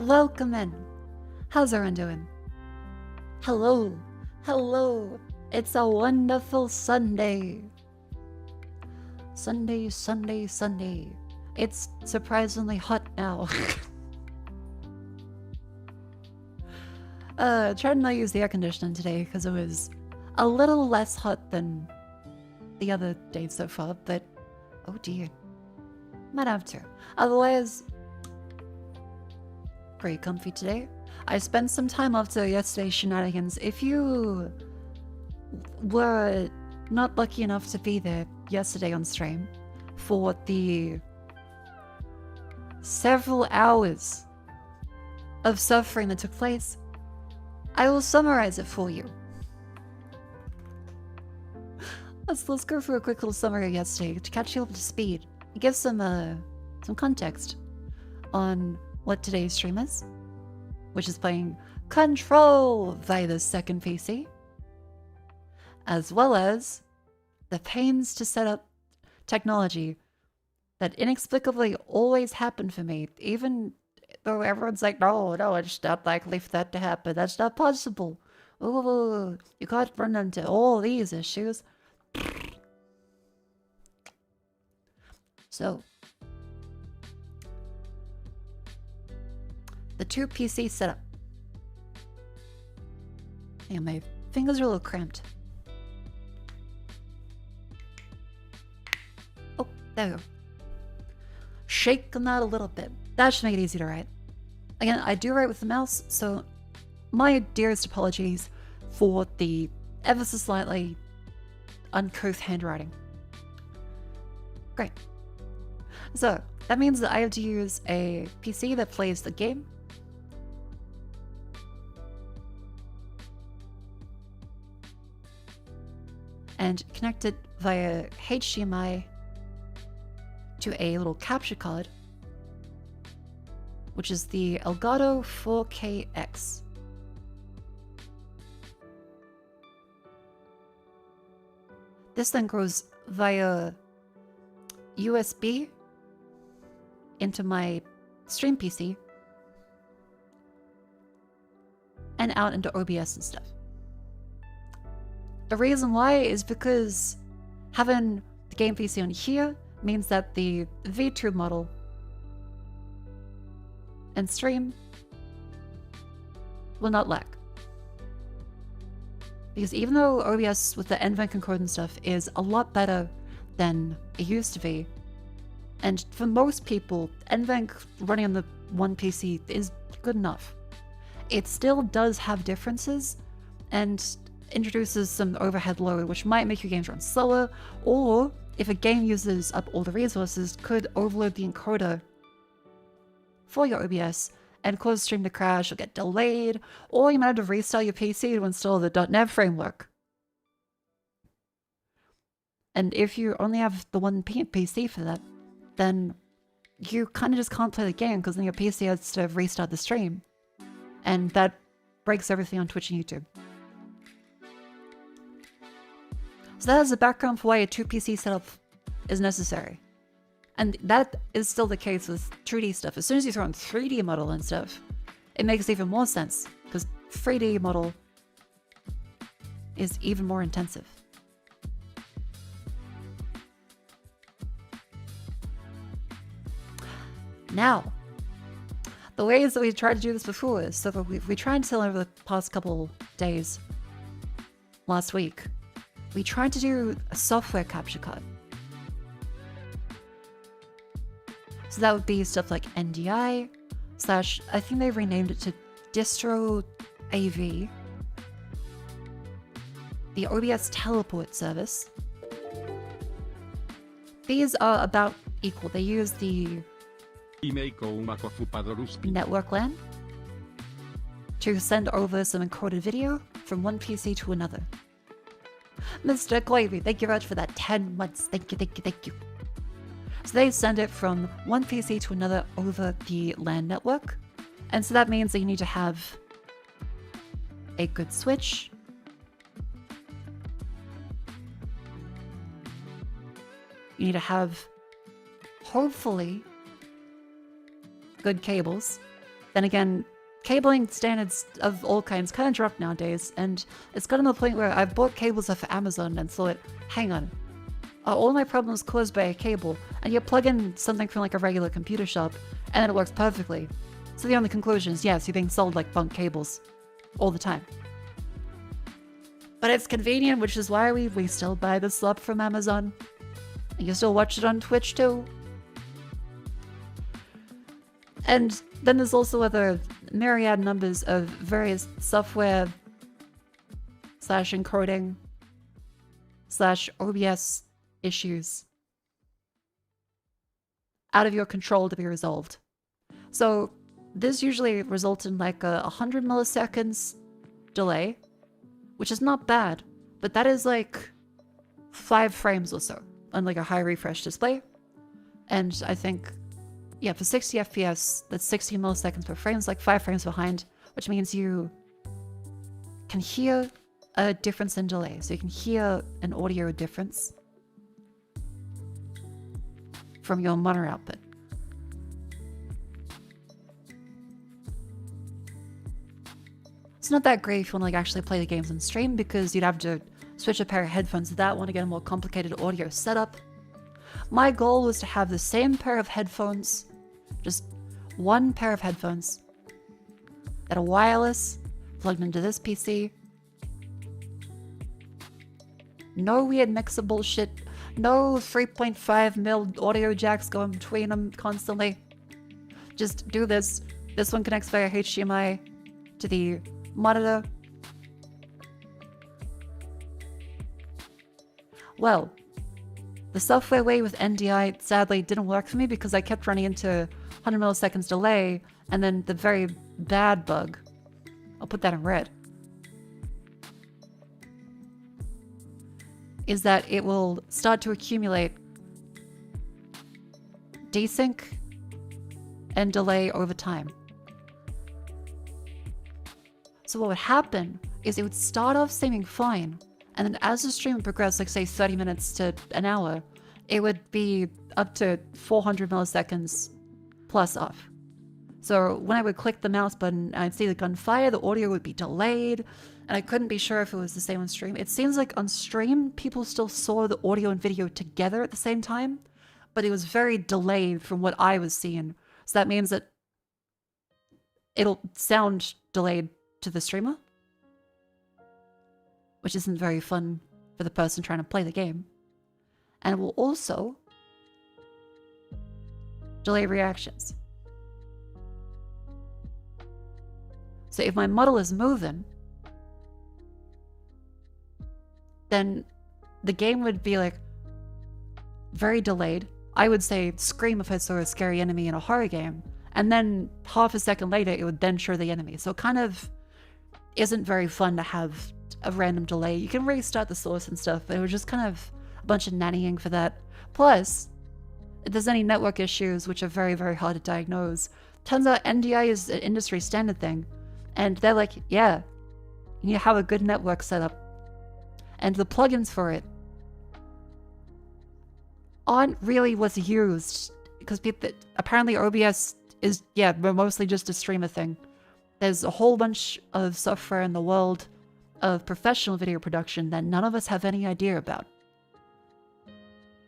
Welcome in. How's everyone doing? Hello. Hello. It's a wonderful Sunday. Sunday, Sunday, Sunday. It's surprisingly hot now. Tried to not use the air conditioning today because it was a little less hot than the other days so far, but oh dear. Might have to. Otherwise, pretty comfy today. I spent some time after yesterday's shenanigans. If you were not lucky enough to be there yesterday on stream for the several hours of suffering that took place, I will summarize it for you. Let's go through a quick little summary of yesterday to catch you up to speed and give some context on what today's stream is, which is playing Control via the second PC, as well as the pains to set up technology that inexplicably always happen for me, even though everyone's like, no, it's not likely for that to happen. That's not possible. Oh, you can't run into all these issues. So, the 2PC setup. And my fingers are a little cramped. Oh, there we go. Shake them out a little bit. That should make it easy to write. Again, I do write with the mouse, so my dearest apologies for the ever so slightly uncouth handwriting. Great. So, that means that I have to use a PC that plays the game. And connect it via HDMI to a little capture card, which is the Elgato 4KX. This then goes via USB into my stream PC and out into OBS and stuff. The reason why is because having the game PC on here means that the vtuber model and stream will not lag. Because even though OBS with the NVENC concordant stuff is a lot better than it used to be, and for most people, NVENC running on the one PC is good enough, it still does have differences and introduces some overhead load, which might make your games run slower, or if a game uses up all the resources, could overload the encoder for your OBS and cause the stream to crash or get delayed, or you might have to restart your PC to install the .NET framework. And if you only have the one PC for that, then you kind of just can't play the game because then your PC has to restart the stream. And that breaks everything on Twitch and YouTube. So that is the background for why a 2PC setup is necessary. And that is still the case with 3D stuff. As soon as you throw in 3D model and stuff, it makes even more sense, because 3D model is even more intensive. Now, the ways that we tried to do this before is, so that we tried until over the past couple days, last week, we tried to do a software capture card. So that would be stuff like NDI, / I think they renamed it to Distro AV, the OBS teleport service. These are about equal. They use the network LAN to send over some encoded video from one PC to another. Mr. Glavy, thank you very much for that 10 months. Thank you, thank you, thank you. So they send it from one PC to another over the LAN network. And so that means that you need to have a good switch. You need to have, hopefully, good cables Then again, cabling standards of all kinds kind of drop nowadays, and it's gotten to the point where I've bought cables off Amazon and thought, hang on, are all my problems caused by a cable? And you plug in something from like a regular computer shop, and then it works perfectly. So the only conclusion is yes, you're being sold like bunk cables all the time. But it's convenient, which is why we still buy the slop from Amazon. And you still watch it on Twitch too. And then there's also other myriad numbers of various software / encoding / OBS issues out of your control to be resolved. So this usually results in like a 100 milliseconds delay, which is not bad, but that is like 5 frames or so on like a high refresh display. And I think, yeah, for 60 FPS, that's 60 milliseconds per frame. It's like 5 frames behind, which means you can hear a difference in delay. So you can hear an audio difference from your monitor output. It's not that great if you want to like actually play the games on stream, because you'd have to switch a pair of headphones to that one to get a more complicated audio setup. My goal was to have the same pair of headphones, just one pair of headphones that are wireless, plugged into this PC. No weird mixer bullshit. No 3.5 mil audio jacks going between them constantly. Just do this. This one connects via HDMI to the monitor. Well, the software way with NDI sadly didn't work for me because I kept running into 100 milliseconds delay, and then the very bad bug, I'll put that in red, is that it will start to accumulate desync and delay over time. So what would happen is it would start off seeming fine, and then as the stream would progress, like say 30 minutes to an hour, it would be up to 400 milliseconds plus off. So when I would click the mouse button and I'd see the gun fire, the audio would be delayed, and I couldn't be sure if it was the same on stream. It seems like on stream, people still saw the audio and video together at the same time, but it was very delayed from what I was seeing. So that means that it'll sound delayed to the streamer, which isn't very fun for the person trying to play the game. And it will also delay reactions. So if my model is moving, then the game would be like very delayed. I would say scream if I saw a scary enemy in a horror game, and then half a second later it would then show the enemy. So it kind of isn't very fun to have a random delay. You can restart the source and stuff, but it was just kind of a bunch of nannying for that. Plus, if there's any network issues, which are very, very hard to diagnose, turns out NDI is an industry standard thing. And they're like, yeah, you need to have a good network setup. And the plugins for it aren't really what's used, because people, apparently OBS is, yeah, mostly just a streamer thing. There's a whole bunch of software in the world of professional video production that none of us have any idea about.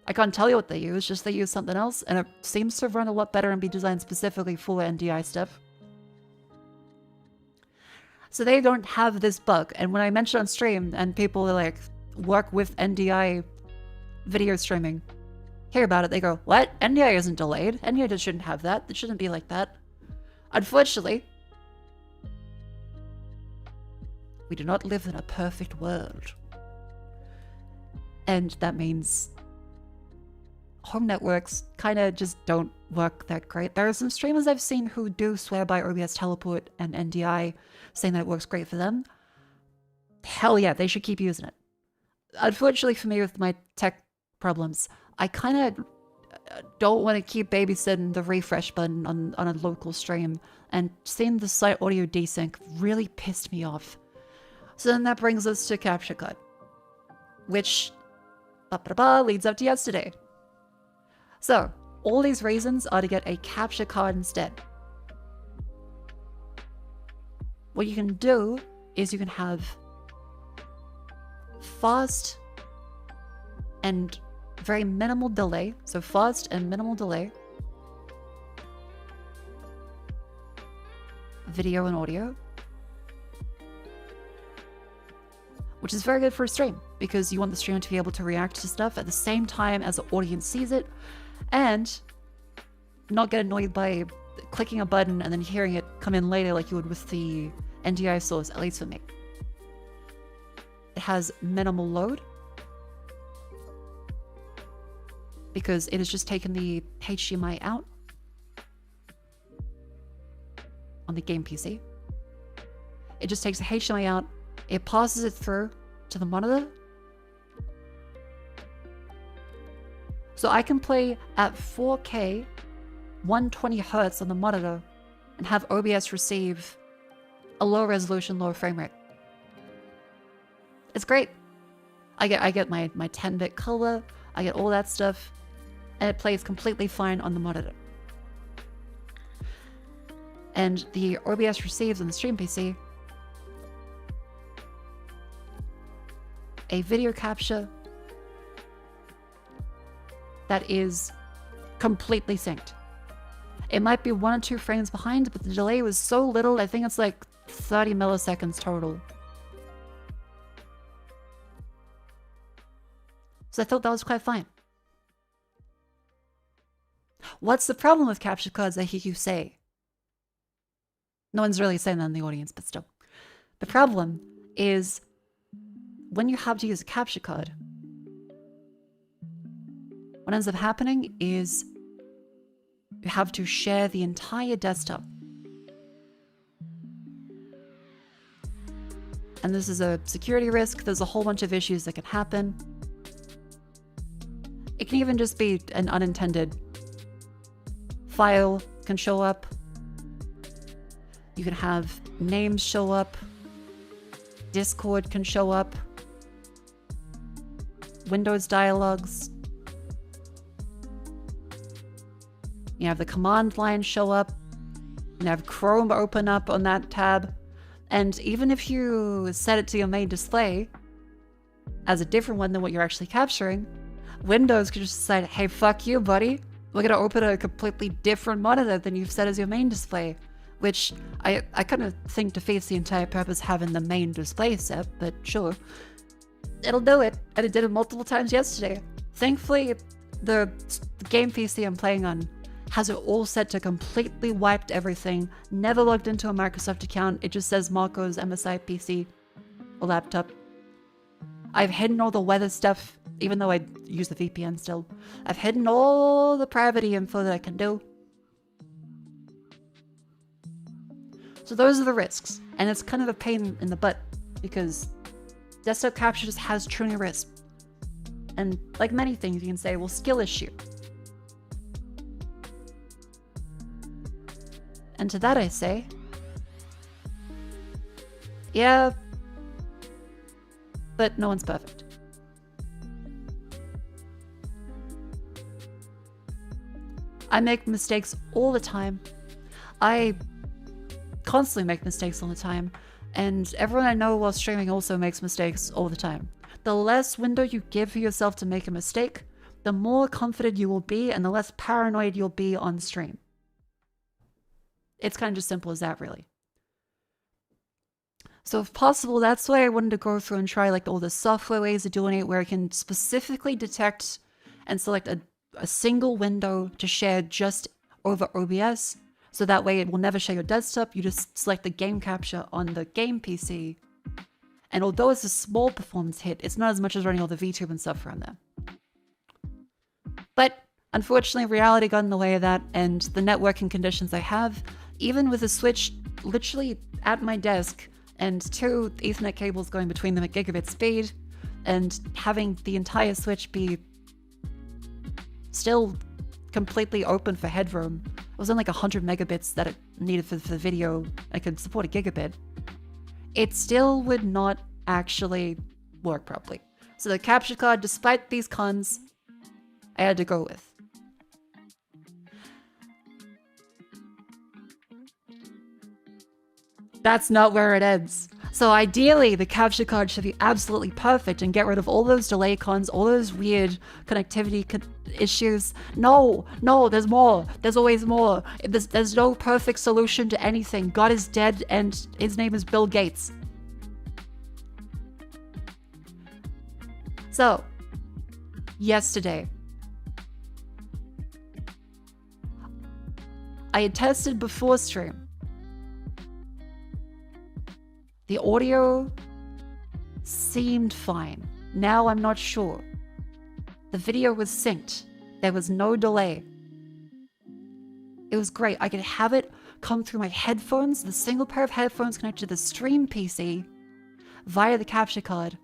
I can't tell you what they use, just they use something else, and it seems to run a lot better and be designed specifically for NDI stuff. So they don't have this bug, and when I mention it on stream and people like work with NDI video streaming, hear about it, they go, what? NDI isn't delayed. NDI just shouldn't have that. It shouldn't be like that. Unfortunately, we do not live in a perfect world. And that means home networks kind of just don't work that great. There are some streamers I've seen who do swear by OBS Teleport and NDI, saying that it works great for them. Hell yeah, they should keep using it. Unfortunately for me with my tech problems, I kind of don't want to keep babysitting the refresh button on a local stream, and seeing the slight audio desync really pissed me off. So then that brings us to capture card, which leads up to yesterday. So all these reasons are to get a capture card instead. what you can do is you can have fast and very minimal delay. So fast and minimal delay. Video and audio. Which is very good for a stream, because you want the streamer to be able to react to stuff at the same time as the audience sees it, and not get annoyed by clicking a button and then hearing it come in later like you would with the NDI source, at least for me. It has minimal load, because it has just taken the HDMI out on the game PC. It just takes the HDMI out, it passes it through to the monitor. So I can play at 4K, 120 Hz on the monitor, and have OBS receive a low resolution, low frame rate. It's great. I get my 10-bit color, I get all that stuff, and it plays completely fine on the monitor. And the OBS receives on the stream PC a video capture that is completely synced. It might be 1 or 2 frames behind, but the delay was so little, I think it's like 30 milliseconds total. So I thought that was quite fine. What's the problem with capture cards, I hear you say? No one's really saying that in the audience, but still. The problem is when you have to use a capture card, what ends up happening is you have to share the entire desktop. And this is a security risk. There's a whole bunch of issues that can happen. It can even just be an unintended file can show up. You can have names show up. Discord can show up. Windows dialogues. You have the command line show up. You have Chrome open up on that tab. And even if you set it to your main display as a different one than what you're actually capturing, Windows could just decide, hey, fuck you, buddy. We're going to open a completely different monitor than you've set as your main display. Which I kind of think defeats the entire purpose of having the main display set, but sure. It'll do it, and it did it multiple times yesterday. Thankfully, the game PC I'm playing on has it all set to completely wiped everything, never logged into a Microsoft account, it just says Mako's MSI PC or laptop. I've hidden all the weather stuff, even though I use the VPN still. I've hidden all the private info that I can do. So those are the risks, and it's kind of a pain in the butt, because desktop capture just has tuning risk. And like many things, you can say, well, skill issue. And to that I say, yeah, but no one's perfect. I make mistakes all the time. I constantly make mistakes all the time, and everyone I know while streaming also makes mistakes all the time. The less window you give for yourself to make a mistake, the more confident you will be and the less paranoid you'll be on stream. It's kind of just simple as that, really. So if possible, that's why I wanted to go through and try like all the software ways of doing it, where I can specifically detect and select a single window to share just over OBS. So that way it will never share your desktop, you just select the game capture on the game PC. And although it's a small performance hit, it's not as much as running all the VTube and stuff around there. But unfortunately, reality got in the way of that, and the networking conditions I have, even with a switch literally at my desk and 2 Ethernet cables going between them at gigabit speed, and having the entire switch be still completely open for headroom. It was only like 100 megabits that it needed for the video. I could support a gigabit. It still would not actually work properly. So the capture card, despite these cons, I had to go with. That's not where it ends. So ideally, the capture card should be absolutely perfect and get rid of all those delay cons, all those weird connectivity issues. No, there's more. There's always more. There's no perfect solution to anything. God is dead and his name is Bill Gates. So, yesterday, I had tested before stream. The audio seemed fine. Now I'm not sure. The video was synced. There was no delay. It was great. I could have it come through my headphones, the single pair of headphones connected to the stream PC via the capture card.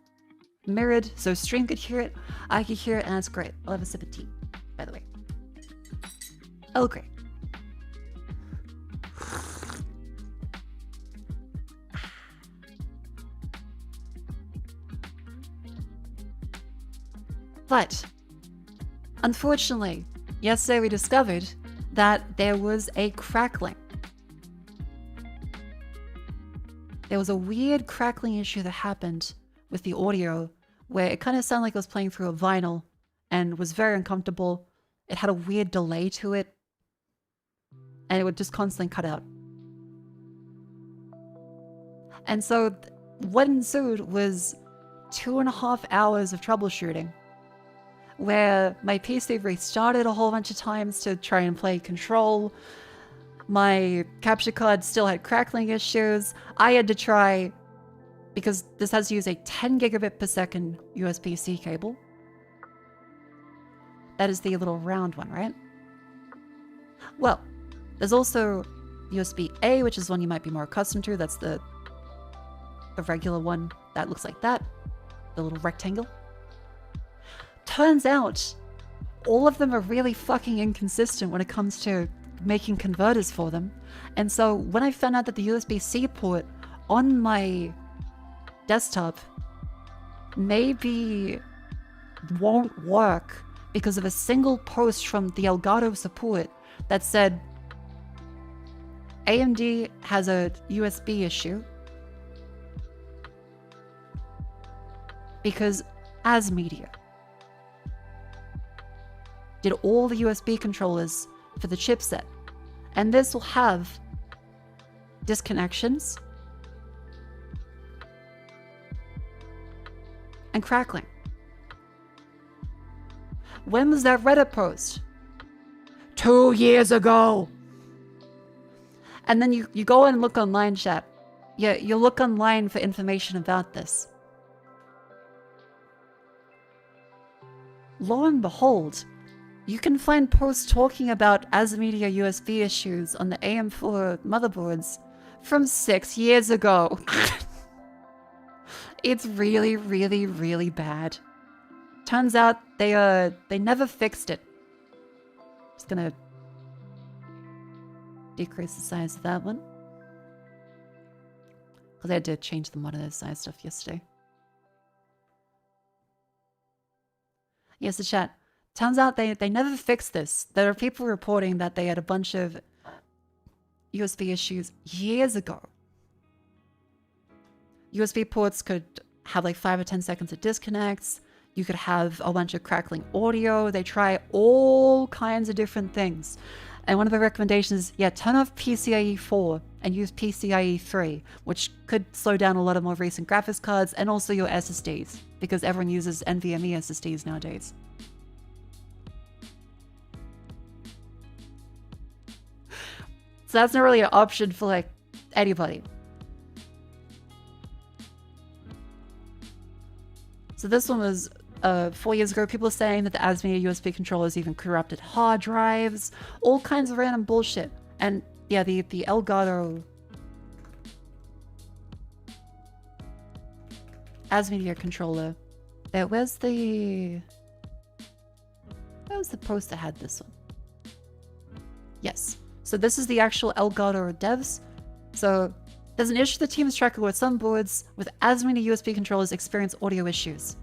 Mirrored, so stream could hear it, I could hear it, and it's great. I'll have a sip of tea, by the way. Oh, great. But, unfortunately, yesterday we discovered that there was a crackling. There was a weird crackling issue that happened with the audio where it kind of sounded like it was playing through a vinyl and was very uncomfortable. It had a weird delay to it and it would just constantly cut out. And so what ensued was 2.5 hours of troubleshooting where my PC restarted a whole bunch of times to try and play Control. My capture card still had crackling issues. I had to try, because this has to use a 10 gigabit per second USB-C cable. That is the little round one, right? Well, there's also USB-A, which is one you might be more accustomed to. That's the regular one that looks like that, the little rectangle. Turns out, all of them are really fucking inconsistent when it comes to making converters for them. And so when I found out that the USB-C port on my desktop maybe won't work because of a single post from the Elgato support that said AMD has a USB issue because as media did all the USB controllers for the chipset, and this will have disconnections and crackling. When was that Reddit post? 2 years ago. And then you go and look online, chat. You look online for information about this. Lo and behold, you can find posts talking about ASMedia USB issues on the AM4 motherboards from 6 years ago. It's really, really, really bad. Turns out they never fixed it. Just gonna decrease the size of that one, because I had to change the monitor size stuff yesterday. Yes, the chat. Turns out they never fixed this. There are people reporting that they had a bunch of USB issues years ago. USB ports could have like 5 or 10 seconds of disconnects. You could have a bunch of crackling audio. They try all kinds of different things. And one of the recommendations is, yeah, turn off PCIe 4 and use PCIe 3, which could slow down a lot of more recent graphics cards and also your SSDs, because everyone uses NVMe SSDs nowadays. So that's not really an option for like anybody. So this one was 4 years ago. People saying that the ASMedia USB controllers even corrupted hard drives, all kinds of random bullshit. And yeah, the Elgato ASMedia controller. Where's the post that had this one? Yes. So this is the actual Elgato devs. So there's an issue the team is tracking where some boards with ASMedia USB controllers experience audio issues.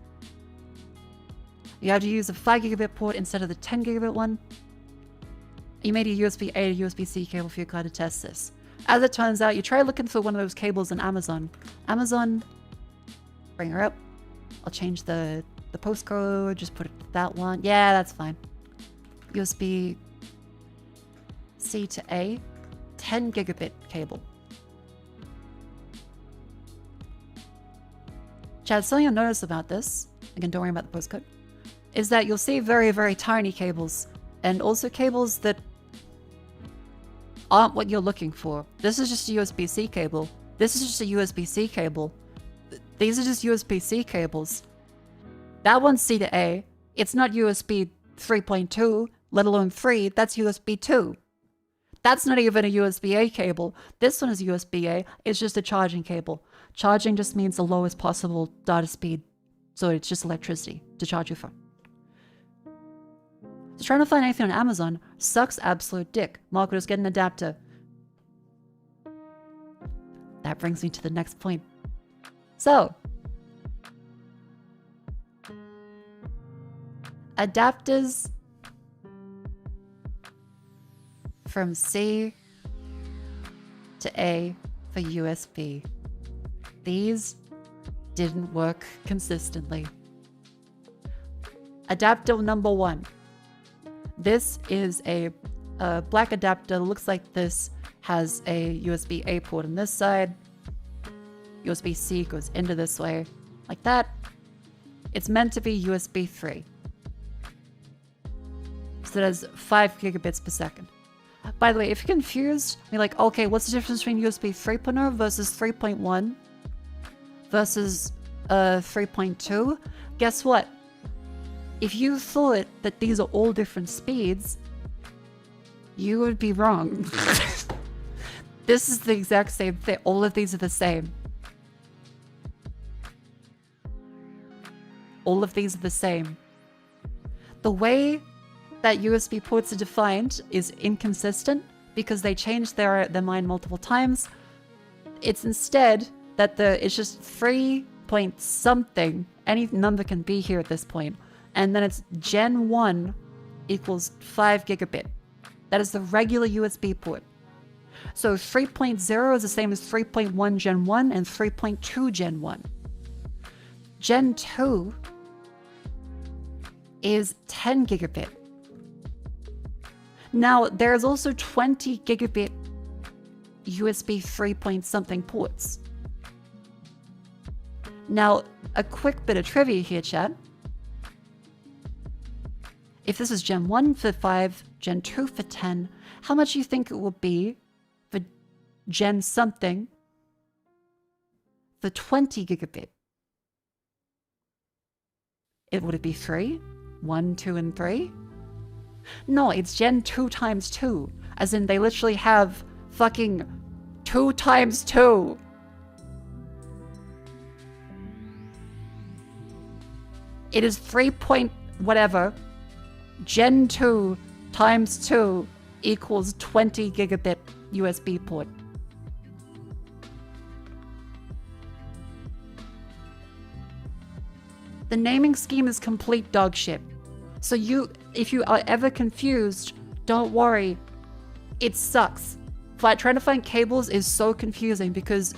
You have to use a 5 gigabit port instead of the 10 gigabit one. You made a USB-A to USB-C cable for your card to test this. As it turns out, you try looking for one of those cables in Amazon. Amazon, bring her up. I'll change the postcode, just put it to that one. Yeah, that's fine. USB C to A, 10 gigabit cable. Chad, something you'll notice about this, again, don't worry about the postcode, is that you'll see very, very tiny cables, and also cables that aren't what you're looking for. This is just a USB-C cable. This is just a USB-C cable. These are just USB-C cables. That one's C to A. It's not USB 3.2, let alone 3. That's USB 2. That's not even a USB-A cable. This one is USB-A. It's just a charging cable. Charging just means the lowest possible data speed. So it's just electricity to charge your phone. So trying to find anything on Amazon sucks absolute dick. Mako, just get an adapter. That brings me to the next point. So, adapters from C to A for USB. These didn't work consistently. Adapter number 1. This is a black adapter. Looks like this has a USB-A port on this side. USB-C goes into this way, like that. It's meant to be USB 3. So it has 5 gigabits per second. By the way, if you're confused, you're like, okay, what's the difference between USB 3.0 versus 3.1 versus 3.2? Guess what? If you thought that these are all different speeds, you would be wrong. This is the exact same thing. All of these are the same. All of these are the same. The way that USB ports are defined is inconsistent because they changed their mind multiple times. It's instead that it's just 3 point something. Any number can be here at this point. And then it's Gen 1 equals 5 gigabit. That is the regular USB port. So 3.0 is the same as 3.1 Gen 1 and 3.2 Gen 1. Gen 2 is 10 gigabit. Now, there's also 20 gigabit USB 3 point something ports. Now, a quick bit of trivia here, chat. If this is Gen 1 for 5, Gen 2 for 10, how much do you think it will be for Gen something for 20 gigabit? Would it be 3? 1, 2, and 3? No, it's Gen 2 times 2. As in, they literally have fucking 2 times 2. It is 3 point whatever. Gen 2 times 2 equals 20 gigabit USB port. The naming scheme is complete dog shit. So if you are ever confused, don't worry. It sucks. Trying to find cables is so confusing because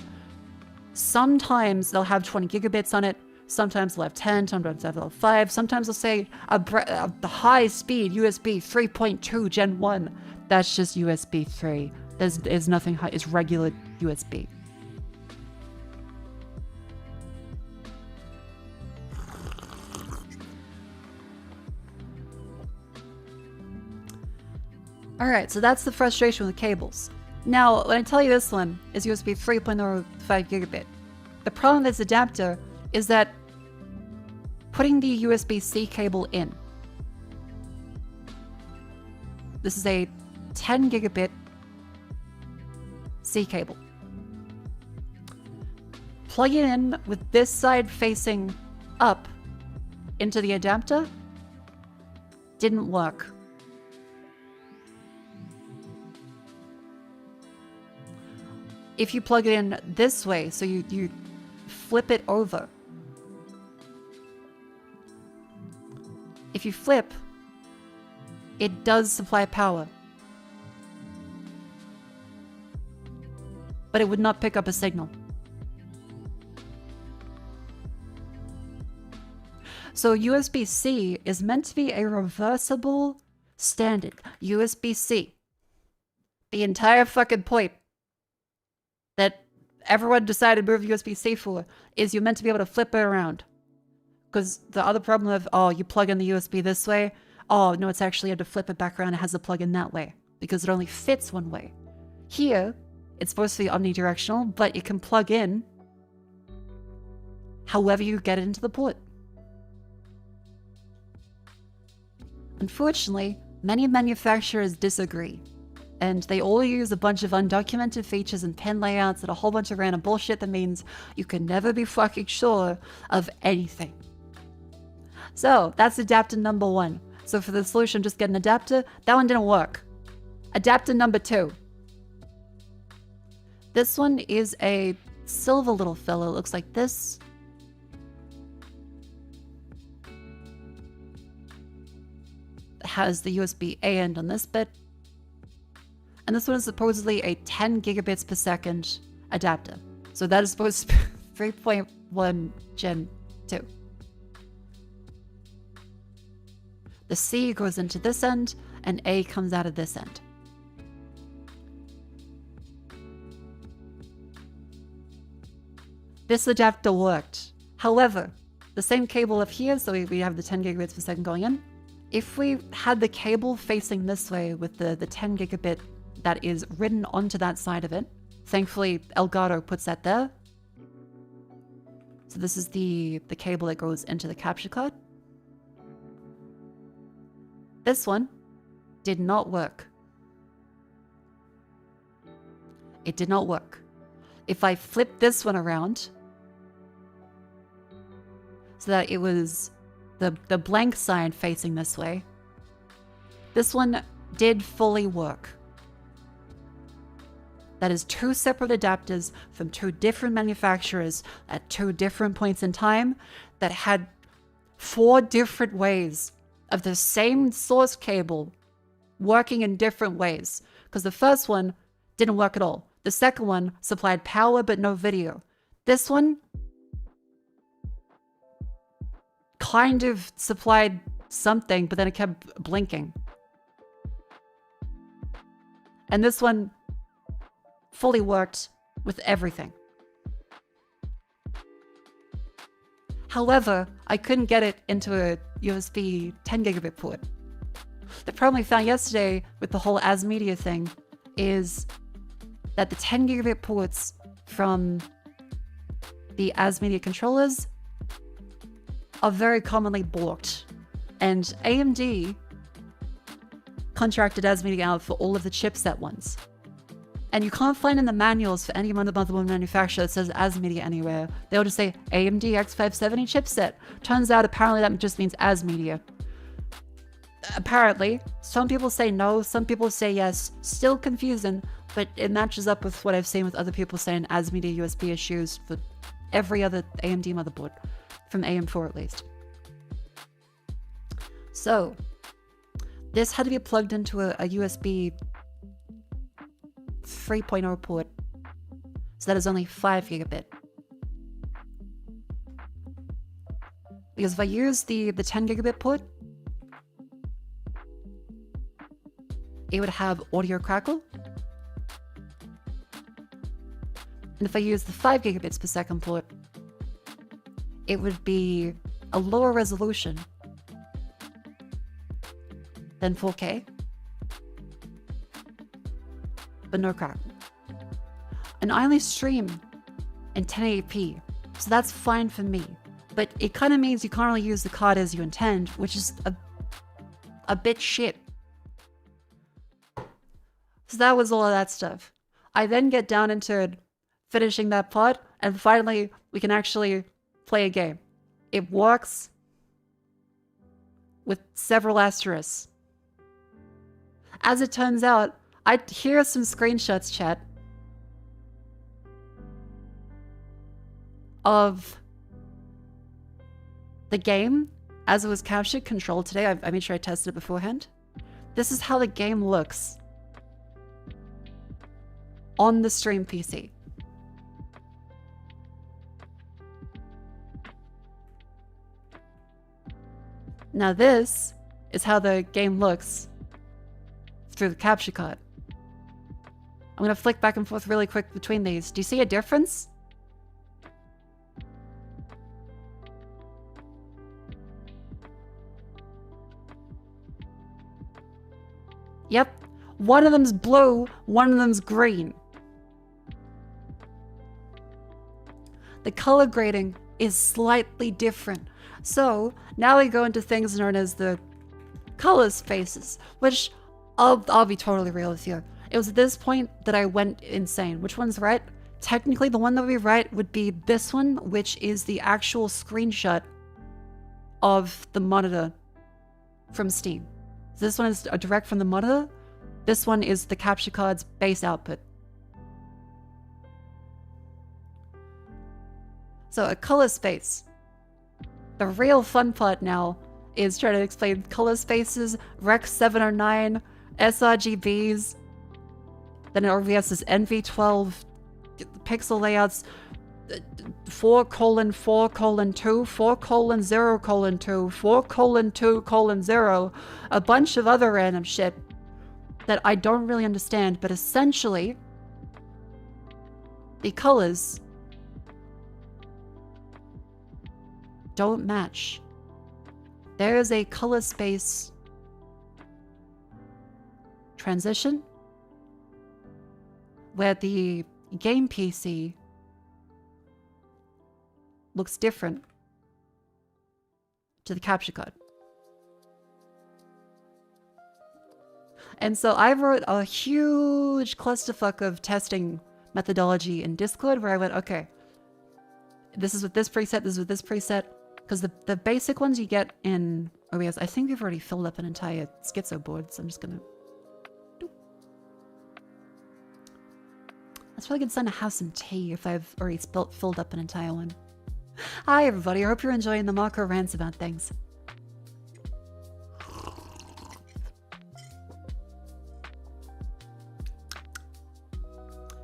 sometimes they'll have 20 gigabits on it. Sometimes they'll have 10, sometimes they'll have 5. Sometimes they'll say the high speed USB 3.2 Gen 1. That's just USB 3. There's nothing high. It's regular USB. Alright, so that's the frustration with the cables. Now, when I tell you this one is USB 3.05 gigabit, the problem with this adapter is that putting the USB-C cable in. This is a 10 gigabit C cable. Plug it in with this side facing up into the adapter. Didn't work. If you plug it in this way, so you flip it over. If you flip, it does supply power. but it would not pick up a signal. So USB-C is meant to be a reversible standard. USB-C. The entire fucking point that everyone decided to move USB-C for is you're meant to be able to flip it around. Because the other problem of, oh, you plug in the USB this way. Oh, no, it's actually you have to flip it back around. It has the plug in that way because it only fits one way. Here, it's supposed to be omnidirectional, but you can plug in however you get it into the port. Unfortunately, many manufacturers disagree, and they all use a bunch of undocumented features and pin layouts and a whole bunch of random bullshit that means you can never be fucking sure of anything. So that's adapter number 1. So for the solution, just get an adapter. That one didn't work. Adapter number 2. This one is a silver little fellow. It looks like this. It has the USB-A end on this bit. And this one is supposedly a 10 gigabits per second adapter. So that is supposed to be 3.1 Gen 2. The C goes into this end, and A comes out of this end. This adapter worked. However, the same cable up here, so we have the 10 gigabits per second going in. If we had the cable facing this way with the 10 gigabit that is written onto that side of it, thankfully Elgato puts that there. So this is the cable that goes into the capture card. This one did not work. It did not work. If I flip this one around so that it was the blank side facing this way, this one did fully work. That is 2 separate adapters from 2 different manufacturers at 2 different points in time that had 4 different ways of the same source cable working in different ways. Because the first one didn't work at all. The second one supplied power but no video. This one kind of supplied something, but then it kept blinking. And this one fully worked with everything. However, I couldn't get it into a USB 10 gigabit port. The problem we found yesterday with the whole as media thing is that the 10 gigabit ports from the as media controllers are very commonly blocked. And AMD contracted as media out for all of the chipset ones. And you can't find in the manuals for any motherboard manufacturer that says as media anywhere. They'll just say AMD X570 chipset. Turns out apparently that just means as media. Apparently, some people say no, some people say yes. Still confusing, but it matches up with what I've seen with other people saying as media USB issues for every other AMD motherboard, from AM4 at least. So, this had to be plugged into a USB 3.0 port, so that is only 5 gigabit. Because if I use the 10 gigabit port, it would have audio crackle. And if I use the 5 gigabits per second port, it would be a lower resolution than 4K, but no crackle. And I only stream in 1080p, so that's fine for me. But it kind of means you can't really use the card as you intend, which is a bit shit. So that was all of that stuff. I then get down into finishing that pod, and finally we can actually play a game. It works with several asterisks. As it turns out, I hear some screenshots, chat, of the game as it was captured, controlled today. I made sure I tested it beforehand. This is how the game looks on the stream PC. Now this is how the game looks through the capture card. I'm gonna flick back and forth really quick between these. Do you see a difference? Yep. One of them's blue, one of them's green. The color grading is slightly different. So now we go into things known as the color spaces, which I'll be totally real with you. It was at this point that I went insane. Which one's right? Technically, the one that would be right would be this one, which is the actual screenshot of the monitor from Steam. This one is a direct from the monitor. This one is the capture card's base output. So a color space. The real fun part now is trying to explain color spaces, Rec 709, sRGBs, then OBS is NV12, pixel layouts, 4:4:2, 4:0:2, 4:2:0, a bunch of other random shit that I don't really understand, but essentially, the colors don't match. There is a color space transition where the game PC looks different to the capture card. And so I wrote a huge clusterfuck of testing methodology in Discord where I went, okay, this is with this preset, this is with this preset. Because the basic ones you get in OBS, I think we've already filled up an entire schizo board, so I'm just gonna... That's probably a good sign to have some tea if I've already filled up an entire one. Hi everybody, I hope you're enjoying the Mako rants about things.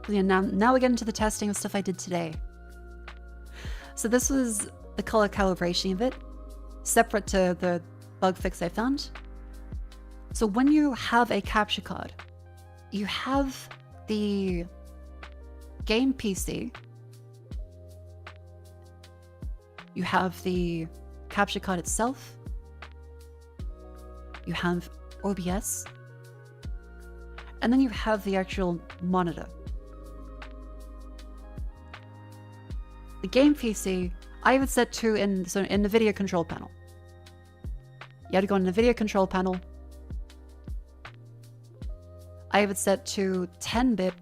Yeah, now we get into the testing of stuff I did today. So this was the color calibration of it, separate to the bug fix I found. So when you have a capture card, you have the game PC, you have the capture card itself, you have OBS, and then you have the actual monitor. The game PC, I have it set to in the video control panel. You have to go in the video control panel. I have it set to 10-bit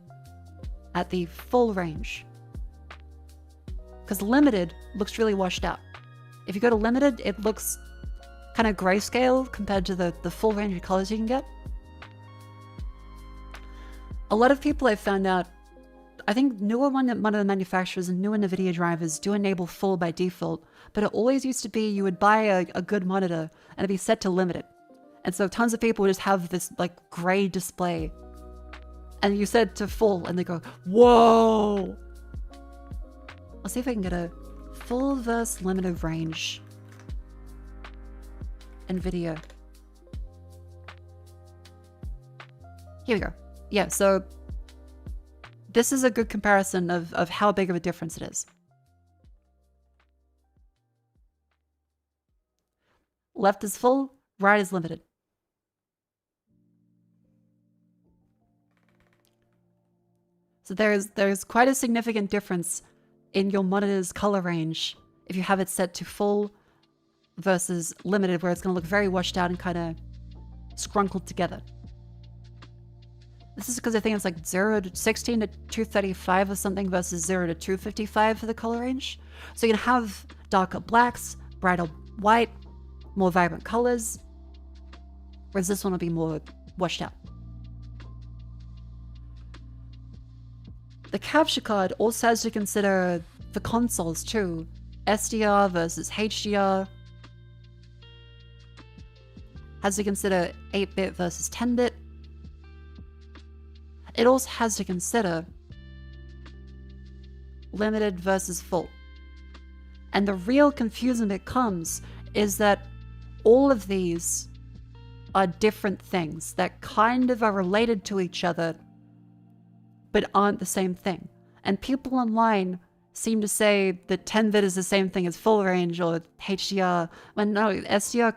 at the full range. Because limited looks really washed out. If you go to limited, it looks kind of grayscale compared to the full range of colors you can get. A lot of people I've found out, I think one of the manufacturers and newer NVIDIA drivers do enable full by default, but it always used to be you would buy a good monitor and it'd be set to limited. And so tons of people would just have this like gray display. And you set to full and they go, whoa! I'll see if I can get a full versus limited range NVIDIA. Here we go. Yeah, so this is a good comparison of how big of a difference it is. Left is full, right is limited. So there's quite a significant difference in your monitor's color range if you have it set to full versus limited, where it's going to look very washed out and kind of scrunkled together. This is because I think it's like 0 to 16 to 235 or something versus 0 to 255 for the color range. So you can have darker blacks, brighter white, more vibrant colors, whereas this one will be more washed out. The capture card also has to consider the consoles too. SDR versus HDR. Has to consider 8-bit versus 10-bit. It also has to consider limited versus full. And the real confusion that comes is that all of these are different things that kind of are related to each other, but aren't the same thing. And people online seem to say that 10-bit is the same thing as full range or HDR, when no, SDR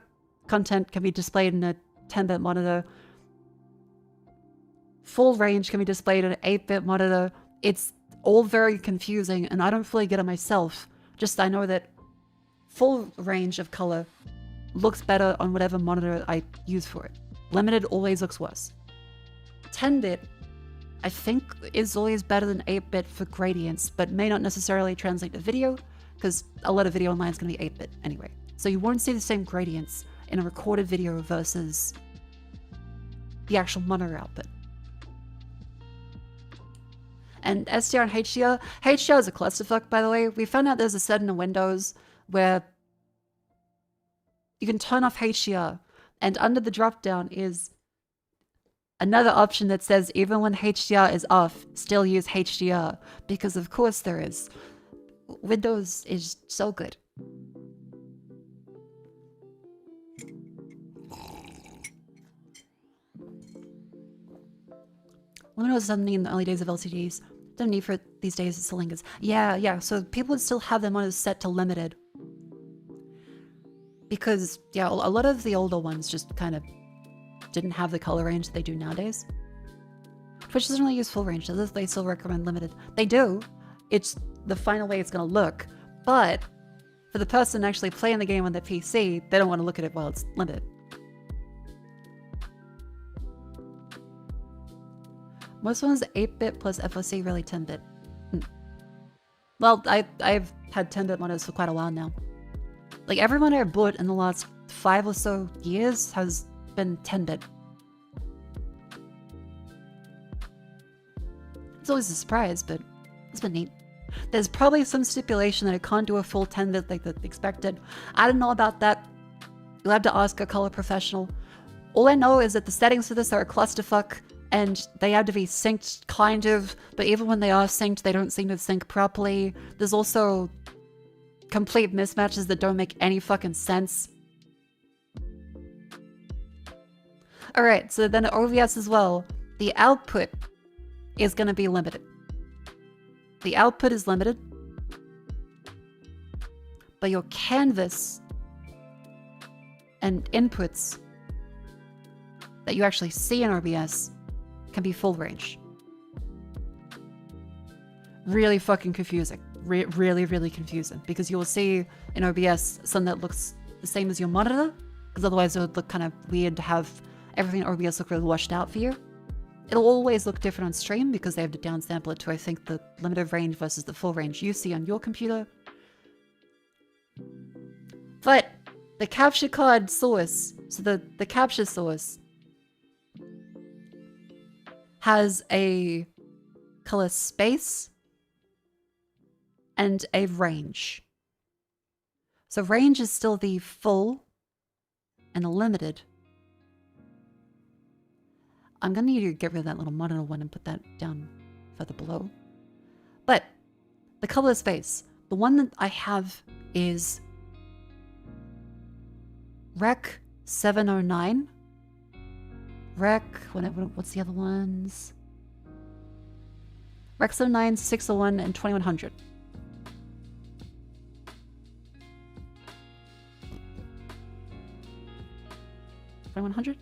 content can be displayed in a 10-bit monitor. Full range can be displayed in an 8-bit monitor. It's all very confusing, and I don't fully get it myself. Just I know that full range of color looks better on whatever monitor I use for it. Limited always looks worse. 10-bit, I think, is always better than 8-bit for gradients, but may not necessarily translate to video, because a lot of video online is going to be 8-bit anyway. So you won't see the same gradients in a recorded video versus the actual monitor output. And SDR and HDR is a clusterfuck, by the way. We found out there's a setting in Windows where you can turn off HDR, and under the dropdown is another option that says even when HDR is off, still use HDR, because of course there is. Windows is so good. Limit was something in the early days of LCDs. Don't need for it these days, it's Salingas. Yeah, so people would still have them on as set to limited. Because, yeah, a lot of the older ones just kind of didn't have the color range that they do nowadays. Twitch doesn't really use full range, does it? They still recommend limited. They do. It's the final way it's going to look. But for the person actually playing the game on their PC, they don't want to look at it while it's limited. Most ones 8-bit plus FOC, really 10-bit. Well, I've had 10-bit monitors for quite a while now. Like, every monitor I've bought in the last 5 or so years has been 10-bit. It's always a surprise, but it's been neat. There's probably some stipulation that it can't do a full 10-bit like the expected. I don't know about that. You'll have to ask a color professional. All I know is that the settings for this are a clusterfuck, and they have to be synced, kind of, but even when they are synced, they don't seem to sync properly. There's also complete mismatches that don't make any fucking sense. Alright, so then at OBS as well, the output is going to be limited. The output is limited, but your canvas and inputs that you actually see in OBS can be full range. Really fucking confusing. Really confusing. Because you will see in OBS something that looks the same as your monitor, because otherwise it would look kind of weird to have everything in OBS look really washed out for you. It'll always look different on stream because they have to downsample it to, I think, the limited range versus the full range you see on your computer. But the capture card source, so the capture source, has a color space and a range. So range is still the full and the limited. I'm gonna need to get rid of that little monitor one and put that down further below. But the color space, the one that I have is Rec 709. Rec, what's the other ones? Rec 709, 601, and 2100. $2100?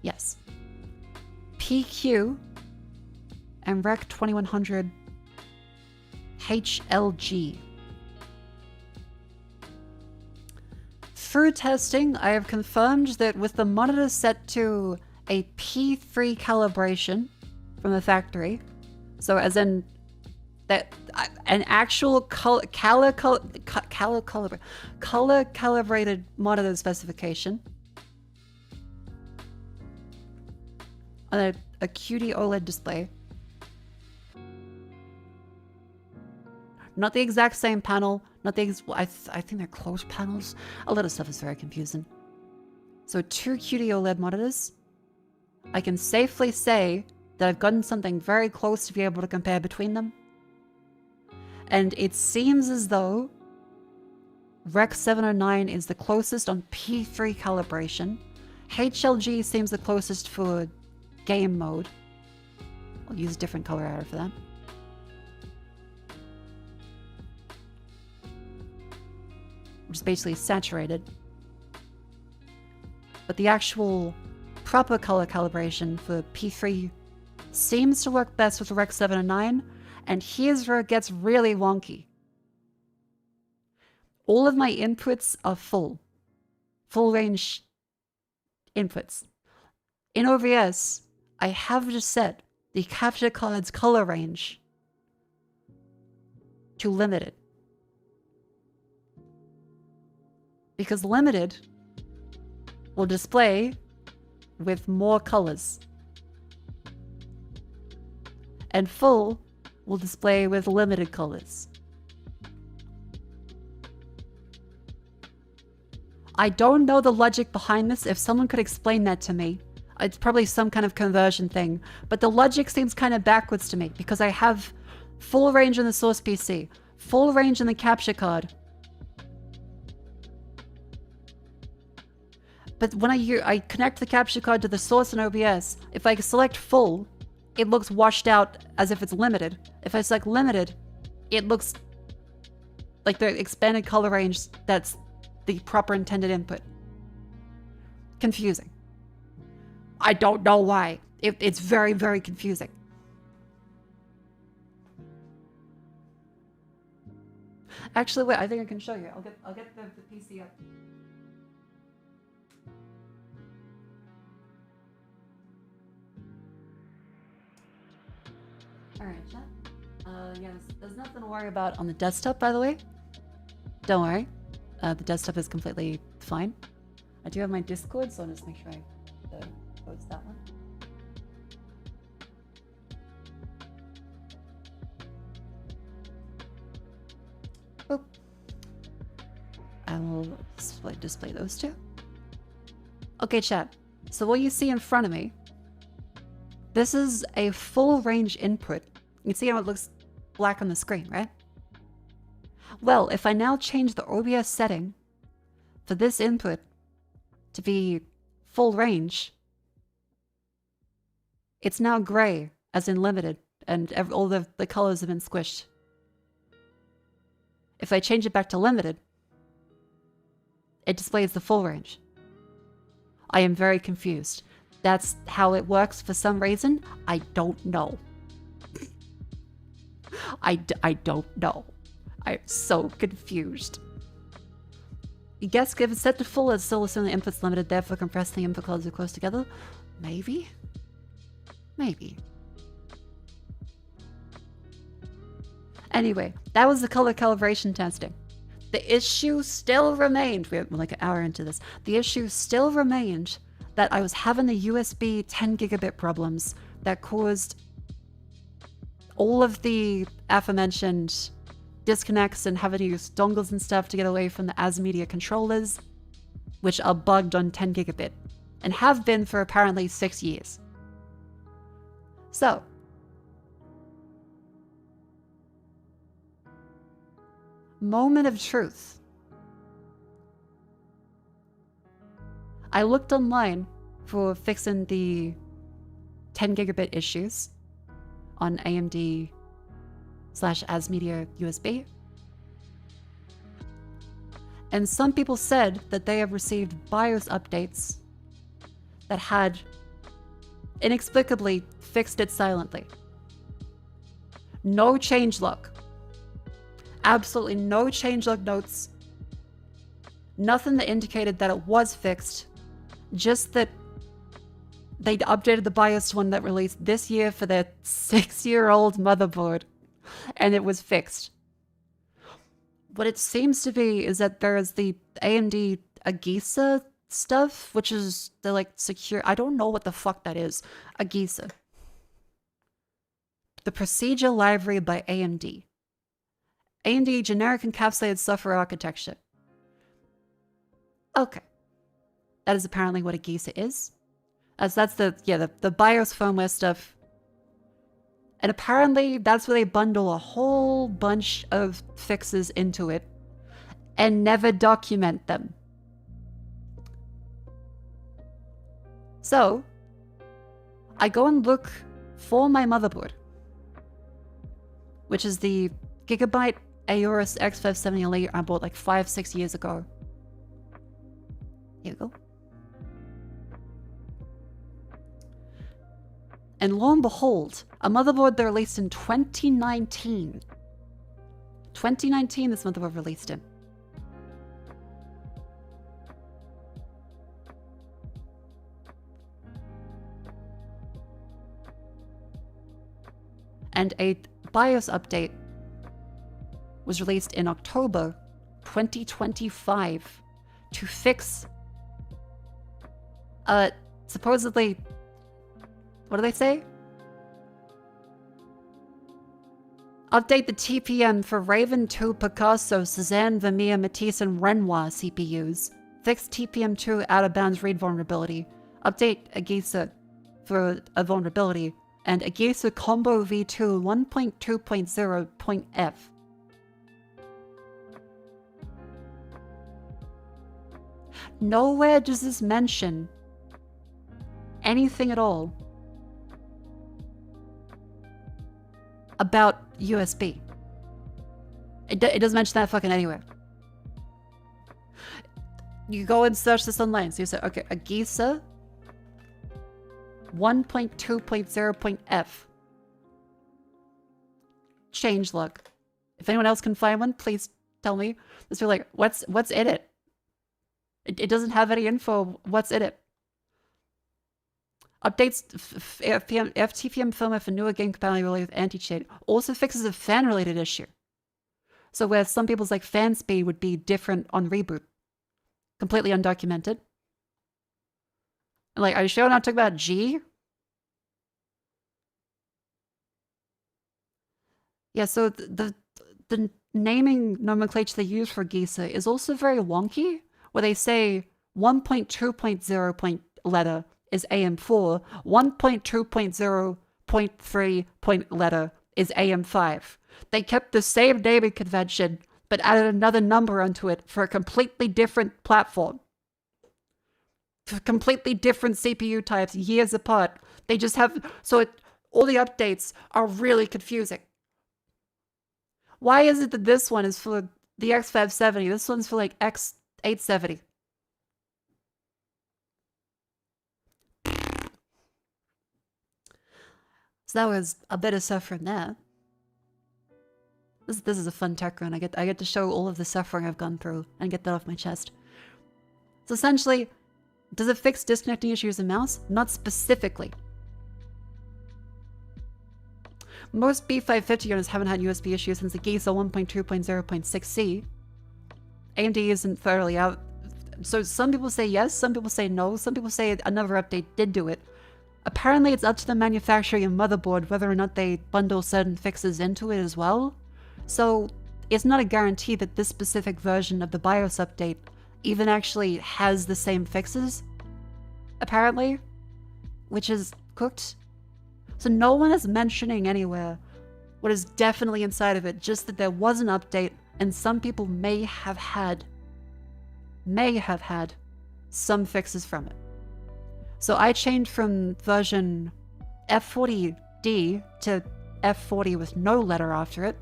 Yes. PQ and Rec 2100 HLG. Through testing, I have confirmed that with the monitor set to a P3 calibration from the factory, so as in that an actual color calibrated monitor specification on a QD OLED display. Not the exact same panel, not the I think they're close panels. A lot of stuff is very confusing. So 2 QD OLED monitors. I can safely say that I've gotten something very close to be able to compare between them. And it seems as though Rec 709 is the closest on P3 calibration. HLG seems the closest for game mode. I'll use a different color arrow for that. Which is basically saturated. But the actual proper color calibration for P3 seems to work best with Rec 709, and here's where it gets really wonky. All of my inputs are full range inputs. In OBS, I have just set the capture card's color range to limited. Because limited will display with more colors. And full will display with limited colors. I don't know the logic behind this. If someone could explain that to me, it's probably some kind of conversion thing. But the logic seems kind of backwards to me because I have full range in the source PC, full range in the capture card. But when I connect the capture card to the source in OBS, if I select full, it looks washed out as if it's limited. If I select limited, it looks like the expanded color range that's the proper intended input. Confusing. I don't know why. It's very, very confusing. Actually, wait, I think I can show you. I'll get the PC up. Alright, chat. Yeah, there's nothing to worry about on the desktop, by the way. Don't worry. The desktop is completely fine. I do have my Discord, so I'll just make sure I post that one. Boop. I will display those two. Okay, chat. So what you see in front of me, this is a full range input. You can see how it looks black on the screen, right? Well, if I now change the OBS setting for this input to be full range, it's now gray, as in limited, and all the colors have been squished. If I change it back to limited, it displays the full range. I am very confused. That's how it works for some reason. I don't know. I don't know. I'm so confused. Guess if it's set to full, it's still assuming the input's limited, therefore compress the input colors are close together. Maybe? Maybe. Anyway, that was the color calibration testing. The issue still remained, we're like an hour into this, the issue still remained that I was having the USB 10 gigabit problems that caused all of the aforementioned disconnects and having to use dongles and stuff to get away from the ASMedia controllers, which are bugged on 10 gigabit and have been for apparently 6 years. So, moment of truth. I looked online for fixing the 10 gigabit issues on AMD /ASMedia USB. And some people said that they have received BIOS updates that had inexplicably fixed it silently. No changelog. Absolutely no changelog notes. Nothing that indicated that it was fixed. Just that they'd updated the BIOS one that released this year for their 6-year-old motherboard. And it was fixed. What it seems to be is that there is the AMD Agisa stuff, which is the like secure, I don't know what the fuck that is. Agisa. The procedure library by AMD. AMD generic encapsulated software architecture. Okay. That is apparently what Agisa is. As that's the BIOS firmware stuff. And apparently that's where they bundle a whole bunch of fixes into it. and never document them. So, I go and look for my motherboard, which is the Gigabyte Aorus X570 Elite I bought like 5-6 years ago. Here we go. And lo and behold, a motherboard they released in 2019. 2019 this motherboard released in. And a BIOS update was released in October 2025 to fix supposedly, what do they say? Update the TPM for Raven 2, Picasso, Cezanne, Vermeer, Matisse, and Renoir CPUs. Fix TPM2 out-of-bounds read vulnerability. Update Agisa for a vulnerability. And Agisa Combo V2 1.2.0.f. Nowhere does this mention anything at all about USB. It doesn't mention that fucking anywhere. You go and search this online. So you say, okay, Agisa 1.2.0.f. Changelog. If anyone else can find one, please tell me. Just be like, what's in it? It doesn't have any info. What's in it? Updates FTPM firmware for newer game compatibility with anti-cheat. Also fixes a fan-related issue. So where some people's like fan speed would be different on reboot. Completely undocumented. Like, are you sure we're not talking about G? Yeah, so the naming nomenclature they use for Gisa is also very wonky, where they say 1.2.0 point letter is AM4, 1.2.0.3 point letter is AM5. They kept the same naming convention, but added another number onto it for a completely different platform. For completely different CPU types, years apart. They just have, all the updates are really confusing. Why is it that this one is for the X570, this one's for like X870? So that was a bit of suffering there. This is a fun tech run. I get to show all of the suffering I've gone through and get that off my chest. So essentially, does it fix disconnecting issues in mouse? Not specifically. Most B550 units haven't had USB issues since the Giza 1.2.0.6c. AMD isn't thoroughly out. So some people say yes, some people say no, some people say another update did do it. Apparently it's up to the manufacturer and motherboard whether or not they bundle certain fixes into it as well. So it's not a guarantee that this specific version of the BIOS update even actually has the same fixes, apparently, which is cooked. So no one is mentioning anywhere what is definitely inside of it, just that there was an update and some people may have had some fixes from it. So I changed from version F40D to F40 with no letter after it.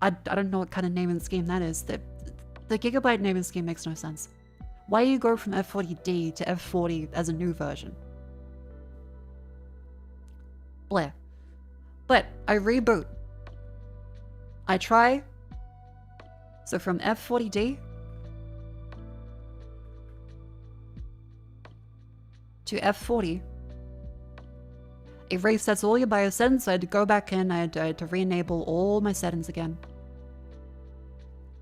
I don't know what kind of naming scheme that is. The Gigabyte naming scheme makes no sense. Why do you go from F40D to F40 as a new version? Bleh. But I reboot. I try. So from F40D to F40, it resets all your BIOS settings, so I had to go back in, I had to re-enable all my settings again.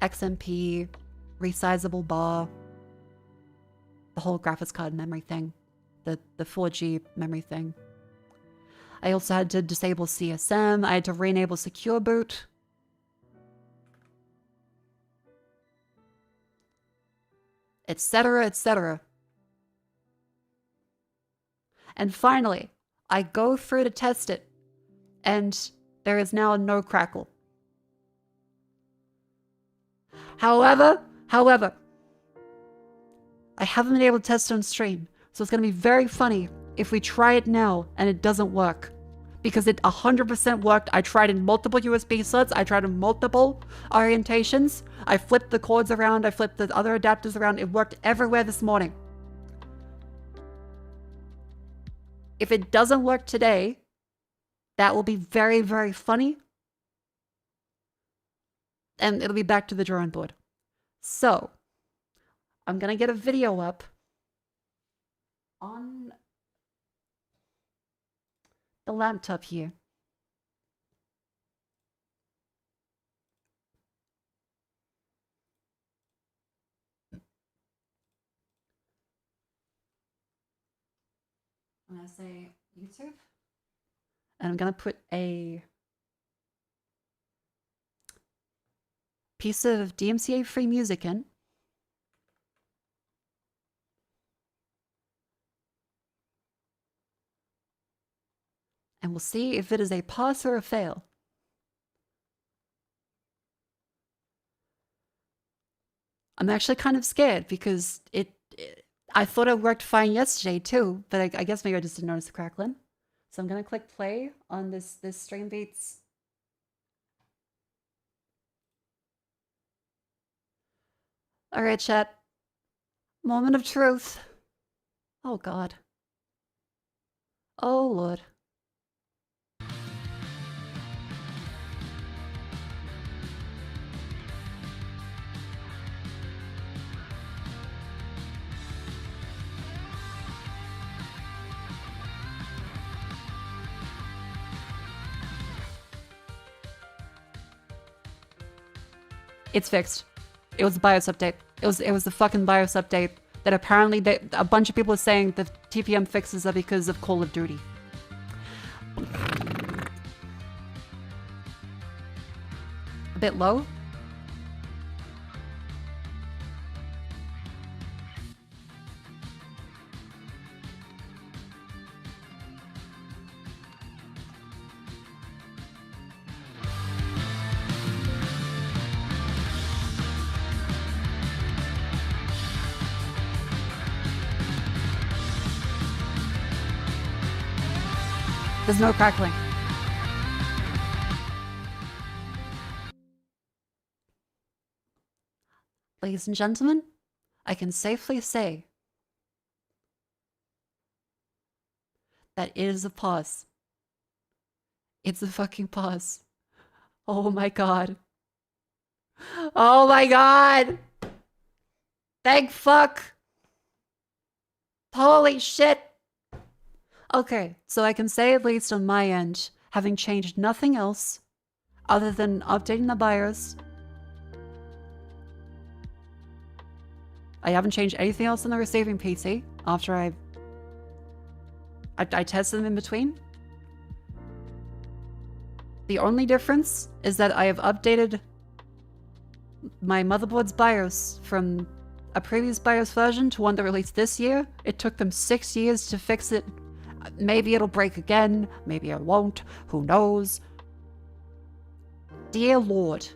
XMP, resizable bar, the whole graphics card memory thing, the 4G memory thing. I also had to disable CSM, I had to re-enable secure boot. Etc., etc. And finally, I go through to test it, and there is now no crackle. However, I haven't been able to test it on stream, so it's going to be very funny if we try it now and it doesn't work. Because it 100% worked. I tried in multiple USB slots. I tried in multiple orientations. I flipped the cords around. I flipped the other adapters around. It worked everywhere this morning. If it doesn't work today, that will be very, very funny. And it'll be back to the drawing board. So, I'm going to get a video up on the laptop here. I'm going to say YouTube. And I'm going to put a piece of DMCA free music in. And we'll see if it is a pass or a fail. I'm actually kind of scared because I thought it worked fine yesterday too, but I guess maybe I just didn't notice the crackling. So I'm gonna click play on this Stream Beats. All right, chat. Moment of truth. Oh God. Oh Lord. It's fixed. It was a BIOS update. It was the fucking BIOS update that apparently a bunch of people are saying the TPM fixes are because of Call of Duty. A bit low? There's no crackling. Ladies and gentlemen, I can safely say that it is a pause. It's a fucking pause. Oh my God. Oh my God. Thank fuck. Holy shit. Okay, so I can say at least on my end, having changed nothing else other than updating the BIOS. I haven't changed anything else on the receiving PC after I tested them in between. The only difference is that I have updated my motherboard's BIOS from a previous BIOS version to one that released this year. It took them 6 years to fix it. Maybe it'll break again, maybe it won't, who knows. Dear Lord.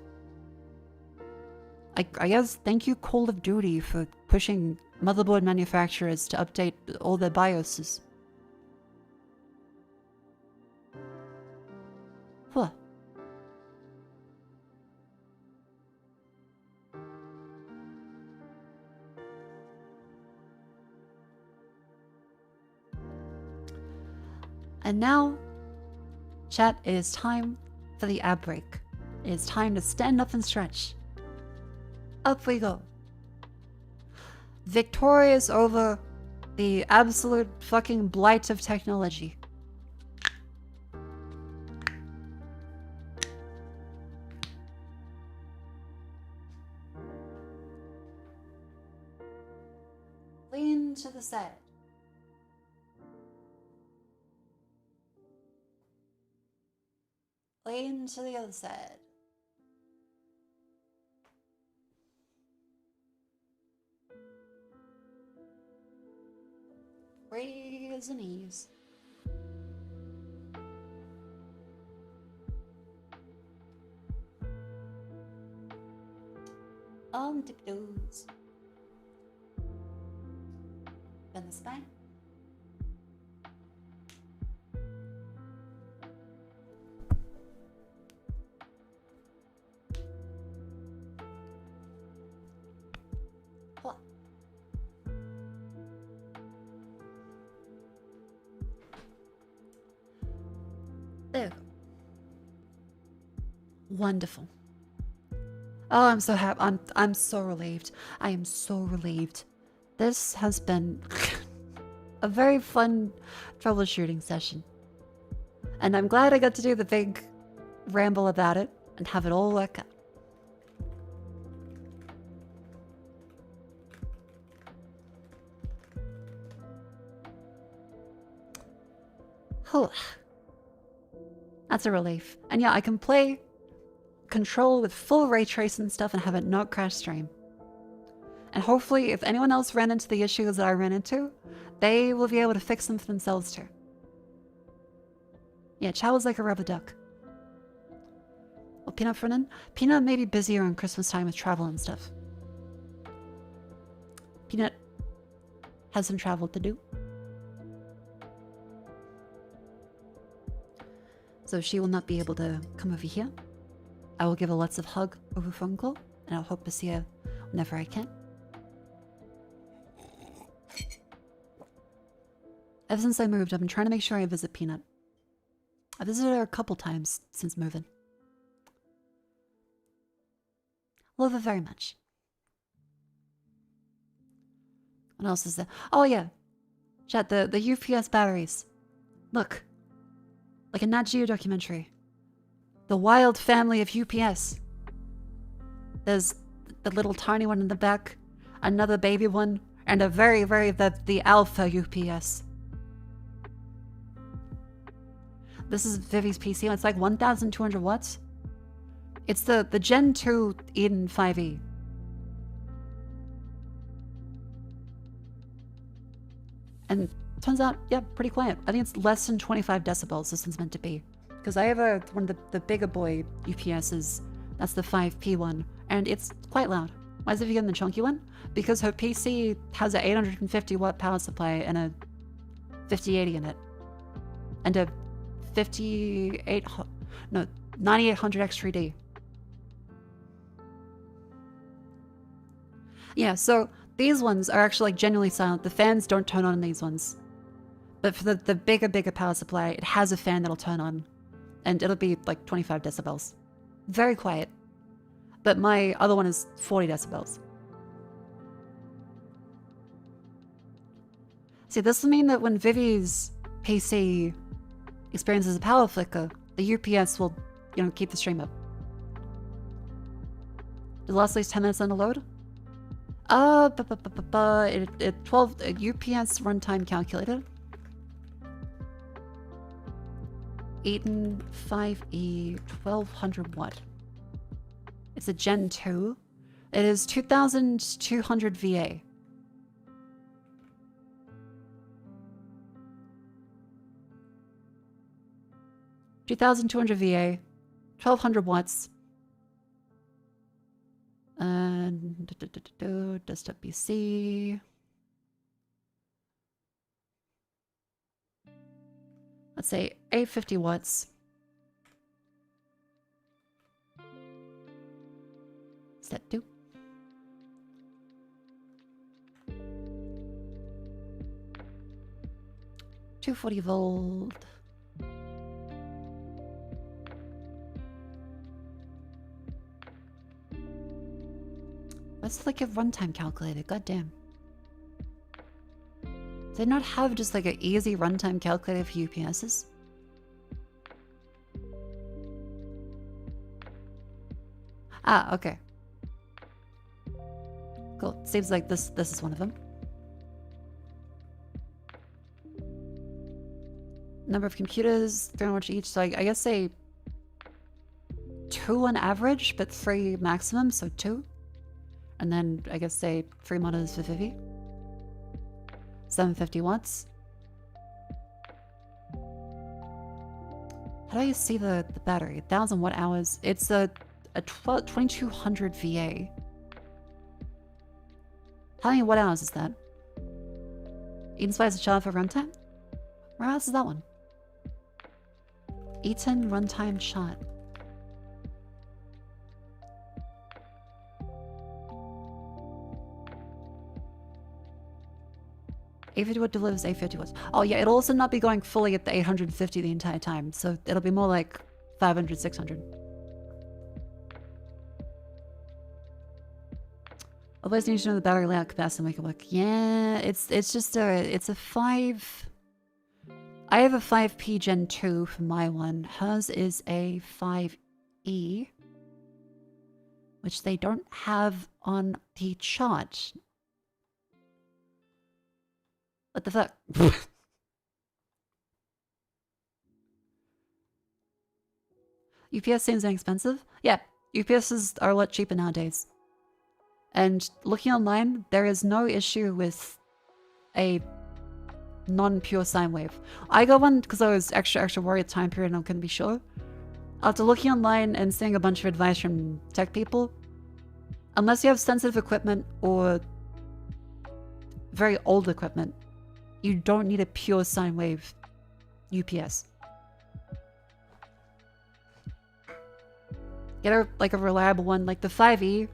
I guess thank you Call of Duty for pushing motherboard manufacturers to update all their BIOSes. Huh. And now, chat, it is time for the ab break. It is time to stand up and stretch. Up we go. Victorious over the absolute fucking blight of technology. Lean to the side. Lean to the other side. Raise the knees. Dip-doos. Bend the spine. What? There. Wonderful. Oh, I'm so happy. I'm so relieved. I am so relieved. This has been a very fun troubleshooting session. And I'm glad I got to do the big ramble about it and have it all work out. Oh, that's a relief. And yeah, I can play Control with full ray trace and stuff and have it not crash stream. And hopefully, if anyone else ran into the issues that I ran into, they will be able to fix them for themselves too. Yeah, Chow is like a rubber duck. Well, Peanut running? Peanut may be busier on Christmas time with travel and stuff. Peanut has some travel to do. So she will not be able to come over here. I will give her lots of hug over phone call, and I'll hope to see her whenever I can. Ever since I moved, I've been trying to make sure I visit Peanut. I visited her a couple times since moving. Love her very much. What else is there? Oh yeah, chat, the UPS batteries. Look, like a Nat Geo documentary. The wild family of UPS. There's the little tiny one in the back, another baby one, and a the alpha UPS. This is Vivi's PC. It's like 1,200 watts. It's the Gen 2 Eden 5e. And turns out, yeah, pretty quiet. I think it's less than 25 decibels this one's meant to be. Because I have one of the bigger boy UPSs. That's the 5P one. And it's quite loud. Why is it getting the chunky one? Because her PC has a 850 watt power supply and a 5080 in it. And a 9800 X3D. Yeah, so these ones are actually like genuinely silent. The fans don't turn on in these ones. But for the bigger power supply, it has a fan that'll turn on. And it'll be like 25 decibels. Very quiet. But my other one is 40 decibels. See, this will mean that when Vivi's PC experiences a power flicker, the UPS will, keep the stream up. Did it last at least 10 minutes on the load? 12 UPS runtime calculator. Eden 5E 1200 watt. It's a Gen 2. It is 2200 VA. $2,200 VA, 1200 watts. And desktop PC. Let's say 850 watts. Step 2. $240 volt. That's like a runtime calculator, goddamn. Do they not have just like an easy runtime calculator for UPSs? Ah, okay. Cool. Seems like this is one of them. Number of computers, 300 each, so I guess say 2 on average, but 3 maximum, so 2. And then I guess say 3 monitors for Vivi. 750 watts. How do I see the battery? 1,000 watt hours. It's a 2200 VA. How many watt hours is that? Inspires a chart for runtime? Where else is that one? E10 runtime chart. A51 delivers A51. Oh yeah, it'll also not be going fully at the 850 the entire time, so it'll be more like 500, 600. Always need to know the battery layout capacity to make it work. Yeah, it's just it's a 5. I have a 5P Gen 2 for my one. Hers is a 5E, which they don't have on the chart. What the fuck? UPS seems inexpensive. Yeah, UPSs are a lot cheaper nowadays. And looking online, there is no issue with a non-pure sine wave. I got one because I was extra worried at time period and I couldn't be sure. After looking online and seeing a bunch of advice from tech people, unless you have sensitive equipment or very old equipment, you don't need a pure sine wave UPS. Get a reliable one, like the 5E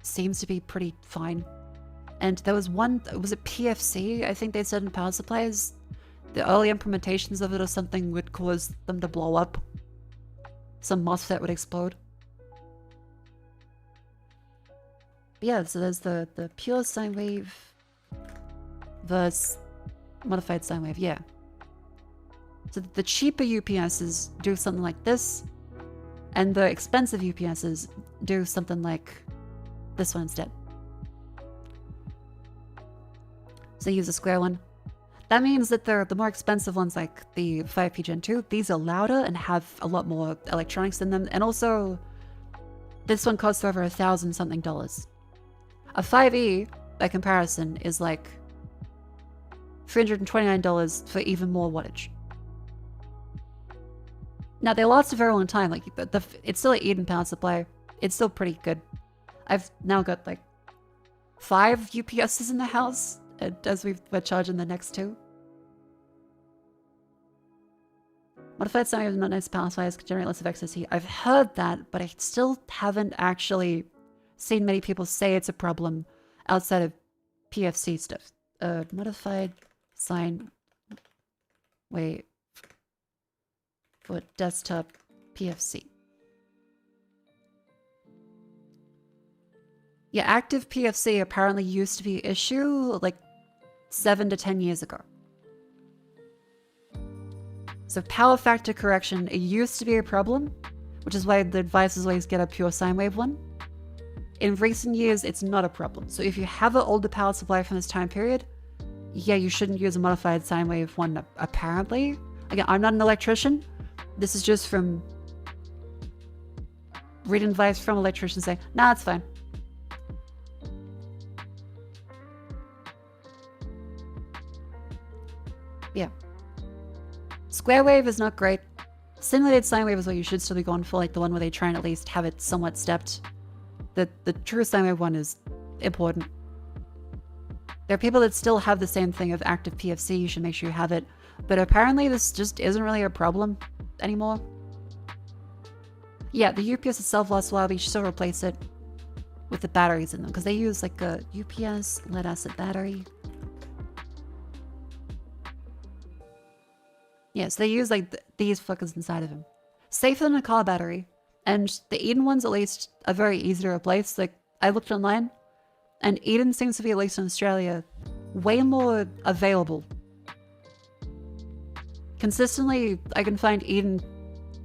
seems to be pretty fine. And there was one, was it PFC? I think they said in power supplies, the early implementations of it or something would cause them to blow up. Some MOSFET would explode. But yeah, so there's the pure sine wave versus modified sine wave, yeah. So the cheaper UPSs do something like this, and the expensive UPSs do something like this one instead. So use a square one. That means that the more expensive ones, like the 5P Gen 2, these are louder and have a lot more electronics in them, and also this one costs over $1,000 something. A 5E, by comparison, is like $329 for even more wattage. Now, they last a very long time. Like, it's still an Eden power supply. It's still pretty good. I've now got like 5 UPSs in the house as we're charging the next 2. Modified sine wave is not nice power supplies, can generate less of excess heat. I've heard that, but I still haven't actually seen many people say it's a problem outside of PFC stuff. Modified sine wave for desktop PFC. Yeah, active PFC apparently used to be an issue like 7 to 10 years ago. So power factor correction, it used to be a problem, which is why the advice is always get a pure sine wave one. In recent years, it's not a problem. So if you have an older power supply from this time period, yeah, you shouldn't use a modified sine wave one, apparently. Again, I'm not an electrician. This is just from reading advice from electricians saying, nah, it's fine. Yeah. Square wave is not great. Simulated sine wave is what you should still be going for, like the one where they try and at least have it somewhat stepped. The true sine wave one is important. There are people that still have the same thing of active PFC, you should make sure you have it. But apparently this just isn't really a problem anymore. Yeah, the UPS itself lasts a while, but you should still replace it with the batteries in them, because they use like a UPS lead acid battery. Yeah, so they use like these fuckers inside of them. Safer than a car battery. And the Eden ones, at least, are very easy to replace. Like, I looked online, and Eden seems to be, at least in Australia, way more available. Consistently, I can find Eden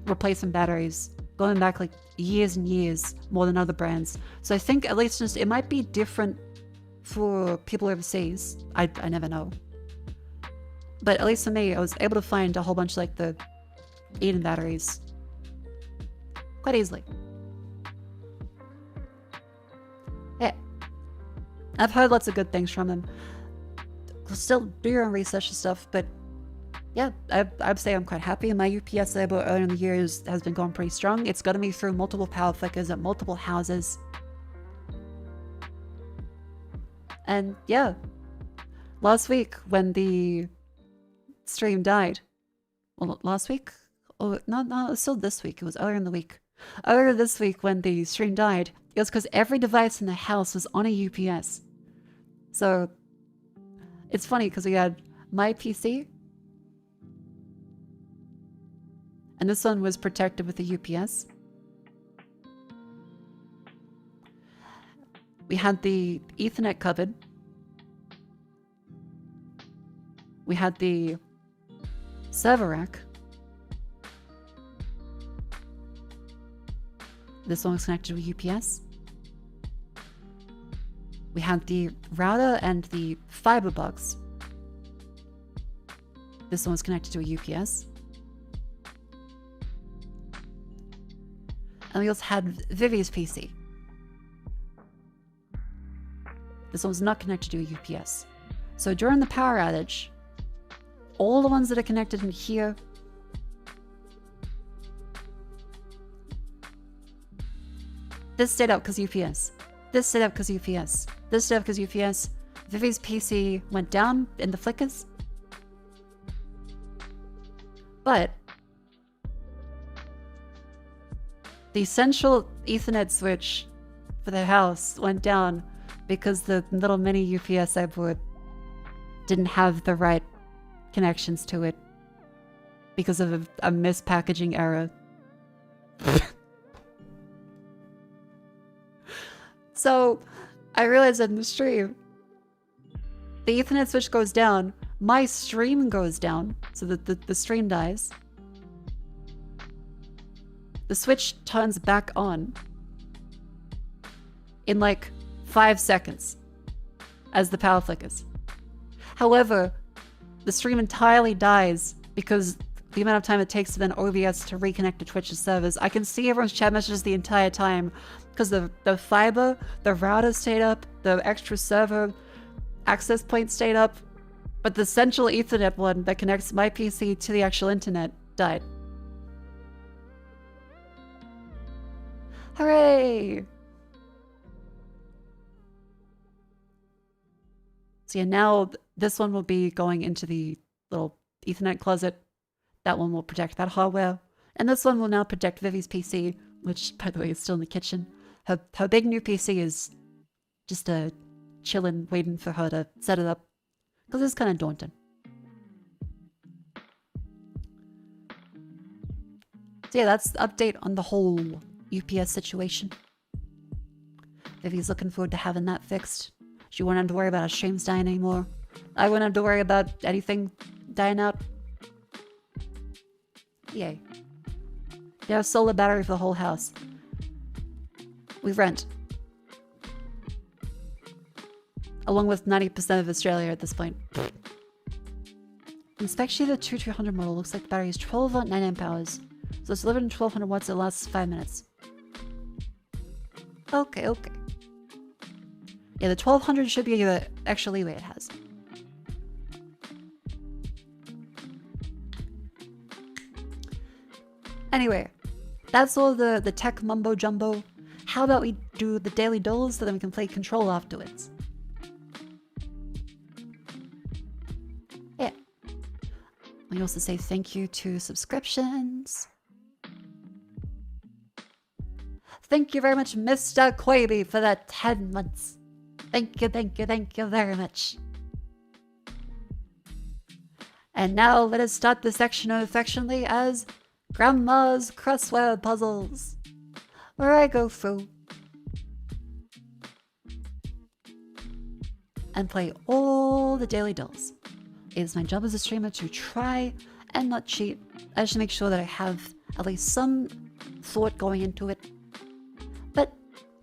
replacement batteries going back like years and years more than other brands. So I think at least just, it might be different for people overseas. I never know. But at least for me, I was able to find a whole bunch of like the Eden batteries quite easily. Yeah. I've heard lots of good things from them. Still do your own research and stuff, but yeah, I'd say I'm quite happy. My UPS that I bought earlier in the year has been going pretty strong. It's gotten me through multiple power flickers at multiple houses. And yeah, last week when the stream died, well, last week? Oh, no, it was still this week. It was earlier in the week. Earlier this week when the stream died, it was because every device in the house was on a UPS. So it's funny because we had my PC, and this one was protected with a UPS. We had the Ethernet cupboard. We had the server rack. This one was connected to a UPS. We had the router and the fiber box. This one was connected to a UPS. And we also had Vivi's PC. This one was not connected to a UPS. So during the power outage, all the ones that are connected in here this stayed up because UPS. This stayed up because UPS. This stayed up because UPS. Vivi's PC went down in the flickers. But the central Ethernet switch for the house went down because the little mini UPS I bought didn't have the right connections to it because of a mispackaging error. So I realized that in the stream, the Ethernet switch goes down, my stream goes down, so that the stream dies. The switch turns back on in like 5 seconds as the power flickers. However, the stream entirely dies because the amount of time it takes for then OBS to reconnect to Twitch's servers. I can see everyone's chat messages the entire time because the fiber, the router stayed up, the extra server access point stayed up, but the central Ethernet one that connects my PC to the actual internet died. Hooray! So yeah, now this one will be going into the little Ethernet closet. That one will protect that hardware. And this one will now protect Vivi's PC, which, by the way, is still in the kitchen. Her big new PC is just chilling, waiting for her to set it up. Because it's kind of daunting. So yeah, that's the update on the whole UPS situation. Vivi's looking forward to having that fixed. She won't have to worry about her streams dying anymore. I won't have to worry about anything dying out. Yay. They have solar battery for the whole house. We rent. Along with 90% of Australia at this point. The spec sheet of the 2200 model looks like the battery is 12 volt 9 amp hours. So it's delivered in 1200 watts, it lasts 5 minutes. Okay. Yeah, the 1200 should be the extra leeway it has. Anyway, that's all the tech mumbo jumbo. How about we do the daily doles so then we can play Control afterwards? Yeah. We also say thank you to subscriptions. Thank you very much, Mr. Quaby, for that 10 months. Thank you very much. And now let us start the section of affectionately as Grandma's Crossword Puzzles, where I go through and play all the daily dolls. It is my job as a streamer to try and not cheat. I just make sure that I have at least some thought going into it. But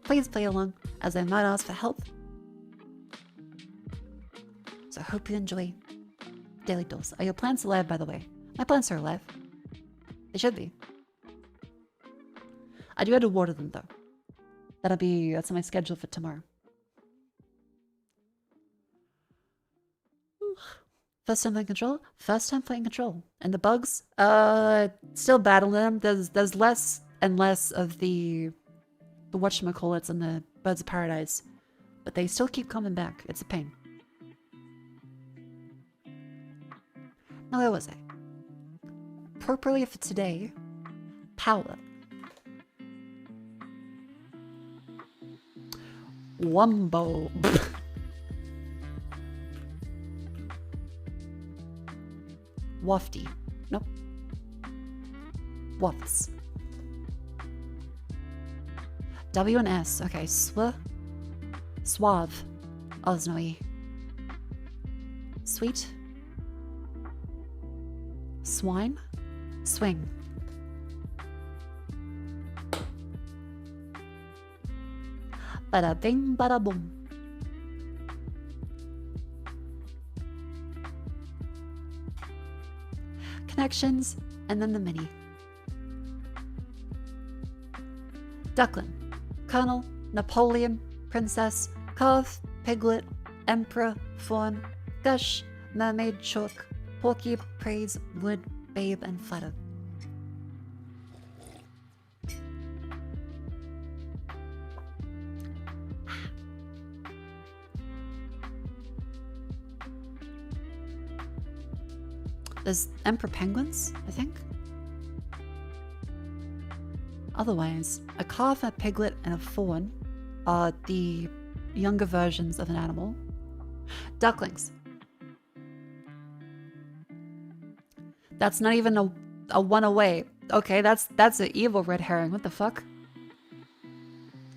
please play along, as I might ask for help. So I hope you enjoy daily dolls. Are your plants alive, by the way? My plants are alive. They should be. I do have to water them, though. That's on my schedule for tomorrow. First time playing Control? First time playing Control. And the bugs? Still battling them. There's less and less of the whatchamacallits and the Birds of Paradise. but they still keep coming back. It's a pain. Now, where was I? Appropriately for today, power. Wumbo. Wafty. Nope. Wafts. W and S. Okay, Suave. Oh, there's no E. Sweet. Swine. Swing. Bada bing, bada boom. Connections, and then the mini. Duckling. Colonel, Napoleon, Princess, Calf, Piglet, Emperor, Fawn, Gush, Mermaid, Chook, Porky, Praise, Wood, Babe, and Flutter. There's Emperor Penguins, I think. Otherwise, a calf, a piglet, and a fawn are the younger versions of an animal. Ducklings. That's not even a one away. Okay, that's an evil red herring. What the fuck?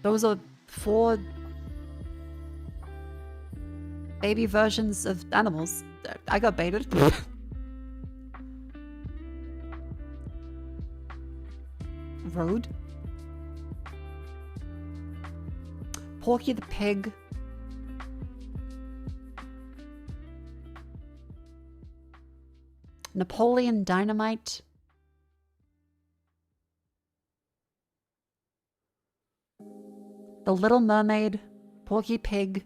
Those are 4 baby versions of animals. I got baited. Road. Porky the pig. Napoleon Dynamite. The Little Mermaid. Porky Pig.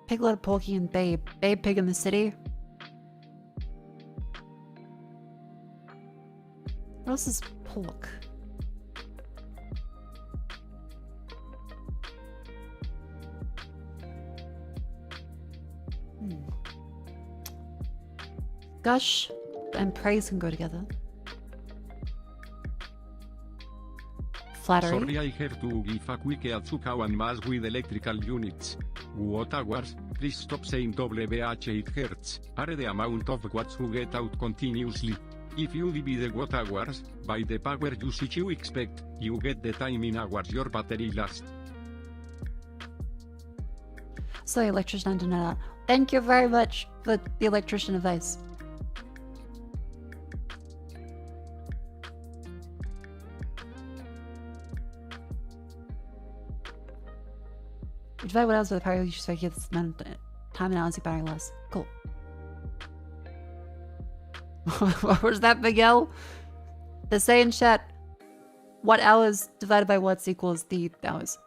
Piglet, Porky, and Babe. Babe Pig in the City. What else is pork? Gush and praise can go together. Flattery. Sorry, I have to give a quick Atsuka and mass with electrical units. What hours? Please stop saying WH 8 Hz. Are the amount of watts you get out continuously. If you divide watt hours by the power usage you expect, you get the time in hours your battery lasts. So electrician antenna. Thank you very much for the electrician advice. Divide what else with the power you should get time analysis battery less. Cool. What was that, Miguel? The say in chat, what hours divided by what's equals the hours.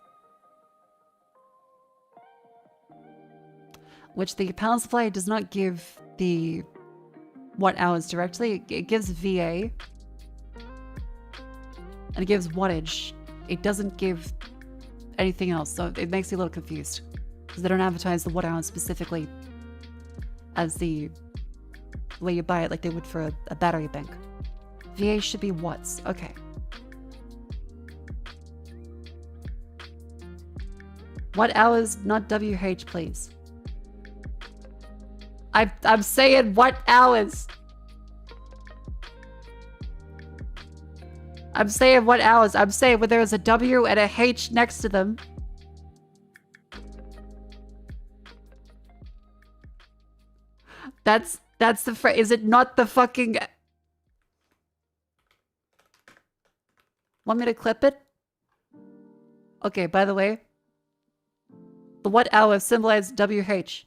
Which the power supply does not give the watt hours directly. It gives VA. And it gives wattage. It doesn't give anything else, so it makes me a little confused. Because they don't advertise the watt hours specifically as the way you buy it like they would for a battery bank. VA should be watts. Okay. What hours, not WH, please. I'm saying what hours. I'm saying what hours. I'm saying when there is a W and a H next to them. That's the phrase. Is it not the fucking... Want me to clip it? Okay, by the way. The what hour symbolizes WH.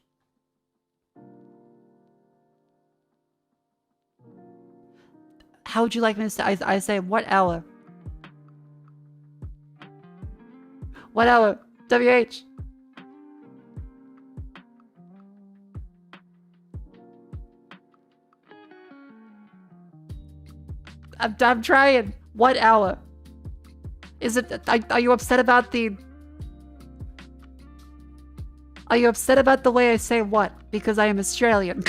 How would you like me to say? I say what hour? What hour? WH. I'm trying. What hour? Is it? Are you upset about the? Are you upset about the way I say what? Because I am Australian.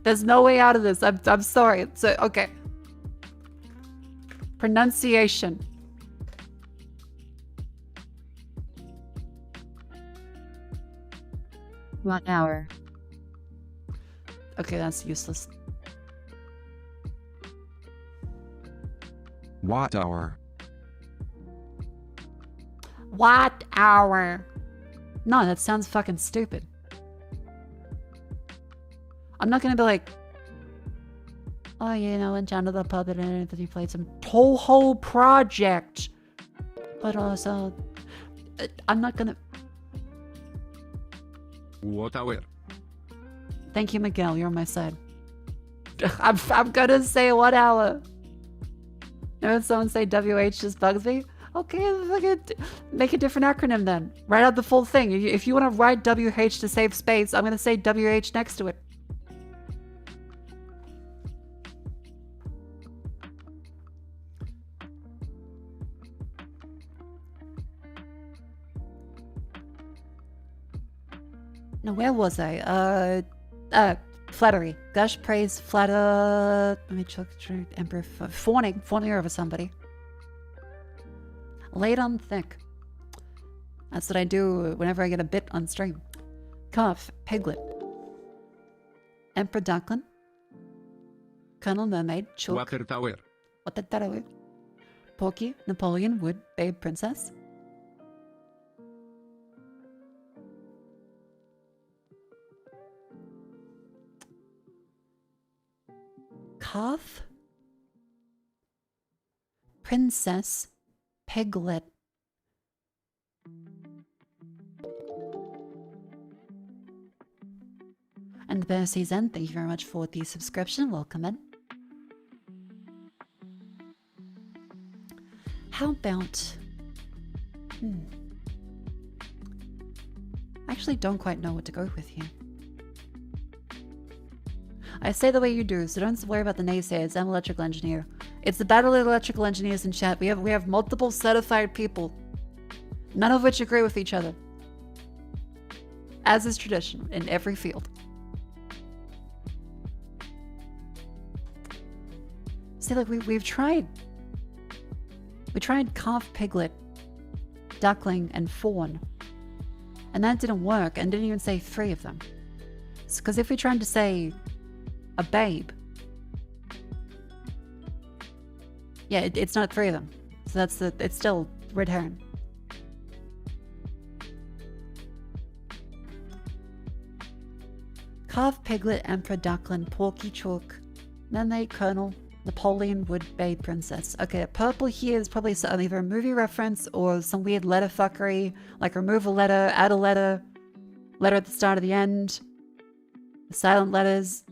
There's no way out of this. I'm sorry. So okay. Pronunciation. What hour? Okay, that's useless. Watt hour. What hour? No, that sounds fucking stupid. I'm not gonna be like, oh, you know, went down to the pub and Anthony played some Toho Project. But also, I'm not gonna. What hour? Thank you, Miguel. You're on my side. I'm gonna say 1 hour. You know, when someone say WH just bugs me. Okay, fucking make a different acronym then. Write out the full thing. If you want to write WH to save space, I'm gonna say WH next to it. Now, where was I? Flattery. Gush, praise, flatter. Let me check. Emperor. Fawning over somebody. Laid on thick. That's what I do whenever I get a bit on stream. Cough. Piglet. Emperor Duckling. Colonel Mermaid. Chook. Water tower. Water tower. Porky. Napoleon. Wood. Babe Princess. Cough. Princess. Piglet. And Bear Season, thank you very much for the subscription. Welcome in. How about... I actually don't quite know what to go with here. I say the way you do, so don't worry about the naysayers. I'm an electrical engineer. It's the battle of electrical engineers in chat. We have multiple certified people, none of which agree with each other, as is tradition in every field. See, like we tried calf, piglet, duckling, and fawn, and that didn't work, and didn't even say 3 of them. Because if we tried to say a babe, yeah, it's not 3 of them. So it's still red herring. Calf, piglet, emperor, duckling, porky, chalk, mermaid, colonel, Napoleon, wood, babe, princess. Okay, purple here is probably either a movie reference or some weird letter fuckery, like remove a letter, add a letter, letter at the start of the end, silent letters.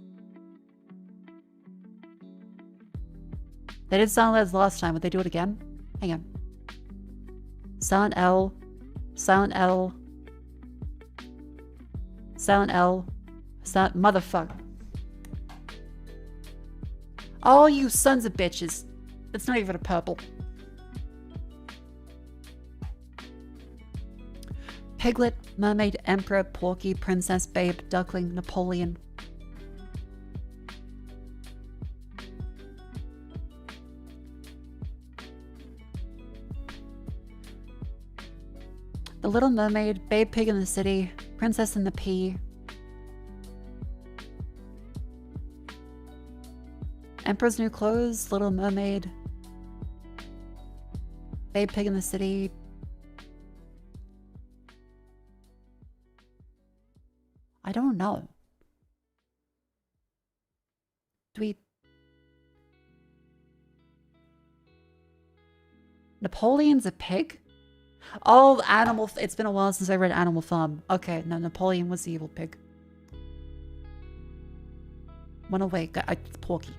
They did silent letters last time. Would they do it again? Hang on. Silent L. Silent L. Silent L. Silent motherfucker. Oh, you sons of bitches. That's not even a purple. Piglet, mermaid, emperor, porky, princess, babe, duckling, Napoleon. The Little Mermaid, Babe Pig in the City, Princess in the Pea, Emperor's New Clothes, Little Mermaid, Babe Pig in the City. I don't know. Do we... Napoleon's a pig? Oh, Animal... It's been a while since I read Animal Farm. Okay, no, Napoleon was the evil pig. Went away. It's Porky.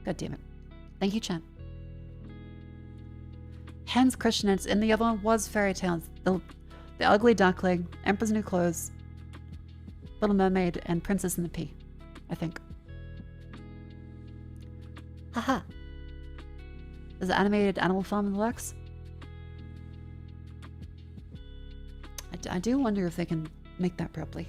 God damn it. Thank you, Chan. Hans Christianitz, and the other one was Fairy Tales. The Ugly Duckling, Emperor's New Clothes, Little Mermaid, and Princess in the Pea, I think. Haha. Is it animated Animal Farm in the works? I do wonder if they can make that properly.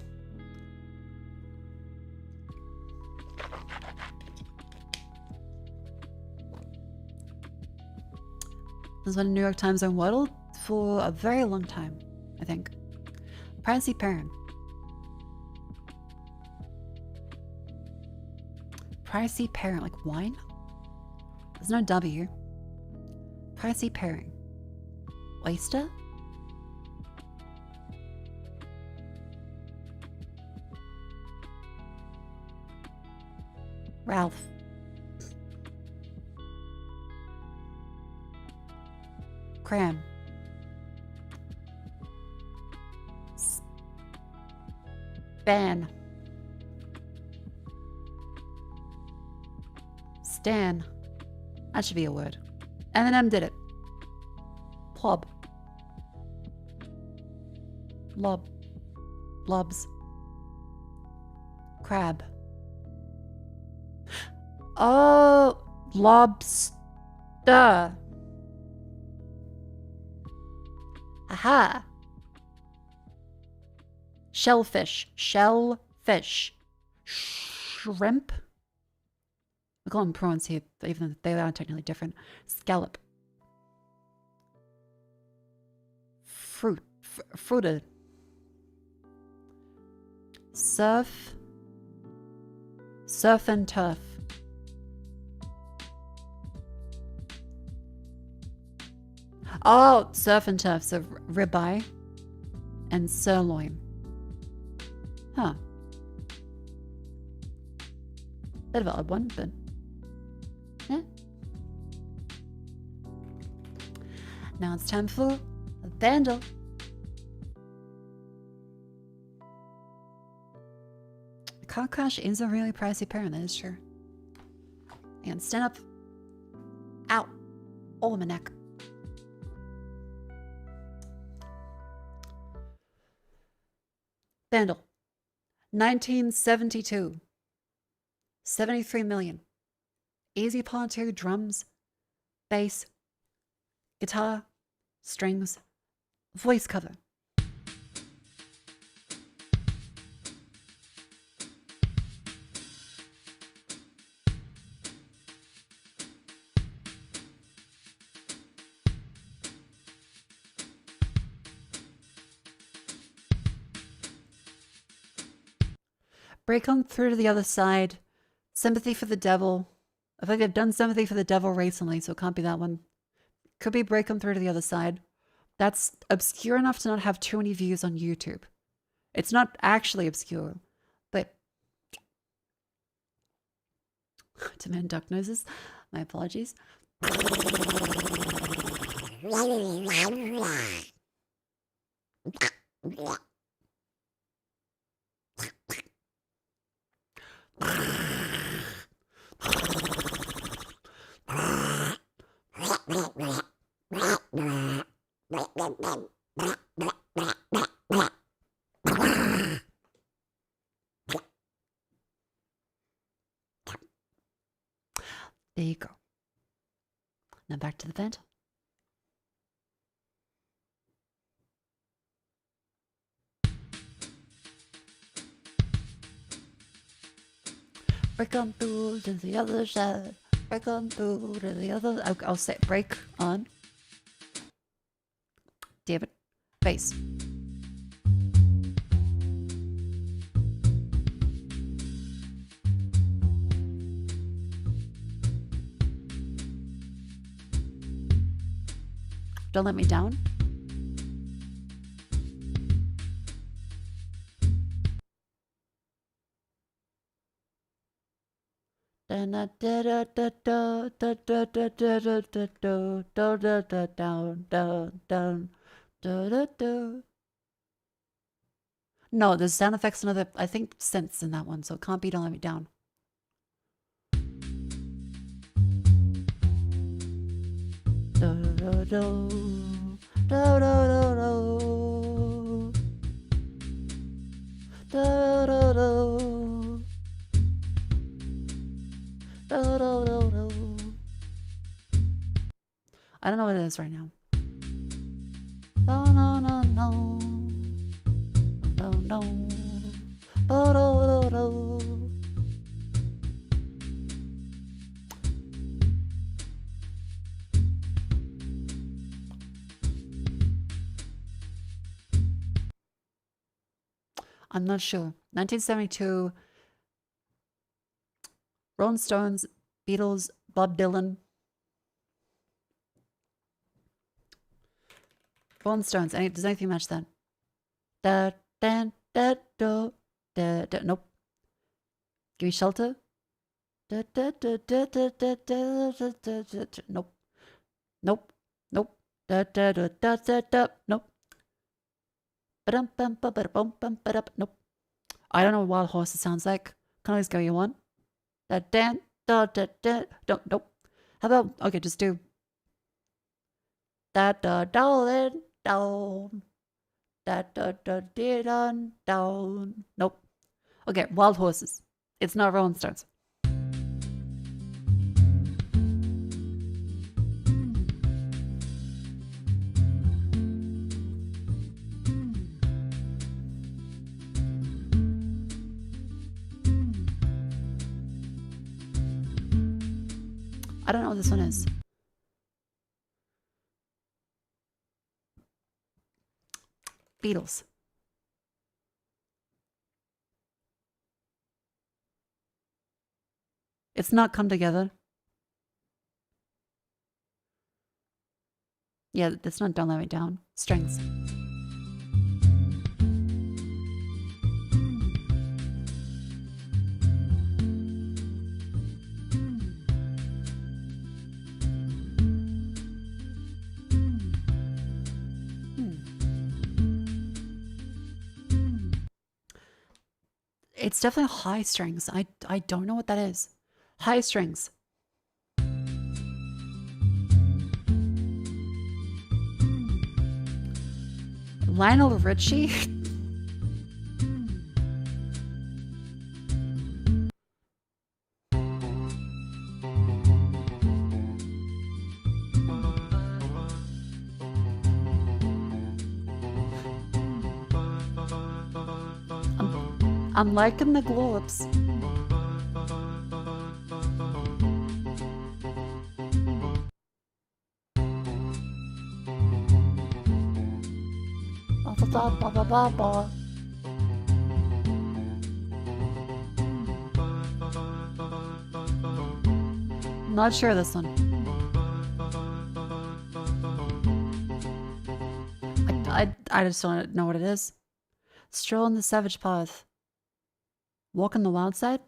This has been a New York Times own waddle for a very long time, I think. Privacy Parent. Privacy Parent, like wine? There's no W. Privacy Pairing. Oyster? Ralph. Cram. Span. Stan. That should be a word. Eminem did it. Plob. Lob. Blobs. Crab. Oh, lobster. Aha. Shellfish. Shellfish. Shrimp. We call them prawns here, even though they are technically different. Scallop. Fruit. Fruited. Surf. Surf and turf. Oh, surf and turf. So ribeye and sirloin. Huh. Bit of an odd one, but yeah. Now it's time for a bandle. Car crash is a really pricey parent, that is true. And stand up. Ow. Oh, my neck. Bandle. 1972. 73 million. Easy Part 2 drums, bass, guitar, strings, voice cover. Break on through to the other side. Sympathy for the Devil. I think I've done Sympathy for the Devil recently, so it can't be that one. Could be Break on Through to the Other Side. That's obscure enough to not have too many views on YouTube. It's not actually obscure, but... Demand duck noses. My apologies. There you go. Now back to the vent. Break on through to the other side. Break on through to the other. I'll say break on. David. Bass. Don't Let Me Down. No, there's sound effects and other, I think, synths in that one, so it can't be Don't Let Me Down. this right now. No, no, no, no. No, no. Oh, no, no, no. I'm not sure. 1972. Rolling Stones, Beatles, Bob Dylan. Rolling Stones. Does anything match that? Da da da da da da. Nope. Give me Shelter. Da da da da da da da da da da. Nope. Nope. Nope. Da da da da da da. Nope. Ba-dum bum ba ba bum bum ba da. Nope. I don't know what Wild Horses sounds like. Can I just go you one? Da da da da da. Don't. Nope. How about okay? Just do. Da da darling down. Da da da dun down. Nope. Okay, Wild Horses. It's not Rolling Stones. I don't know what this one is. Beatles. It's not Come Together. Yeah, that's not Don't Let Me Down. Strings. It's definitely high strings. I don't know what that is. High strings. Lionel Richie? I'm liking the globes. Ba, ba, ba, ba, ba. Not sure this one. I just don't know what it is. Stroll on the savage path. Walk on the wild side?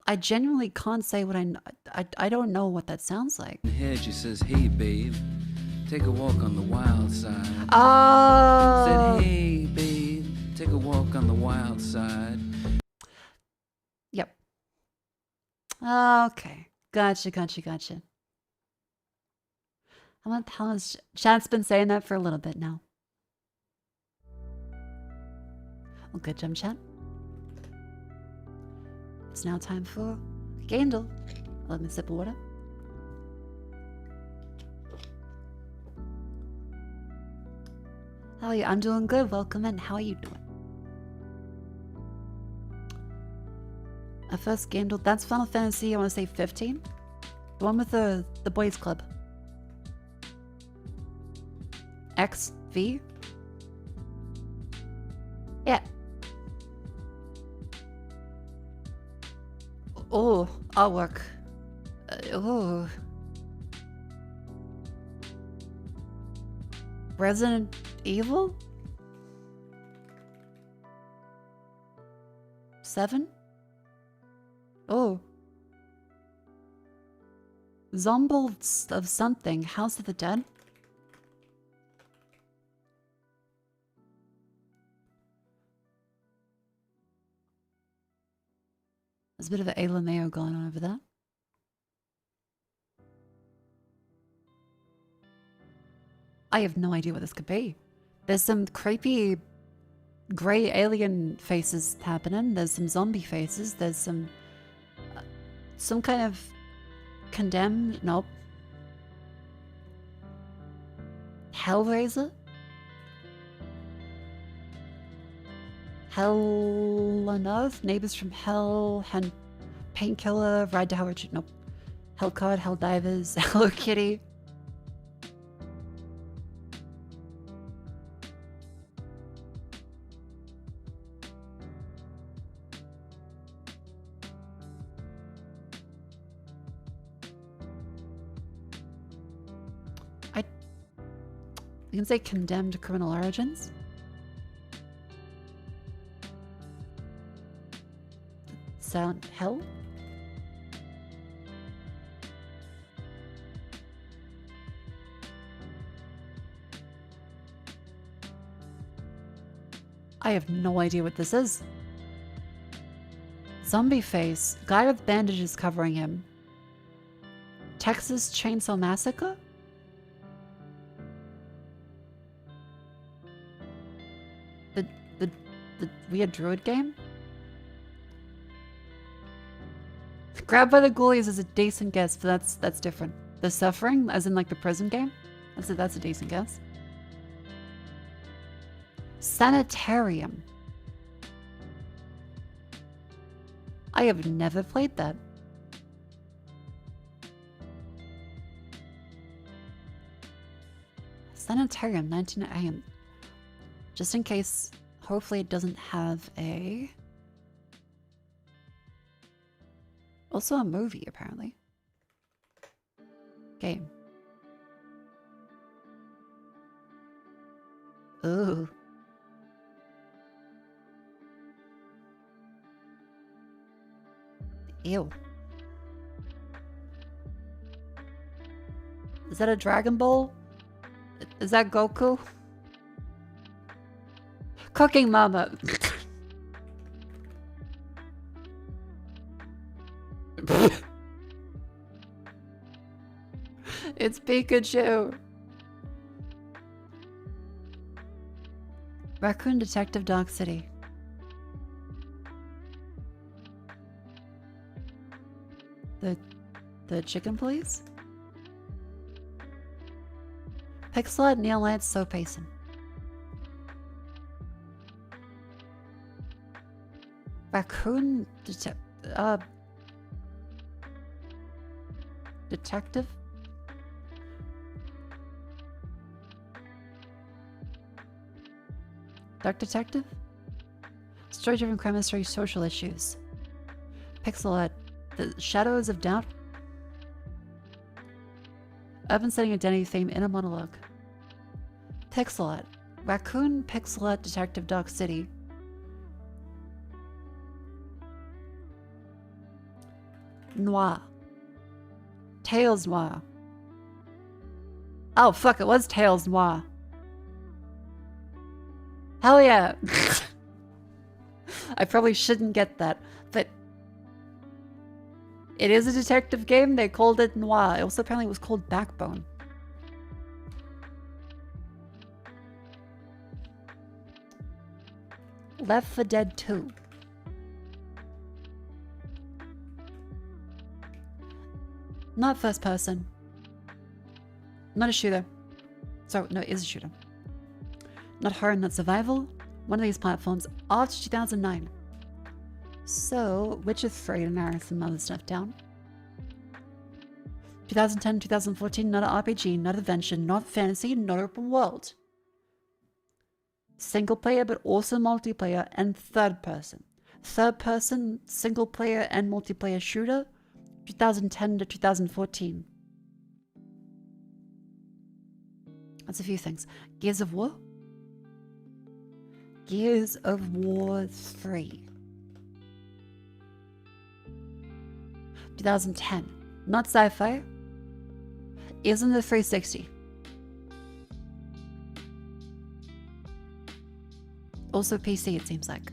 I genuinely can't say what I don't know what that sounds like. Here she says, hey babe, take a walk on the wild side. Oh. Said, hey babe, take a walk on the wild side. Yep. Okay. Gotcha. How has Chad's been saying that for a little bit now. Well, good job, Chad. It's now time for Gandalf. Let me sip of water. How are you? I'm doing good. Welcome in. How are you doing? Our first Gandalf. That's Final Fantasy, I want to say 15. The one with the boys club. XV? Yeah. Oh, artwork. Oh. Resident Evil? 7? Oh. Zombies of something. House of the Dead? There's a bit of an Alameo going on over there. I have no idea what this could be. There's some creepy gray alien faces happening. There's some zombie faces. There's some Some kind of Condemned? Nope. Hellraiser? Hell on Earth? Neighbors from Hell? Painkiller? Ride to Howard? Nope. Hellcard? Helldivers? Hello Kitty? You can say Condemned Criminal Origins. Silent Hell? I have no idea what this is. Zombie face. Guy with bandages covering him. Texas Chainsaw Massacre? The weird druid game? Grabbed by the Ghoulies is a decent guess, but that's different. The Suffering, as in like the prison game? That's a decent guess. Sanitarium. I have never played that. Sanitarium, 19 AM. Just in case, hopefully it doesn't have a... Also a movie, apparently. Game. Ooh. Ew. Is that a Dragon Ball? Is that Goku? Cooking Mama. It's Pikachu. Raccoon Detective Dog City. The chicken police? Pixelite Neolite So Payson. Raccoon Detective? Dark Detective? Story-driven crime mystery, social issues. Pixelite. The Shadows of Doubt. Urban setting identity theme in a monologue. Pixelite. Raccoon Pixelite Detective Dark City. Noir. Tales Noir. Oh fuck, it was Tales Noir. Hell yeah. I probably shouldn't get that, but it is a detective game. They called it Noir. It also apparently was called Backbone. Left 4 Dead 2. Not first person. Not a shooter. Sorry, no, it is a shooter. Not horror, not survival. One of these platforms after 2009. So, Witcher 3 to narrow some other stuff down. 2010, 2014, not an RPG, not adventure, not fantasy, not open world. Single player, but also multiplayer and third person. Third person, single player and multiplayer shooter, 2010 to 2014. That's a few things. Gears of War? Gears of War 3. 2010. Not sci-fi. Isn't the 360. Also PC, it seems like.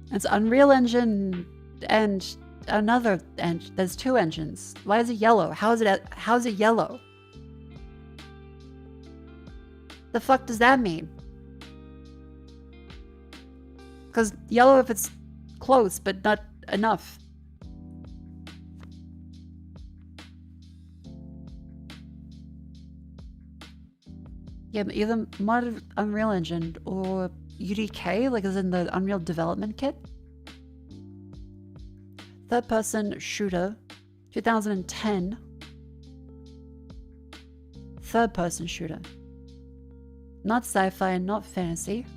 It's Unreal Engine and another engine. There's 2 engines. Why is it yellow? How's it yellow? The fuck does that mean? Because yellow if it's close, but not enough. Yeah, either mod Unreal Engine or UDK, like as in the Unreal Development Kit. Third person shooter, 2010. Third person shooter. Not sci-fi, not fantasy.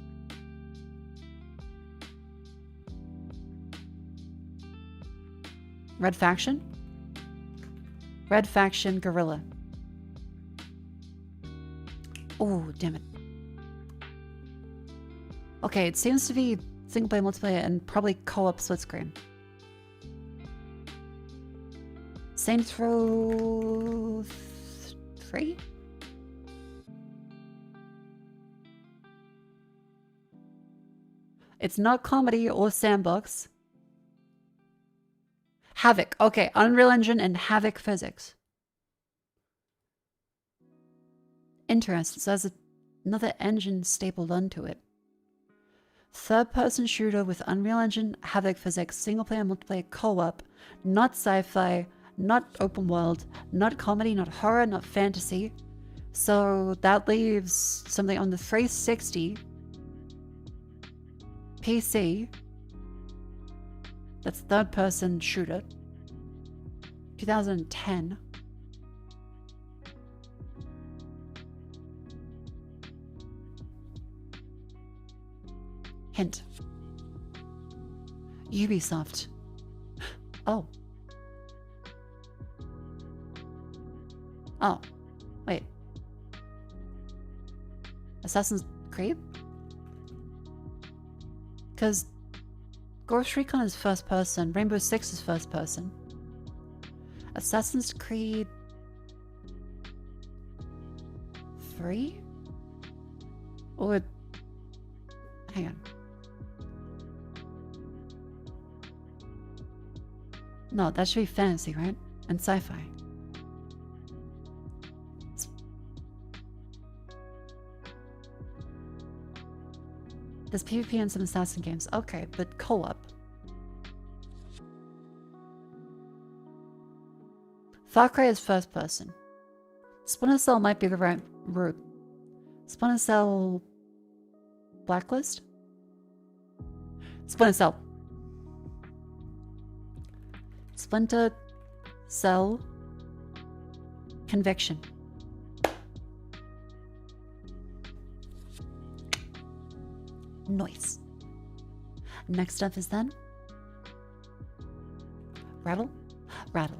Red Faction? Red Faction Guerrilla. Oh, damn it. Okay, it seems to be single player, multiplayer, and probably co-op split screen. Saints Row 3? It's not comedy or sandbox. Havoc. Okay, Unreal Engine and Havoc physics. Interesting. So there's another engine stapled onto it. Third-person shooter with Unreal Engine, Havoc physics, single-player, multiplayer, co-op, not sci-fi, not open world, not comedy, not horror, not fantasy. So that leaves something on the 360 PC. That's third-person shooter. 2010. Hint. Ubisoft. Oh. Oh. Wait. Assassin's Creed? Because Ghost Recon is first person, Rainbow Six is first person. Assassin's Creed 3? Or hang on. No, that should be fantasy, right? And sci-fi. There's PvP in some assassin games. Okay, but co-op. Far Cry is first person. Splinter Cell might be the right route. Splinter Cell... Blacklist? Splinter Cell. Splinter Cell Conviction. Noise. Next up is then Rattle. Rattle.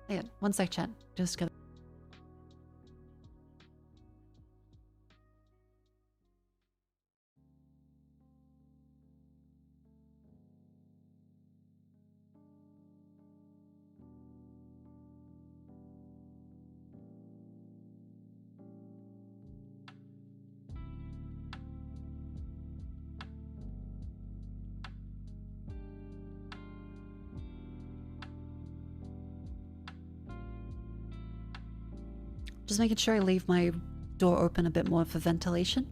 Yeah, one sec, chat. Just gonna. Just making sure I leave my door open a bit more for ventilation.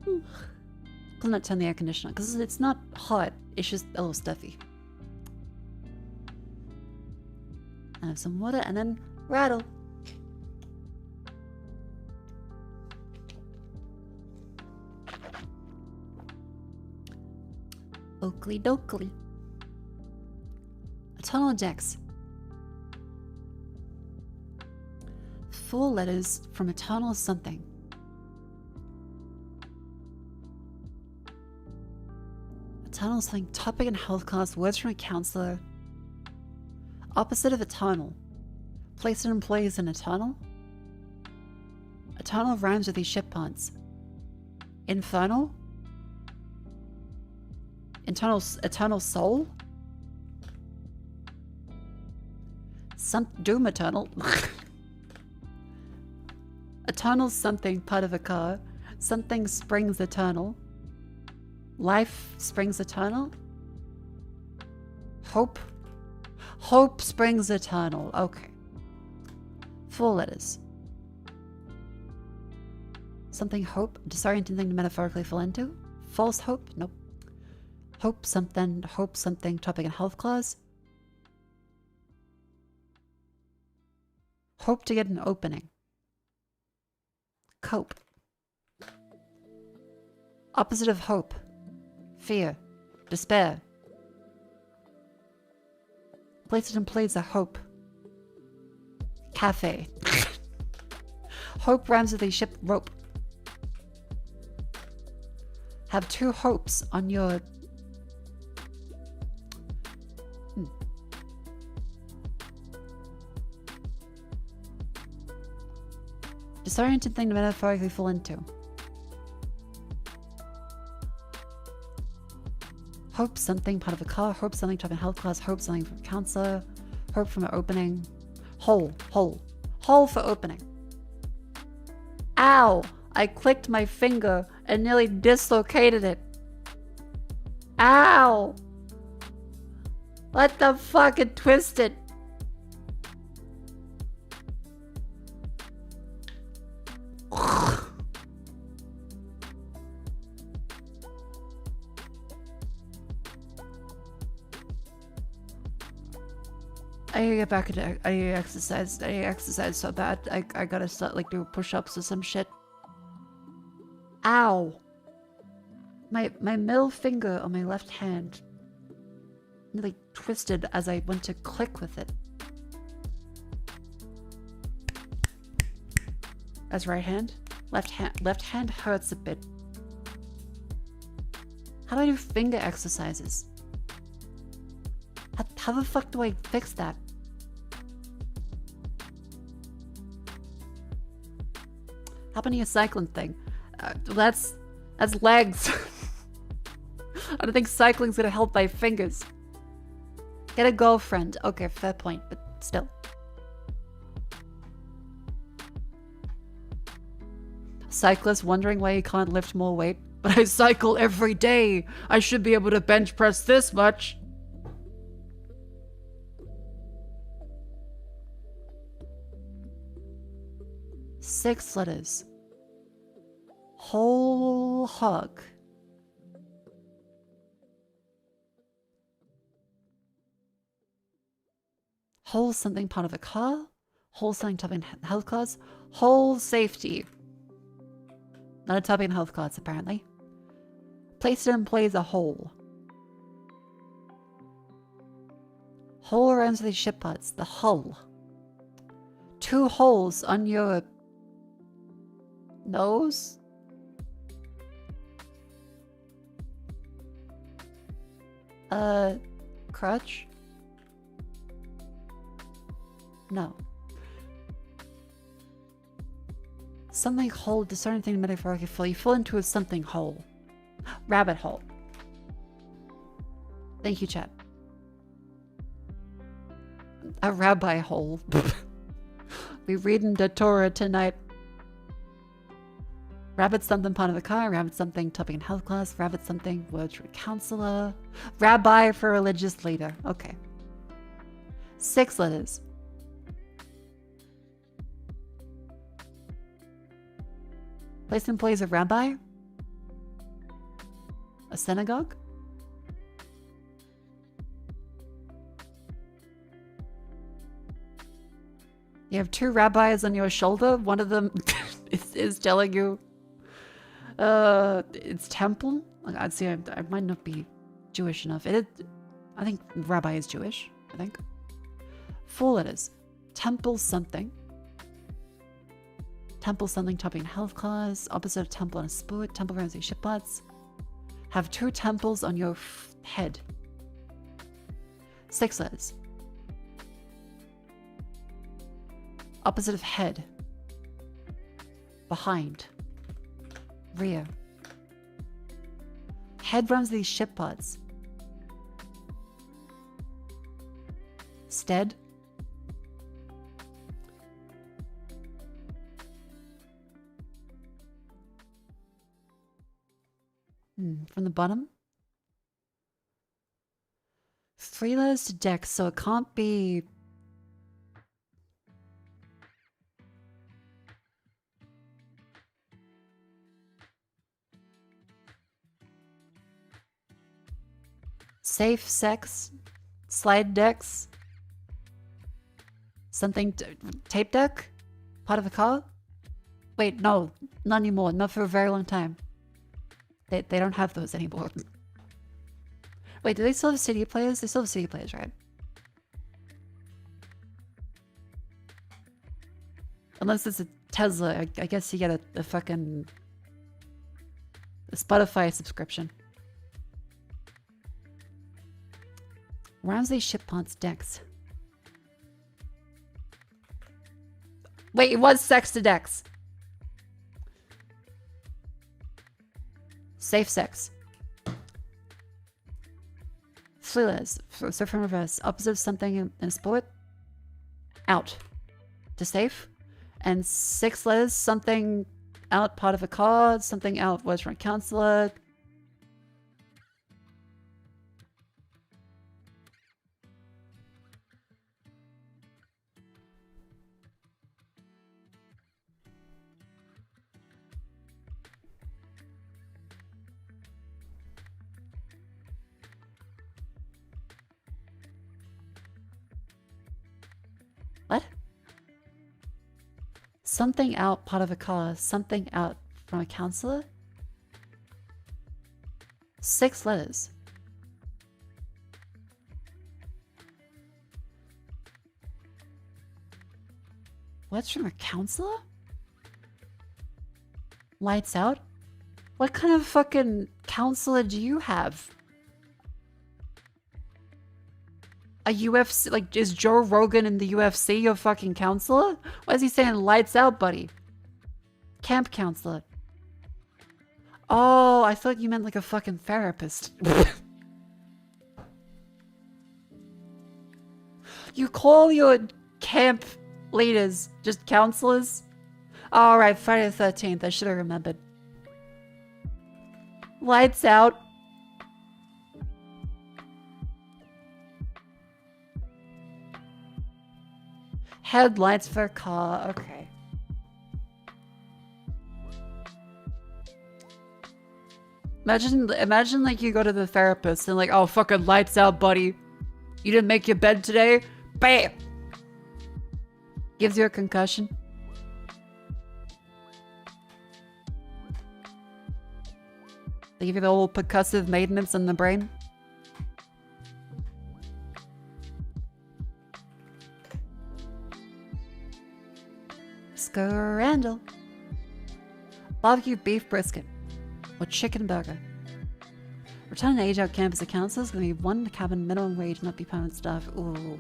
I'll not turn the air conditioner because it's not hot, it's just a little stuffy. And have some water and then rattle. Oakley dokley. Eternal Dex. 4 letters from Eternal something. Eternal something. Topic and health class. Words from a counselor. Opposite of Eternal. Place and employees in Eternal. Eternal rhymes with these shit puns. Infernal. Eternal soul. Doom Eternal. Eternal something, part of a car. Something springs eternal. Life springs eternal. Hope. Hope springs eternal. Okay. 4 letters. Something hope. Disorienting thing to metaphorically fall into. False hope? Nope. Hope something. Topic and health clause. Hope to get an opening. Cope. Opposite of hope. Fear. Despair. Place it in place of hope. Cafe. Hope rhymes with a ship rope. Have 2 hopes on your... Disoriented thing to metaphorically fall into. Hope something, part of a car. Hope something, top in health class. Hope something from counselor. Hope from an opening. Hole for opening. Ow! I clicked my finger and nearly dislocated it. Ow! What the fuck? It twisted. I need to get back into I need to exercise. I need to exercise so bad. I gotta start like do push-ups or some shit. Ow! My middle finger on my left hand nearly twisted as I went to click with it. That's right hand. Left hand hurts a bit. How do I do finger exercises? How the fuck do I fix that? How about a cycling thing? That's legs. I don't think cycling's gonna help my fingers. Get a girlfriend. Okay, fair point, but still. Cyclist wondering why he can't lift more weight. But I cycle every day. I should be able to bench press this much. Six letters. Whole hog. Whole something part of a car. Whole something topic in health class. Whole safety. Not a topic in health class apparently. Placed in plays a hole. Hole around these ship parts. The hull. 2 holes on your nose. Crutch? No. Something hole, discerning thing metaphorically full. You fall into a something hole. Rabbit hole. Thank you, chat. A rabbi hole. We reading the Torah tonight. Rabbit something part of the car. Rabbit something topic in health class. Rabbit something word for counselor. Rabbi for religious leader. Okay. 6 letters. Place in place a rabbi. A synagogue. You have 2 rabbis on your shoulder. One of them is telling you it's temple. I'd say I might not be Jewish enough. I think rabbi is Jewish, I think. 4 letters. Temple something. Temple something topic in health class. Opposite of temple in a sport. Temple Ramsey ship parts. Have 2 temples on your head. 6 letters. Opposite of head. Behind. Rear. Head runs these ship parts. Stead. From the bottom. 3 letters to Dex, so it can't be... Safe sex, slide decks, something, tape deck, part of a car? Wait, no, not anymore, not for a very long time. They don't have those anymore. Wait, do they still have CD players? They still have CD players, right? Unless it's a Tesla, I guess you get a fucking... a Spotify subscription. Ramsey Shippont's Dex. Wait, it was sex to Dex. Safe sex. Flilas. So from reverse. Opposite of something in a sport. Out. To safe. And 6 letters. Something out, part of a card. Something out, words from a counselor. What? Something out, part of a car. Something out from a counselor? 6 letters. What's from a counselor? Lights out? What kind of fucking counselor do you have? A UFC, like, is Joe Rogan in the UFC your fucking counselor? Why is he saying lights out, buddy? Camp counselor. Oh, I thought you meant like a fucking therapist. You call your camp leaders just counselors? Alright, Friday the 13th, I should have remembered. Lights out. Headlights for a car, okay. Imagine like you go to the therapist and like, oh, fucking lights out, buddy. You didn't make your bed today? Bam! Gives you a concussion. They give you the old percussive maintenance in the brain. Scrandal. Barbecue beef brisket. Or chicken burger. Returning to age out camp as a counselor is going to be 1 cabin minimum wage, not be permanent staff. Ooh.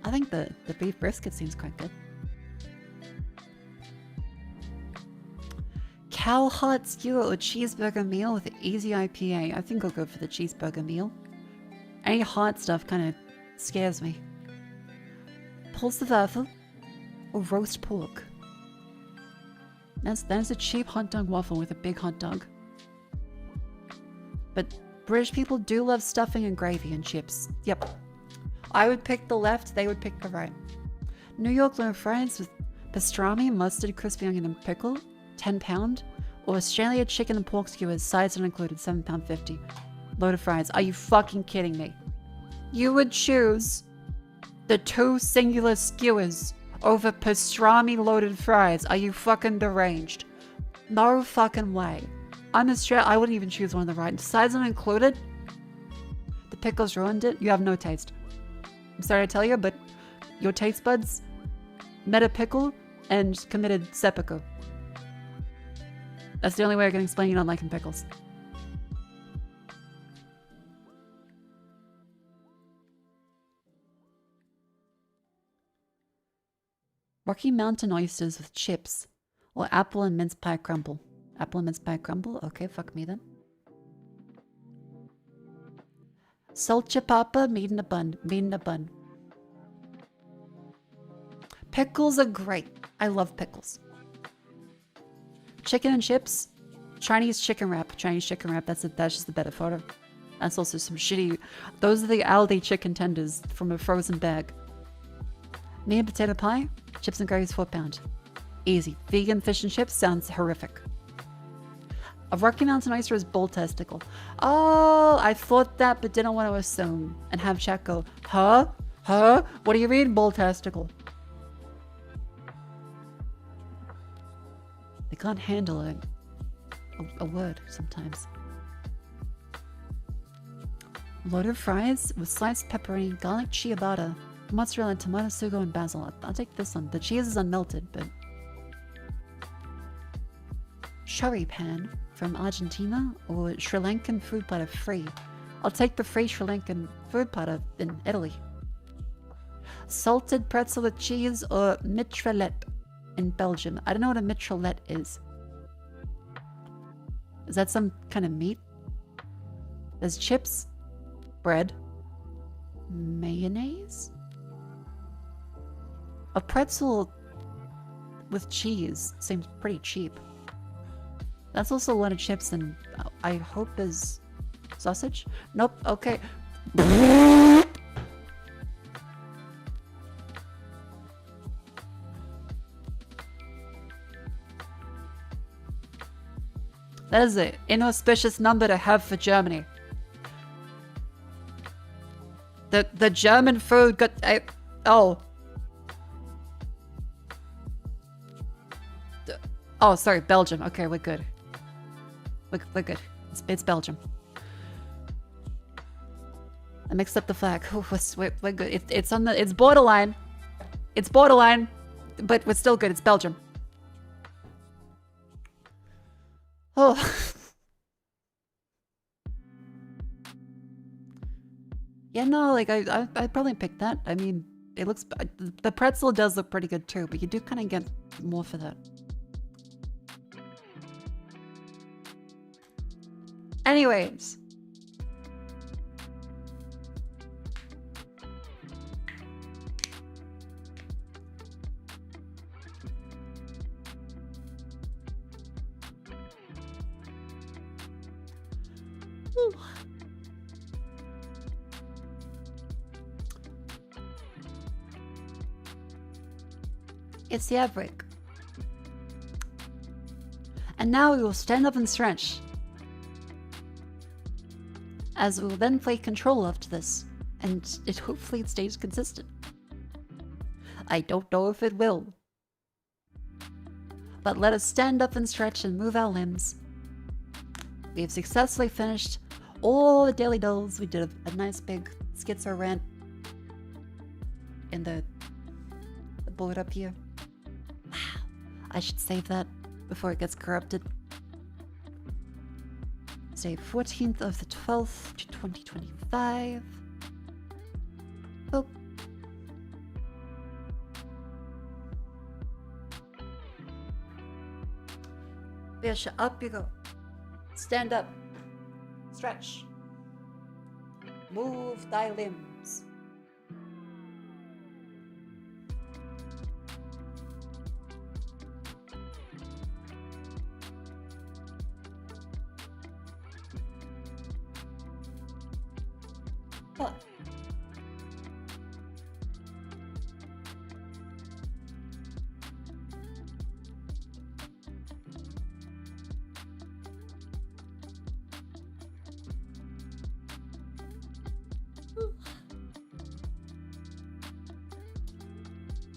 I think the beef brisket seems quite good. Cow hot skewer or cheeseburger meal with an easy IPA. I think I'll go for the cheeseburger meal. Any hot stuff kind of scares me. Pulse of Ethel or roast pork. That's a cheap hot dog waffle with a big hot dog. But British people do love stuffing and gravy and chips. Yep. I would pick the left, they would pick the right. New York loaf fries with pastrami, mustard, crispy onion and pickle, £10. Or Australia chicken and pork skewers, sides not included, £7.50. Load of fries. Are you fucking kidding me? You would choose the 2 singular skewers over pastrami loaded fries. Are you fucking deranged? No fucking way. I'm Australian. I wouldn't even choose one of the right. Sides not included? The pickles ruined it? You have no taste. I'm sorry to tell you, but your taste buds met a pickle and committed seppuku. That's the only way I can explain you not liking pickles. Rocky Mountain oysters with chips. Or apple and mince pie crumble. Apple and mince pie crumble? Okay, fuck me then. Salt chipapa, meat in a bun. Meat in a bun. Pickles are great. I love pickles. Chicken and chips. Chinese chicken wrap. That's just the better photo. That's also some shitty. Those are the Aldi chicken tenders from a frozen bag. Me and potato pie, chips and gravy is £4. Easy. Vegan fish and chips sounds horrific. A Rocky Mountain oyster is bull testicle. Oh, I thought that, but didn't want to assume. And have chat go, huh? Huh? What do you mean, bull testicle? They can't handle a word sometimes. Loaded fries with sliced pepperoni, garlic ciabatta, mozzarella, tomato sugo, and basil. I'll take this one. The cheese is unmelted, but... Curry pan from Argentina or Sri Lankan food platter free. I'll take the free Sri Lankan food platter in Italy. Salted pretzel with cheese or mitraillette in Belgium. I don't know what a mitraillette is. Is that some kind of meat? There's chips, bread, mayonnaise? A pretzel with cheese seems pretty cheap. That's also a lot of chips, and I hope there's sausage? Nope, okay. That is an inauspicious number to have for Germany. The German food got... Oh, sorry, Belgium. Okay, we're good. We're good. It's Belgium. I mixed up the flag. Ooh, we're good. It's on the... It's borderline. It's borderline, but we're still good. It's Belgium. Oh. Yeah, no, like I'd probably pick that. I mean, it looks... The pretzel does look pretty good too, but you do kind of get more for that. Anyways. Whew. It's the outbreak. And now we will stand up and stretch. As we will then play control after this, and hopefully it stays consistent. I don't know if it will. But let us stand up and stretch and move our limbs. We have successfully finished all the daily dolls. We did a nice big schizo rant in the bullet up here. Wow, I should save that before it gets corrupted. Day 14th of the 12th, 2025. Oh. Bisha, up you go. Stand up. Stretch. Move thy limbs. What?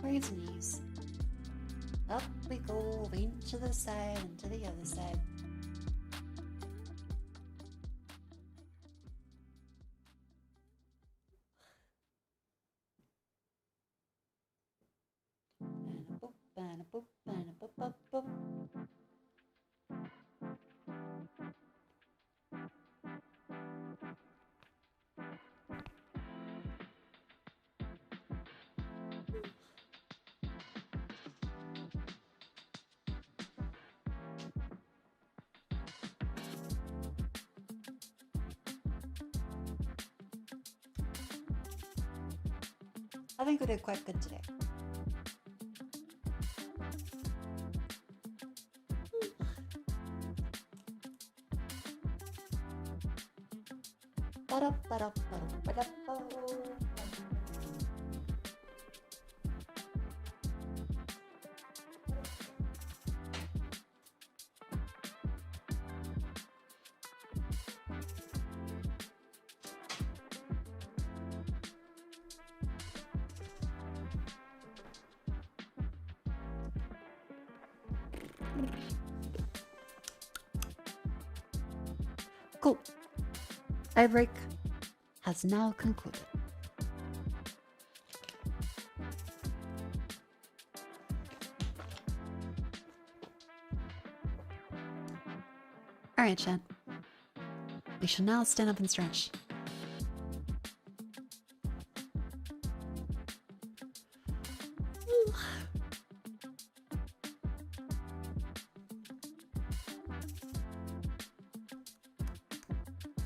Raise knees. Up we go, lean to the side and to the other side. I think we did quite good today. Cool. Outbreak has now concluded. Alright, chat. We shall now stand up and stretch.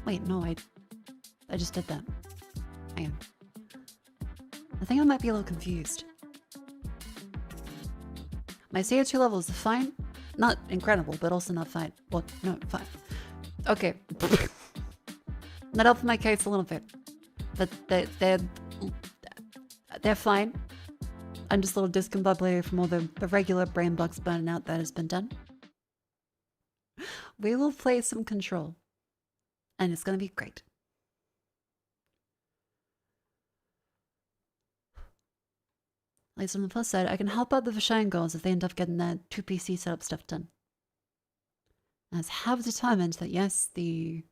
Wait, no, I just did that. Hang on. I think I might be a little confused. My CO2 levels are fine. Not incredible, but also not fine. Well, no, fine. Okay. That helped my case a little bit. But they're fine. I'm just a little discombobulated from all the regular brain bugs burning out that has been done. We will play some Control. And it's going to be great. At least on the plus side, I can help out the Vashine girls if they end up getting their 2PC setup stuff done. As have determined that yes, the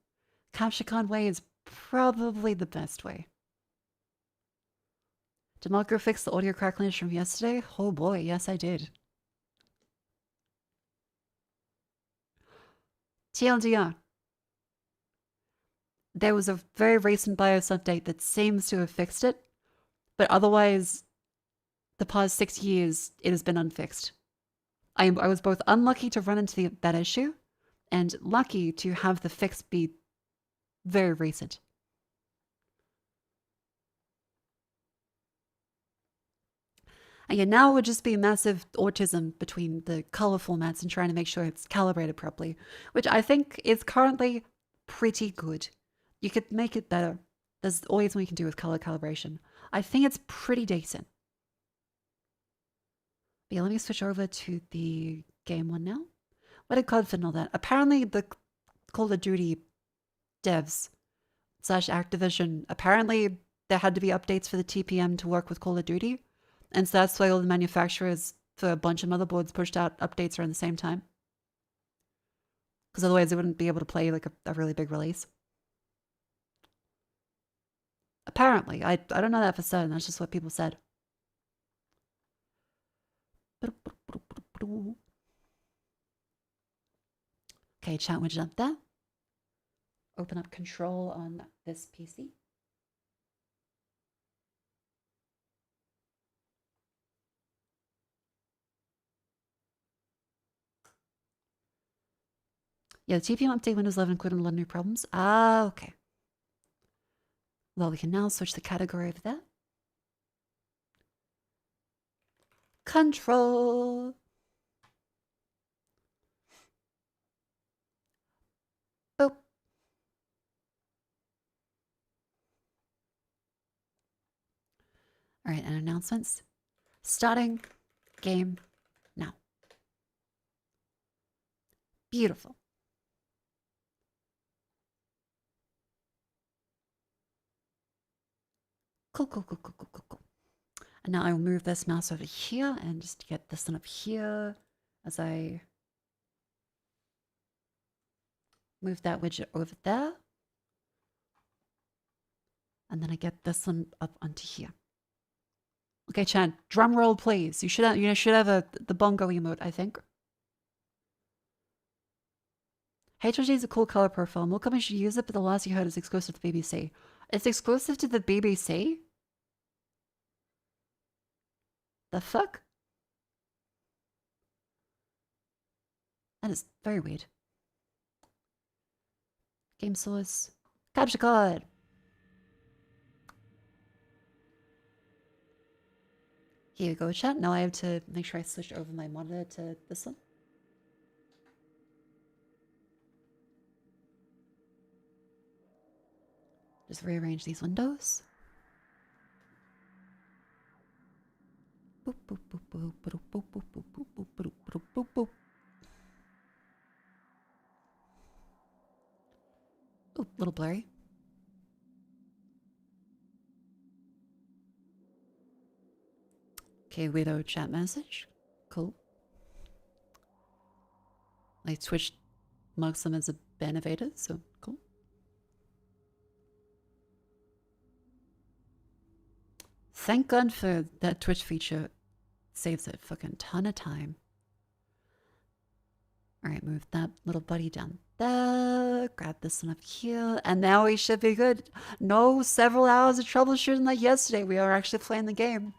Capture-Con way is probably the best way. Did Mako fix the audio crackliness from yesterday? Oh boy, yes I did. TLDR. There was a very recent BIOS update that seems to have fixed it, but otherwise, the past 6 years, it has been unfixed. I was both unlucky to run into that issue, and lucky to have the fix be very recent. And yeah, now it would just be massive autism between the color formats and trying to make sure it's calibrated properly, which I think is currently pretty good. You could make it better. There's always something you can do with color calibration. I think it's pretty decent. But yeah, let me switch over to the game one now. What did Codfin and all that? Apparently the Call of Duty devs / Activision, apparently there had to be updates for the TPM to work with Call of Duty. And so that's why all the manufacturers for a bunch of motherboards pushed out updates around the same time. Because otherwise they wouldn't be able to play like a really big release. Apparently. I don't know that for certain. That's just what people said. Okay, chat widget up there. Open up Control on this PC. Yeah, the TPM update Windows 11 included a lot of new problems. Ah, okay. Well, we can now switch the category over there. Control. Boop. All right, and announcements. Starting game now. Beautiful. Cool, cool, cool, cool, cool, cool, cool. And now I will move this mouse over here and just get this one up here as I move that widget over there. And then I get this one up onto here. Okay, Chan, drum roll, please. You should have the bongo emote, I think. HRG is a cool color profile. More companies should use it, but the last you heard is exclusive to the BBC. It's exclusive to the BBC? The fuck? That is very weird. Game source. Capture card. Here you go, chat. Now I have to make sure I switch over my monitor to this one. Just rearrange these windows. Boop, boop, boop, boop, boop, boop, boop, boop, boop, boop, boop, boop, boop, boop. Ooh, little blurry. Okay, widow chat message. Cool. Like Twitch marks them as a benevator, so cool. Thank God for that Twitch feature. Saves a fucking ton of time. Alright, move that little buddy down there. Grab this one up here. And now we should be good. No several hours of troubleshooting like yesterday. We are actually playing the game.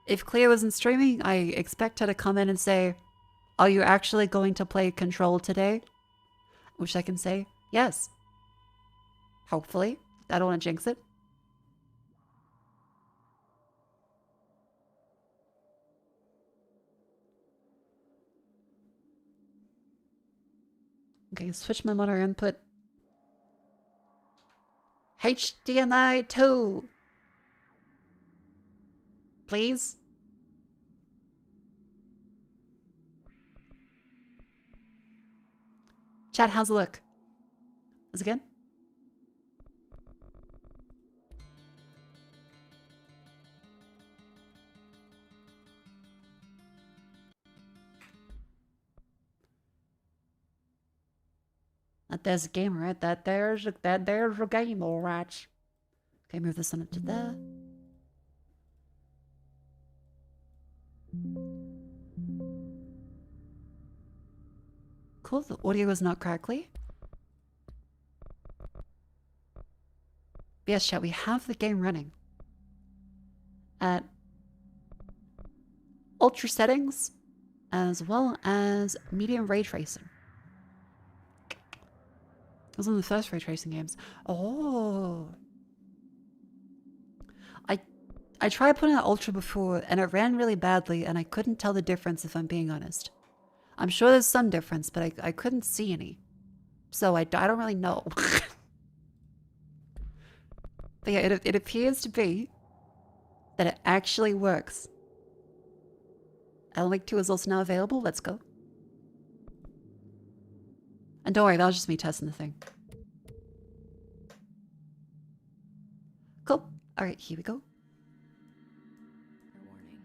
If Cleo isn't streaming, I expect her to come in and say, are you actually going to play Control today? Which I can say, yes. Hopefully. I don't want to jinx it. Okay, switch my monitor input. HDMI 2. Please. Chat, how's it look? Is it good? There's a game, right? There's a game, all right. Okay, move this one up to there. Cool, the audio is not correctly. Yes, chat, we have the game running at ultra settings as well as medium ray tracing. It was one of the first ray tracing games. Oh. I tried putting on Ultra before and it ran really badly and I couldn't tell the difference if I'm being honest. I'm sure there's some difference, but I couldn't see any. So I don't really know. But yeah, it appears to be that it actually works. Alan Wake 2 is also now available. Let's go. And don't worry, that was just me testing the thing. Cool. Alright, here we go. Warning.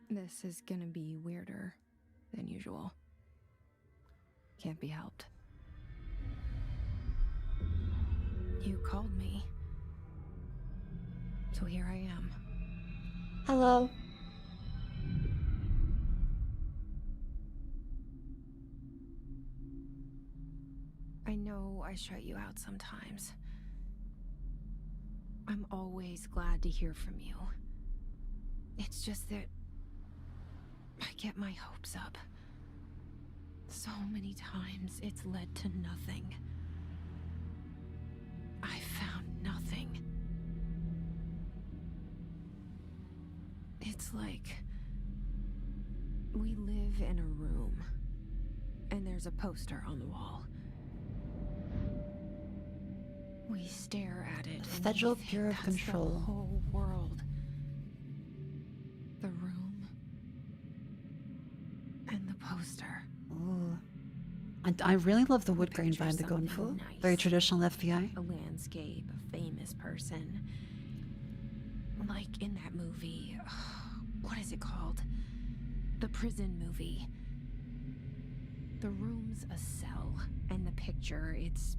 This is gonna be weirder than usual. Can't be helped. You called me. So here I am. Hello. I know I shut you out sometimes. I'm always glad to hear from you. It's just that I get my hopes up. So many times it's led to nothing. I found nothing. It's like we live in a room and there's a poster on the wall. We stare at it. Federal Bureau of Control. The whole world. The room. And the poster. Ooh. I really love the wood grain vibe they're going for. Nice. Very traditional FBI. A landscape, a famous person. Like in that movie. What is it called? The prison movie. The room's a cell. And the picture, it's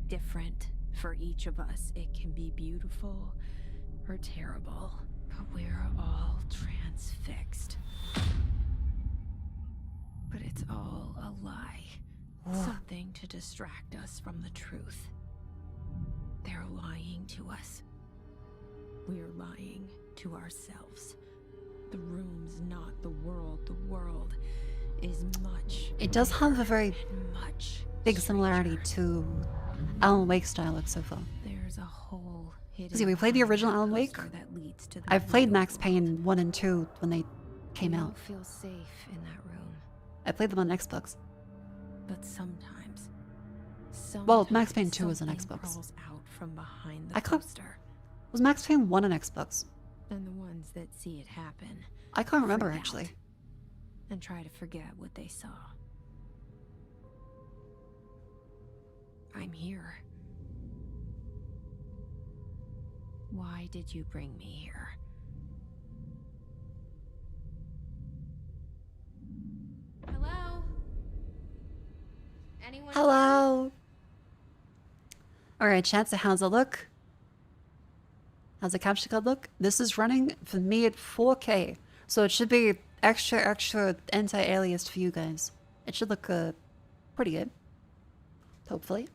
different. For each of us, it can be beautiful or terrible, but we're all transfixed. But it's all a lie. Something to distract us from the truth. They're lying to us. We're lying to ourselves. The room's not the world. The world is much. It does have a very big stranger. similarity to Alan Wake's dialogue so far. There's a whole hidden See, we played the original Alan Wake. that leads to the I've played real Max world. Payne 1 and 2 when they came You out. don't feel safe in that room, I played them on Xbox. but sometimes Well, Max Payne 2 was on something Xbox. crawls out from behind the I can't- poster, Was Max Payne 1 on Xbox? and the ones that see it happen I can't remember, freak actually. out and try to forget what they saw. I'm here. Why did you bring me here? Hello? Anyone? Hello! Alright, chat, so how's it look? How's the capture card look? This is running for me at 4K, so it should be extra anti-aliased for you guys. It should look pretty good. Hopefully.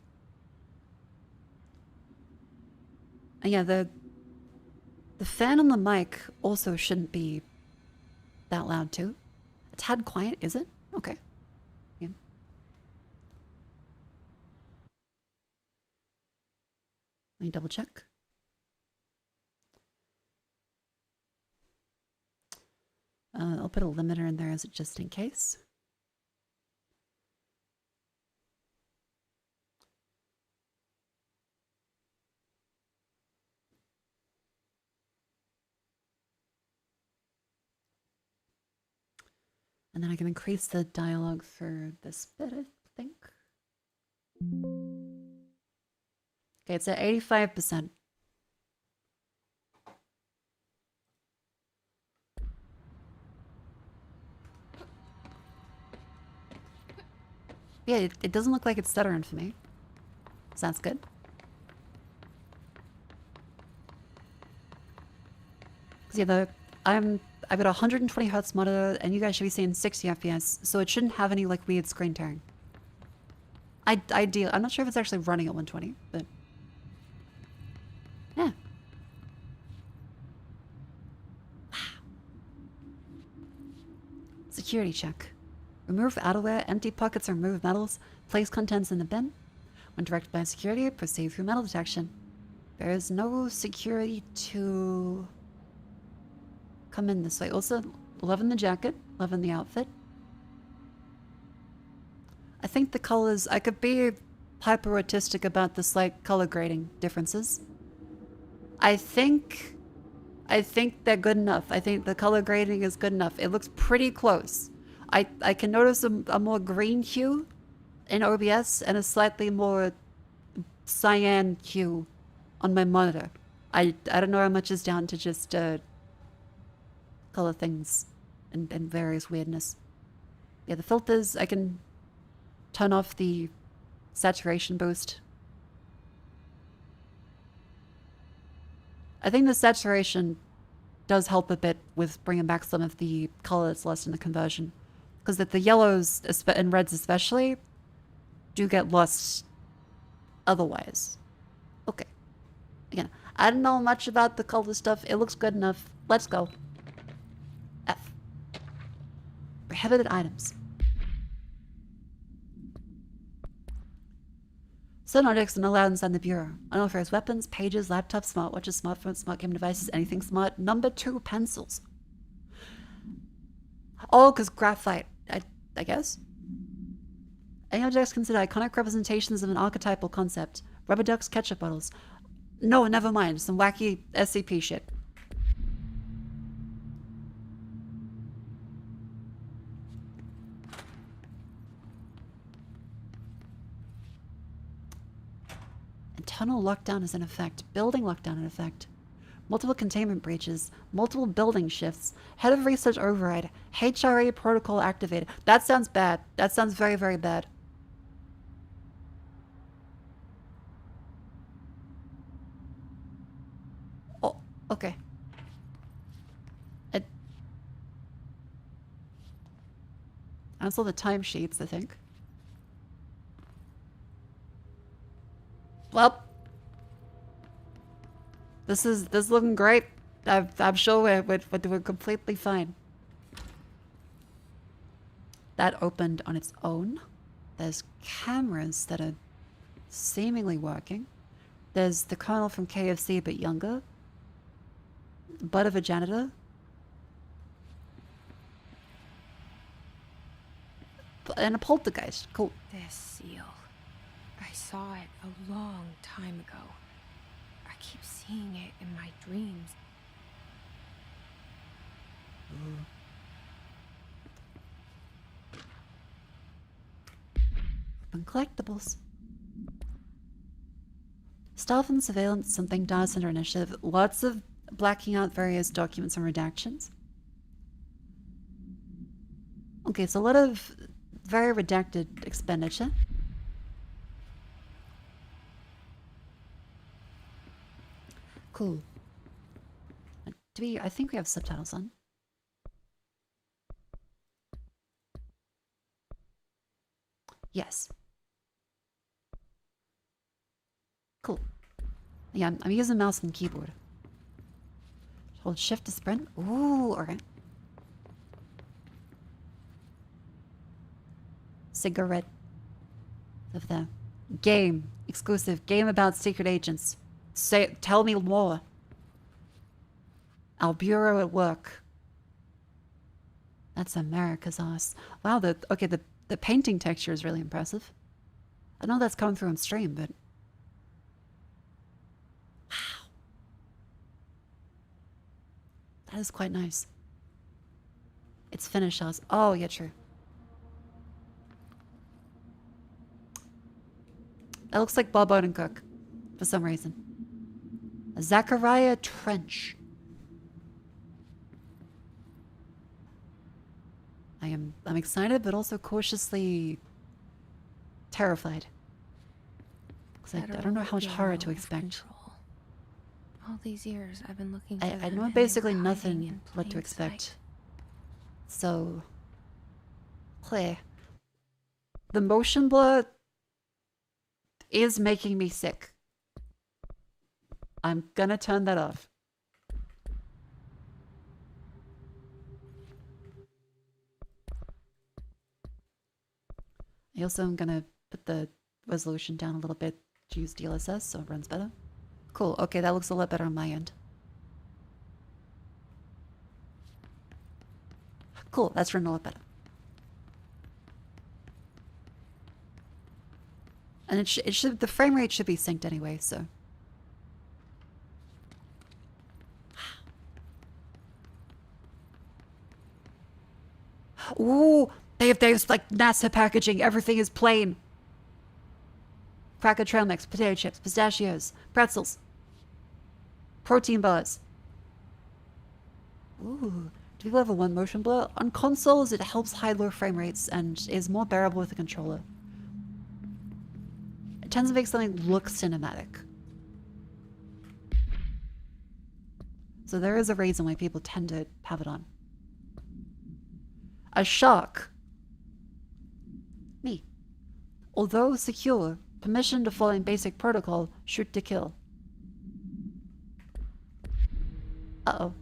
And yeah, the fan on the mic also shouldn't be that loud too. A tad quiet, is it? Okay. Yeah. Let me double check. I'll put a limiter in there as just in case. And then I can increase the dialogue for this bit, I think. Okay, it's at 85%. Yeah, it doesn't look like it's stuttering for me. So that's good. Cause yeah, I've got a 120 Hz monitor, and you guys should be seeing 60 FPS, so it shouldn't have any like weird screen tearing. I'm not sure if it's actually running at 120, but yeah. Security check. Remove outerwear, empty pockets or remove metals, place contents in the bin. When directed by security, proceed through metal detection. There is no security to come in this way. Also, loving the jacket, loving the outfit. I think the colors, I could be hyper artistic about the slight color grading differences. I think they're good enough. I think the color grading is good enough. It looks pretty close. I can notice a more green hue in OBS and a slightly more cyan hue on my monitor. I don't know how much is down to just color things and various weirdness. Yeah, the filters, I can turn off the saturation boost. I think the saturation does help a bit with bringing back some of the color that's lost in the conversion. Because the yellows and reds especially do get lost otherwise. Okay. Again, I don't know much about the color stuff. It looks good enough. Let's go. F. Prohibited items. Certain objects are not allowed inside the bureau. Unauthorized weapons, pages, laptops, smartwatches, smartphones, smart game devices, anything smart. Number 2, pencils. Oh, because graphite, I guess. Any objects considered iconic representations of an archetypal concept. Rubber ducks, ketchup bottles. No, never mind. Some wacky SCP shit. Internal lockdown is in effect. Building lockdown in effect. Multiple containment breaches. Multiple building shifts. Head of research override. HRA protocol activated. That sounds bad. That sounds very, very bad. Oh, okay. I saw the timesheets, I think. Well, this is looking great. I'm sure we're doing completely fine. That opened on its own. There's cameras that are seemingly working. There's the colonel from KFC, but younger. Butt of a janitor. And a poltergeist. Cool. This seal. I saw it a long time ago. I keep seeing it in my dreams. Open collectibles. Stealth and surveillance, something data center initiative. Lots of blacking out various documents and redactions. Okay, so a lot of very redacted expenditure. Cool. I think we have subtitles on. Yes. Cool. Yeah, I'm using mouse and keyboard. Hold shift to sprint. Ooh, alright. Cigarette. Of the game. Exclusive. Game about secret agents. Tell me more. Our bureau at work. That's America's ass. Wow, the painting texture is really impressive. I know that's coming through on stream, but wow. That is quite nice. It's finished us. Oh, yeah, true. That looks like Bob Odenkirk for some reason. Zachariah Trench. I'm excited, but also cautiously terrified. Because I don't know how much horror to expect. All these years I've been looking for I know basically nothing what to expect. So, play. The motion blur is making me sick. I'm gonna turn that off. I also am gonna put the resolution down a little bit to use DLSS so it runs better. Cool, okay, that looks a lot better on my end. Cool, that's running a lot better. And it should the frame rate should be synced anyway, so. Ooh, they have like NASA packaging. Everything is plain. Cracker trail mix, potato chips, pistachios, pretzels, protein bars. Ooh, do we level 1 motion blur? On consoles, it helps hide low frame rates and is more bearable with the controller. It tends to make something look cinematic. So there is a reason why people tend to have it on. A shark. Me. Although secure, permission to following basic protocol, shoot to kill. Uh-oh.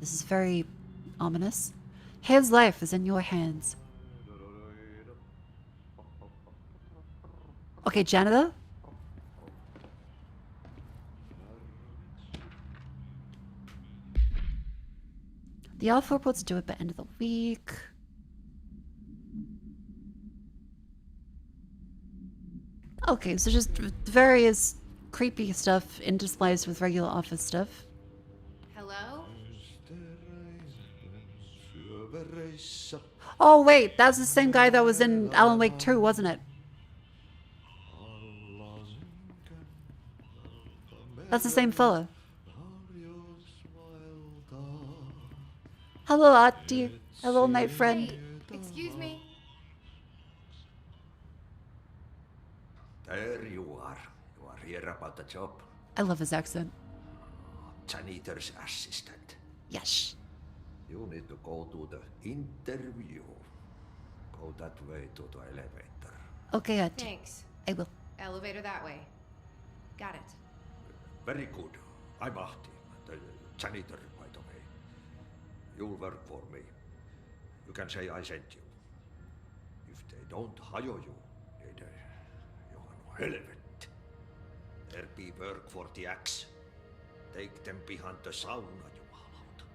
This is very ominous. His life is in your hands. Okay, janitor? The alpha reports due at the end of the week. Okay, so just various creepy stuff interspliced with regular office stuff. Hello? Oh wait, that's the same guy that was in Alan Wake 2, wasn't it? That's the same fella. Hello, Ati. Hello, my friend. Hey, excuse me. There you are. You are here about the job. I love his accent. Janitor's assistant. Yes. You need to go to the interview. Go that way to the elevator. Okay, Ati. Thanks. I will. Elevator that way. Got it. Very good. I'm Ahti, the janitor, by the way. You'll work for me. You can say I sent you. they don't hire you, neither Johan helvet. There be work for the axe. Take them behind the sauna, jumalauta.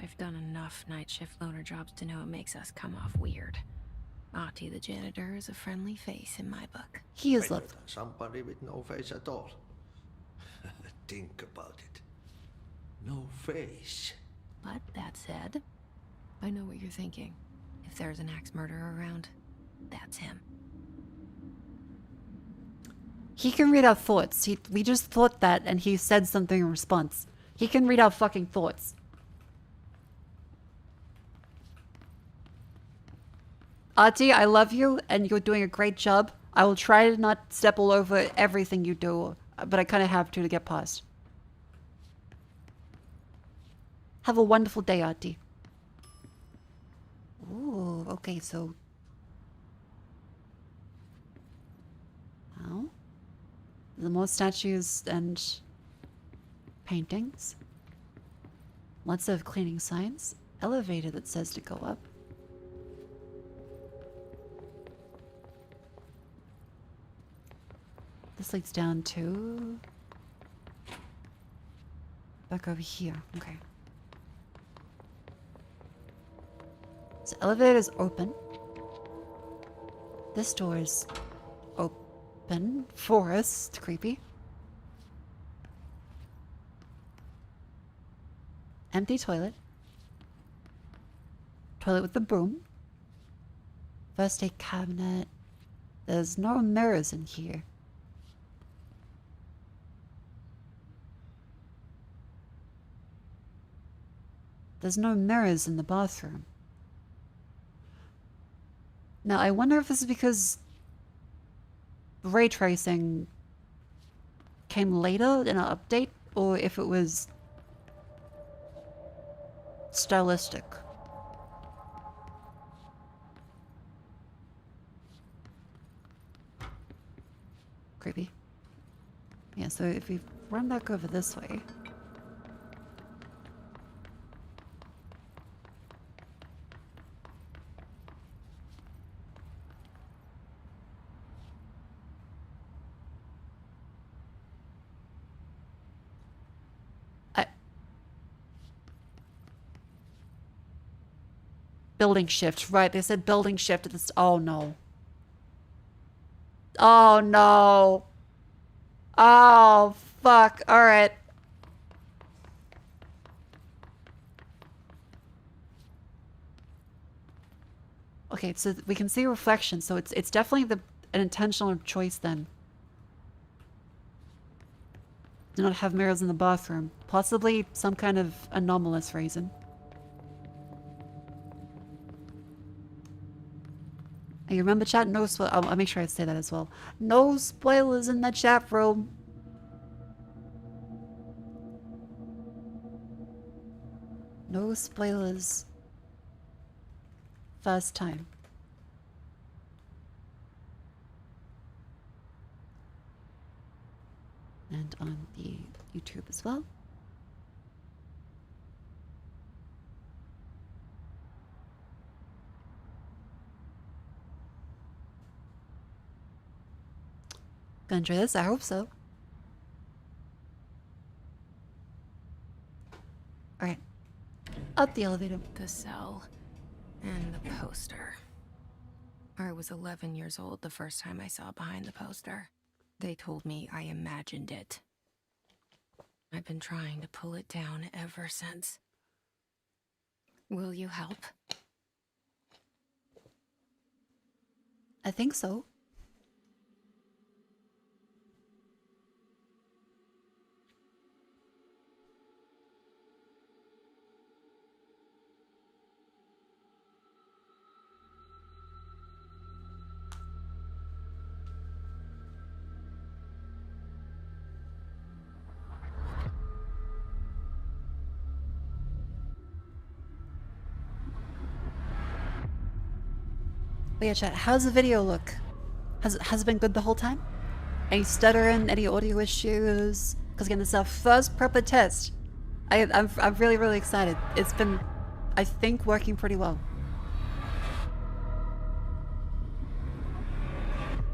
I've done enough night shift loner jobs to know it makes us come off weird. Ahti the janitor is a friendly face in my book. He is Better lovely. than somebody with no face at all. Think about it. No face. But that said, I know what you're thinking. If there's an axe murderer around, that's him. He can read our thoughts. We just thought that, and he said something in response. He can read our fucking thoughts. Ahti, I love you, and you're doing a great job. I will try to not step all over everything you do, but I kind of have to get past. Have a wonderful day, Ahti. Ooh, okay, so... Oh? The more statues and paintings. Lots of cleaning signs. Elevator that says to go up. This leads down to... back over here. Okay. So elevator is open. This door is open. Forest. Creepy. Empty toilet. Toilet with the broom. First aid cabinet. There's no mirrors in here. There's no mirrors in the bathroom. Now, I wonder if this is because ray tracing came later in an update, or if it was stylistic. Creepy. Yeah, so if we run back over this way... Building shift, right? They said building shift at this. Oh no. Oh no. Oh fuck. All right. Okay, so we can see reflection, so it's definitely an intentional choice then. Do not have mirrors in the bathroom. Possibly some kind of anomalous reason. You remember chat? No I'll make sure I say that as well. No spoilers in the chat room. No spoilers. First time. And on the YouTube as well. Gonna enjoy this? I hope so. Alright. Up the elevator. The cell and the poster. I was 11 years old the first time I saw behind the poster. They told me I imagined it. I've been trying to pull it down ever since. Will you help? I think so. But yeah, chat, how's the video look? Has it been good the whole time? Any stuttering, any audio issues? Because again, this is our first proper test. I'm really, really excited. It's been, I think, working pretty well.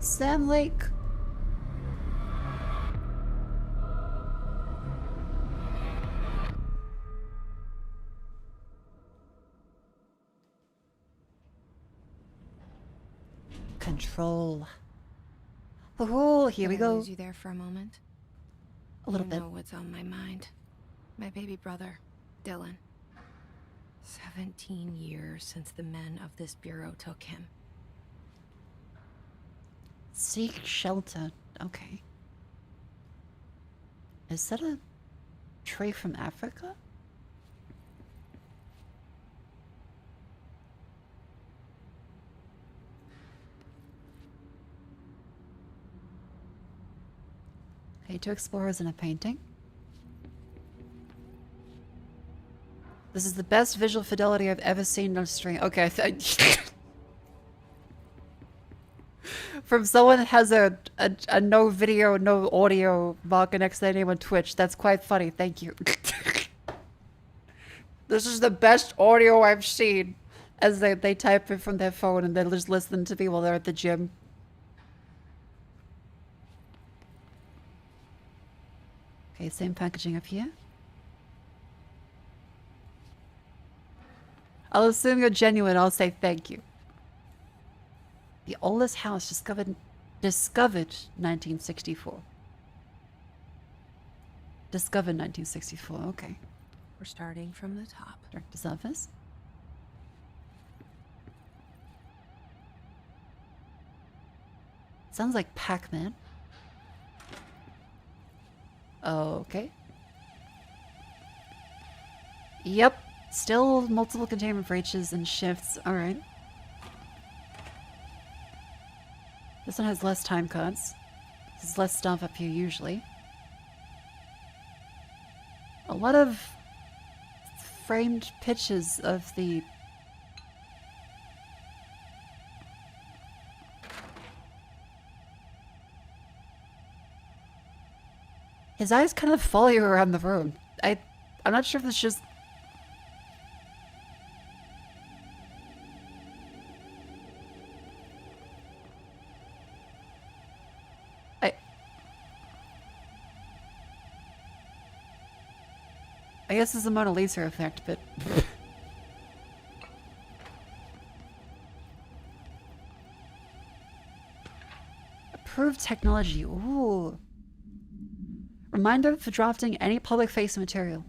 Sam Lake. Control. Oh, here we Did I go. lose you there for a moment? A little You bit. know what's on my mind. My baby brother, Dylan. 17 years since the men of this bureau took him. Seek shelter. Okay. Is that a tray from Africa? Okay, 2 explorers and a painting. This is the best visual fidelity I've ever seen on stream. Okay, from someone that has a no video, no audio marker next to their name on Twitch. That's quite funny. Thank you. This is the best audio I've seen. As they type it from their phone and they just listen to me while they're at the gym. Okay, same packaging up here. I'll assume you're genuine. I'll say thank you. The oldest house discovered 1964. Discovered 1964. Okay. We're starting from the top. Director's office. Sounds like Pac-Man. Okay. Yep. Still multiple containment breaches and shifts. Alright. This one has less time cards. There's less stuff up here usually. A lot of framed pictures of the... His eyes kind of follow you around the room. I'm not sure if it's just... I guess it's a Mona Lisa effect, but... Approved technology. Ooh. Reminder for drafting any public-facing material.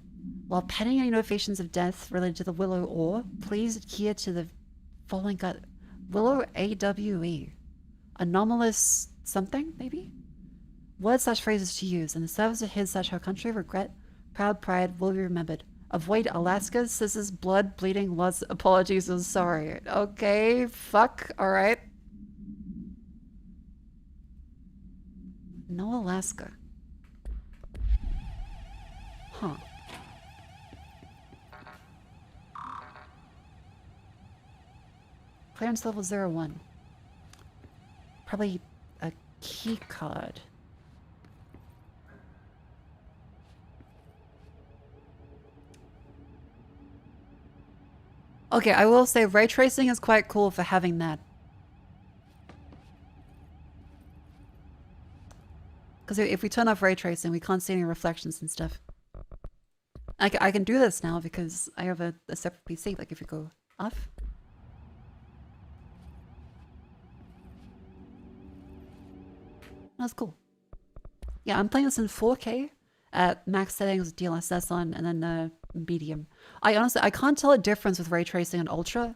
While penning any notifications of death related to the Willow ore, please adhere to the following guide. Willow AWE. Anomalous something, maybe? Words/phrases to use. In the service of his/her country, regret, proud pride will be remembered. Avoid Alaska, scissors, blood, bleeding, loss, apologies, and sorry. Okay, fuck, alright. No Alaska. Huh. Clearance level 01. Probably a key card. Okay, I will say ray tracing is quite cool for having that. Because if we turn off ray tracing, we can't see any reflections and stuff. I can do this now because I have a separate PC, like if you go off. That's cool. Yeah, I'm playing this in 4K at max settings, DLSS on, and then medium. I honestly, I can't tell a difference with ray tracing and ultra.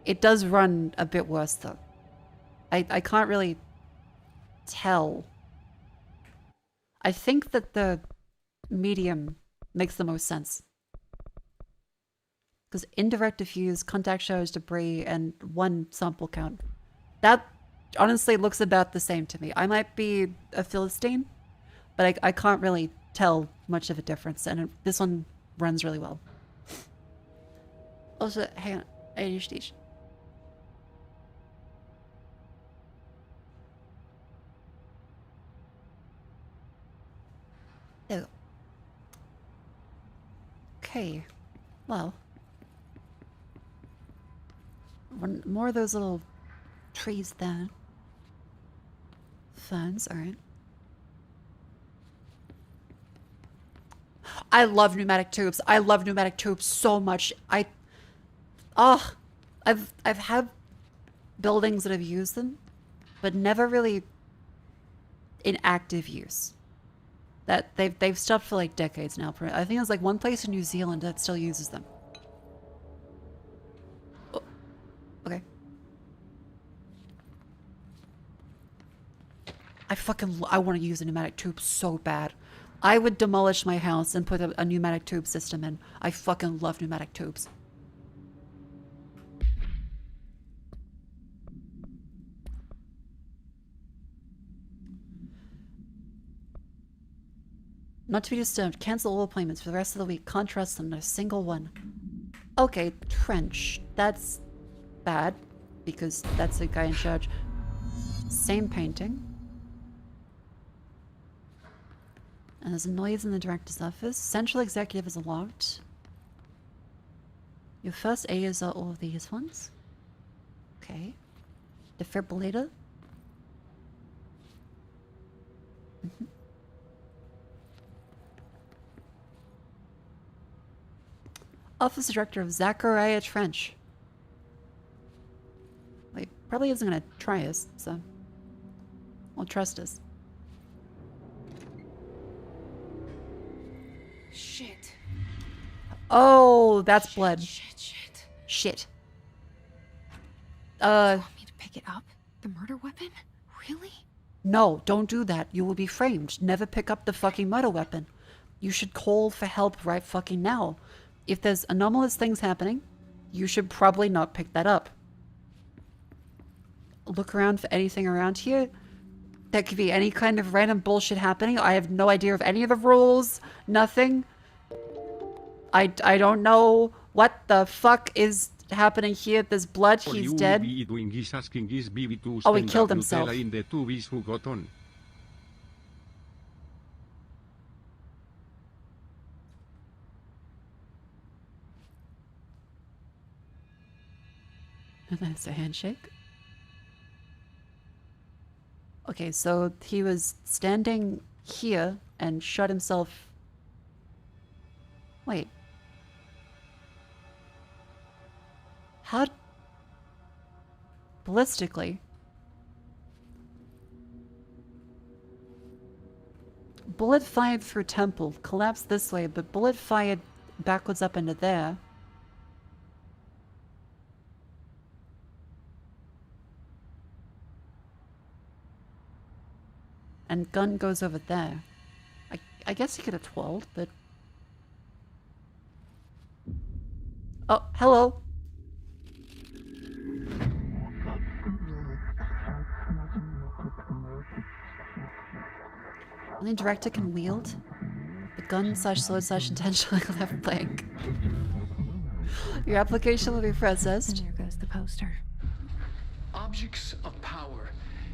It does run a bit worse though. I can't really tell. I think that the medium makes the most sense. Because indirect diffuse, contact shadows, debris, and 1 sample count. That honestly looks about the same to me. I might be a Philistine, but I can't really tell much of a difference, and this one runs really well. Also, hang on, I need station. There we go. Okay, well, more of those little trees there. Ferns, alright. I love pneumatic tubes. I love pneumatic tubes so much. I've had buildings that have used them, but never really in active use. That they've stopped for like decades now. I think there's like one place in New Zealand that still uses them. Oh, okay. I want to use a pneumatic tube so bad. I would demolish my house and put a pneumatic tube system in. I fucking love pneumatic tubes. Not to be disturbed. Cancel all appointments for the rest of the week. Can't trust them. Not a single one. Okay, trench. That's bad. Because that's the guy in charge. Same painting. And there's a noise in the director's office. Central executive is locked. Your first A's are all of these ones. Okay. Defibrillator. Office director of Zachariah Trench. Like, probably isn't gonna try us, so I'll trust us. Shit. Oh, that's blood. Shit. Shit. You want me to pick it up? The murder weapon? Really? No, don't do that. You will be framed. Never pick up the fucking murder weapon. You should call for help right fucking now. If there's anomalous things happening, you should probably not pick that up. Look around for anything around here. There could be any kind of random bullshit happening. I have no idea of any of the rules. Nothing. I don't know what the fuck is happening here. There's blood. He's dead. Oh, he killed himself. And that's a handshake. Okay, so he was standing here and shot himself. Wait. How? Ballistically. Bullet fired through temple. Collapsed this way, but bullet fired backwards up into there. And gun goes over there. I guess he could have twirled, but... Oh, hello. Only director can wield the gun / sword / intentionally left blank. Your application will be processed. And there goes the poster. Objects of power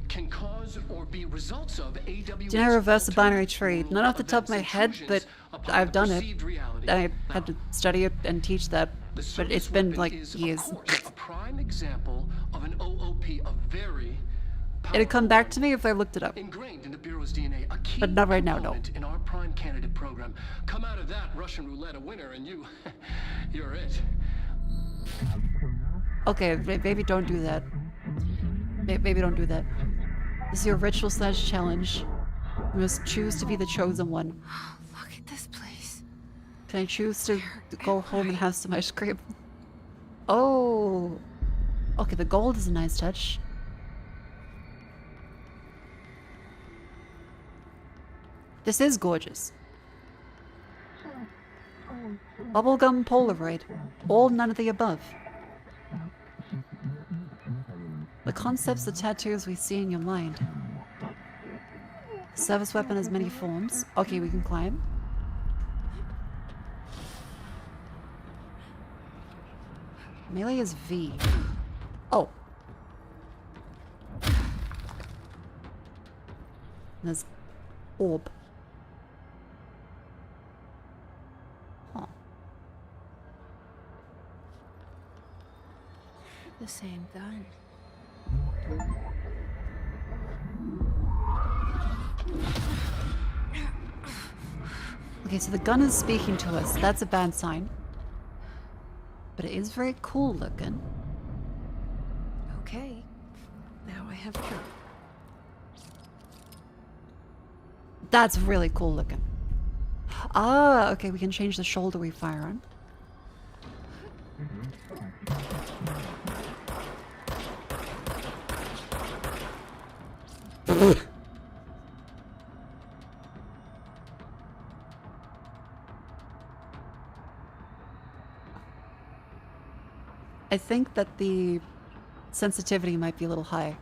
can cause or be results of AWS. Did I reverse the binary tree? Not off the top of my head, but I've done it. I had to study it and teach that, but it's been like years. A prime example of an OOP, a very It'd come back to me if I looked it up. ingrained in the Bureau's DNA, a key But not right now, no. component in our prime candidate program. Come out of that Russian roulette a winner, and you're it. Okay, maybe don't do that. Maybe don't do that. This is your ritual / challenge. You must choose to be the chosen one. Look at this place. Can I choose to go home and have some ice cream? Oh. Okay, the gold is a nice touch. This is gorgeous. Bubblegum Polaroid. All none of the above. The concepts of tattoos we see in your mind. The service weapon has many forms. Okay, we can climb. Melee is V. Oh. There's orb. Huh. The same gun. Okay, so the gun is speaking to us. That's a bad sign. But it is very cool looking. Okay. Now I have proof. That's really cool looking. Ah, okay, we can change the shoulder we fire on. I think that the sensitivity might be a little high.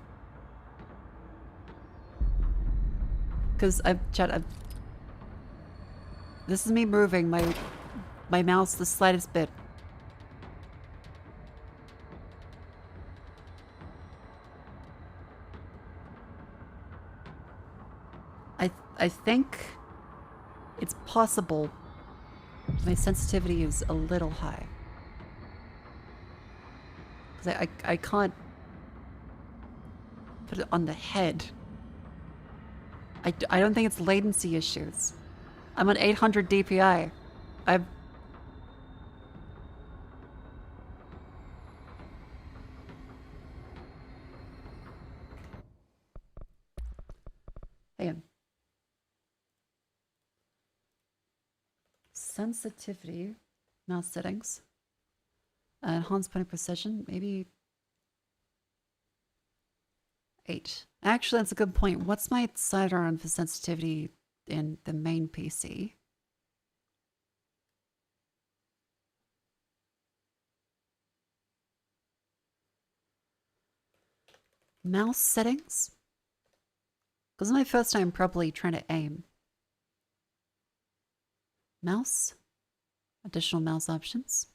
Because this is me moving my mouse the slightest bit. I think it's possible my sensitivity is a little high. Because I can't put it on the head. I don't think it's latency issues. I'm on 800 DPI. I'm... Hang on. Sensitivity. Mouse settings. Enhanced point of precision. Maybe... 8. Actually, that's a good point. What's my sidearm for sensitivity in the main PC? Mouse settings? Because it's my first time properly trying to aim. Mouse? Additional mouse options?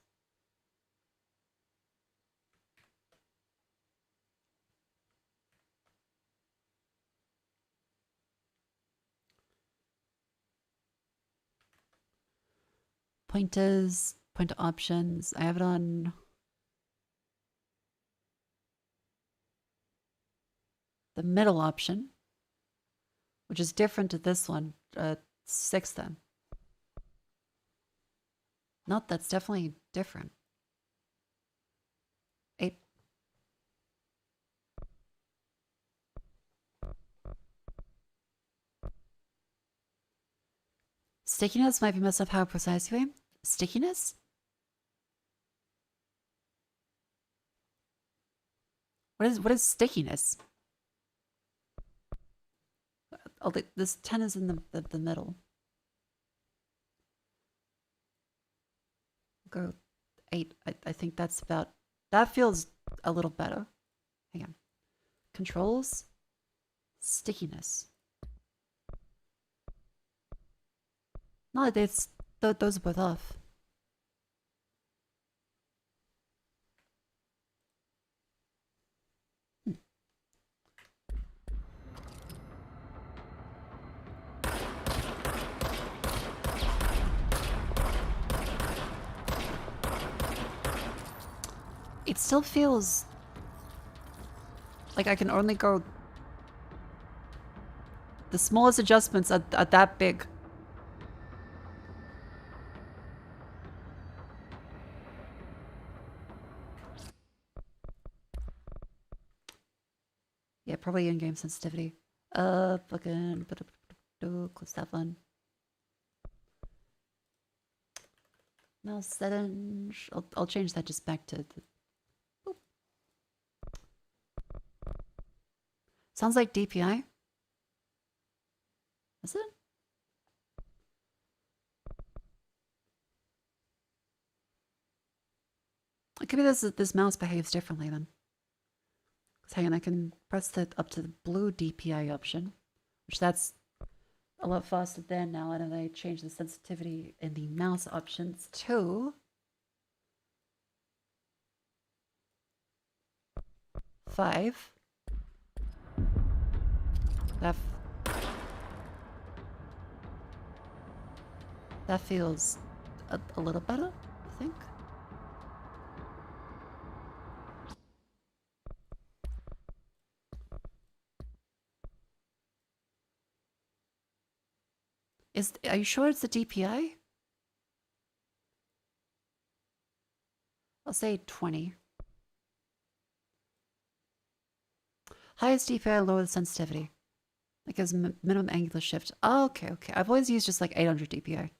Pointers, pointer options. I have it on the middle option, which is different to this one. 6 then. Not, that's definitely different. 8. Stickiness might be messed up how precise you aim. Stickiness? What is stickiness? Oh, this 10 is in the middle. Go 8. I think that's about... That feels a little better. Hang on. Controls. Stickiness. No, those are both off. It still feels like I can only go... The smallest adjustments are that big. Yeah, probably in-game sensitivity. Fucking... Close that one. Mouse settings. I'll change that just back to the... Boop. Sounds like DPI. Is it? It could be this mouse behaves differently then. Hang on, I can press that up to the blue DPI option, which that's a lot faster than now. And then I change the sensitivity in the mouse options to 5. That feels a little better, I think. Are you sure it's the DPI? I'll say 20. Highest DPI, lower the sensitivity. Like as minimum angular shift. Oh, okay, okay. I've always used just like 800 DPI.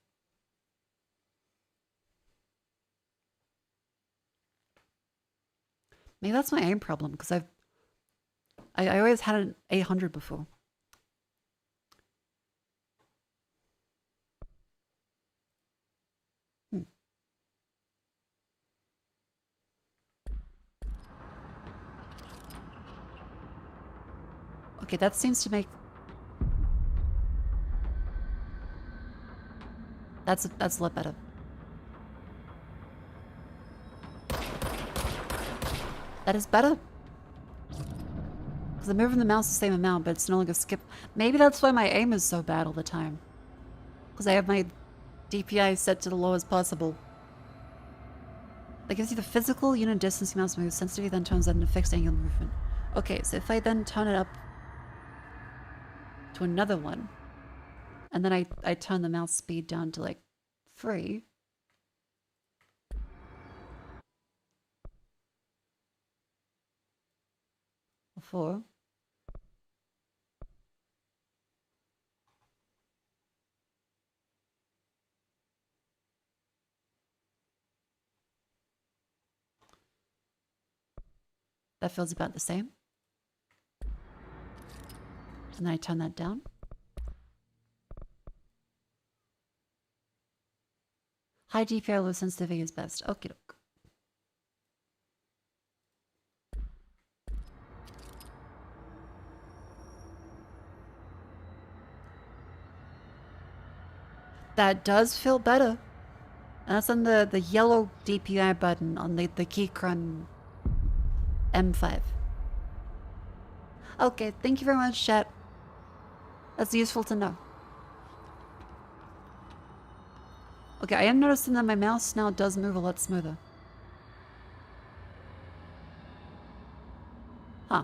Maybe that's my aim problem because I always had an 800 before. Okay, that seems to make... That's a lot better. That is better. Because I'm moving the mouse the same amount, but it's no longer skip. Maybe that's why my aim is so bad all the time. Because I have my DPI set to the lowest possible. That gives you the physical unit distance mouse move. Sensitivity then turns that into fixed angular movement. Okay, so if I then turn it up to another one, and then I turn the mouse speed down to like 3. Or 4. That feels about the same. And then I turn that down. High DPI, low sensitivity is best. Okie doke. That does feel better. And that's on the yellow DPI button on the Keychron M5. Okay, thank you very much, chat. That's useful to know. Okay, I am noticing that my mouse now does move a lot smoother. Huh.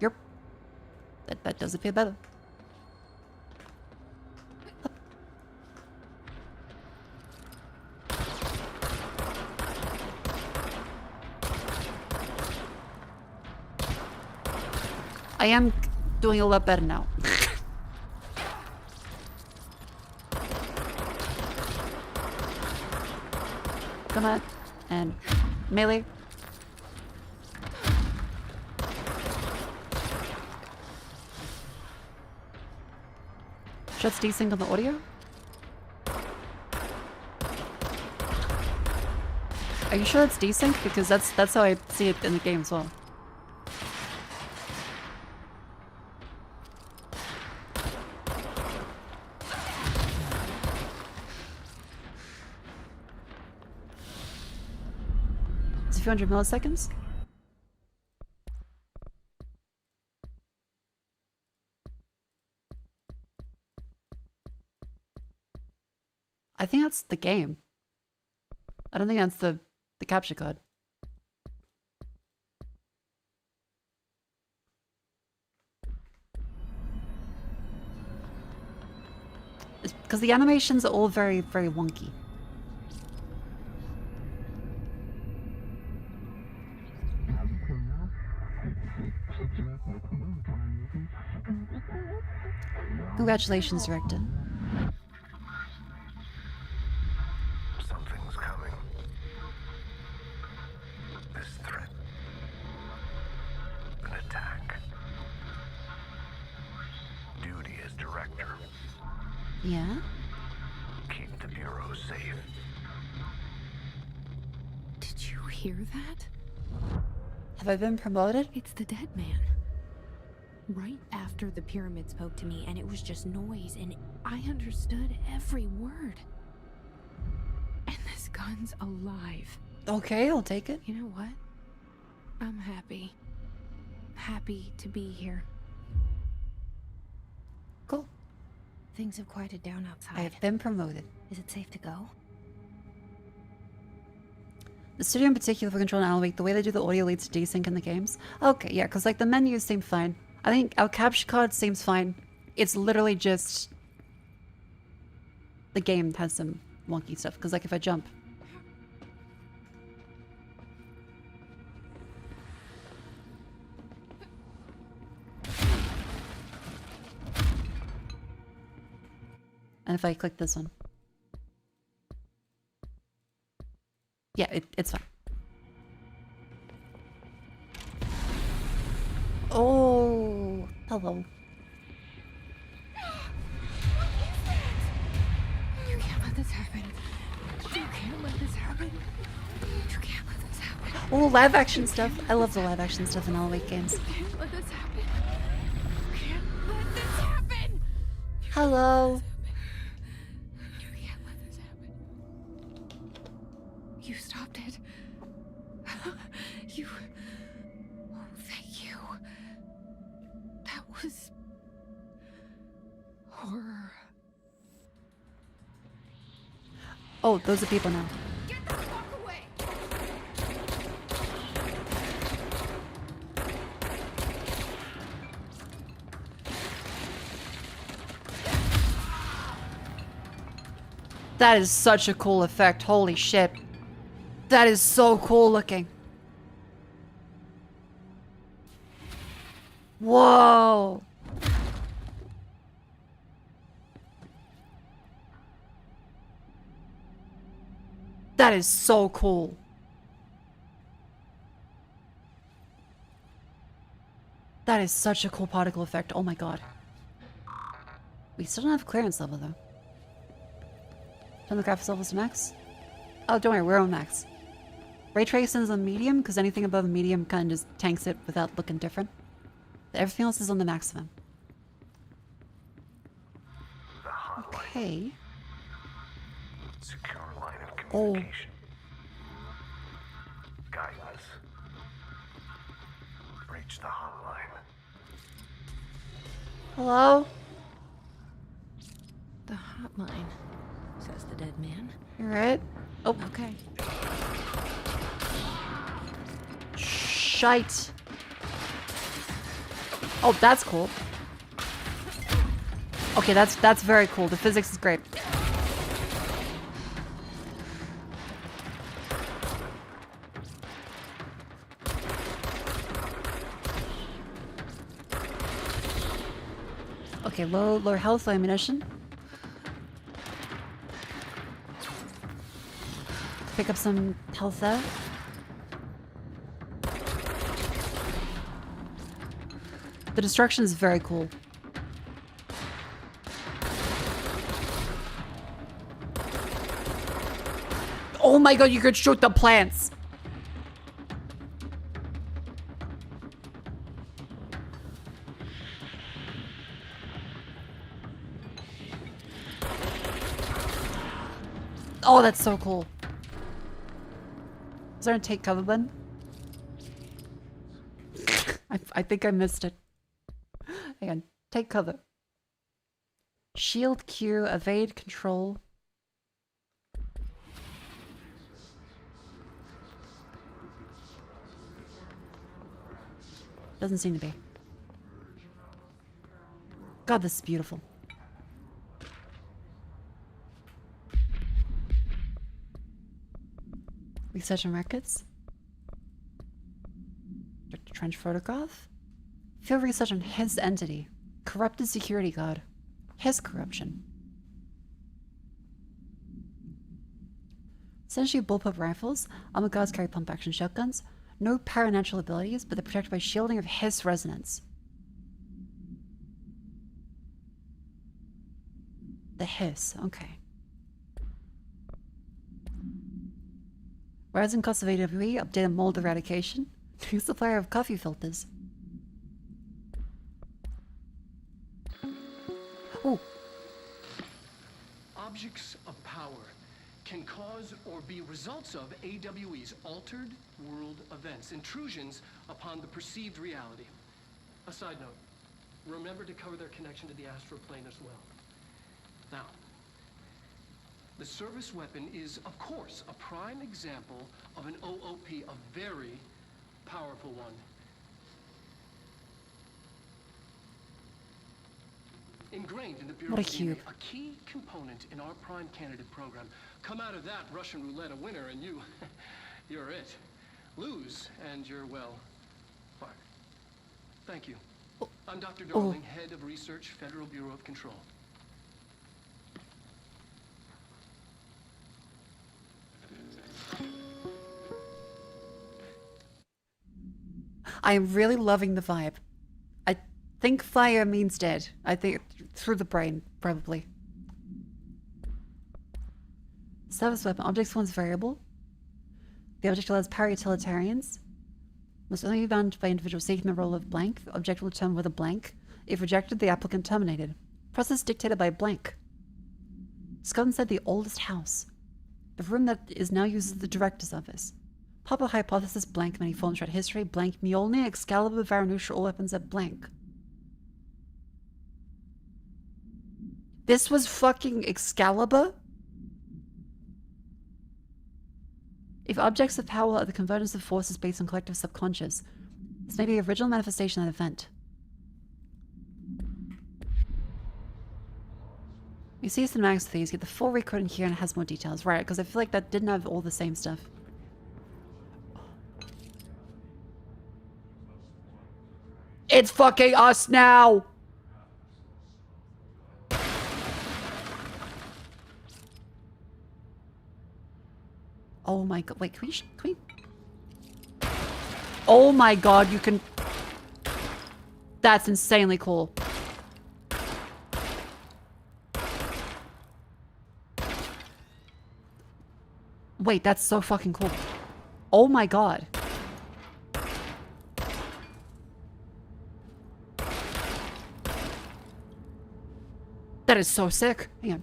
Yep. That does appear better. I am doing a lot better now. Come on. And melee. Just desync on the audio? Are you sure it's desync? Because that's how I see it in the game as well. It's a few hundred milliseconds? I think that's the game. I don't think that's the capture card. It's because the animations are all very, very wonky. Congratulations, director. Something's coming. This threat. An attack. Duty as director. Yeah? Keep the Bureau safe. Did you hear that? Have I been promoted? It's the dead man. Right after the pyramid spoke to me, and it was just noise, and I understood every word. And this gun's alive. Okay, I'll take it. You know what? I'm happy. Happy to be here. Cool. Things have quieted down outside. I have been promoted. Is it safe to go? The studio in particular for Control and Elevate, the way they do the audio leads to desync in the games. Okay, yeah, because like the menus seem fine. I think our capture card seems fine. It's literally just the game has some wonky stuff. Because like if I jump, and if I click this one, yeah, it's fine. Oh, hello. You can't let this happen. You can't let this happen. You can't let this happen. Oh, live action stuff. I love the live action stuff in Elevate games. You can't let this happen. You can't let this happen. Hello. You can't let this happen. You stopped it. You... Oh, thank you. That was... horror. Oh, those are people now. Get the fuck away! That is such a cool effect. Holy shit. That is so cool looking. Whoa. That is so cool. That is such a cool particle effect. Oh my god. We still don't have clearance level though. Turn the graphics levels to max. Oh, don't worry, we're on max. Ray tracing is on medium because anything above medium kind of just tanks it without looking different. Everything else is on the maximum. Okay. Secure line of Oh. communication. Guidance. Reach the hotline. Hello? The hotline, says the dead man. You right? Oh, Okay. shite. Oh, that's cool. Okay, that's very cool. The physics is great. Okay, low health, low ammunition. Pick up some health there. The destruction is very cool. Oh my god, you could shoot the plants! Oh, that's so cool. Is there a take cover button? I think I missed it. Hang on. Take cover. Shield Q, evade, control. Doesn't seem to be. God, this is beautiful. Research and records. Trench photograph. Field research on his entity. Corrupted security guard. His corruption. Essentially bullpup rifles. Armor guards carry pump action shotguns. No paranatural abilities, but they're protected by shielding of his resonance. The hiss, okay. Rising costs of AWE, updated mold eradication. New supplier of coffee filters. Ooh. Objects of power can cause or be results of AWE's altered world events, intrusions upon the perceived reality. A side note, remember to cover their connection to the astral plane as well. Now, The service weapon is, of course, a prime example of an OOP, a very powerful one. Ingrained in the Bureau's What a cube. DNA, a key component in our prime candidate program. Come out of that Russian roulette a winner and you're it. Lose and you're, well, fired. Thank you. I'm Dr. Darling, Head of Research, Federal Bureau of Control. I am really loving the vibe. I think fire means dead. I think through the brain, probably. Service weapon. Object one's variable. The object allows para-utilitarians. Must only be bound by individuals seeking the role of blank. The object will return with a blank. If rejected, the applicant terminated. Process dictated by blank. Scott said the oldest house. The room that is now used as the director's office. Papa hypothesis blank, many forms throughout history, blank, Mjolnir, Excalibur, Varanusha, all weapons at blank. This was fucking Excalibur? If objects of power are the convergence of forces based on collective subconscious, this may be the original manifestation of that event. You see cinematics of these, get the full recording here and it has more details, right? Because I feel like that didn't have all the same stuff. It's fucking us now! Oh my god, wait, can we... Oh my god, you can... That's insanely cool. Wait, that's so fucking cool. Oh my god. That is so sick. Hang on.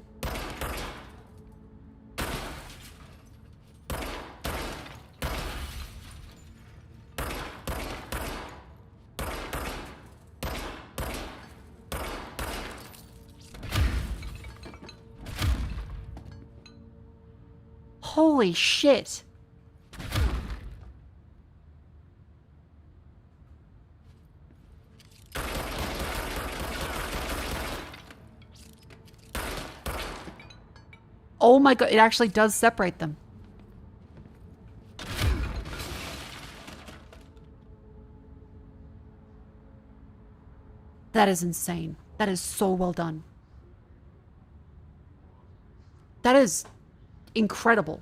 Holy shit. Oh my god, it actually does separate them. That is insane. That is so well done. That is incredible.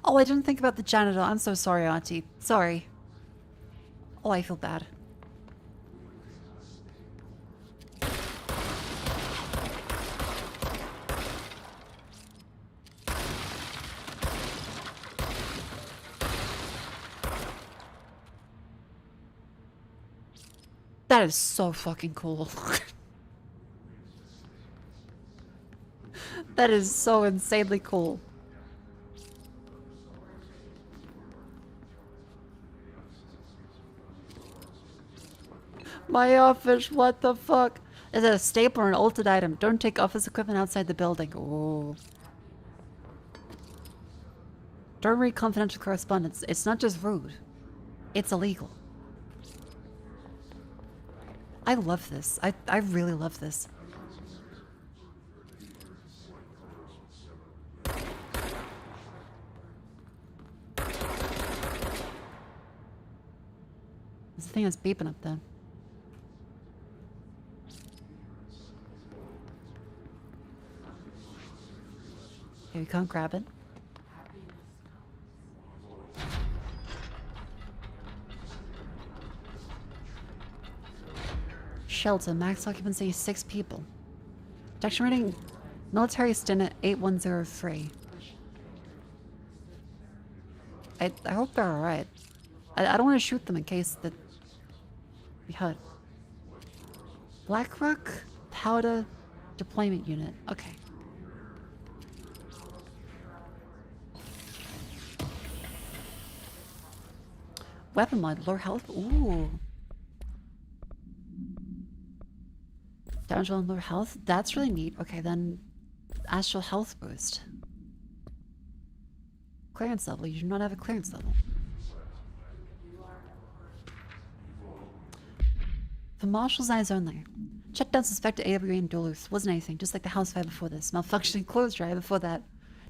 Oh, I didn't think about the janitor. I'm so sorry, Auntie. Sorry. Oh, I feel bad. That is so fucking cool. That is so insanely cool. My office, what the fuck? Is it a staple or an altered item? Don't take office equipment outside the building. Oh. Don't read confidential correspondence. It's not just rude. It's illegal. I love this. I really love this. There's a thing that's beeping up there. Okay, we can't grab it. Shelter, max occupancy 6 people. Protection rating, military stint at 8103. I hope they're alright. I don't want to shoot them in case that we hurt. Blackrock Powder Deployment Unit. Okay. Weapon mod, lower health. Ooh. Damage on lower health. That's really neat. Okay, then astral health boost. Clearance level. You do not have a clearance level. For Marshall's eyes only. Checked out suspected AWE in Duluth. Wasn't anything, just like the house fire before this. Malfunctioning clothes dryer before that.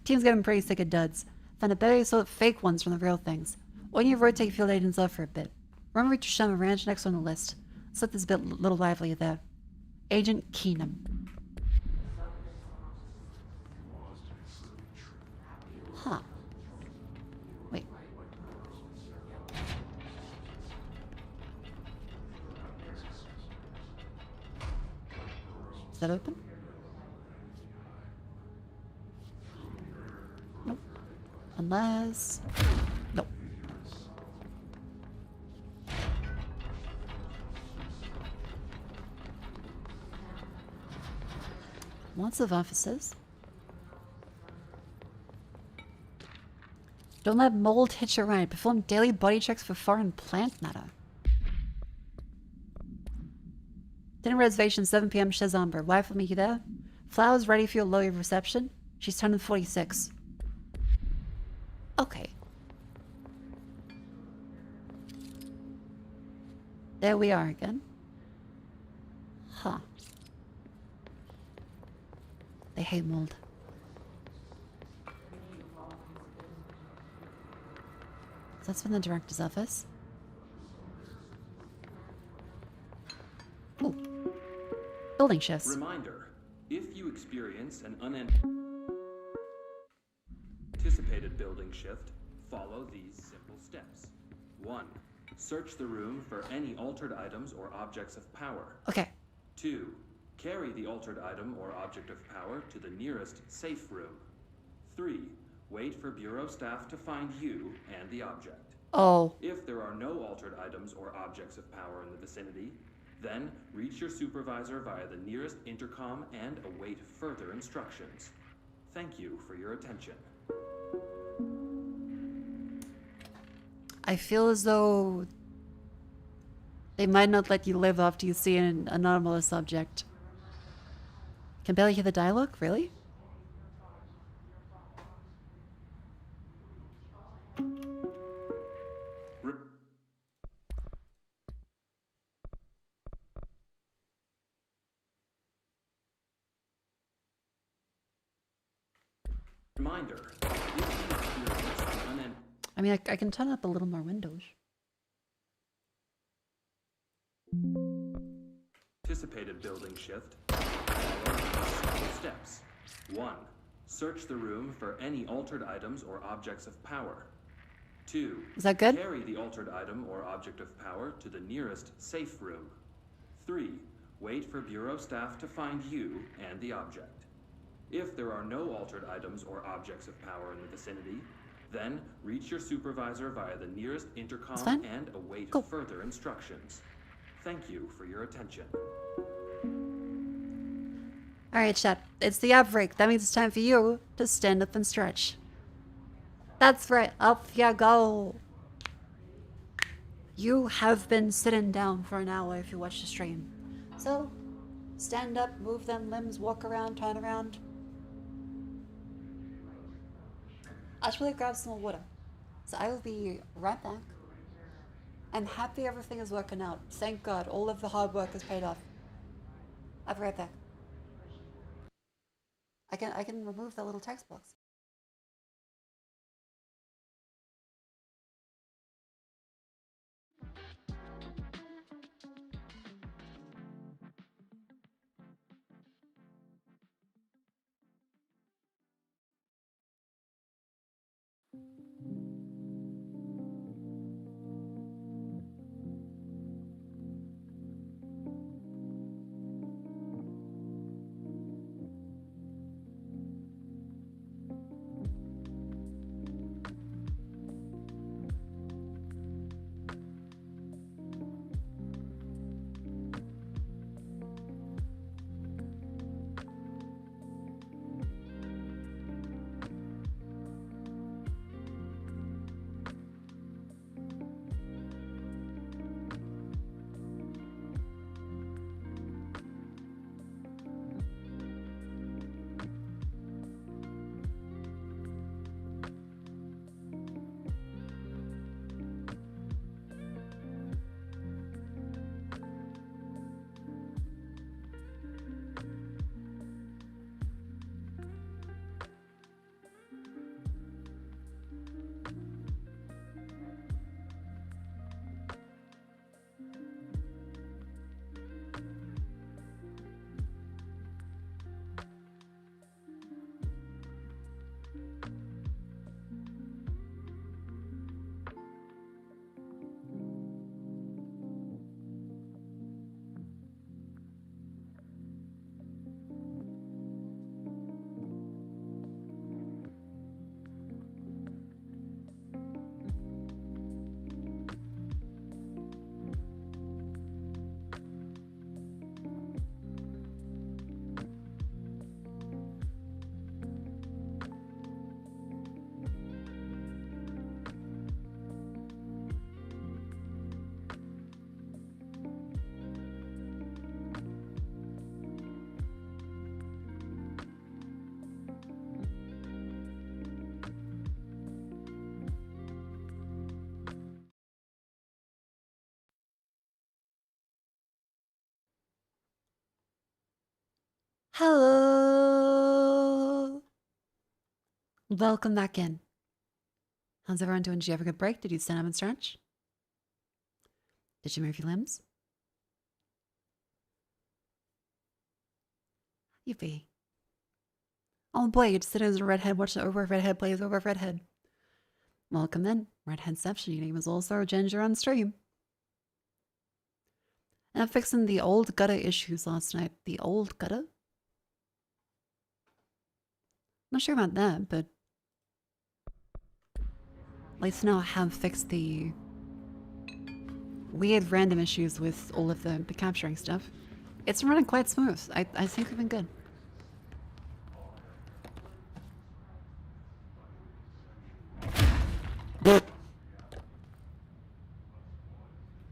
Team's getting pretty sick of duds. Found a better sort of fake ones from the real things. Why don't you rotate field agents off for a bit? Remember to Shama Ranch next on the list. Let's let this bit little livelier there. Agent Keenum. Huh. Wait. Is that open? Nope. Unless... Nope. Lots of offices. Don't let mold hitch a ride. Perform daily body checks for foreign plant matter. Dinner reservation 7 p.m. Chez Amber. Wife will meet you there. Flowers ready for your lawyer reception. She's turning 46. Okay. There we are again. Huh. They hate mold. So that's been the director's office. Ooh. Building shifts. Reminder, if you experience an unanticipated building shift, follow these simple steps. 1. Search the room for any altered items or objects of power. Okay. 2. Carry the altered item or object of power to the nearest safe room. 3. Wait for bureau staff to find you and the object. Oh. If there are no altered items or objects of power in the vicinity, then reach your supervisor via the nearest intercom and await further instructions. Thank you for your attention. I feel as though they might not let you live after you see an anomalous object. Can barely hear the dialogue? Really? Reminder, if you experience an I mean, I can turn up a little more windows. anticipated building shift, follow these simple steps. 1. Search the room for any altered items or objects of power. 2. Is that good? Carry the altered item or object of power to the nearest safe room. 3. Wait for bureau staff to find you and the object. If there are no altered items or objects of power in the vicinity, then reach your supervisor via the nearest intercom and await further instructions. Thank you for your attention. Alright, chat. It's the outbreak. That means it's time for you to stand up and stretch. That's right. Up you go. You have been sitting down for an hour if you watch the stream. So, stand up, move them limbs, walk around, turn around. I should really grab some more water. So I will be right back. I'm happy everything is working out. Thank God, all of the hard work has paid off. I'll be right back. I can remove that little text box. Hello. Welcome back in. How's everyone doing? Did you have a good break? Did you stand up and stretch? Did you move your limbs? Yippee. Oh boy, you just sit as a redhead watching Overworked Redhead plays Overworked Redhead. Welcome then. Redheadception, your name is also Ginger on stream. And I'm fixing the old gutter issues last night. The old gutter? Not sure about that, but at least now I have fixed the weird random issues with all of the capturing stuff. It's been running quite smooth. I think we've been good.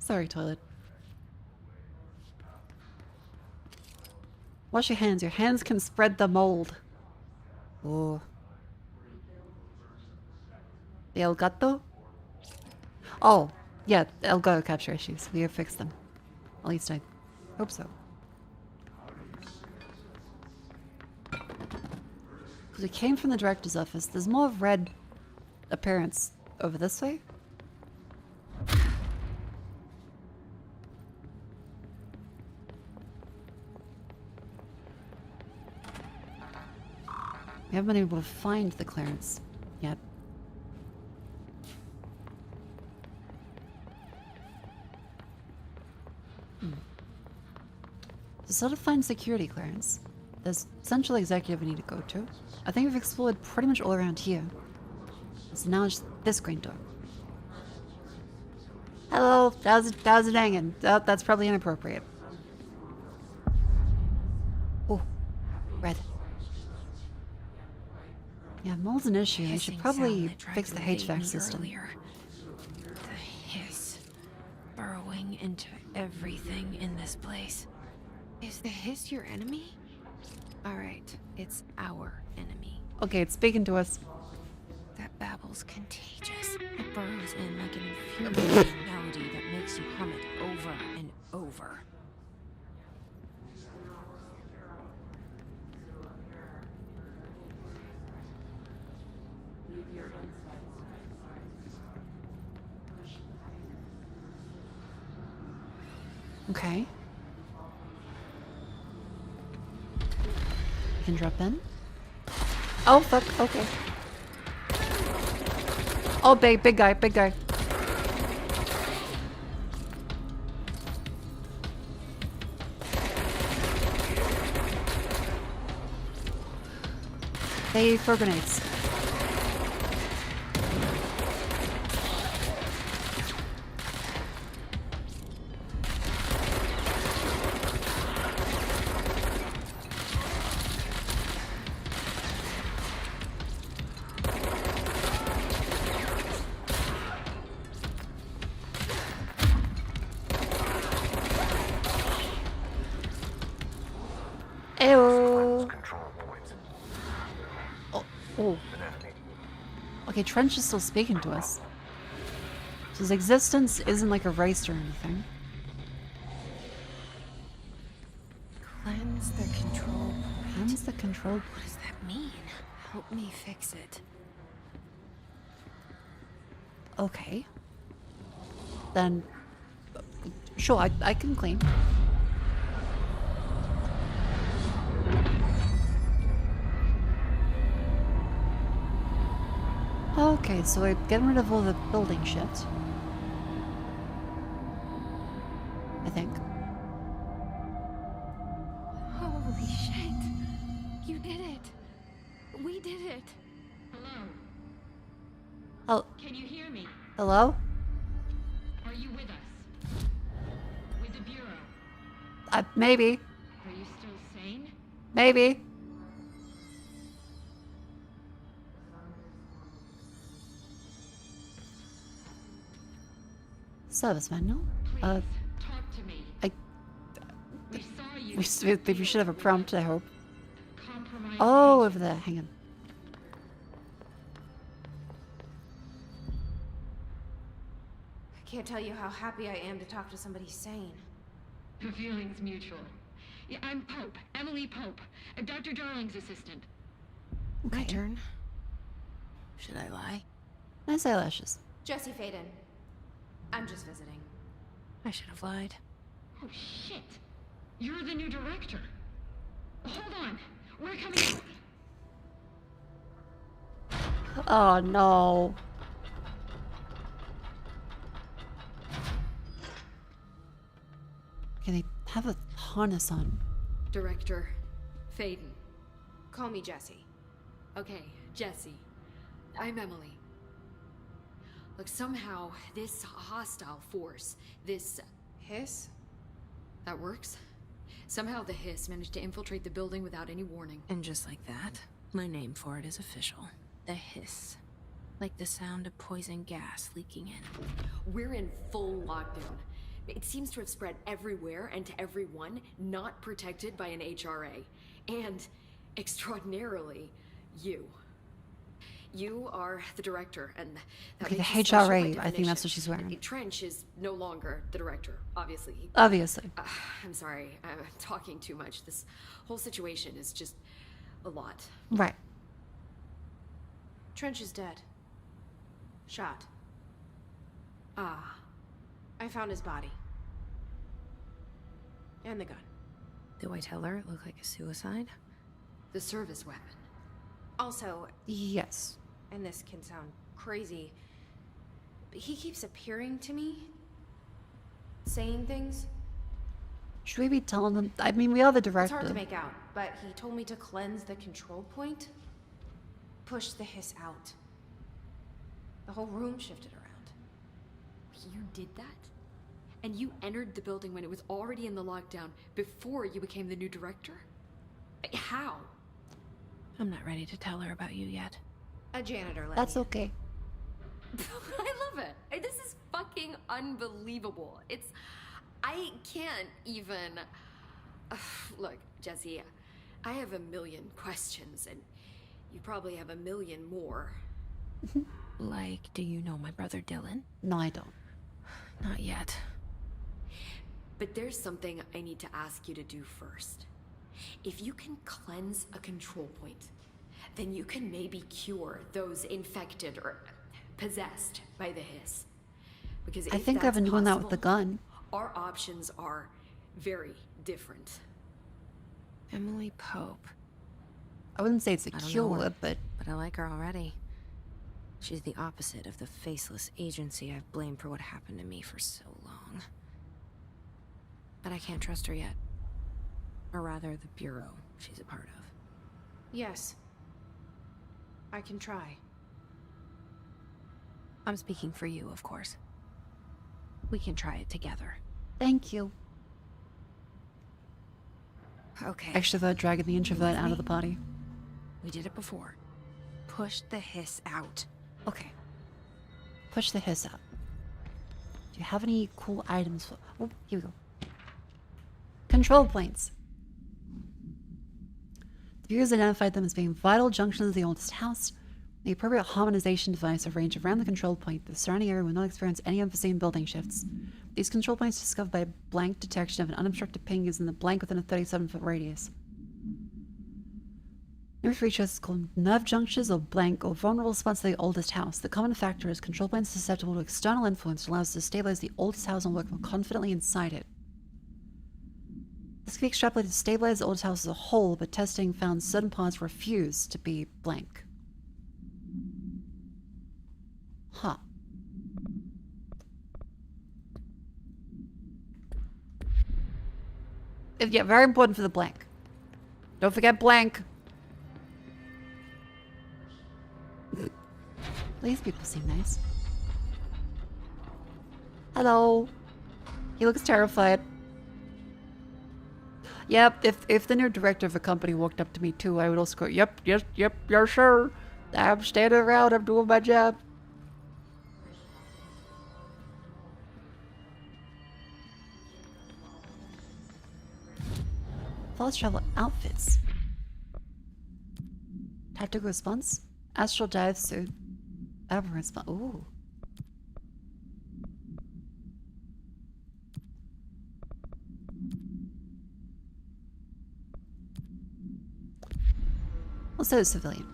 Sorry, toilet. Wash your hands. Your hands can spread the mold. Oh. The El Gato? Oh, yeah, El Gato capture issues. We have fixed them. At least I hope so. Because we came from the director's office. There's more red appearance over this way. We haven't been able to find the clearance yet. To sort of find security clearance, there's Central Executive we need to go to. I think we've explored pretty much all around here. So now it's this green door. Hello, how's it hanging? Oh, that's probably inappropriate. Oh, red. Yeah, mold's an issue. I should probably fix the HVAC system. Earlier. The hiss burrowing into everything in this place. Is the hiss your enemy? Alright, it's our enemy. Okay, it's speaking to us. That babble's contagious. It burrows in like an infuriating melody that makes you hum it over and over. Okay. You can drop in. Oh, fuck. Okay. Oh, big guy, big guy. They throw grenades. Okay, Trench is still speaking to us. So his existence isn't like erased or anything. Cleanse the control point. Cleanse the control. What does that mean? Help me fix it. Okay. Then, sure, I can clean. Okay, so we're getting rid of all the building shit. I think. Holy shit! You did it! We did it! Hello? Oh. Can you hear me? Hello? Are you with us? With the Bureau? Maybe. Are you still sane? Maybe. Service manual? Please, talk to me. We saw you. We should have a prompt, I hope. Compromised Oh, patient. over there. Hang on. I can't tell you how happy I am to talk to somebody sane. The feeling's mutual. Yeah, I'm Pope. Emily Pope. Dr. Darling's assistant. Okay. My turn. Should I lie? Nice eyelashes. Jesse Faden. I'm just visiting. I should have lied. Oh, shit. You're the new director. Hold on. We're coming out. Oh no. Okay, they have a harness on. Director Faden. Call me Jesse. Okay, Jesse. I'm Emily. Look, somehow, this hostile force, this Hiss? that works? Somehow the hiss managed to infiltrate the building without any warning. And just like that, my name for it is official. The hiss. Like the sound of poison gas leaking in. We're in full lockdown. It seems to have spread everywhere and to everyone, not protected by an HRA. And, extraordinarily, you. You are the director, and that Okay, the makes you special by HRA, I think definition. that's what she's wearing. Trench is no longer the director, obviously. Obviously. I'm sorry, I'm talking too much. This whole situation is just a lot. Right. Trench is dead. Shot. Ah, I found his body. And the gun. Do I tell her it looked like a suicide? the service weapon. Also, Yes. and this can sound crazy, but he keeps appearing to me, saying things. Should we be telling them? I mean, we are the It's director. hard to make out, but he told me to cleanse the control point, push the hiss out. The whole room shifted around. You did that? And you entered the building when it was already in the lockdown before you became the new director? How? I'm not ready to tell her about you yet. A janitor let That's me. okay. I love it. This is fucking unbelievable. I can't even... Look, Jesse, I have a million questions, and you probably have a million more. Like, do you know my brother Dylan? No, I don't. Not yet. But there's something I need to ask you to do first. If you can cleanse a control point, then you can maybe cure those infected or possessed by the hiss. Because I if think I've that's been doing that with the possible, gun. our options are very different. Emily Pope. I wouldn't say it's a I don't know cure, her, but but I like her already. She's the opposite of the faceless agency I've blamed for what happened to me for so long. But I can't trust her yet. Or rather, the bureau she's a part of. Yes. I can try. I'm speaking for you, of course. We can try it together. thank you. Okay. Extrovert dragging the introvert out of the body. We did it before. Push the hiss out. Okay. Push the hiss out. Do you have any cool items? Oh, here we go. Control points. The viewers identified them as being vital junctions of the oldest house. The appropriate harmonization device arranged around the control point. The surrounding area will not experience any unforeseen building shifts. These control points discovered by blank detection of an unobstructed ping using the blank within a 37-foot radius. Number 3 shows called nerve junctions or blank or vulnerable spots of the oldest house. The common factor is control points susceptible to external influence that allows us to stabilize the oldest house and work more confidently inside it. This can be extrapolated to stabilize the oldest house as a whole, but testing found certain parts refused to be blank. Huh. Yeah, very important for the blank. Don't forget blank. These people seem nice. Hello. He looks terrified. Yep, if the new director of a company walked up to me too, I would also go, yep, yes, sir. I'm standing around, I'm doing my job. False travel outfits. Tactical response. Astral dive suit. Ever response. Ooh. We'll say a civilian.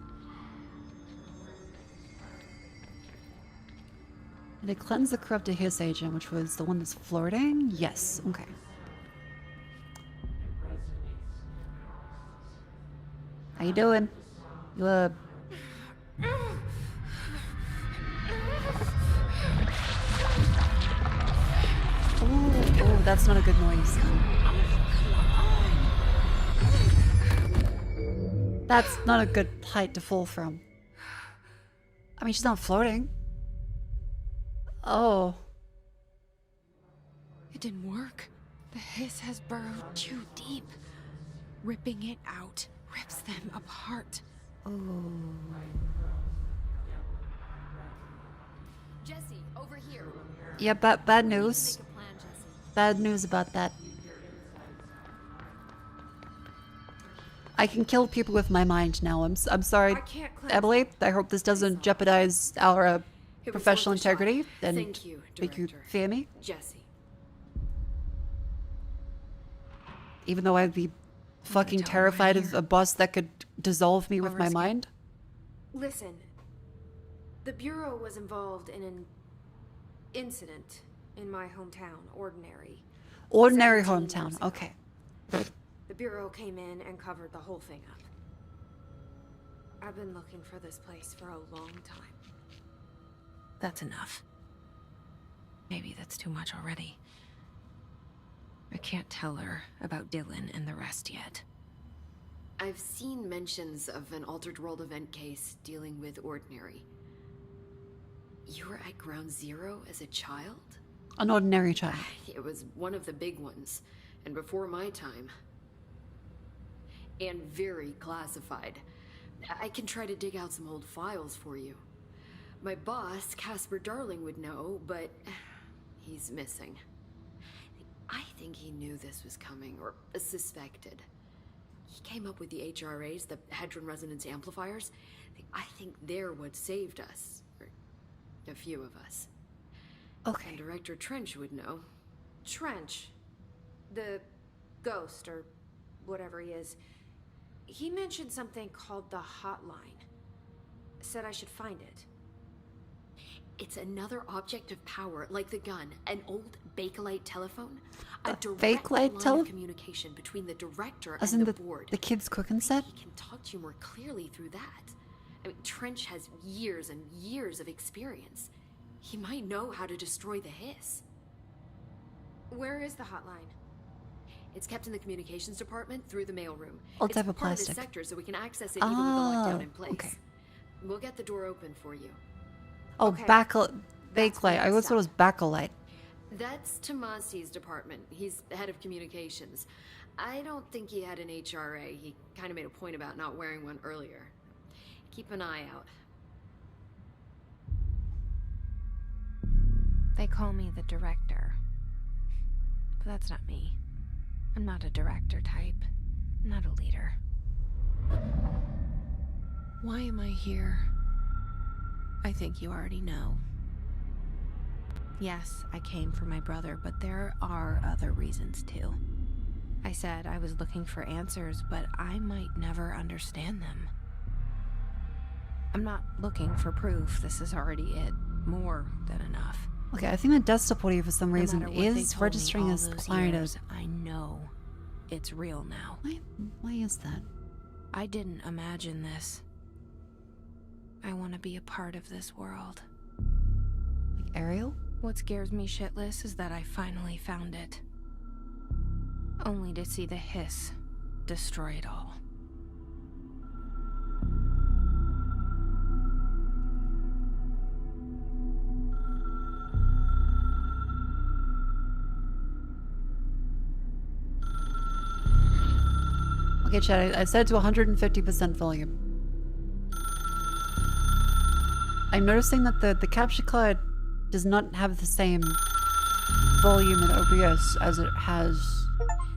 Did it cleanse the corrupted hiss agent, which was the one that's flirting? Yes. Okay. How you doing? You, Oh, that's not a good noise. That's not a good height to fall from. I mean, she's not floating. Oh. It didn't work. The hiss has burrowed too deep. Ripping it out rips them apart. Oh. Jesse, over here. Yeah, bad news. Make a plan, Jesse. Bad news about that. I can kill people with my mind now. I'm sorry, Emily. I hope this doesn't jeopardize our professional integrity and Thank you, make you Director. fear me. Jesse. Even though I'd be fucking terrified of a boss that could dissolve me with my risky. mind. Listen, the Bureau was involved in an incident in my hometown, Ordinary. Ordinary 17 years hometown. ago. Okay. The Bureau came in and covered the whole thing up. I've been looking for this place for a long time. That's enough. Maybe that's too much already. I can't tell her about Dylan and the rest yet. I've seen mentions of an Altered World event case dealing with Ordinary. You were at Ground Zero as a child? An ordinary child. It was one of the big ones, and before my time. And very classified. I can try to dig out some old files for you. My boss, Casper Darling, would know, but he's missing. I think he knew this was coming, or suspected. He came up with the HRAs, the Hadron Resonance Amplifiers. I think they're what saved us. Or a few of us. Okay. And Director Trench would know. Trench, the ghost, or whatever he is, he mentioned something called the hotline. Said I should find it. It's another object of power, like the gun, an old Bakelite telephone. A direct Bakelite line telephone? of communication between the director As and in the the board. kids' cooking set? He can talk to you more clearly through that. I mean, Trench has years and years of experience. He might know how to destroy the hiss. Where is the hotline? It's kept in the communications department through the mailroom. Old It's type of part plastic. of the sector, so we can access it even with the lockdown Oh, in place. okay. We'll get the door open for you. Oh, Okay. Bakelite. I always thought it was Bakelite. That's Tomasi's department. He's head of communications. I don't think he had an HRA. He kind of made a point about not wearing one earlier. Keep an eye out. They call me the director. But that's not me. I'm not a director type. I'm not a leader. Why am I here? I think you already know. Yes, I came for my brother, but there are other reasons too. I said I was looking for answers, but I might never understand them. I'm not looking for proof. This is already it. More than enough. Okay, I think the desktop audio for some reason No matter what they is told me registering all as those client. years, I know it's real now. Why is that? I didn't imagine this. I want to be a part of this world. Like Ariel? What scares me shitless is that I finally found it. Only to see the hiss destroy it all. Okay, Chad, I set it to 150% volume. I'm noticing that the capture card does not have the same volume in OBS as it has.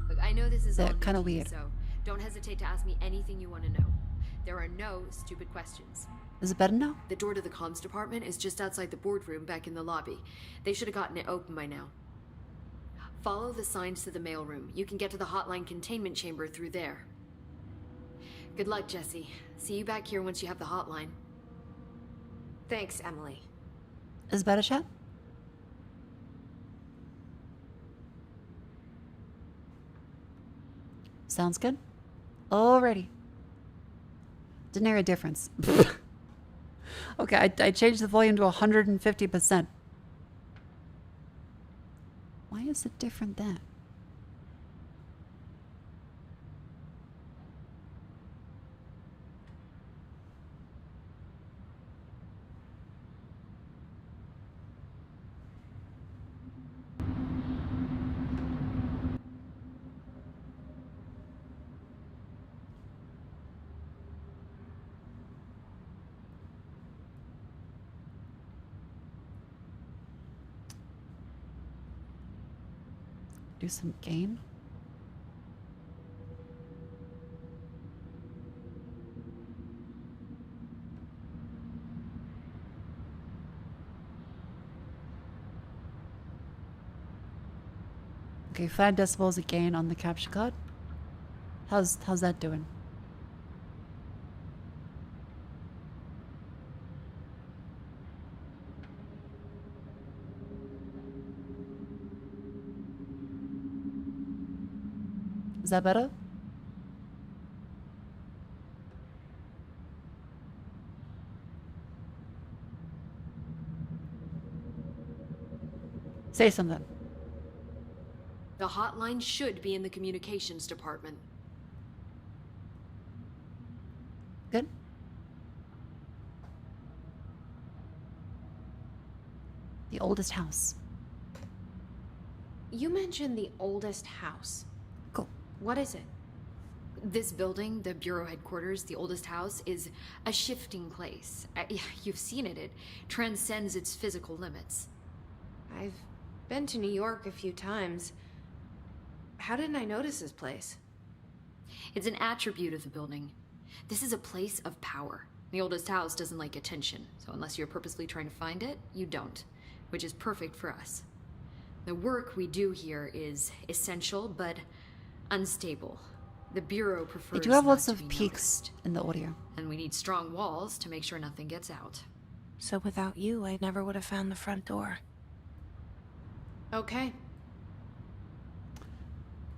Look, I know this is all Kind of new to you, weird. so don't hesitate to ask me anything you want to know. There are no stupid questions. Is it better now? The door to the comms department is just outside the boardroom back in the lobby. They should have gotten it open by now. Follow the signs to the mailroom. You can get to the hotline containment chamber through there. Good luck, Jesse. See you back here once you have the hotline. Thanks, Emily. Is that a chat? Sounds good. Alrighty. Didn't hear a difference. Okay, I changed the volume to 150%. Why is it different then? Do some gain. Okay, 5 decibels a gain on the capture card. How's that doing? Is that better? Say something. The hotline should be in the communications department. Good. The oldest house. You mentioned the oldest house. Cool. What is it? This building, the Bureau headquarters, the oldest house, is a shifting place. You've seen it. It transcends its physical limits. I've been to New York a few times. How didn't I notice this place? It's an attribute of the building. This is a place of power. The oldest house doesn't like attention, so unless you're purposely trying to find it, you don't, which is perfect for us. The work we do here is essential, but unstable. The Bureau prefers They do have not lots to of be peaks noticed. in the audio. And we need strong walls to make sure nothing gets out. So without you, I never would have found the front door. Okay.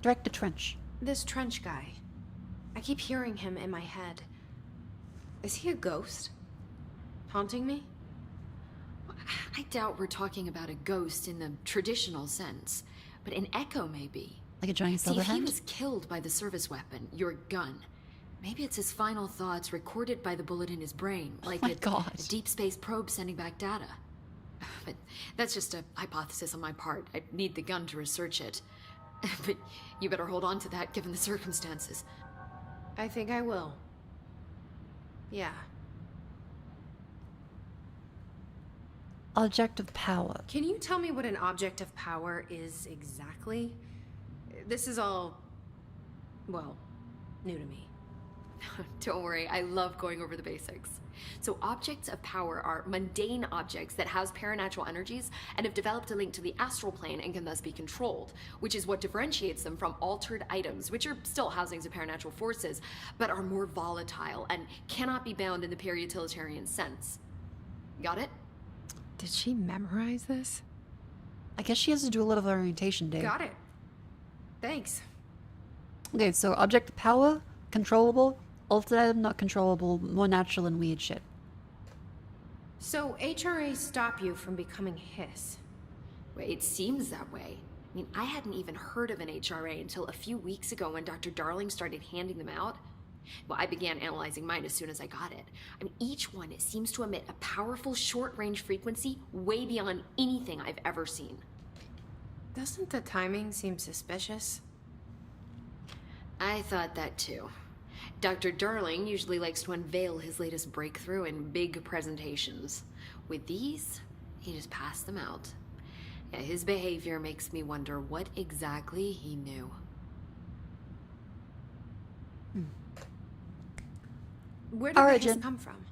Direct the trench. This Trench guy. I keep hearing him in my head. Is he a ghost? Haunting me? I doubt we're talking about a ghost in the traditional sense, but an echo maybe. Like a giant See, if he silverhand? was killed by the service weapon, your gun, maybe it's his final thoughts recorded by the bullet in his brain, like my a God. deep space probe sending back data. But that's just a hypothesis on my part. I'd need the gun to research it. But you better hold on to that given the circumstances. I think I will. Yeah. Object of power. Can you tell me what an object of power is exactly? This is all, well, new to me. Don't worry, I love going over the basics. So objects of power are mundane objects that house paranatural energies and have developed a link to the astral plane and can thus be controlled, which is what differentiates them from altered items, which are still housings of paranatural forces, but are more volatile and cannot be bound in the peri-utilitarian sense. Got it? Did she memorize this? I guess she has to do a little orientation, Dave. Got it. Thanks. Okay, so object of power, controllable, altered item, not controllable, more natural and weird shit. So HRAs stop you from becoming Hiss. Well, it seems that way. I mean, I hadn't even heard of an HRA until a few weeks ago when Dr. Darling started handing them out. Well, I began analyzing mine as soon as I got it. I mean, each one seems to emit a powerful short-range frequency way beyond anything I've ever seen. Doesn't the timing seem suspicious? I thought that too. Dr. Darling usually likes to unveil his latest breakthrough in big presentations. With these, he just passed them out. Yeah, his behavior makes me wonder what exactly he knew. Where did the Hiss come from?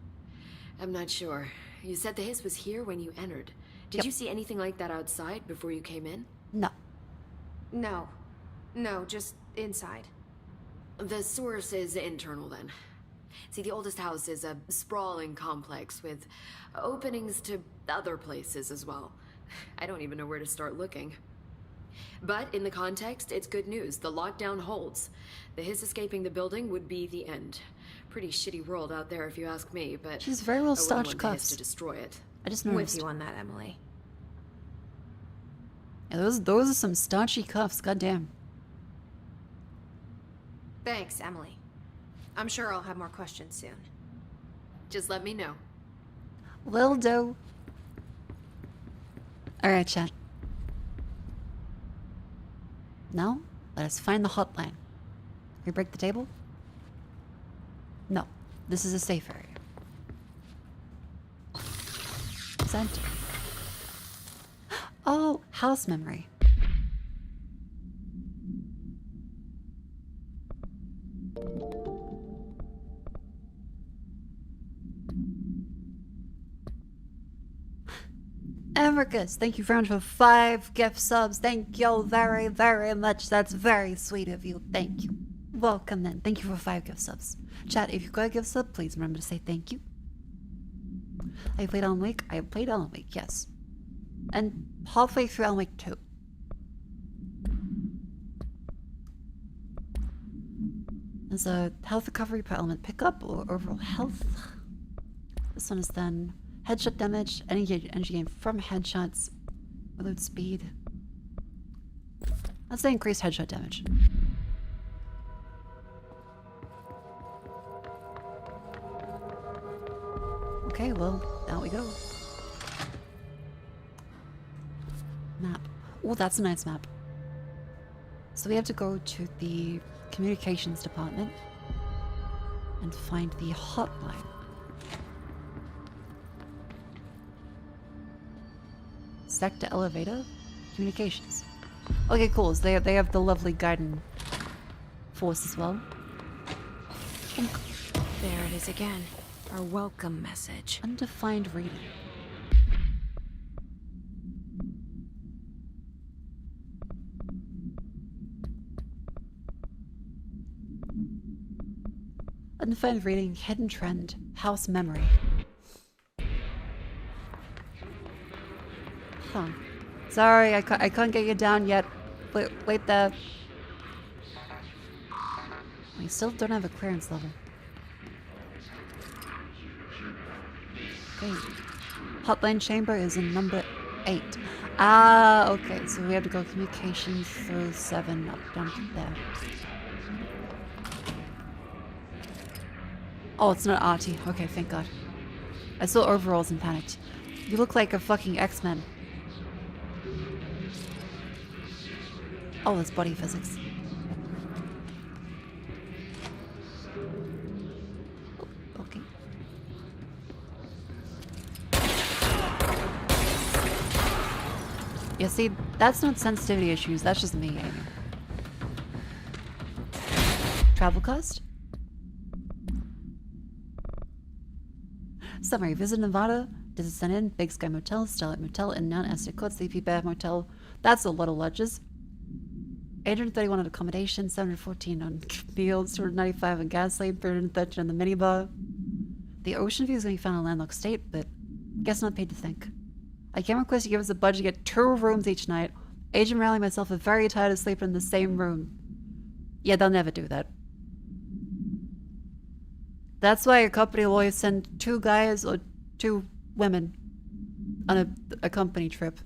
I'm not sure. You said the hiss was here when you entered. Did you see anything like that outside before you came in? No. No, just inside. The source is internal then. See, the oldest house is a sprawling complex with openings to other places as well. I don't even know where to start looking. But in the context, it's good news. The lockdown holds. The hiss escaping the building would be the end. Pretty shitty world out there, if you ask me, but She's very well I wouldn't starched want the hiss cuffs. to destroy it. I just With noticed. you on that, Emily. Yeah, those are some staunchy cuffs, goddamn. Thanks, Emily. I'm sure I'll have more questions soon. Just let me know. Will do. Alright, chat. Now, let us find the hotline. We break the table? No. This is a safe area. Center. Oh, house memory. Americus, thank you very much for 5 gift subs. Thank you very, very much. That's very sweet of you. Thank you. Welcome then. Thank you for 5 gift subs. Chat, if you got a gift sub, please remember to say thank you. I played Alan Wake. I played Alan Wake, yes. And halfway through Alan Wake 2. There's a health recovery per element pickup or overall health. This one is then headshot damage, energy gain from headshots, reload speed. Let's say increased headshot damage. Okay, well, down we go. Map. Oh, that's a nice map. So we have to go to the communications department and find the hotline. Sector elevator, communications. Okay, cool. So they have the lovely guiding force as well. There it is again. Our welcome message. Undefined reading. Undefined reading, hidden trend, house memory. Huh. Sorry, I can't get you down yet. Wait there. We still don't have a clearance level. Okay. Hotline chamber is in number 8. Ah, okay. So we have to go communications through 7 up down to there. Oh, it's not Artie. Okay, thank God. I saw overalls and panicked. You look like a fucking X-Men. Oh, that's body physics. Oh, okay. Yeah, see, that's not sensitivity issues, that's just me aiming. Travel cost? Summary, visit Nevada, Descent Inn, Big Sky Motel, Starlight Motel, and Mount Esther Court, Sleepy Bear Motel. That's a lot of lodges. 831 on accommodation, 714 on meals, 295 on gasoline, 313 on the minibar. The ocean view is going to be found in a landlocked state, but guess not paid to think. I can request you give us a budget to get 2 rooms each night. Agent Rally and myself are very tired of sleeping in the same room. Yeah, they'll never do that. That's why your company will always send 2 guys or 2 women on a company trip.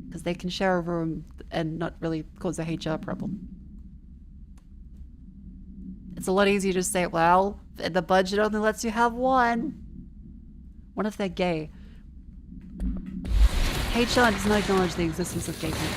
Because they can share a room and not really cause a HR problem. It's a lot easier to say, well, the budget only lets you have 1. What if they're gay? HR does not acknowledge the existence of gay people.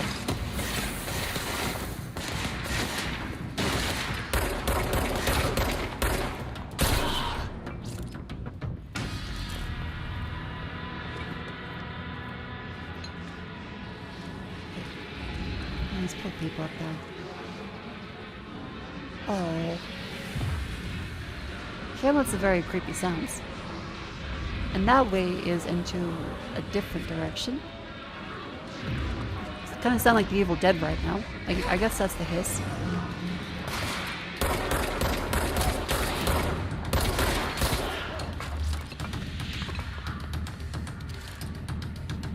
These poor people up there. Oh. Hamlet's a very creepy sounds. And that way is into a different direction. It kind of sound like the Evil Dead right now. I guess that's the hiss.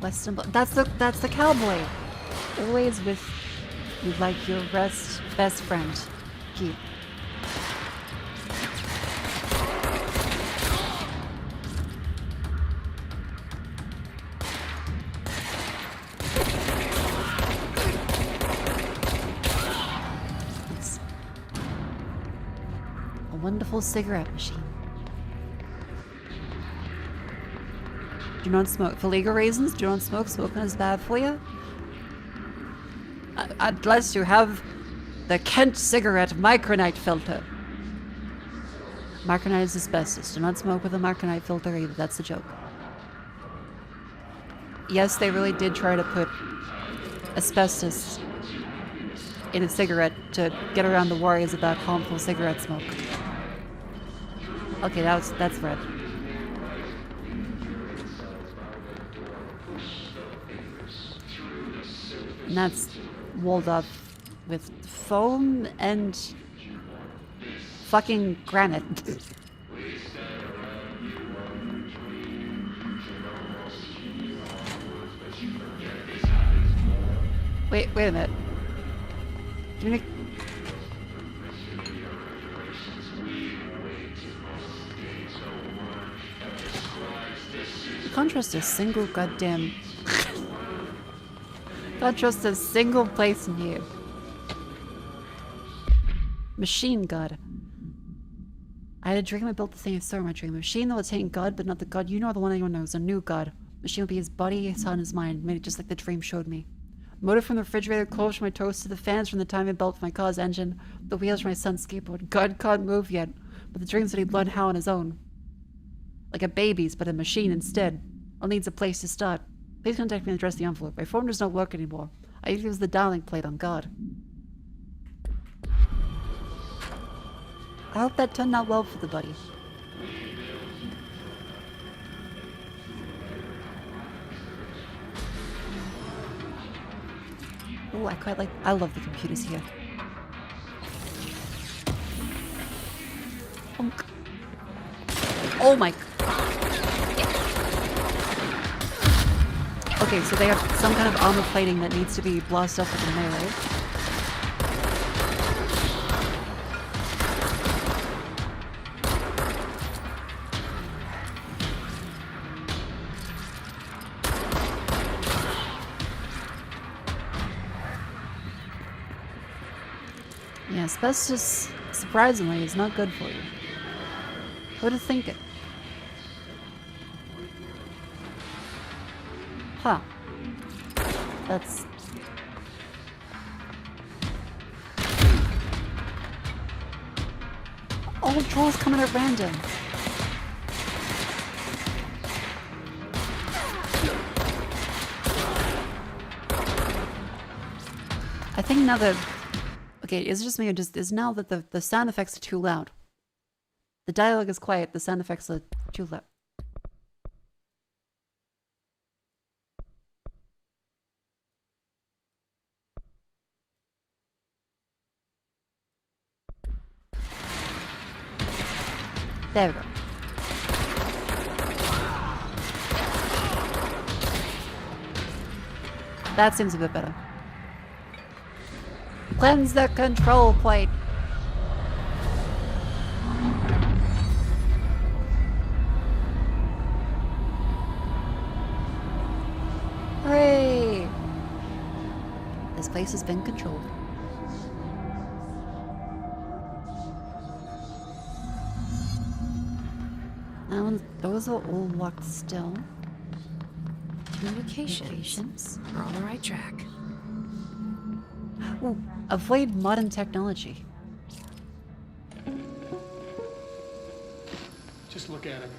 Less than that's the cowboy. Always with you like your best friend. Keep. A wonderful cigarette machine. Do not smoke. For legal reasons, do not smoke. Smoking is bad for you. Unless you have the Kent cigarette micronite filter. Micronite is asbestos. Do not smoke with a micronite filter either. That's the joke. Yes, they really did try to put asbestos in a cigarette to get around the worries about harmful cigarette smoke. Okay, that's red. And that's walled up with foam and fucking granite. Wait a minute. Give me... You can't trust a single goddamn... Can't trust a single place in here. Machine God. I had a dream I built the thing I saw in my dream. A machine that will attain God, but not the God you know, the one anyone knows. A new God. Machine will be his body, his heart, and his mind. Made it just like the dream showed me. Motor from the refrigerator, clothes from my toaster, the fans from the timing belt for my car's engine, the wheels from my son's skateboard. God can't move yet, but the dream said he'd learn how on his own. Like a baby's, but a machine instead. All needs a place to start. Please contact me and address the envelope. My phone does not work anymore. I used to use the dialing plate on God. I hope that turned out well for the buddy. Oh, I love the computers here. Oh my... Okay, so they have some kind of armor plating that needs to be blasted off with a melee. Yeah, asbestos, surprisingly, is not good for you. Who'd have think it? Huh. That's... All trolls coming at random. I think now that... Okay, is it just me or just... Is now that the sound effects are too loud? The dialogue is quiet, the sound effects are too loud. There we go. That seems a bit better. Cleanse the control plate. Hooray! This place has been controlled. Those are all locked still. Communications. We're on the right track. Ooh, avoid modern technology. Just look at it.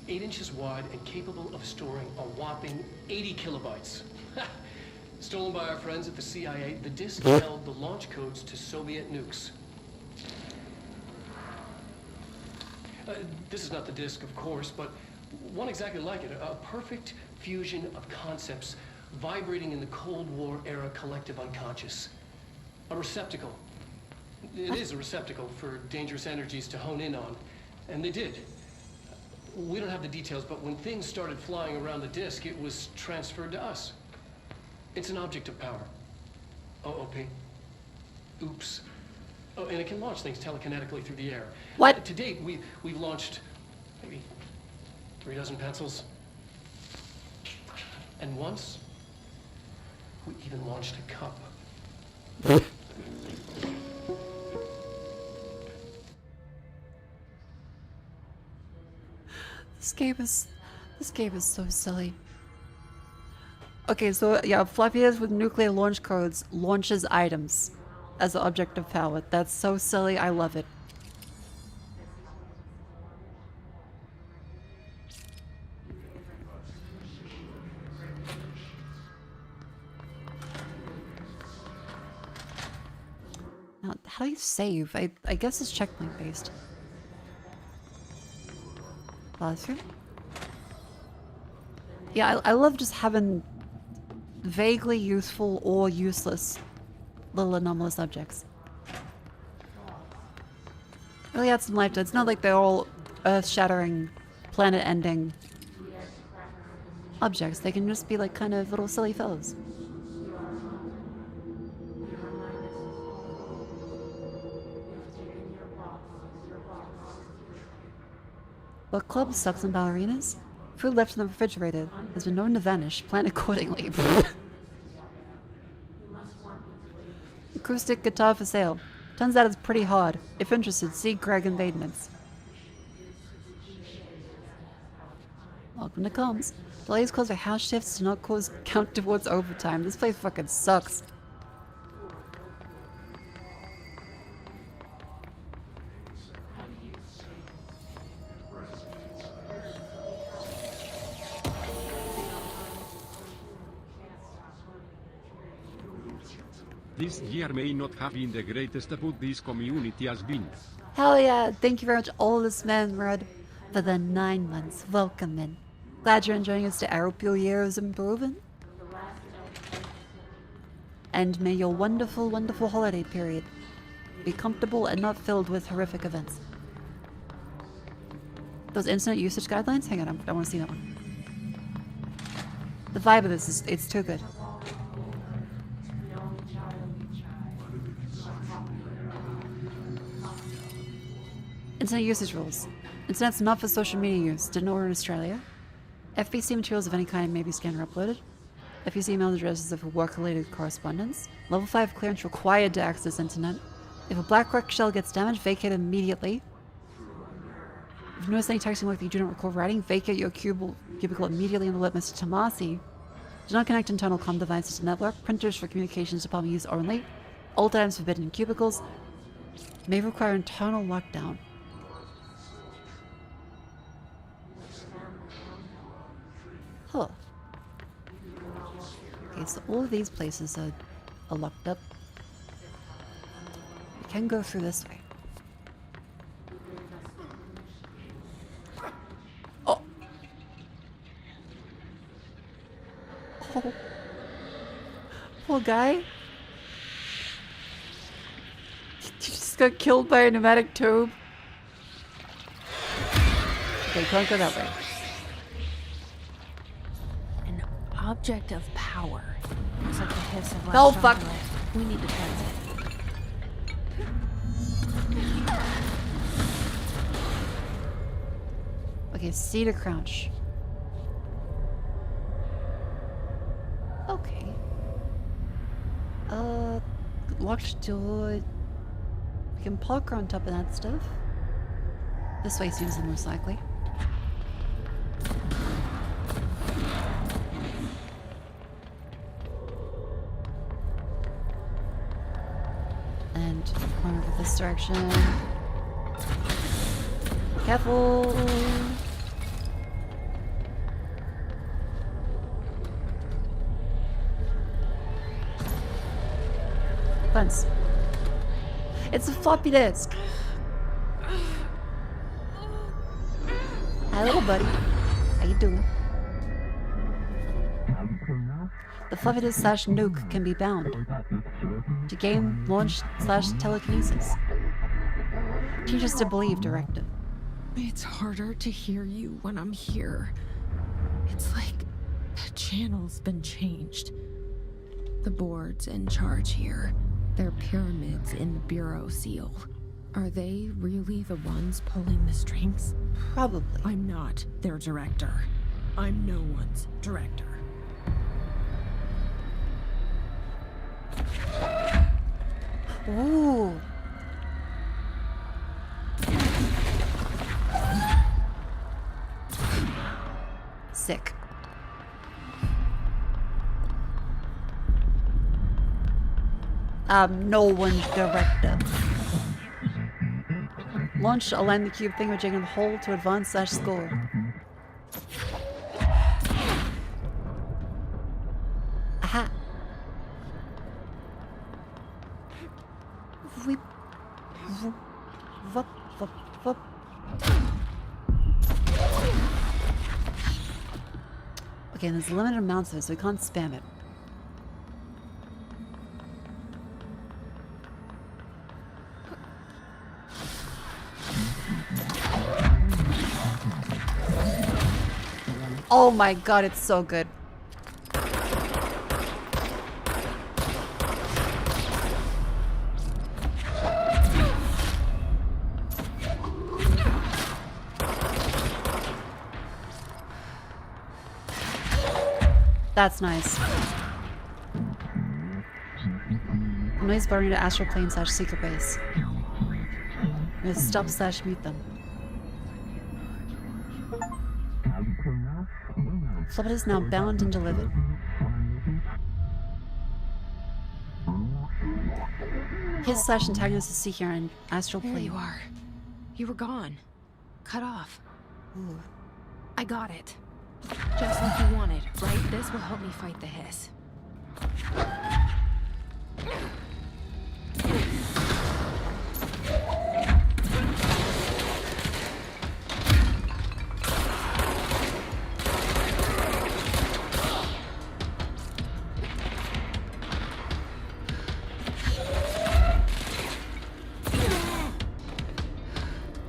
8 inches wide and capable of storing a whopping 80 kilobytes. Stolen by our friends at the CIA, the disk held the launch codes to Soviet nukes. This is not the disk, of course, but one exactly like it. A perfect fusion of concepts vibrating in the Cold War era collective unconscious. A receptacle. It is a receptacle for dangerous energies to hone in on. And they did. We don't have the details, but when things started flying around the disk, it was transferred to us. It's an object of power. OOP. Oops. Oh, and it can launch things telekinetically through the air. What? To date, we've launched maybe 3 dozen pencils. And once, we even launched a cup. This game is so silly. Okay, so yeah, floppy disk with nuclear launch codes launches items as an object of power. That's so silly, I love it. Now, how do you save? I guess it's checkpoint based. Bathroom? Yeah, I love just having vaguely useful or useless little anomalous objects. Really add some life to it. It's not like they're all earth-shattering, planet-ending objects. They can just be like kind of little silly fellows. What club sucks on ballerinas? Food left in the refrigerator has been known to vanish. Plan accordingly. Acoustic guitar for sale. Turns out it's pretty hard. If interested, see Greg in Batements. Welcome to Comms. Delays caused by house shifts do not count towards overtime. This place fucking sucks. This year may not have been the greatest, but this community has been. Hell yeah! Thank you very much, oldest man, Rod, for the 9 months. Welcome in. Glad you're enjoying us to hope your year is improving. And may your wonderful, wonderful holiday period be comfortable and not filled with horrific events. Those internet usage guidelines? Hang on, I want to see that one. The vibe of this is, it's too good. Internet usage rules. Internet's not for social media use. Didn't know we're in Australia. FBC materials of any kind may be scanned or uploaded. FBC email addresses are for work-related correspondence. Level 5 clearance required to access internet. If a BlackRock shell gets damaged, vacate immediately. If you notice any texting work that you do not recall writing, vacate your cubicle immediately and alert Mr. Tomasi. Do not connect internal comm devices to network. Printers for communications department use only. Old items forbidden in cubicles. May require internal lockdown. Huh. Okay, so all of these places are locked up. We can go through this way. Oh! Oh! Poor guy. He just got killed by a pneumatic tube. Okay, can't go that way. Object of power. Looks like the hiss of Oh, fuck. We need to transit. Okay, C to crouch. Okay. Locked door. We can park on top of that stuff. This way seems the most likely. And corner of this direction. Careful! Buns. It's a floppy disk. Hi, little buddy. How you doing? The floppy disk / nuke can be bound to game launch / telekinesis. Teach us to believe directive. It's harder to hear you when I'm here. It's like the channel's been changed. The board's in charge here. They're pyramids in the bureau seal. Are they really the ones pulling the strings? Probably. I'm not their director. I'm no one's director. Ooh. Sick. No one's director. Launch, align the cube thingamajig in the hole to advance / score. Aha. Whip. Vup, vup, vup. Okay, there's limited amounts of it, so we can't spam it. Oh my god, it's so good. That's nice. Noise burning to astral plane / secret base. Stop / mute them. Flubit is now bound and delivered. His / antagonist is Seeker and astral plane. There you are. You were gone. Cut off. Ooh. I got it. Just like you wanted, right? This will help me fight the hiss.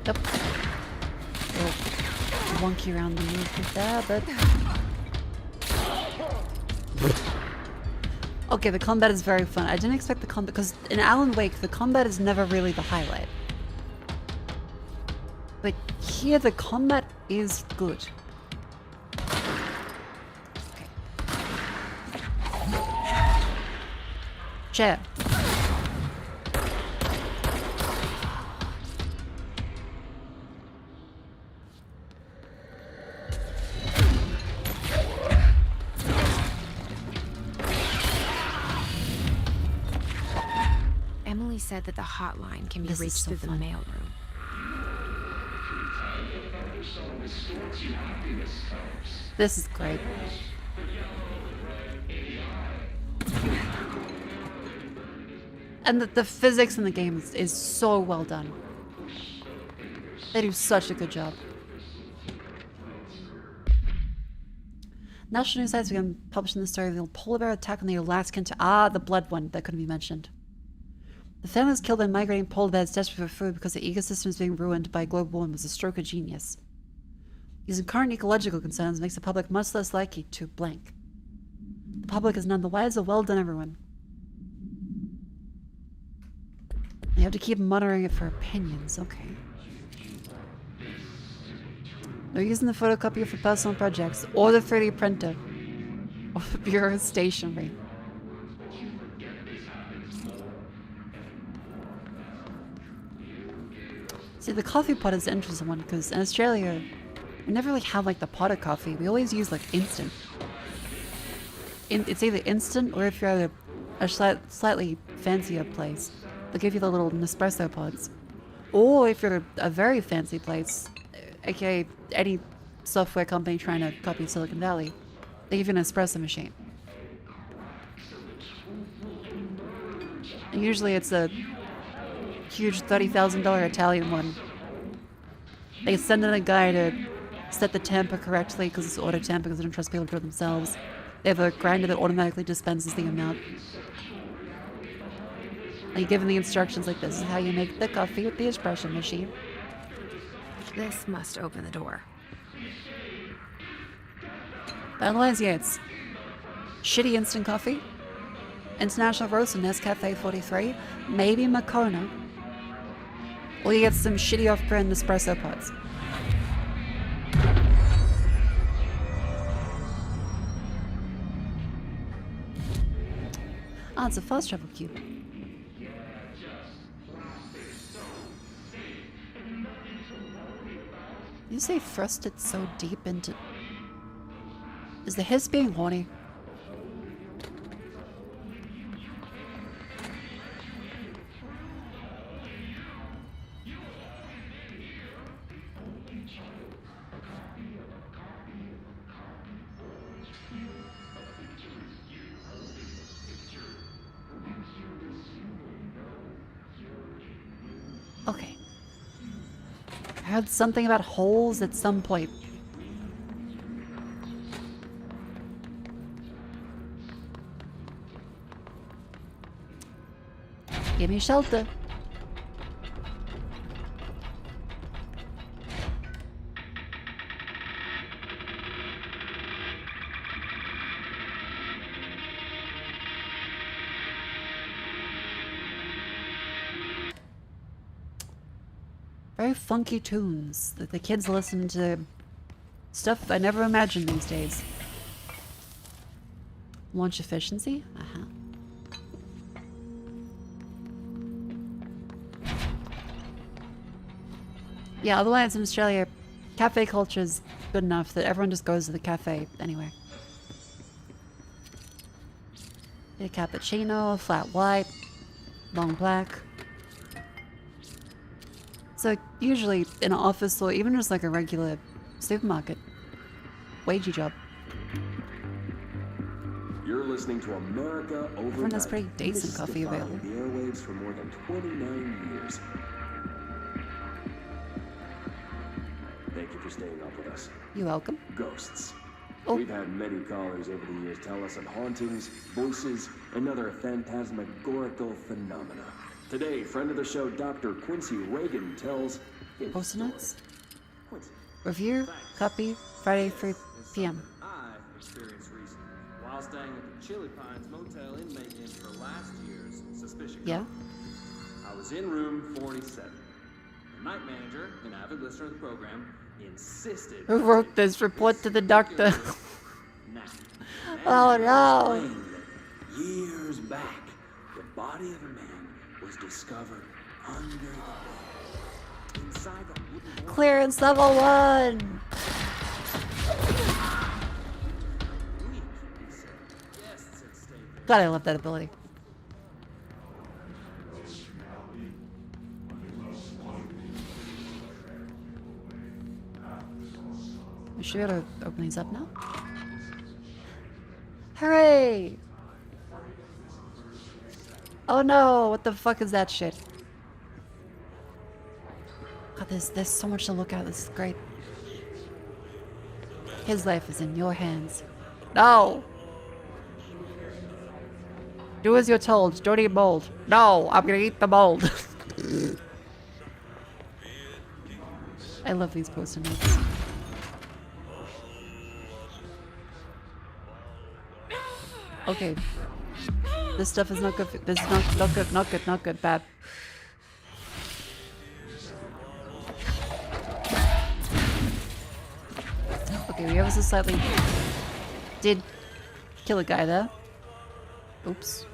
Yep. Wonky around the movement there, but... Okay, the combat is very fun. I didn't expect the combat, because in Alan Wake, the combat is never really the highlight. But here, the combat is good. Okay. Chair. Emily said that the hotline can be This is reached so through the fun. mailroom. This is great. And the physics in the game is so well done. They do such a good job. National news sites began publishing the story of the polar bear attack on the Alaskan the blood one that couldn't be mentioned. The family was killed by migrating polar bears desperate for food because the ecosystem is being ruined by global warming was a stroke of genius. Using current ecological concerns makes the public much less likely to blank. The public is none the wiser. Well done, everyone. You have to keep muttering it for opinions. Okay. They're using the photocopier for personal projects, or the 3D printer, or the Bureau of Stationery. See, the coffee pot is an interesting one, because in Australia, we never really have, like, the pot of coffee. We always use, like, instant. It's either instant, or if you're at a slightly fancier place, they'll give you the little Nespresso pods. Or if you're at a very fancy place, aka any software company trying to copy Silicon Valley, they give you an espresso machine. And usually it's a huge $30,000 Italian one. They send in a guy to set the tamper correctly because it's auto tamper because they don't trust people to do it themselves. They have a grinder that automatically dispenses the amount. And you give them the instructions like this is how you make the coffee with the espresso machine. This must open the door. But otherwise, yeah, it's shitty instant coffee, International Roast and Nescafe 43, maybe Mako, or you get some shitty off-brand espresso pods. Ah, it's a fast travel cube. You say thrusted so deep into... Is the hiss being horny? Okay. I heard something about holes at some point. Give me shelter. Very funky tunes that the kids listen to. Stuff I never imagined these days. Launch efficiency? Uh-huh. Yeah, otherwise in Australia, cafe culture is good enough that everyone just goes to the cafe anyway. Get a cappuccino, flat white, long black. So usually in an office or even just like a regular supermarket, wagey job. You're listening to America Overnight. Everyone has pretty decent coffee available. The airwaves for more than 29 years. Thank you for staying up with us. You're welcome. Ghosts. Oh. We've had many callers over the years tell us of hauntings, voices, and other phantasmagorical phenomena. Today, friend of the show, Dr. Quincy Reagan tells his Post-nuts? story. Review, copy, Friday 3 p.m. I experienced recently while staying at the Chili Pines Motel in Macon for last year's suspicion. Yeah? I was in room 47. The night manager, an avid listener of the program, insisted. Who wrote this report to the doctor? Oh no! Years back, the body of a man was discovered under the bed. Inside the wooden door. Clearance level 1! God, I love that ability. We should be able to open these up now. Hooray! Oh no, what the fuck is that shit? God, there's so much to look at. This is great. His life is in your hands. No! Do as you're told. Don't eat mold. No, I'm gonna eat the mold. I love these post-it notes. Okay. This stuff is not good. This is not good, bad. Okay, we ever so slightly did kill a guy there. Oops.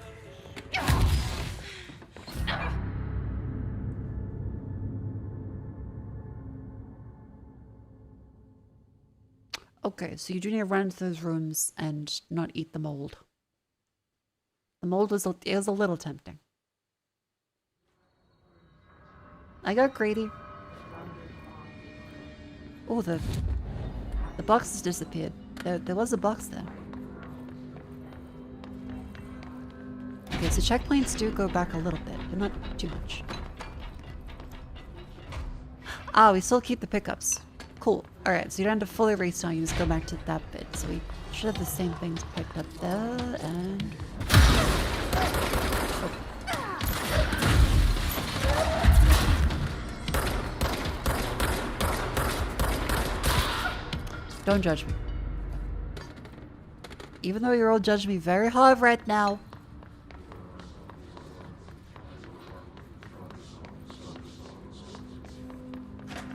Okay, so you do need to run into those rooms and not eat the mold. The mold is a little tempting. I got greedy. Oh, the box has disappeared. There was a box there. Okay, so checkpoints do go back a little bit, but not too much. Ah, we still keep the pickups. Cool. Alright, so you don't have to fully restart, you just go back to that bit. So we should have the same things picked up there, and... Oh. Don't judge me. Even though you're all judging me very hard right now.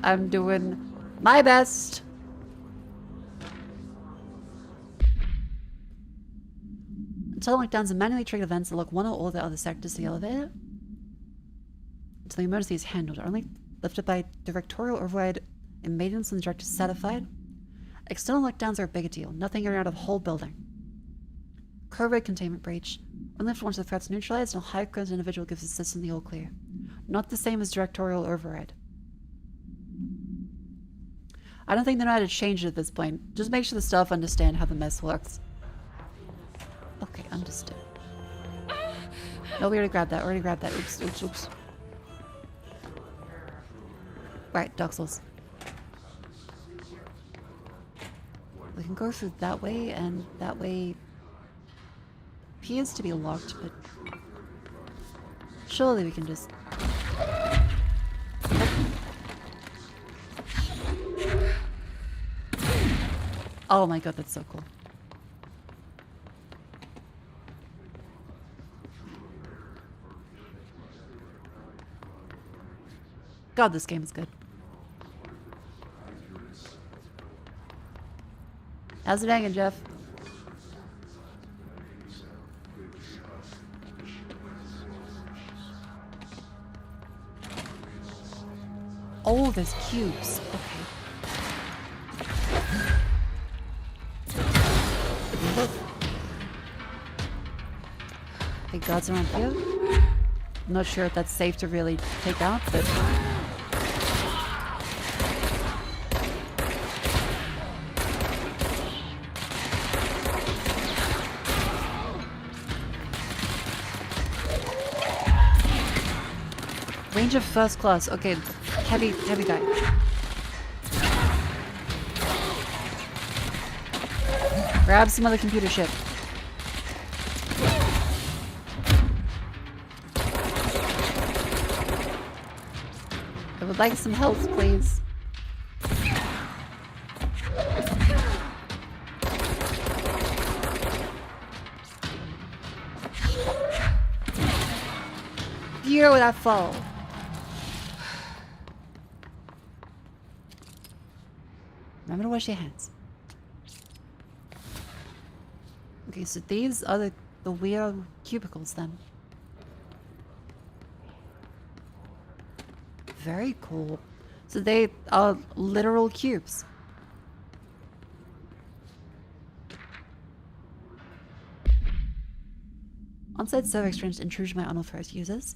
I'm doing my best. Until lockdowns and manually triggered events that lock one or all the other sectors of the elevator. Until the emergency is handled. Only lifted by directorial override and maintenance and the director satisfied. External lockdowns are a bigger deal. Nothing getting out of the whole building. COVID containment breach. Only if once the threat's neutralized and a high-credit individual gives the system the all clear. Not the same as directorial override. I don't think they know how to change it at this point. Just make sure the staff understand how the mess works. Okay, understood. No, we already grabbed that. Oops, oops, oops. Right, Dark Souls. We can go through that way, and that way appears to be locked, but surely we can just... Oh my god, that's so cool. God, this game is good. How's it hanging, Jeff? Oh, there's cubes. Okay. Big gods around here. I'm not sure if that's safe to really take out, but... Range of first class. Okay, heavy guy. Grab some other computer shit. I would like some health, please. Here would I fall? Remember to wash your hands. Okay, so these are the weird cubicles then. Very cool. So they are literal cubes. On-site server experienced intrusion by unauthorized users.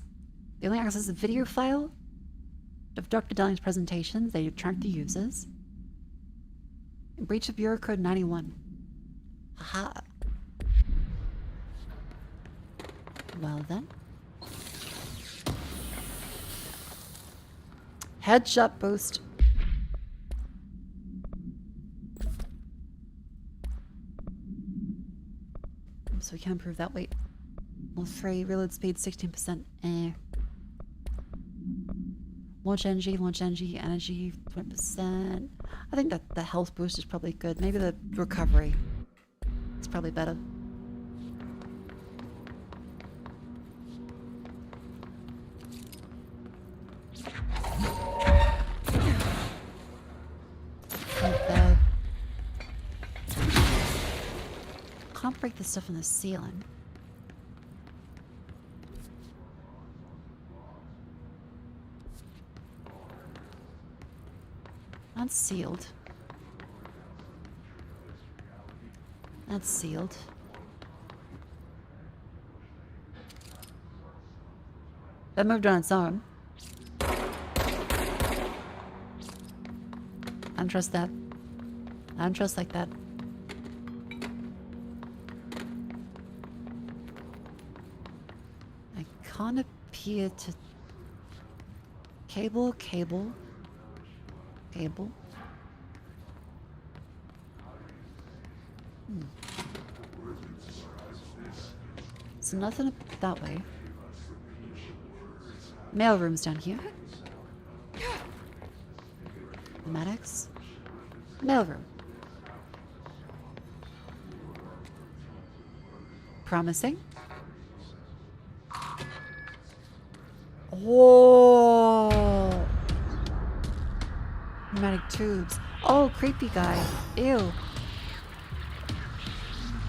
They only access the video file of Dr. Darling's presentations. They track the users. In breach of Bureau Code 91. Aha. Well then. Headshot boost. So we can improve that weight. Level 3, reload speed 16%. Launch energy, energy 20%. I think that the health boost is probably good. Maybe the recovery is probably better. Can't break the stuff on the ceiling. That's sealed. That's sealed. That moved on its own. I don't trust that. I don't trust like that. I can't appear to... Cable. So nothing that way. Mail room's down here. Medics. Mail room. Promising. Oh. Pneumatic tubes. Oh, creepy guy. Ew.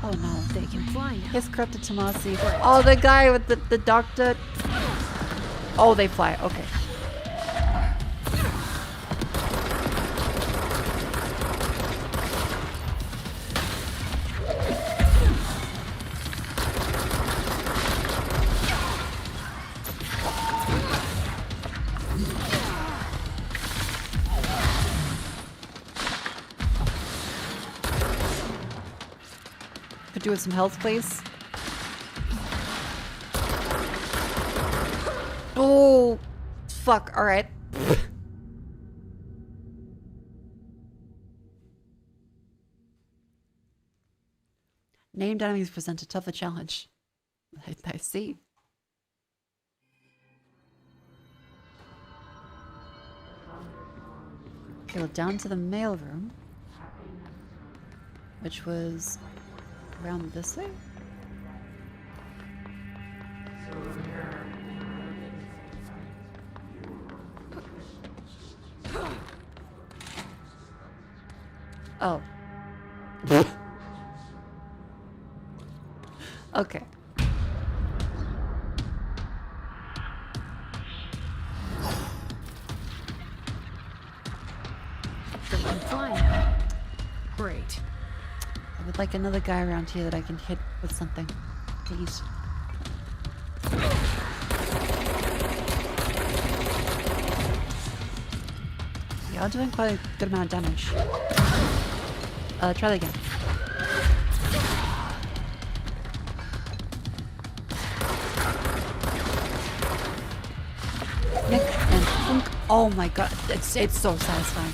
Oh no. They can fly now. His corrupted Tomasi. Oh, the guy with the doctor. Oh, they fly. Okay. Could do with some health, please. Oh, fuck. All right. Named enemies present a tougher challenge. I see. Okay, well, down to the mailroom, which was around this way. Oh. Okay. They can fly now. Great. I would like another guy around here that I can hit with something. Please. Y'all doing quite a good amount of damage. Try that again. Nick and Funk. Oh my god, it's so satisfying.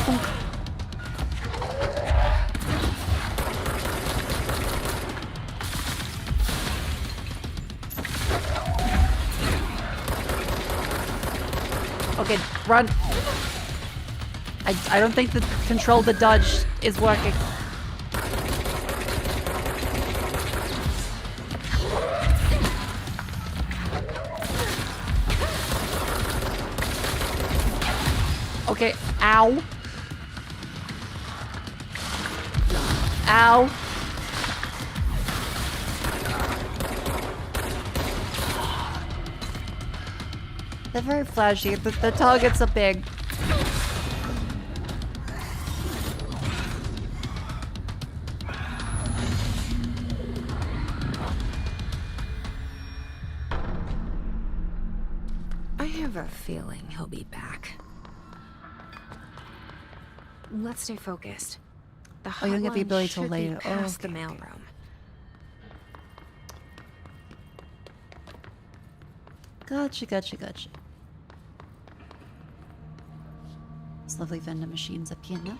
Funk. Okay, run. I don't think the control the dodge is working. Okay, ow. Ow. They're very flashy. The targets are big. I have a feeling he'll be back. Let's stay focused. The Oh, you don't get the hotline ability till should be later. Oh, past the okay, mailroom. Gotcha. There's lovely vendor machines up here now.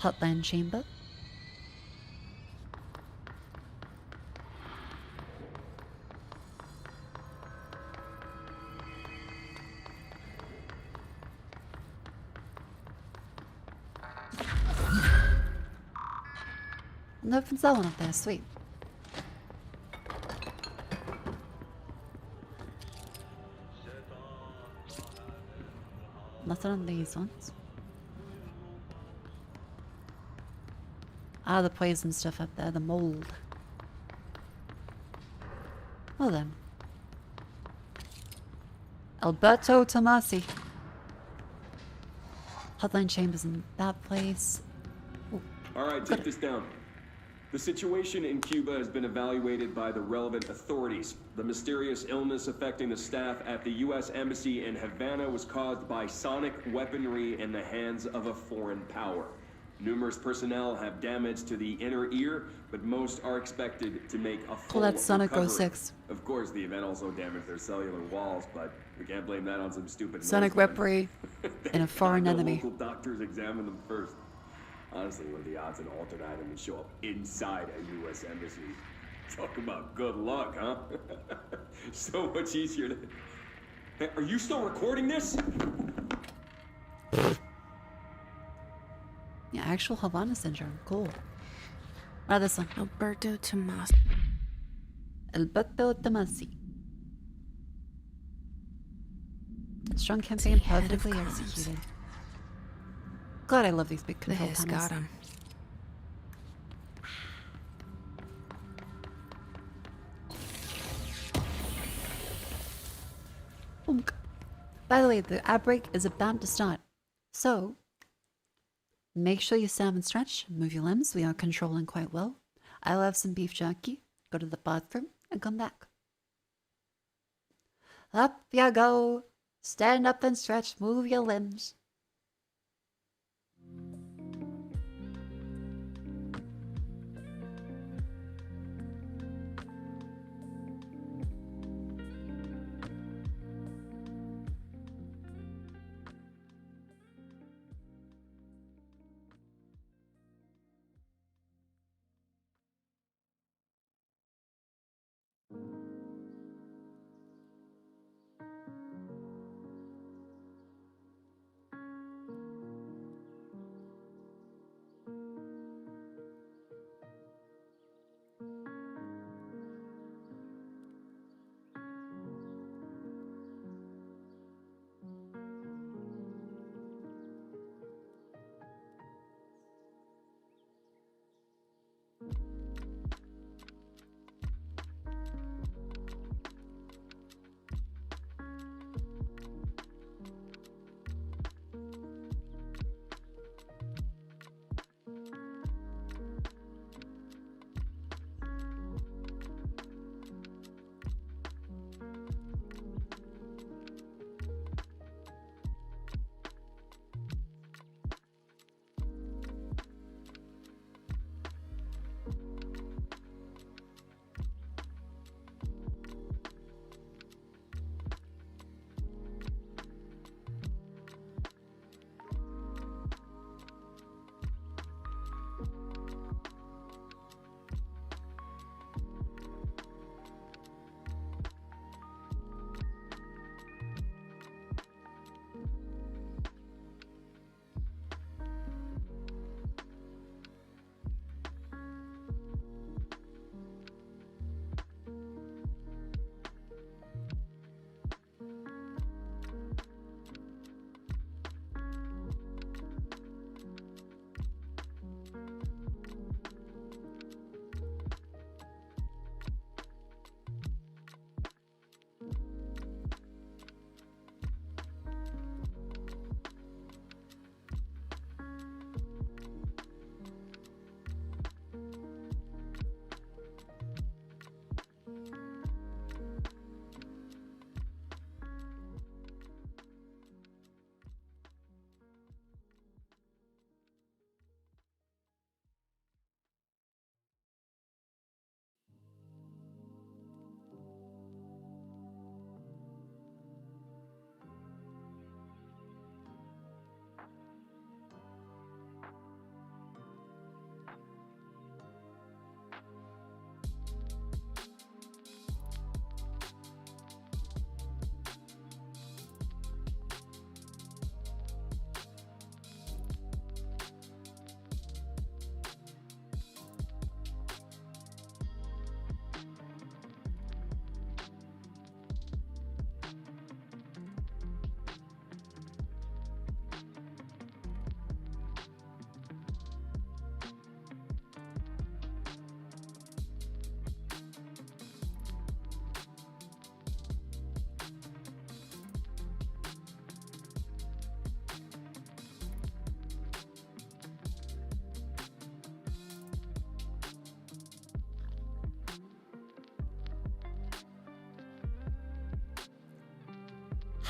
Hotline chamber. And that opens that one up there, sweet. Nothing on these ones. Ah, the poison stuff up there, the mold. Well then. Alberto Tomasi. Hotline chambers in that place. Ooh. Alright, take this down. The situation in Cuba has been evaluated by the relevant authorities. The mysterious illness affecting the staff at the U.S. Embassy in Havana was caused by sonic weaponry in the hands of a foreign power. Numerous personnel have damage to the inner ear, but most are expected to make a full that's Sonic recovery. 06. Of course, the event also damaged their cellular walls, but we can't blame that on some stupid Sonic weaponry in a foreign enemy. Local doctors examine them first. Honestly, what are the odds an altered item would show up inside a U.S. embassy? Talk about good luck, huh? So much easier to Hey, are you still recording this? Yeah, actual Havana syndrome. Cool. Ah, this one. Alberto Tomas. Alberto Tomasi. Strong campaign, perfectly executed. God, I love these big control This panels. got him. Boonk. By the way, the ad break is about to start. So, make sure you stand and stretch, move your limbs. We are controlling quite well. I'll have some beef jerky, go to the bathroom, and come back. Up you go. Stand up and stretch, move your limbs.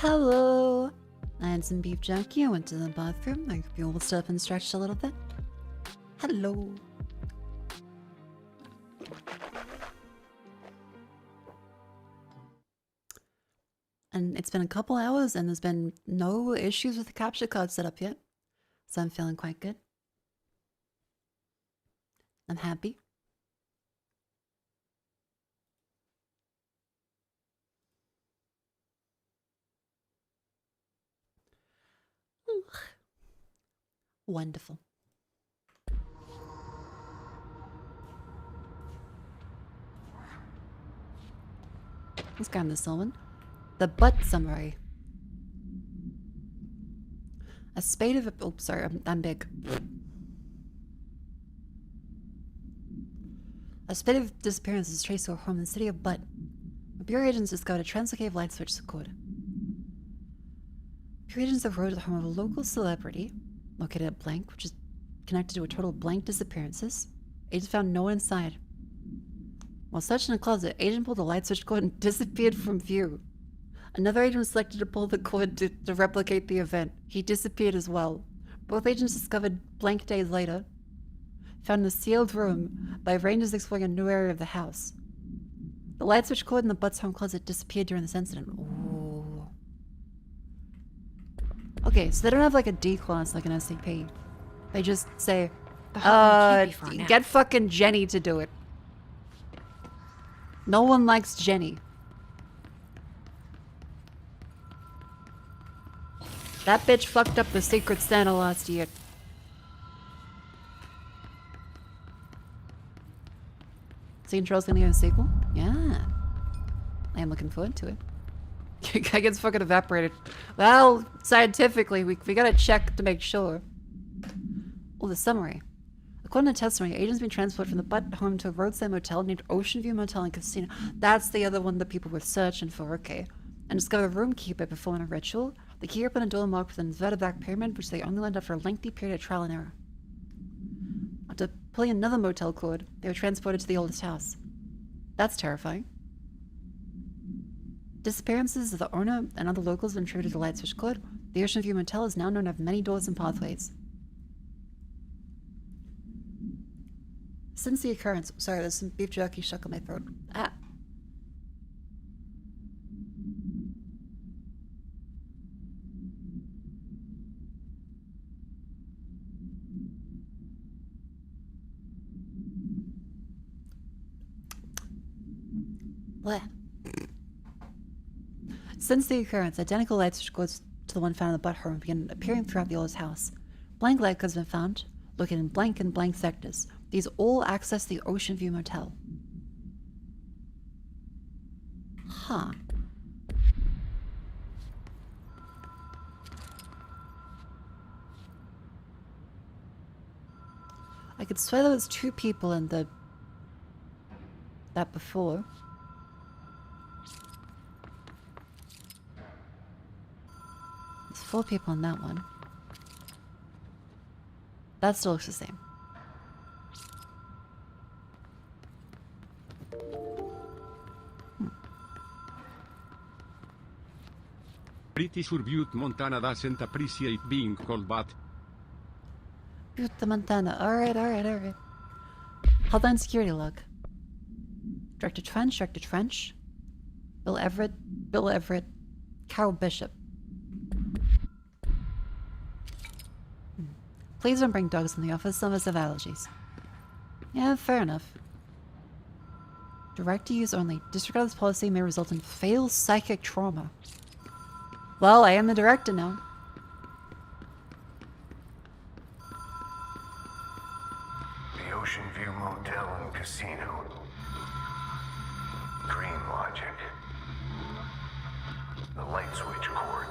Hello. I had some beef jerky. I went to the bathroom. I hope you all stood up and stretched a little bit. Hello. And it's been a couple hours and there's been no issues with the capture card set up yet. So I'm feeling quite good. I'm happy. Wonderful. Let's grab this one. The butt summary. A spate of... Oh, sorry, I'm big. A spate of disappearances traced to a home in the city of Butt. Bureau agents discovered a translocated light switch code. Bureau agents have road to the home of a local celebrity, located at blank, which is connected to a total of blank disappearances. Agents found no one inside. While searching in a closet, agent pulled the light switch cord and disappeared from view. Another agent was selected to pull the cord to replicate the event. He disappeared as well. Both agents discovered blank days later. Found in a sealed room by rangers exploring a new area of the house. The light switch cord in the Butt's home closet disappeared during this incident. Ooh. Okay, so they don't have like a D class like an SCP. They just say, get fucking Jenny to do it. No one likes Jenny. That bitch fucked up the Secret Santa last year. Sea Control's gonna get a sequel? Yeah. I am looking forward to it. Guy gets fucking evaporated. Well, scientifically, we gotta check to make sure. Oh, the summary. According to testimony, agents being transported from the Butt home to a roadside motel named Ocean View Motel and Casino. That's the other one that people were searching for, okay. And discovered a roomkeeper performing a ritual. The key opened a door marked with an inverted back pyramid, which they only learned after a lengthy period of trial and error. After pulling another motel cord, they were transported to the oldest house. That's terrifying. Disappearances of the owner and other locals have been attributed to the light switch cord. The Ocean View Motel is now known to have many doors and pathways. Since the occurrence... Sorry, there's some beef jerky stuck in my throat. Ah. Blech. Since the occurrence, identical light switch cords to the one found in the Butt home began appearing throughout the oldest house. Blank light codes have been found, located in blank and blank sectors. These all access the Ocean View Motel. Huh. I could swear there was 2 people in that before. There's 4 people in that one. That still looks the same. Pretty sure Butte, Montana doesn't appreciate being called but. Butte, Montana. Alright. Hotline security log. Director Trench. Bill Everett. Carol Bishop. Please don't bring dogs in the office. Some of us have allergies. Yeah, fair enough. Direct to use only. Disregard this policy may result in fatal psychic trauma. Well, I am the director now. The Ocean View Motel and Casino. Dream logic. The light switch cord.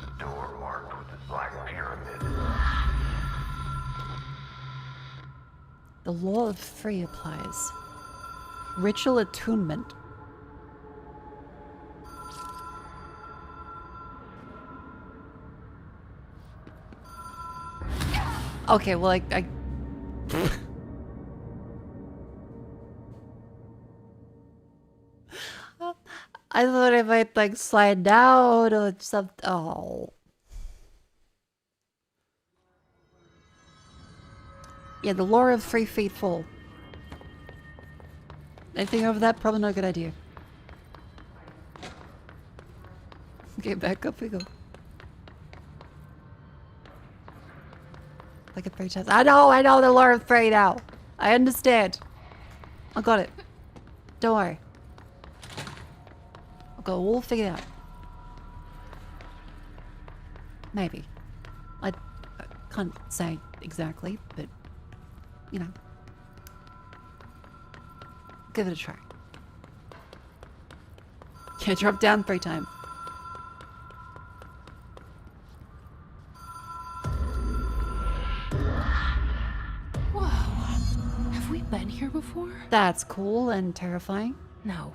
The door marked with the black pyramid. The law of 3 applies. Ritual attunement. Okay, well, I thought I might, like, slide down or something. Oh. Yeah, the law of 3 feet fall. Anything over that? Probably not a good idea. Okay, back up we go. Like a 3 times. I know the law of 3 now. I understand. I got it. Don't worry. I'll go all figured out. Maybe. I can't say exactly, but, you know. Give it a try. Yeah, drop down 3 times. Whoa. Have we been here before? That's cool and terrifying. No.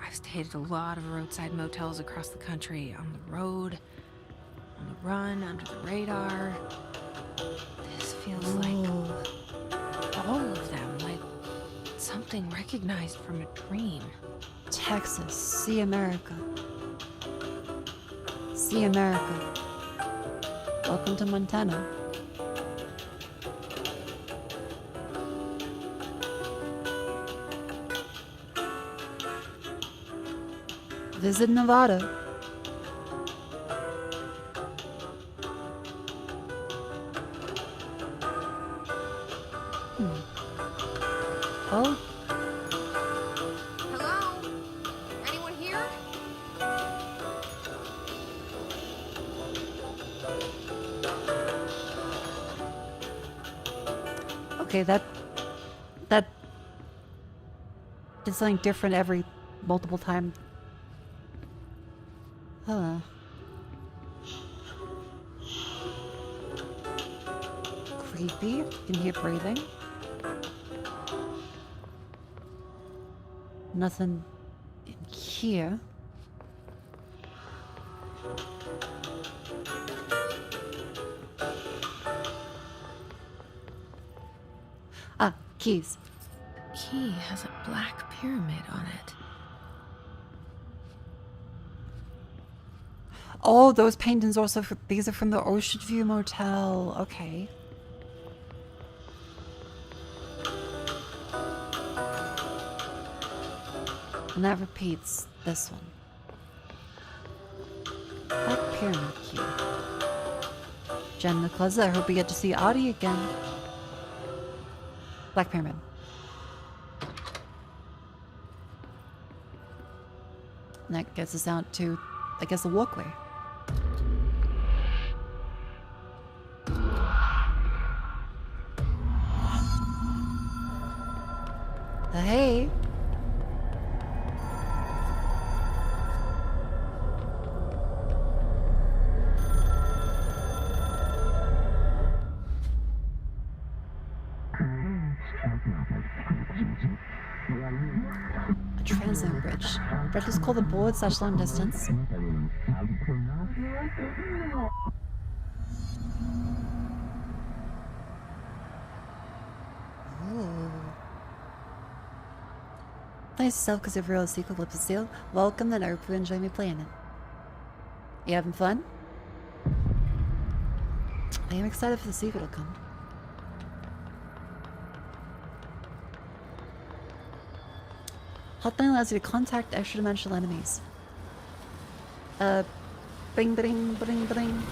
I've stayed at a lot of roadside motels across the country, on the road, on the run, under the radar. This feels like all of them, like something recognized from a dream. Texas, see America. See America. Welcome to Montana. Visit Nevada. Oh. Hello? Anyone here? Okay, that did something different every multiple time. Huh. Creepy. You can hear breathing. Nothing in here. Ah, keys. The key has a black pyramid on it. Oh, those paintings also, these are from the Ocean View Motel. Okay. And that repeats this one. Black pyramid key. Jen in the closet, I hope we get to see Audie again. Black pyramid. And that gets us out to, I guess, the walkway. Hey. A transit bridge. Bridge is called the board / long distance. Ooh. Play yourself because you've real secret flip the seal. Welcome, then I hope you enjoy me playing it. You having fun? I am excited for the sequel to come. Hotline allows you to contact extra-dimensional enemies. Bing, bing, bing, bing.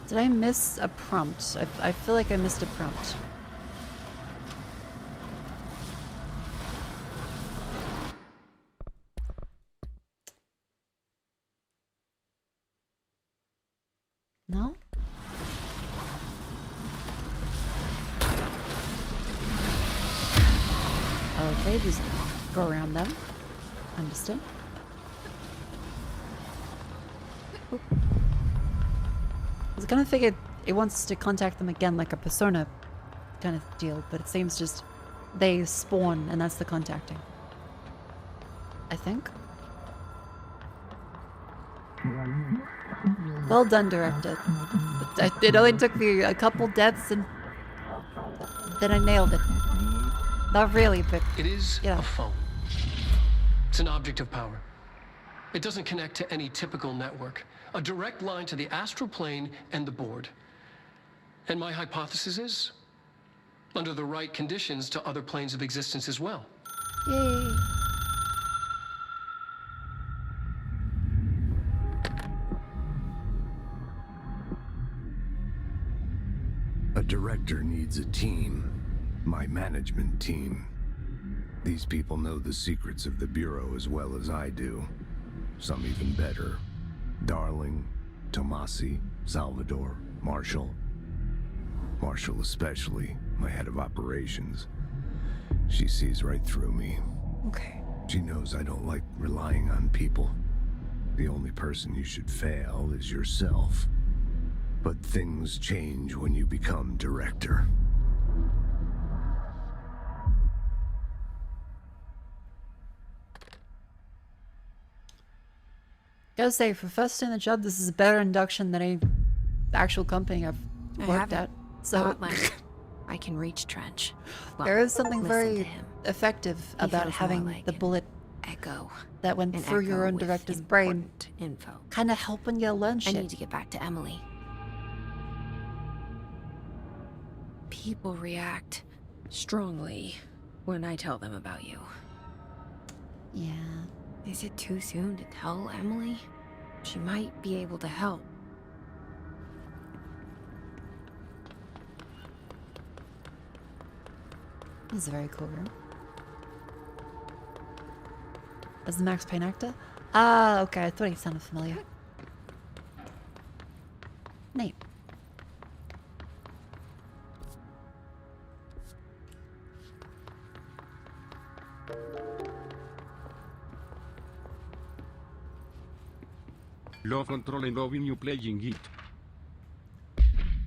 Did I miss a prompt? I feel like I missed a prompt. No? Okay, just go around them. Understood. Oop. I was kind of figured it wants to contact them again like a persona kind of deal, but it seems just they spawn and that's the contacting. I think. Well done, director. It only took me a couple deaths and then I nailed it. Not really, but it is yeah. A phone. It's an object of power. It doesn't connect to any typical network. A direct line to the astral plane and the board. And my hypothesis is, under the right conditions, to other planes of existence as well. Yay. A director needs a team. My management team. These people know the secrets of the Bureau as well as I do. Some even better. Darling, Tomasi, Salvador, Marshall. Marshall especially, my head of operations. She sees right through me. Okay. She knows I don't like relying on people. The only person you should fail is yourself. But things change when you become director. Gotta say, for first day in the job, this is a better induction than any actual company I've worked at. So I can reach Trench. Well, there is something listen very to him. effective He about feels having more like the bullet echo that went an through your echo own with director's brain, important info. kind of helping you learn I shit. need to get back to Emily. People react strongly when I tell them about you. Yeah. Is it too soon to tell Emily? She might be able to help. This is a very cool room. Is the Max Payne actor? Ah, okay. I thought he sounded familiar. Neat. Love control and loving you playing it.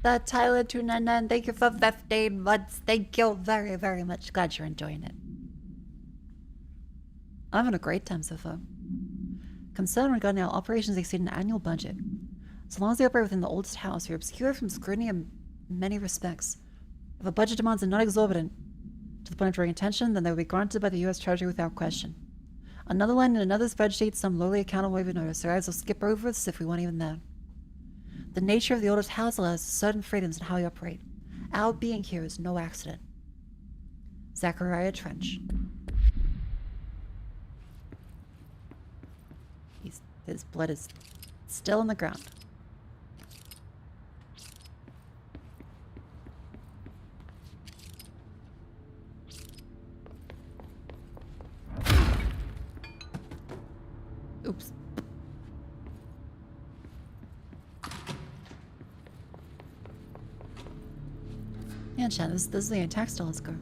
The Tyler299, thank you for 15 months. Thank you very, very much. Glad you're enjoying it. I'm having a great time so far. Concern regarding our operations exceed an annual budget. So long as they operate within the oldest house, we are obscure from scrutiny in many respects. If a budget demands are not exorbitant to the point of drawing attention, then they will be granted by the U.S. Treasury without question. Another line in another spreadsheet, some lowly account will even notice. Our eyes will skip over this if we weren't even there. The nature of the oldest house allows certain freedoms in how we operate. Our being here is no accident. Zachariah Trench. His blood is still in the ground. Oops. Yeah, Chad, this is the attack style. Let's go.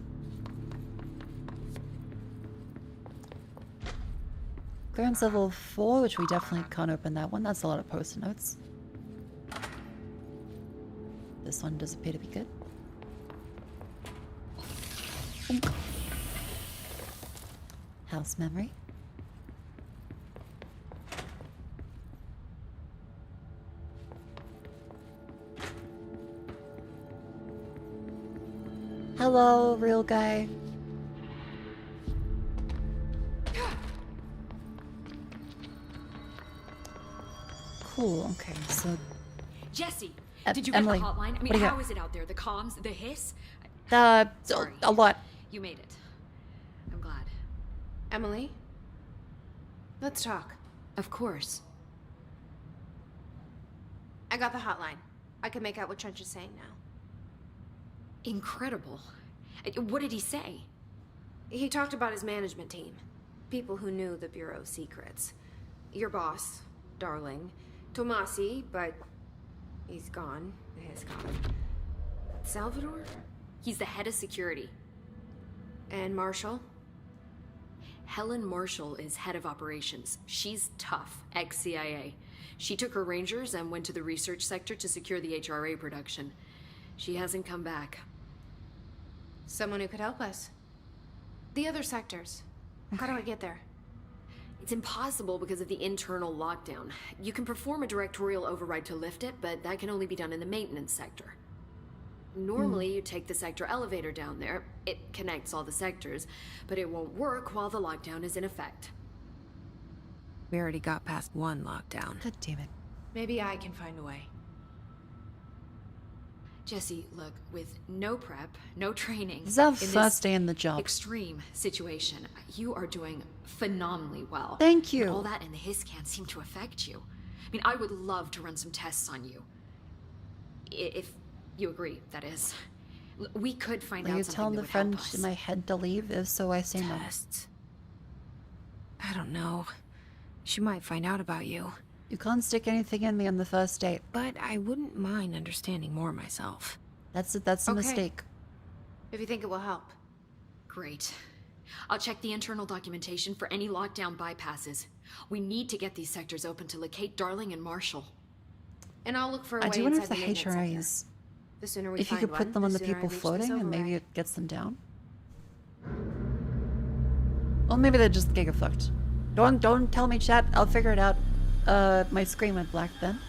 Clearance level 4, which we definitely can't open that one. That's a lot of post-it notes. This one does appear to be good. Think. House memory. Hello, real guy. Cool, okay, so... Jesse, did you Emily, get the hotline? I mean, what do you how got? is it out there? The comms? The hiss? Sorry. A lot. You made it. I'm glad. Emily? Let's talk. Of course. I got the hotline. I can make out what Trench is saying now. Incredible. What did he say? He talked about his management team. People who knew the Bureau's secrets. Your boss, Darling. Tomasi, but he's gone. He's gone. Salvador? He's the head of security. And Marshall? Helen Marshall is head of operations. She's tough, ex-CIA. She took her Rangers and went to the research sector to secure the HRA production. She hasn't come back. Someone who could help us. The other sectors. How do I get there? It's impossible because of the internal lockdown. You can perform a directorial override to lift it, but that can only be done in the maintenance sector. Normally, you take the sector elevator down there. It connects all the sectors, but it won't work while the lockdown is in effect. We already got past one lockdown. God damn it. Maybe I can find a way. Jesse, look, with no prep, no training, This is our in first day in the job. extreme situation, you are doing phenomenally well. Thank you. But all that and the hiss can't seem to affect you. I mean, I would love to run some tests on you. If you agree, that is. We could find Will out you something tell that the would help friend us. in my head to leave? If so, I say no. Tests. I don't know. She might find out about you. You can't stick anything in me on the first date. But I wouldn't mind understanding more myself. That's a mistake. If you think it will help. Great. I'll check the internal documentation for any lockdown bypasses. We need to get these sectors open to locate Darling and Marshall. And I'll look for a I way do wonder if inside the maintenance center. HRAs, The sooner we if you find could put one, them on the the sooner I people reach this floating and maybe override. it gets them down. Well, maybe they're just gigafucked. Don't tell me, chat. I'll figure it out. My screen went black then.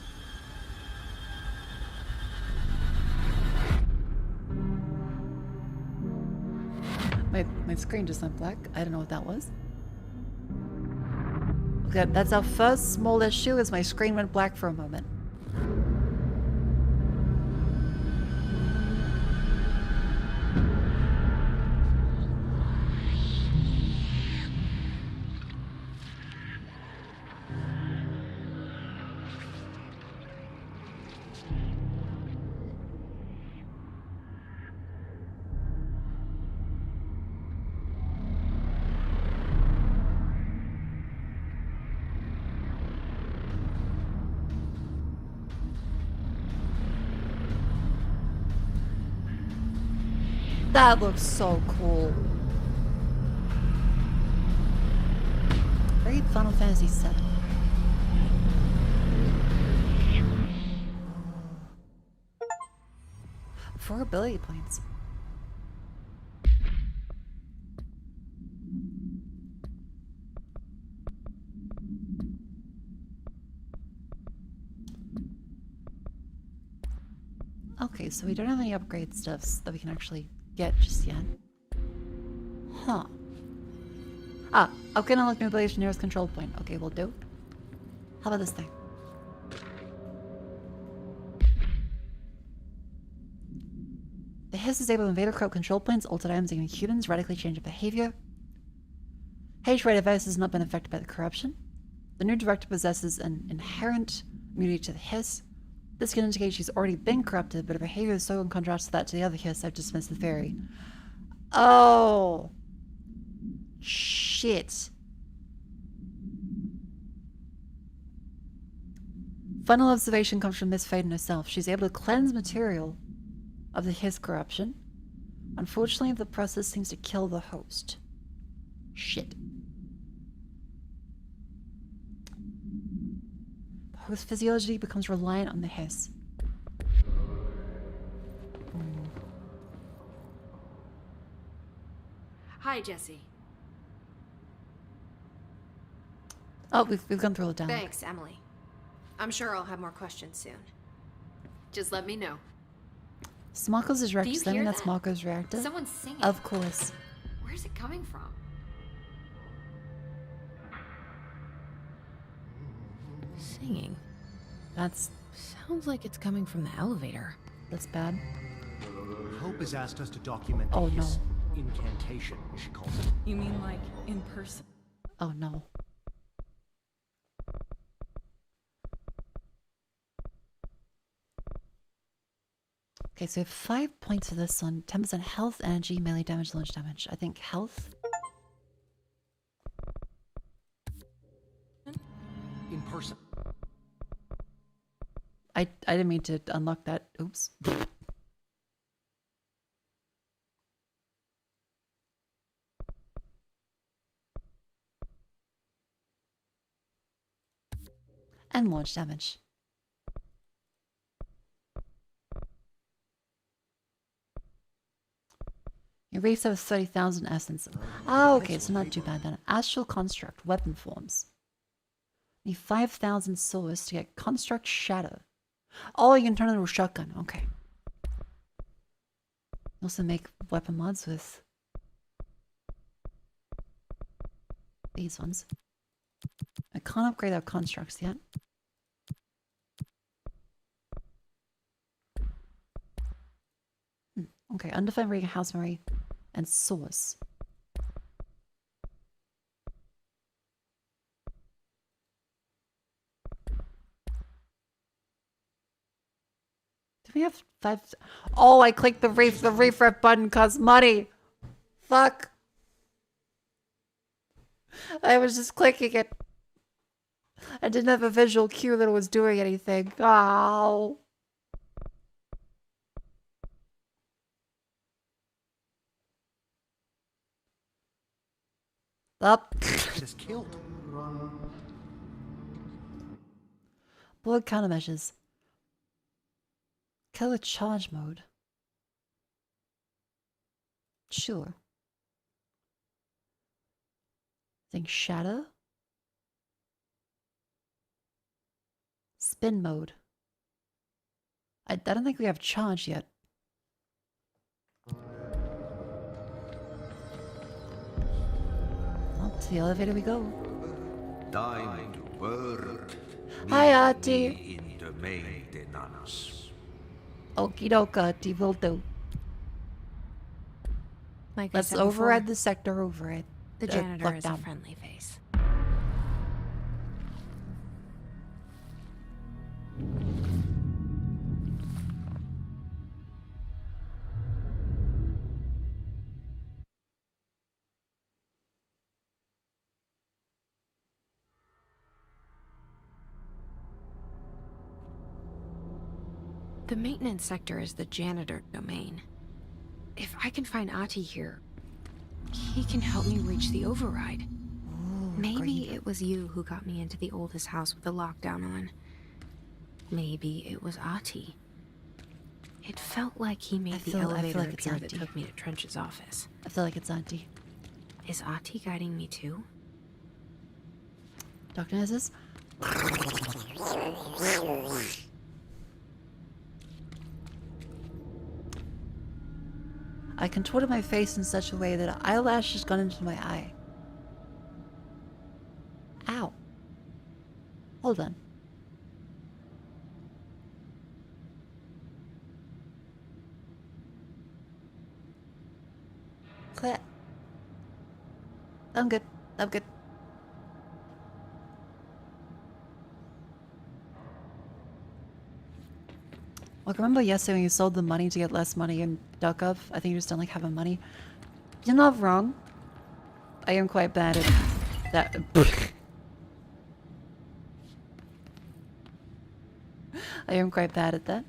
My screen just went black. I don't know what that was. Okay, that's our first small issue, is my screen went black for a moment. That looks so cool. Very Final Fantasy VII. Four ability points. Okay, so we don't have any upgrade stuffs that we can actually get just yet. Huh. Ah, okay, now look, new ability to nearest control point. Okay, we'll do. How about this thing? The hiss is able to invade or corrupt control points, altered items, and humans, radically change their behavior. H-ray device has not been affected by the corruption. The new director possesses an inherent immunity to the hiss. This can indicate she's already been corrupted, but her behavior is so in contrast to that to the other hiss I've dismissed the theory. Oh. Shit. Final observation comes from Miss Faden herself. She's able to cleanse material of the hiss corruption. Unfortunately, the process seems to kill the host. Shit. The host physiology becomes reliant on the hiss. Hi, Jesse. Oh, we've gone through all the dialogue. Thanks, Emily. I'm sure I'll have more questions soon. Just let me know. So Mako's his reactor. Do you Does that mean hear that's that? Mako's reactor? Someone's singing. Of course. Where's it coming from? Singing. That's... Sounds like it's coming from the elevator. That's bad. Hope has asked us to document Oh, no. his incantation, she calls it. You mean like in person? Oh no. Okay, so we have 5 points for this one. 10% health, energy, melee damage, launch damage. I think health. In person. I didn't mean to unlock that. Oops. And launch damage. Your race has 30,000 essence. Ah, okay, so not too bad then. Astral Construct, weapon forms. Need 5,000 souls to get Construct Shadow. Oh, you can turn it into a shotgun. Okay. Also make weapon mods with these ones. I can't upgrade our constructs yet. Okay, undefined ring, house memory, and source. Do we have 5? Oh, I clicked the refresh button costs money. Fuck. I was just clicking it. I didn't have a visual cue that it was doing anything. Oh. Up. Just killed. Blood countermeasures. Killer charge mode. Sure. Think shatter. Spin mode. I don't think we have charge yet. Up to the elevator we go. Time to work. Hi, Auntie. In the maintenance. Okie doke, Auntie, will do. Like Let's override the sector override. The janitor is a down. friendly face. The maintenance sector is the janitor domain. If I can find Ati here, he can help me reach the override. Maybe it was you who got me into the oldest house with the lockdown on. Maybe it was Ati. It felt like he made the elevator like it's appear that Auntie. took me to Trench's office. I feel like it's Auntie. Is Ati guiding me too? Dr. Nezis? I contorted my face in such a way that an eyelash has gone into my eye. Ow. Hold on. Clap. I'm good. I'm good. Like, remember yesterday when you sold the money to get less money in Duck Up? I think you just don't like having money. You're not wrong. I am quite bad at that. I am quite bad at that.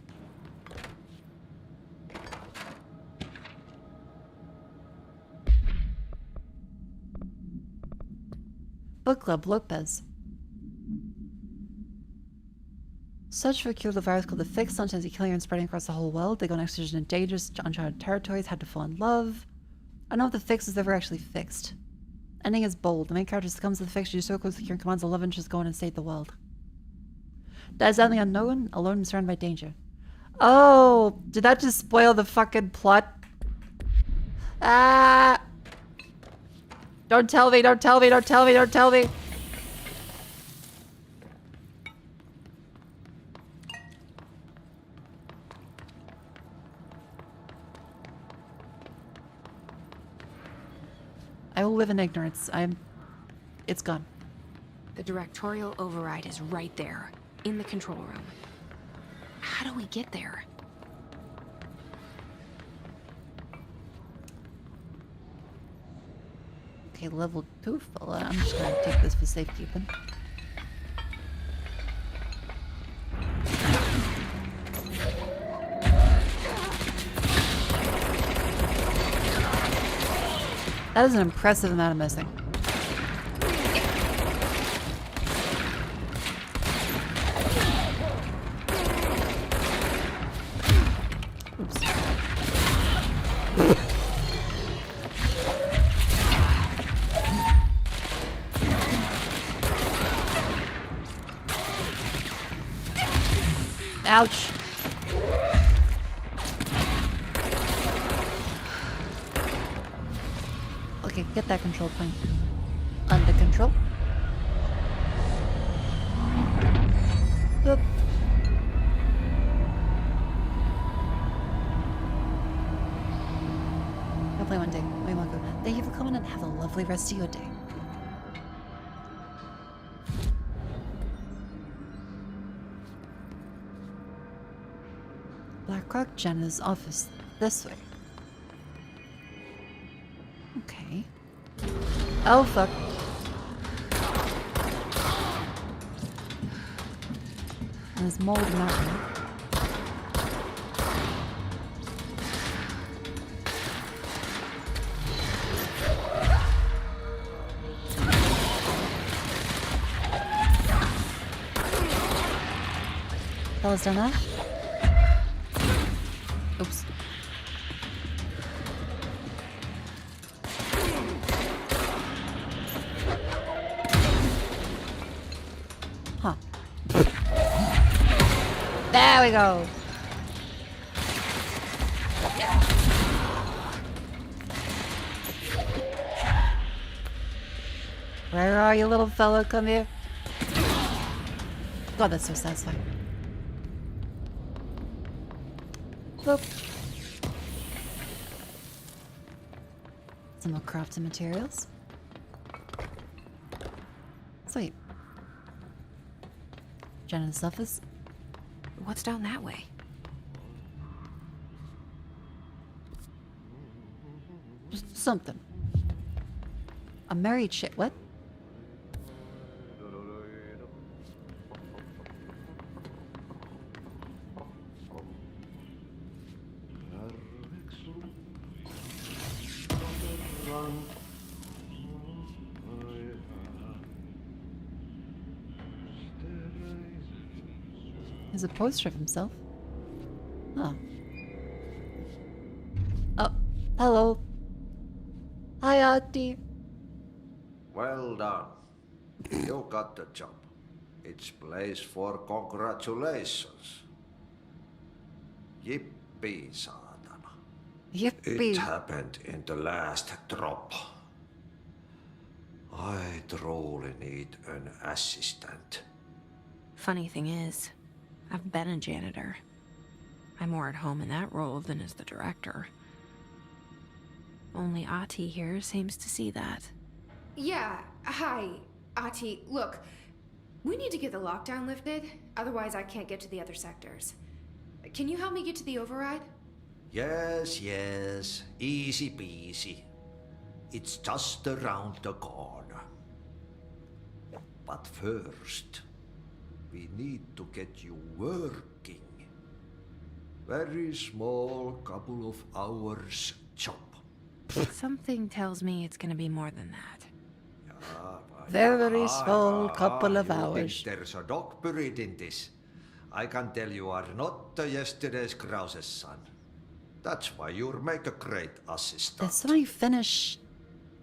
Book Club Lopez. Search for a cure to the virus called the Fix. Sometimes you killing and spreading across the whole world. They go on expedition in dangerous, uncharted territories. Had to fall in love. I don't know if the Fix is ever actually fixed. Ending is bold. The main character succumbs to the Fix. You so close to the cure and commands 11 just go in and save the world. That is only unknown, alone and surrounded by danger. Oh, did that just spoil the fucking plot? Ah! Don't tell me, don't tell me, don't tell me, don't tell me! I will live in ignorance. It's gone. The directorial override is right there, in the control room. How do we get there? Okay, level 2 fella. I'm just gonna take this for safekeeping. That is an impressive amount of missing. Oops. Ouch. Okay, get that control point. Under control. Boop. play one day. My Mako. Thank you for coming and have a lovely rest of your day. Blackrock Jenna's office. This way. Okay. Oh, fuck. There's mold in that one. Fella's done that? Oops. Huh. There we go. Where are you, little fella? Come here. God, that's so satisfying. Boop. Some more crafting materials. Sweet. Jenna's office. What's down that way? Just something. A married shit. What? There's a poster of himself. Oh. Oh, hello. Hi, Auntie. Well done. You got the job. It's place for congratulations. Yippee, saatana. Yippee. It happened in the last drop. I truly need an assistant. Funny thing is, I've been a janitor. I'm more at home in that role than as the director. Only Ati here seems to see that. Yeah, hi, Ati. Look, we need to get the lockdown lifted, otherwise I can't get to the other sectors. Can you help me get to the override? Yes, yes. Easy peasy. It's just around the corner. But first, we need to get you working. Very small, couple of hours job. Something tells me it's gonna be more than that. Very small couple of you hours. think there's a dog buried in this? I can tell you are not yesterday's Krause's son. That's why you'll make a great assistant. There's so many Finnish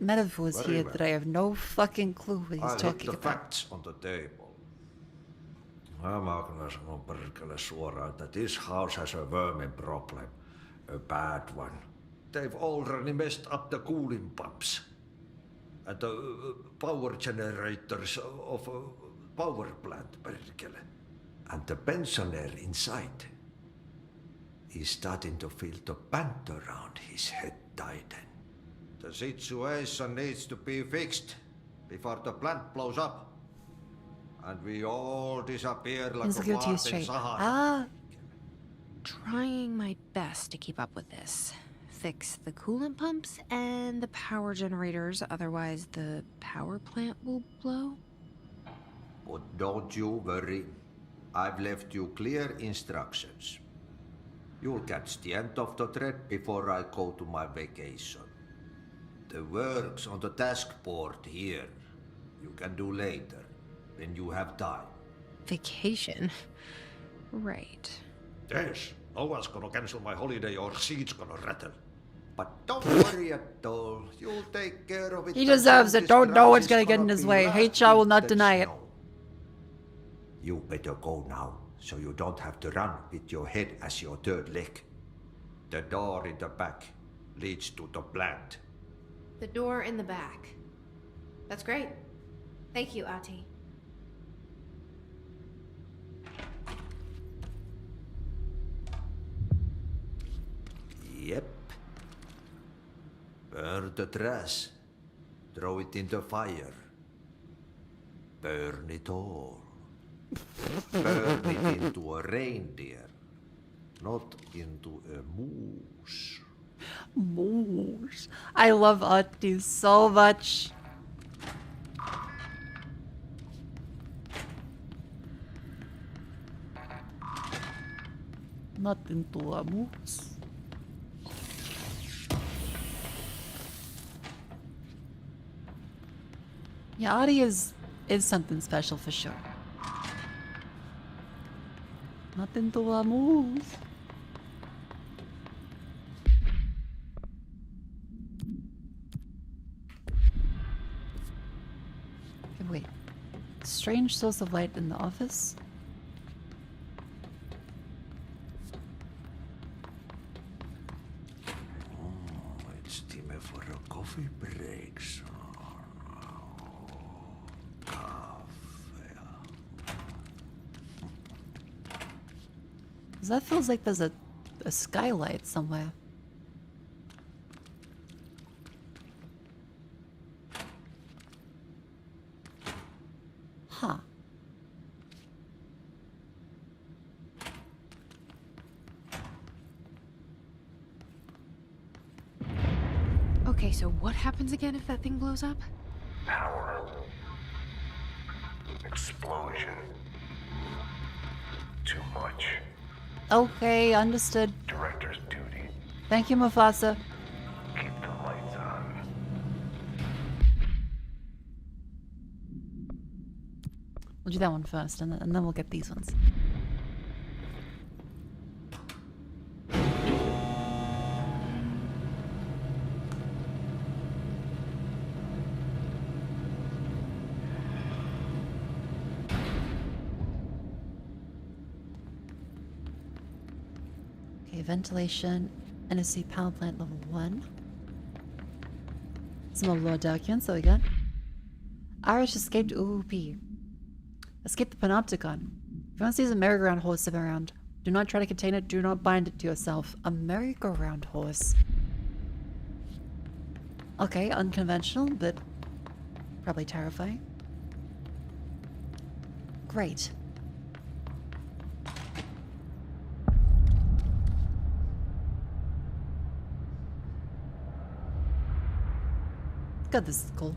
metaphors Very here well. that I have no fucking clue what he's I'll talking put the about. facts on the table. Mä kyllä sanon perkele suoraan, että this house has a vermin problem. A bad one. They've already messed up the cooling pumps. And the power generators of a power plant, perkele. And the pensioner inside is starting to feel the band around his head tighten. The situation needs to be fixed before the plant blows up. And we all disappear like Let's a go to you fart in straight. Sahara. Ah, Trying my best to keep up with this. Fix the coolant pumps and the power generators, otherwise the power plant will blow. But don't you worry. I've left you clear instructions. You'll catch the end of the thread before I go to my vacation. The work's on the task board here. You can do later, when you have time. Vacation? Right. Yes, no one's gonna cancel my holiday or seat's gonna rattle. But don't worry at all. You'll take care of it. he deserves it. Don't know what's gonna get in It's his be way. last HR will week not than deny it. snow. You better go now, so you don't have to run with your head as your third leg. The door in the back leads to the plant. The door in the back. That's great. Thank you, Ati. Yep. Burn the trash. Throw it in the fire. Burn it all. Burn it into a reindeer, not into a moose. Moose. I love Auntie so much. Not into a moose. Yeah, Audie is something special for sure. Not into a moose. Okay, wait. Strange source of light in the office? Oh, it's time for a coffee break, son. That feels like there's a skylight somewhere. Huh. Okay, so what happens again if that thing blows up? Power. Explosion. Too much. Okay, understood. Director's duty. Thank you, Mufasa. Keep the lights on. We'll do that one first, and then we'll get these ones. Ventilation, NSC power plant level 1. Some more lore documents that we got. Irish escaped OOP. Escape the Panopticon. If anyone sees a merry-go-round horse around, do not try to contain it, do not bind it to yourself. A merry-go-round horse. Okay, unconventional, but probably terrifying. Great. God, this is cool.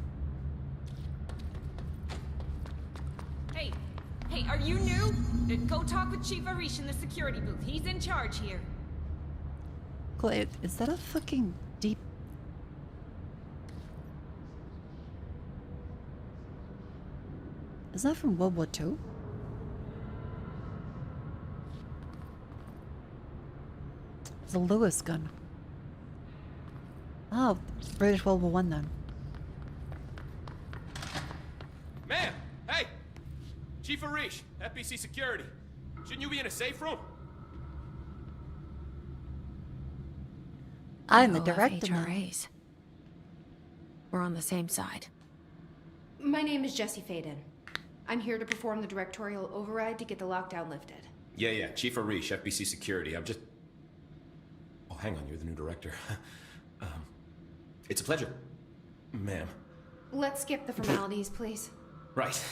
Hey, are you new? Go talk with Chief Arish in the security booth. He's in charge here. Cool. Is that a fucking deep... Is that from World War II? It's a Lewis gun. Oh, British World War I then. Ma'am! Hey! Chief Arish, FBC Security. Shouldn't you be in a safe room? I'm the director now. HRAs. We're on the same side. My name is Jesse Faden. I'm here to perform the directorial override to get the lockdown lifted. Yeah, Chief Arish, FBC Security. I'm just... Oh, hang on, you're the new director. It's a pleasure, ma'am. Let's skip the formalities, please. Right.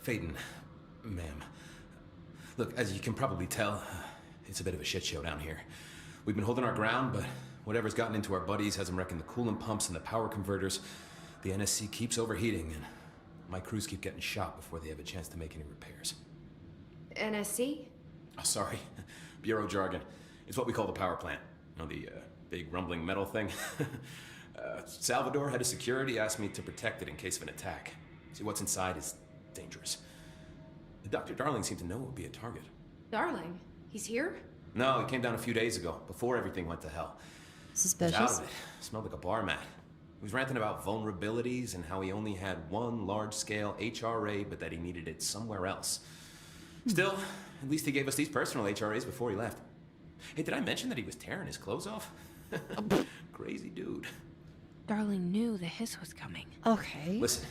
Faden, ma'am. Look, as you can probably tell, it's a bit of a shit show down here. We've been holding our ground, but whatever's gotten into our buddies has them wrecking the coolant pumps and the power converters. The NSC keeps overheating, and my crews keep getting shot before they have a chance to make any repairs. NSC? Oh, sorry. Bureau jargon. It's what we call the power plant. You know, the big rumbling metal thing? Salvador, head of security, asked me to protect it in case of an attack. See, what's inside is dangerous. Dr. Darling seemed to know it would be a target. Darling? He's here? No, he came down a few days ago, before everything went to hell. Suspicious. He was out of it. Smelled like a bar mat. He was ranting about vulnerabilities and how he only had one large-scale HRA, but that he needed it somewhere else. Still, at least he gave us these personal HRAs before he left. Hey, did I mention that he was tearing his clothes off? Crazy dude. Darling knew the hiss was coming. Okay. Listen,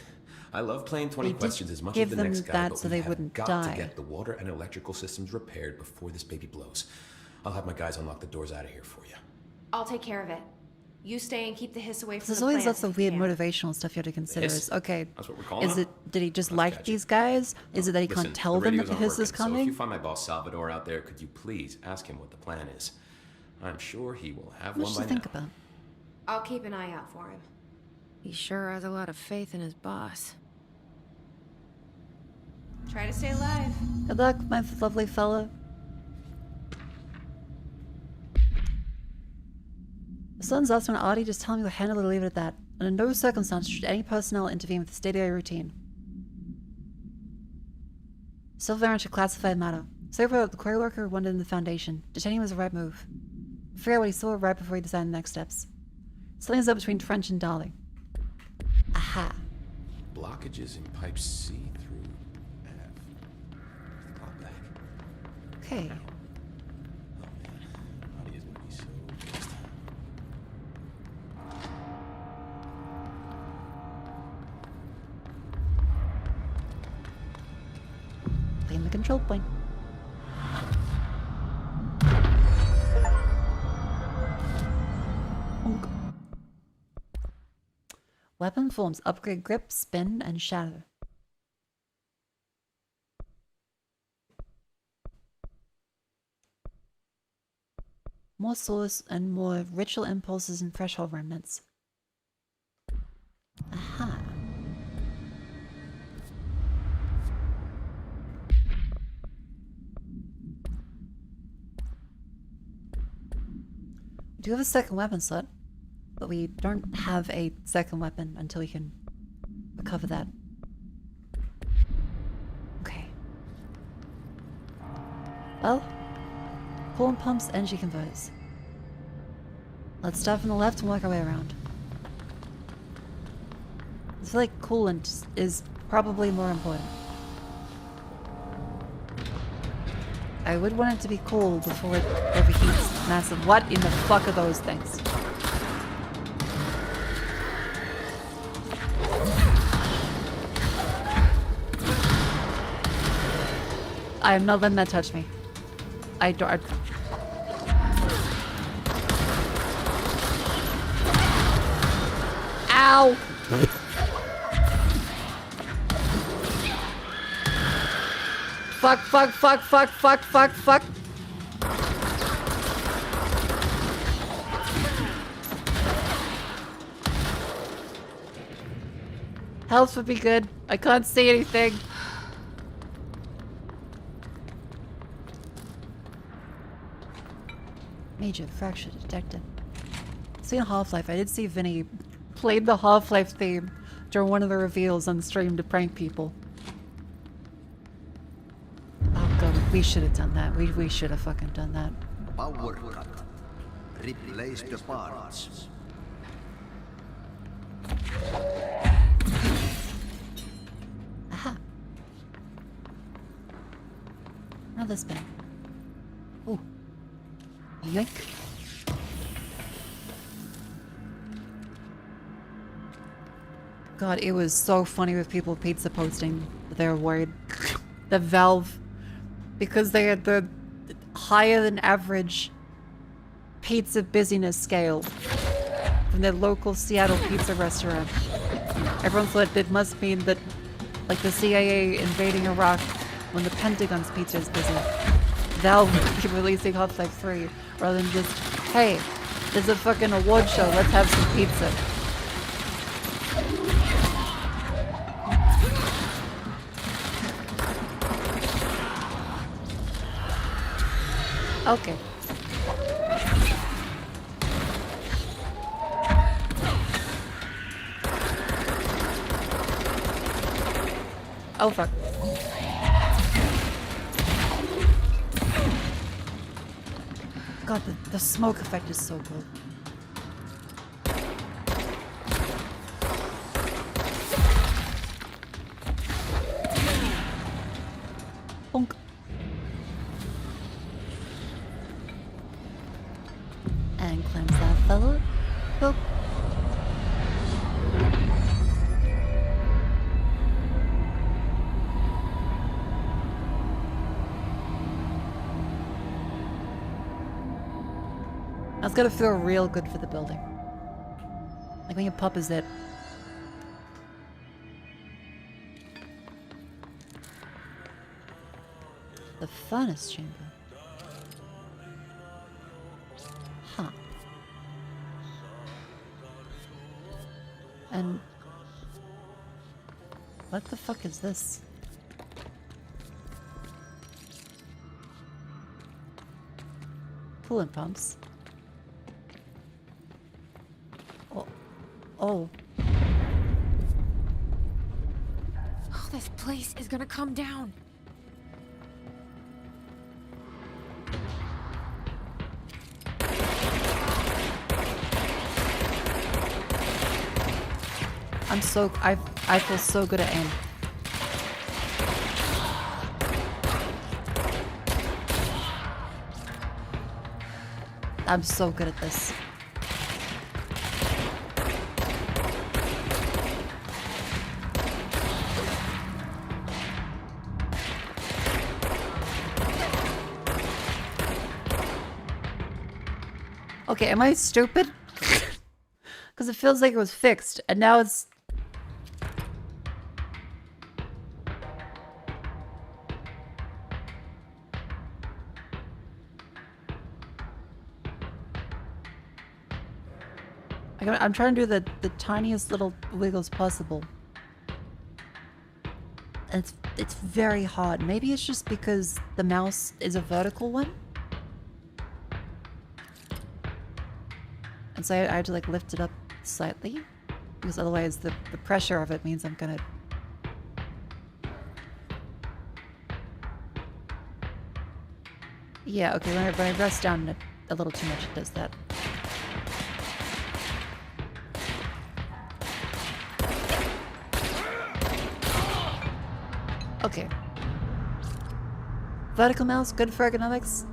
I love playing 20 They questions did as much give as the them next guy, that but so we they have wouldn't got die. to get the water and electrical systems repaired before this baby blows. I'll have my guys unlock the doors out of here for you. I'll take care of it. You stay and keep the hiss away from There's the always plants lots of if you weird can. motivational stuff you have to consider. hiss? Is, okay, That's what we're calling is them? it, did he just Let's like catch these guys? Is it that he Listen, can't tell the them that radios the aren't hiss is working, So if coming? you find my boss Salvador out there, could you please ask him what the plan is? I'm sure he will have What one should by you think now. about? I'll keep an eye out for him. He sure has a lot of faith in his boss. Try to stay alive. Good luck, my lovely fella. The sun's also an oddity, just tell me to handle it or leave it at that. Under no circumstance should any personnel intervene with the day-to-day routine. Silver should classify the matter. So far, the quarry worker wanted in the Foundation. Detaining was the right move. Figure out what he saw right before he decided the next steps. Something's up between Trench and Dolly. Aha. Blockages in pipe C through F. Pop that. Okay. Audi's gonna be so pissed. Clean the control point. Bonk. Weapon forms upgrade grip, spin, and shatter. More source and more ritual impulses and threshold remnants. Aha. We do have a second weapon slot, but we don't have a second weapon until we can recover that. Okay. Well, coolant pumps, energy converters. Let's start from the left and work our way around. I feel like coolant is probably more important. I would want it to be cool before it overheats. Massive. What in the fuck are those things? I am not letting that touch me. I don't. Ow! Fuck, fuck, fuck, fuck, fuck, fuck, fuck. Health would be good. I can't see anything. Major fracture detected. See in Half-Life, I did see Vinny played the Half-Life theme during one of the reveals on stream to prank people. Oh god, we should have done that. We should have fucking done that. Power cut. Replace the parts. Aha. Another spin. Ooh. Yoink. God, it was so funny with people pizza posting that they were worried that Valve, because they had the higher than average pizza busyness scale from their local Seattle pizza restaurant. Everyone thought it must mean that, like the CIA invading Iraq when the Pentagon's pizza is busy. Valve would keep releasing Half-Life 3 rather than just, hey, there's a fucking award show, let's have some pizza. Okay. Oh fuck. God, the smoke effect is so good. Bonk. And cleanse that fellow. Boop. That's gotta feel real good for the building. Like when your pup is it. The furnace chamber. Huh. And what the fuck is this? Coolant pumps. Oh. Oh. Oh, this place is gonna come down. I feel so good at aim. I'm so good at this. Okay, am I stupid? Because it feels like it was fixed, and now it's... I'm trying to do the tiniest little wiggles possible. And it's very hard. Maybe it's just because the mouse is a vertical one. And so I had to like lift it up slightly. Because otherwise the pressure of it means I'm gonna... Yeah, okay, when I rest down a little too much, it does that. Okay. Vertical mouse, good for ergonomics.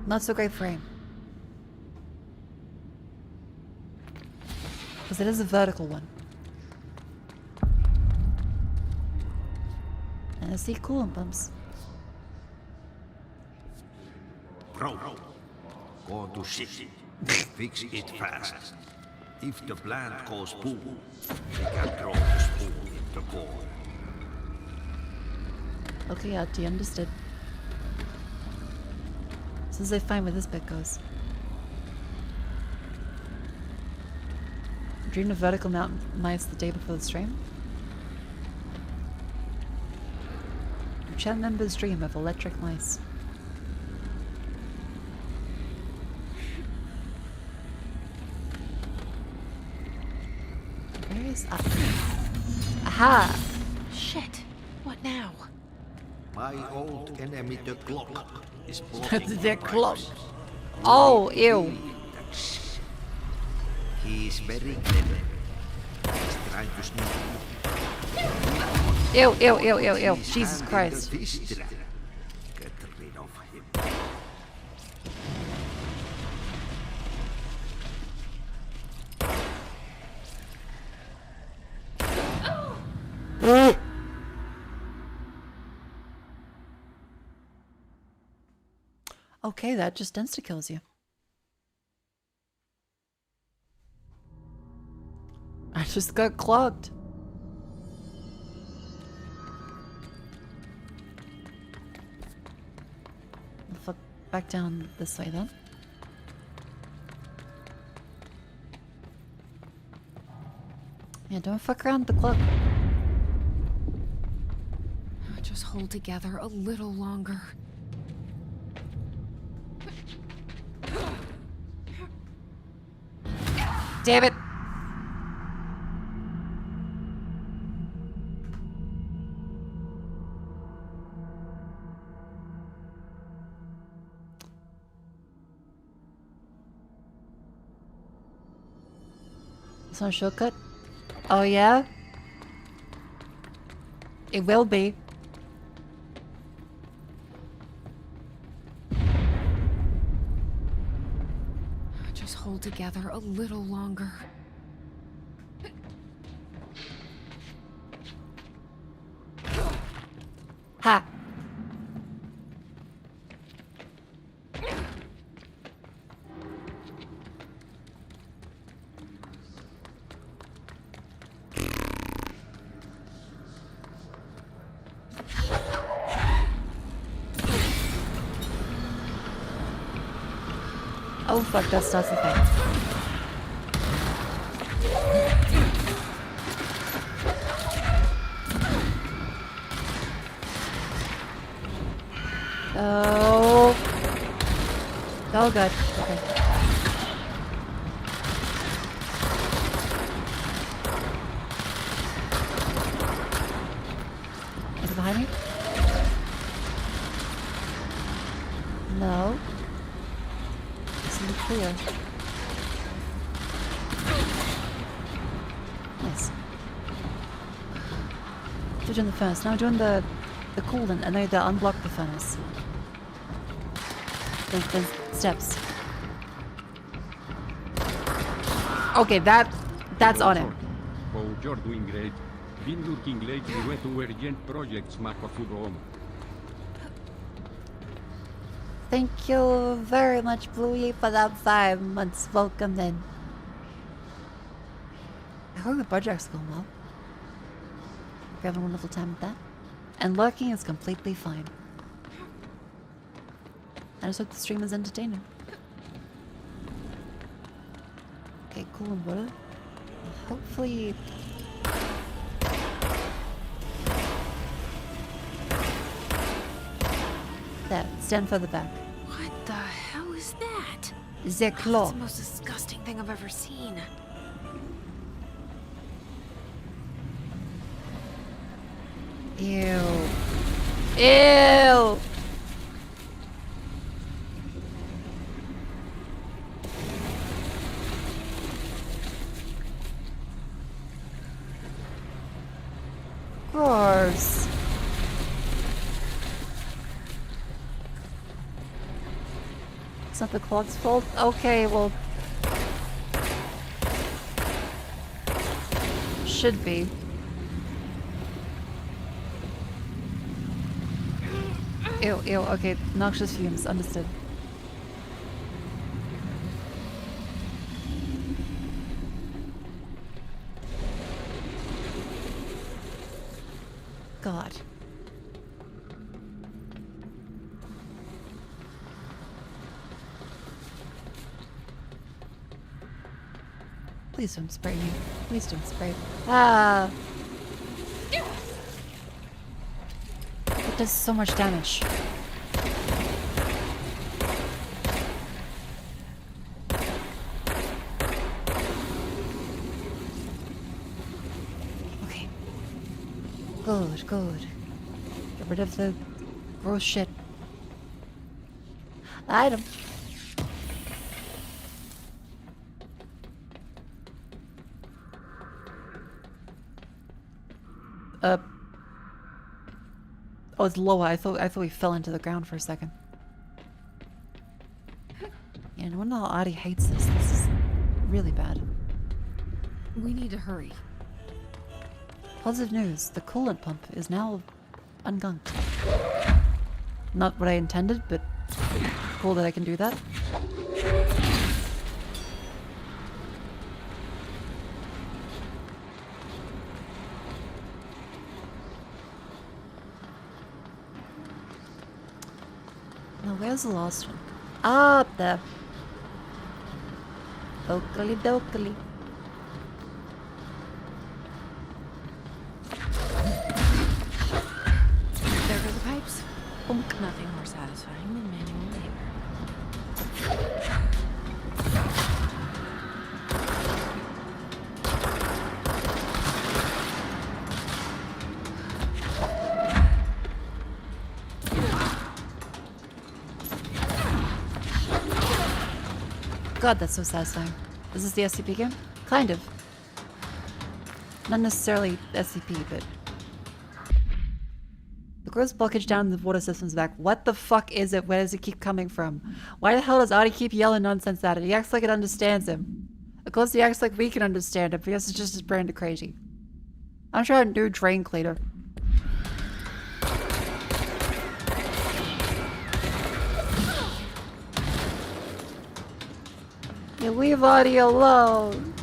Not so great for aim. Because it is a vertical one. And I see coolant pumps. Bro, go to shit. Fix it fast. If the plant goes boom, we can throw the spoon in the core. Okay, Auntie, understood. As soon as I find where this bit goes. I dreamed of vertical mountain mice the day before the stream. Chat members dream of electric mice. Where is... Aha! Shit. What now? My old enemy, the clock, is blocking The clock. progress. Oh, ew. He is very clever. He's trying to sneak Ew, ew, ew, ew, ew. Jesus Christ. Get rid of him. Okay, that just insta-kills you. I just got clogged. I'll flip back down this way then. Yeah, don't fuck around with the clock. Just hold together a little longer. Damn it! It's not a shortcut? Oh yeah? It will be. Just hold together a little longer. Ha! Oh fuck, that starts the thing. Oh. Oh god. Okay. Is it behind me? No. Seems clear. Nice. We're doing the furnace. Now we're doing the coolant. I know to unblock the furnace. The steps. Okay, that's on him. Oh, you're doing great. Been looking lately went to urgent projects Mako for home. Thank you very much, Bluey, for that 5 months. Welcome in. I hope the project's going well. We're having a wonderful time with that. And lurking is completely fine. I just hope the stream is entertaining. Okay, cool and water. Hopefully... There, stand further back. What the hell is that? The claw. That's the most disgusting thing I've ever seen. Ew. Ew! Gross. It's not the clock's fault? Okay, well... Should be. Ew, ew, okay. Noxious fumes, understood. God. Please don't spray me. Please don't spray. Ah! It does so much damage. Okay. Good, good. Get rid of the gross shit. Item. Oh, it's lower. I thought we fell into the ground for a second. Yeah, no wonder how Adi hates this. This is really bad. We need to hurry. Positive news. The coolant pump is now ungunked. Not what I intended, but cool that I can do that. Now, where's the last one? Ah, up there. Oakley dokley. There go the pipes. Nothing more satisfying than manual labor. God, that's so satisfying. Is this the SCP game? Kind of. Not necessarily SCP, but... The gross blockage down the water system's back. What the fuck is it? Where does it keep coming from? Why the hell does Adi keep yelling nonsense at it? He acts like it understands him. Of course he acts like we can understand it, because it's just his brand of crazy. I'm trying to do drain cleaner. You leave Adi alone.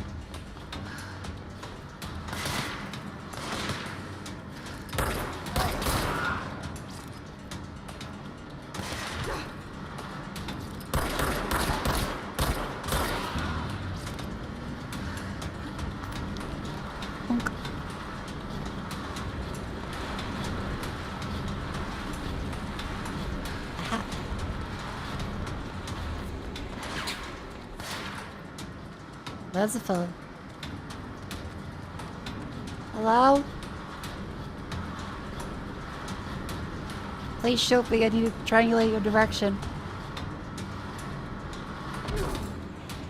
That's a fellow. Hello? Please shoot me. I need to triangulate your direction.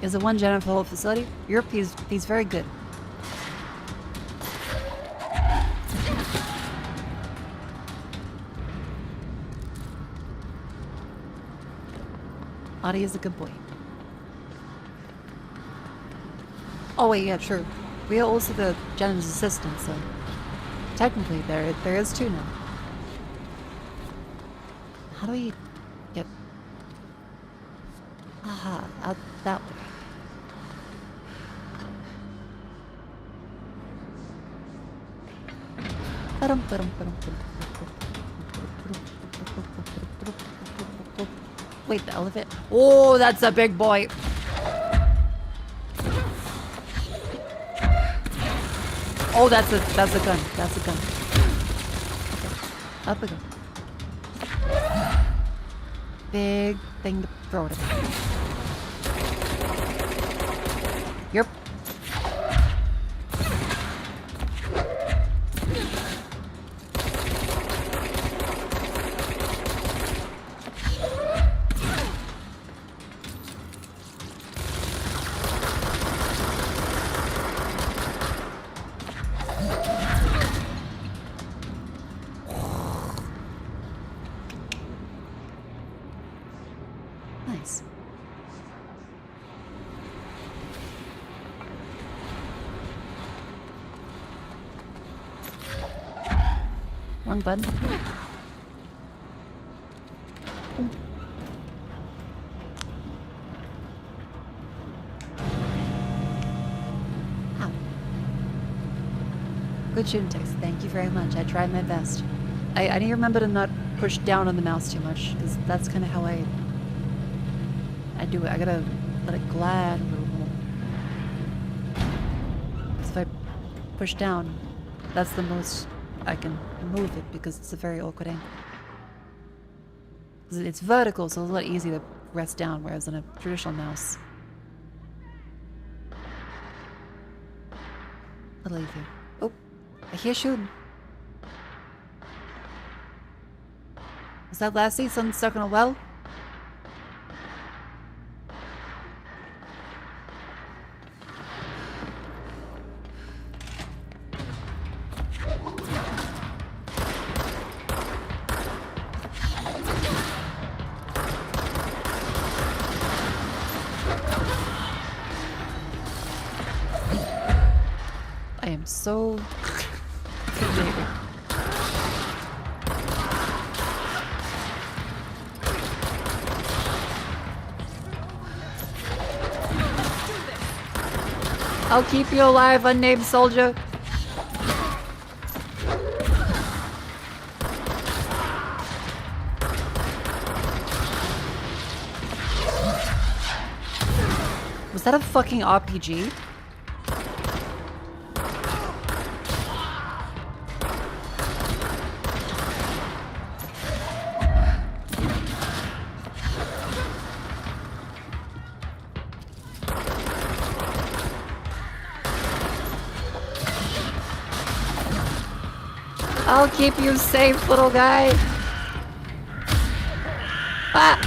Is it one general for the whole facility? Europe, he's very good. Audie is a good boy. Oh wait, yeah, true. We are also the Jenna's assistant, so technically there is two now. How do we get out that way? Wait, the elephant? Oh, that's a big boy. Oh, that's a gun. That's a gun. Okay. Up we go. Big thing to throw at him. Yep. Nice. Wrong button. Ow. Good shooting text. Thank you very much. I tried my best. I need to remember to not push down on the mouse too much, because that's kind of how I do it. I gotta let it glide a little more. Because if I push down, that's the most I can move it, because it's a very awkward angle. 'Cause it's vertical, so it's a lot easier to rest down, whereas on a traditional mouse, I'll leave you. Oh, I hear shooting. Was that Lassie? Something stuck in a well? I am so intimidated. I'll keep you alive, unnamed soldier. Was that a fucking RPG? I'll keep you safe, little guy. Ah!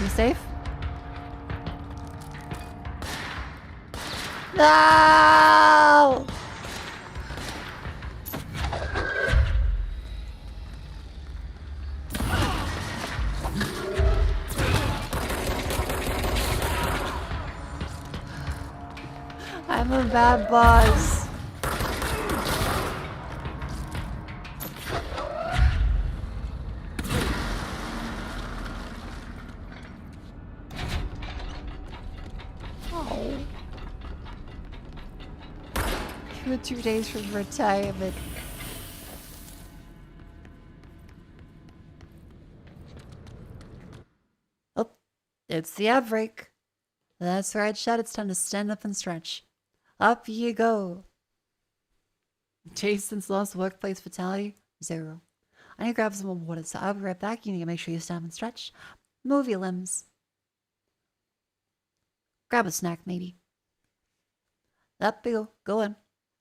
You safe? No! I'm a bad boss. Oh. 2 days from retirement. Oh, it's the outbreak. That's right, Shad. It's time to stand up and stretch. Up you go. Jason's lost workplace fatality? 0. I need to grab some more water, so I'll be right back. You need to make sure you stand and stretch. Move your limbs. Grab a snack, maybe. Up you go in.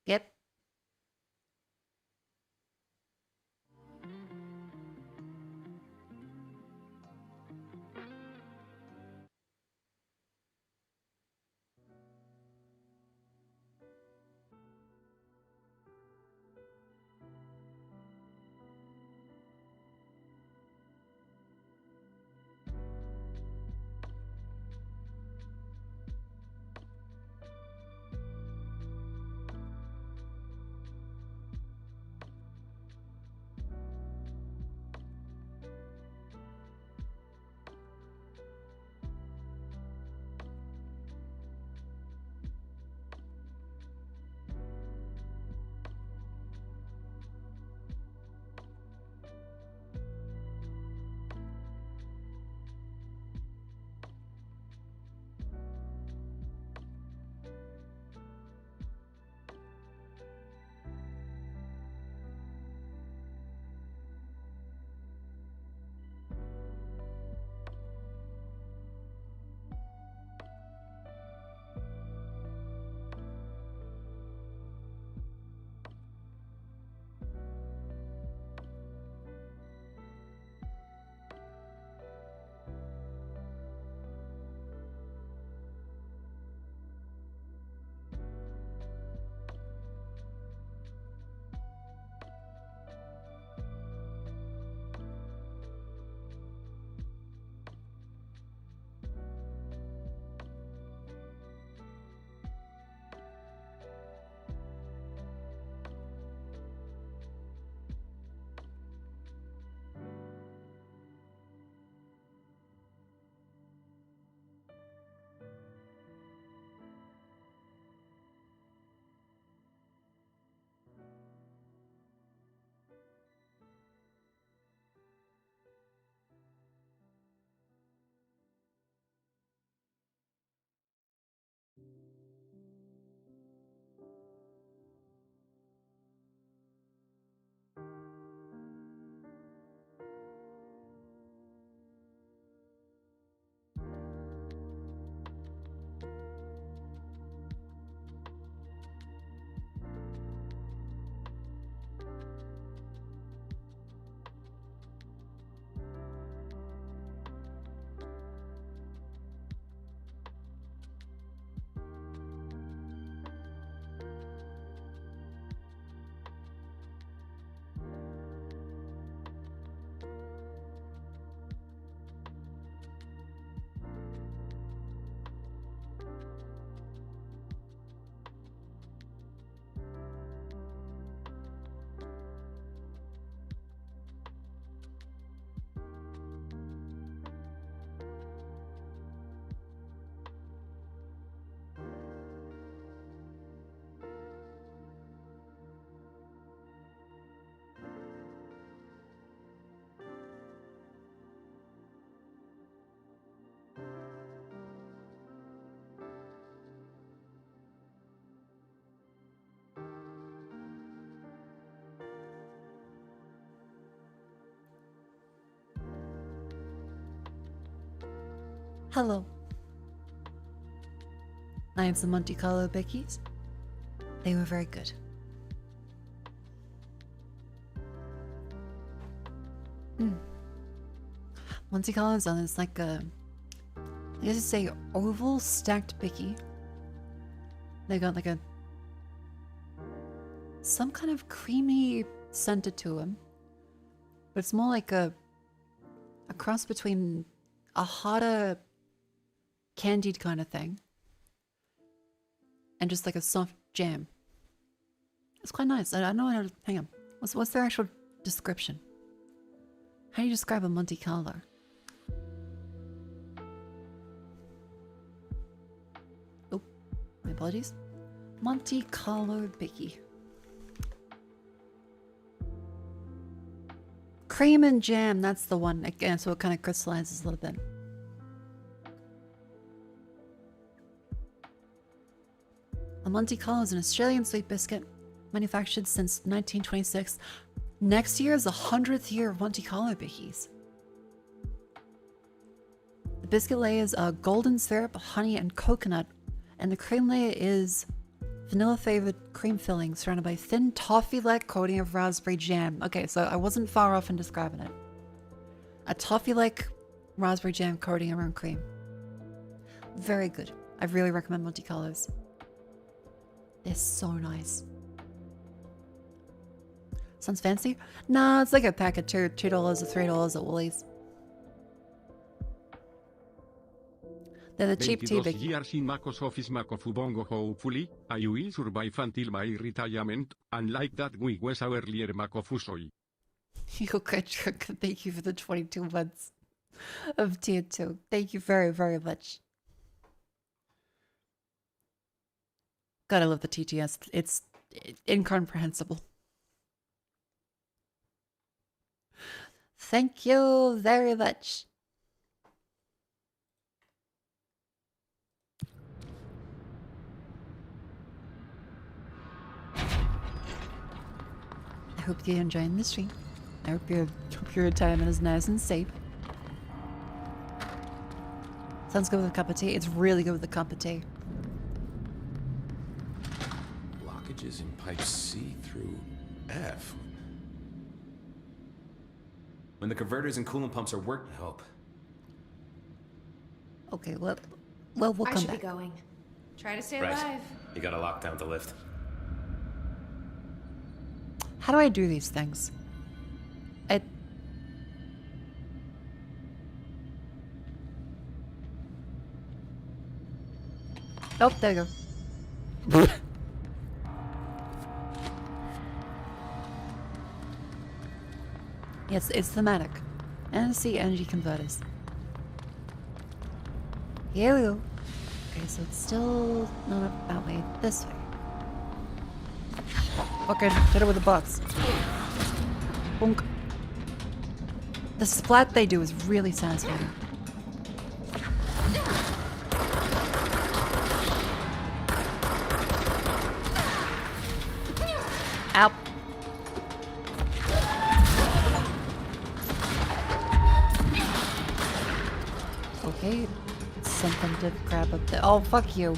Yep. Hello. I have some Monte Carlo bickies. They were very good. Monte Carlo is on this like a, I guess you say oval stacked bicky. They got like some kind of creamy scented to them, but it's more like a cross between a hotter candied kind of thing and just like a soft jam. It's quite nice. I don't know how to, hang on. What's their actual description? How do you describe a Monte Carlo? Oh, my apologies. Monte Carlo bicky. Cream and jam, that's the one. Again, so it kind of crystallizes a little bit. A Monte Carlo is an Australian sweet biscuit manufactured since 1926. Next year is the 100th year of Monte Carlo bickies. The biscuit layer is golden syrup, honey, and coconut, and the cream layer is vanilla-flavored cream filling surrounded by thin toffee-like coating of raspberry jam. Okay, so I wasn't far off in describing it. A toffee-like raspberry jam coating around cream. Very good. I really recommend Monte Carlos. They're so nice. Sounds fancy? Nah, it's like a pack of $2 or $3 at Woolies. They're the cheap tea 22 years in Mako's office Mako Fubongo hopefully, I will survive until my retirement, unlike that we was earlier Mako Fusoi. Thank you for the 22 months of tier 2. Thank you very, very much. God, I love the TTS. It's incomprehensible. Thank you very much. I hope you're enjoying the stream. I hope your retirement is nice and safe. Sounds good with a cup of tea. It's really good with a cup of tea. Blockages in pipe C through F. When the converters and coolant pumps are working, I hope. Okay, well, we'll come back. I should be going. Try to stay alive. You gotta lock down the lift. How do I do these things? Oh, there you go. Yes, it's thematic. NC energy converters. Here we go. Okay, so it's still not that way. This way. Fucking hit it with a box. Bonk. The splat they do is really satisfying. Ow. Okay, something to grab up there. Oh, fuck you.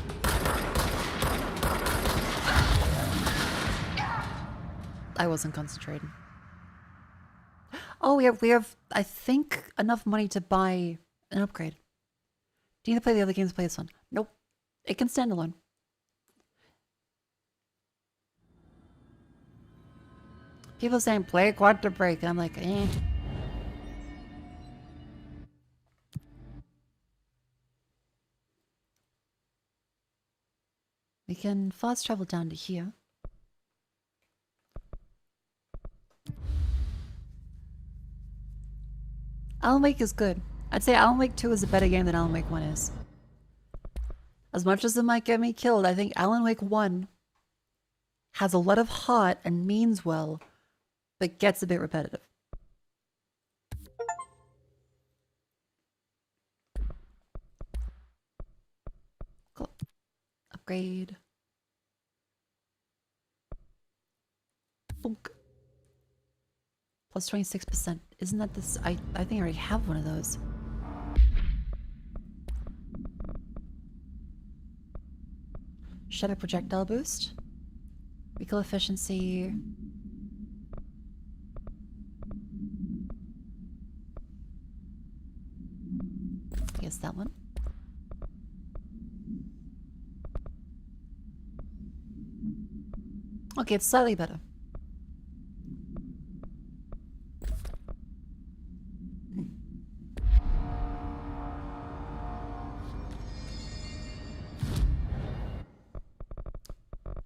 I wasn't concentrating. Oh, we have, I think, enough money to buy an upgrade. Do you need to play the other games to play this one? Nope. It can stand alone. People saying play Quantum Break, and I'm like, eh. We can fast travel down to here. Alan Wake is good. I'd say Alan Wake 2 is a better game than Alan Wake 1 is. As much as it might get me killed, I think Alan Wake 1 has a lot of heart and means well, but gets a bit repetitive. Cool. Upgrade. Bonk. Plus 26%. Isn't that this? I think I already have one of those. Shadow projectile boost. Recoil efficiency. I guess that one. Okay, it's slightly better.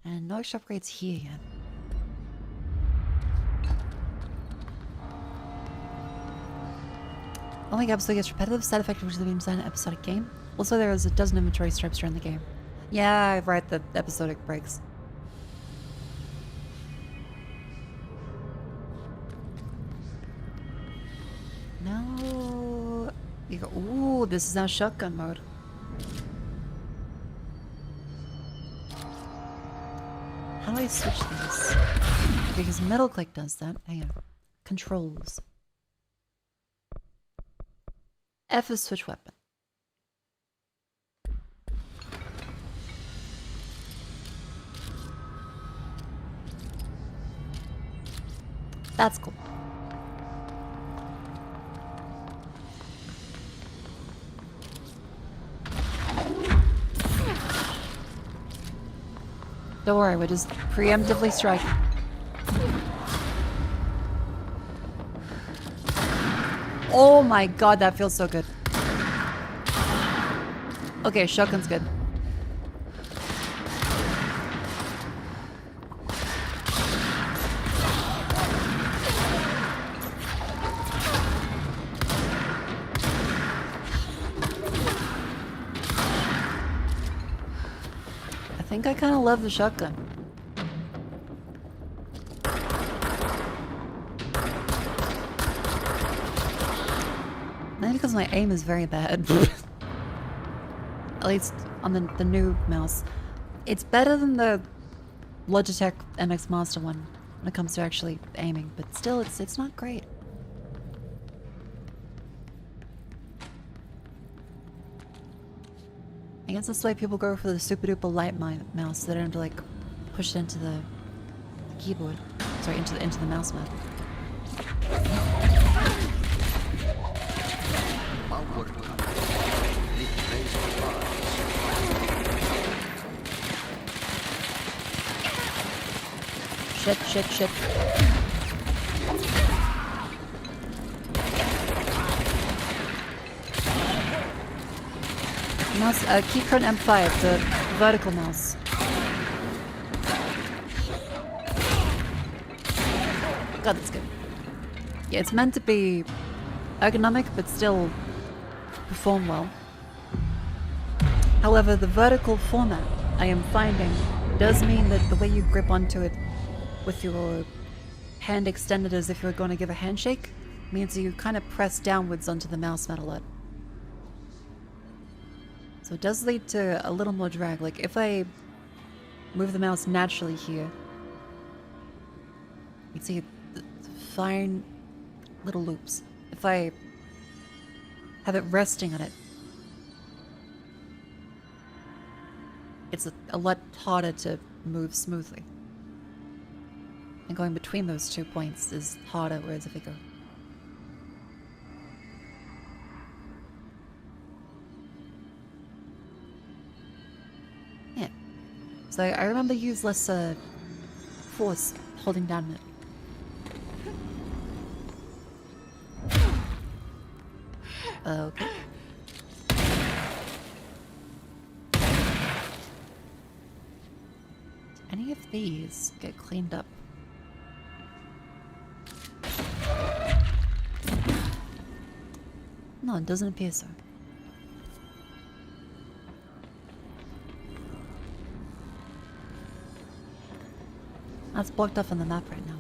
And no extra upgrades here yet. Only episode gets repetitive side effect which is the beam design episodic game. Also, there is a dozen inventory strips during the game. Yeah, right, the episodic breaks. No. You go. Ooh, this is our shotgun mode. How do I switch these? because middle click does that. Hang on. Controls. F is switch weapon. That's cool. Don't worry, we're just preemptively striking. Oh my god, that feels so good. Okay, shotgun's good. I think I kind of love the shotgun. Maybe because my aim is very bad. At least on the new mouse. It's better than the Logitech MX Master one when it comes to actually aiming, but still it's not great. I guess that's why people go for the super duper light mouse. They don't have to like push it into the keyboard. Sorry, into the mouse mat. Shit. Mouse, keyprint M5, the vertical mouse. God, that's good. Yeah, it's meant to be ergonomic, but still perform well. However, the vertical format, I am finding, does mean that the way you grip onto it with your hand extended as if you're going to give a handshake means you kind of press downwards onto the mouse mat a lot. So it does lead to a little more drag. Like if I move the mouse naturally here, you can see the fine little loops. If I have it resting on it, it's a lot harder to move smoothly. And going between those 2 points is harder, whereas if I go... Yeah. So I remember use less force holding down it. Okay. Any of these get cleaned up? No, it doesn't appear so. That's blocked off on the map right now.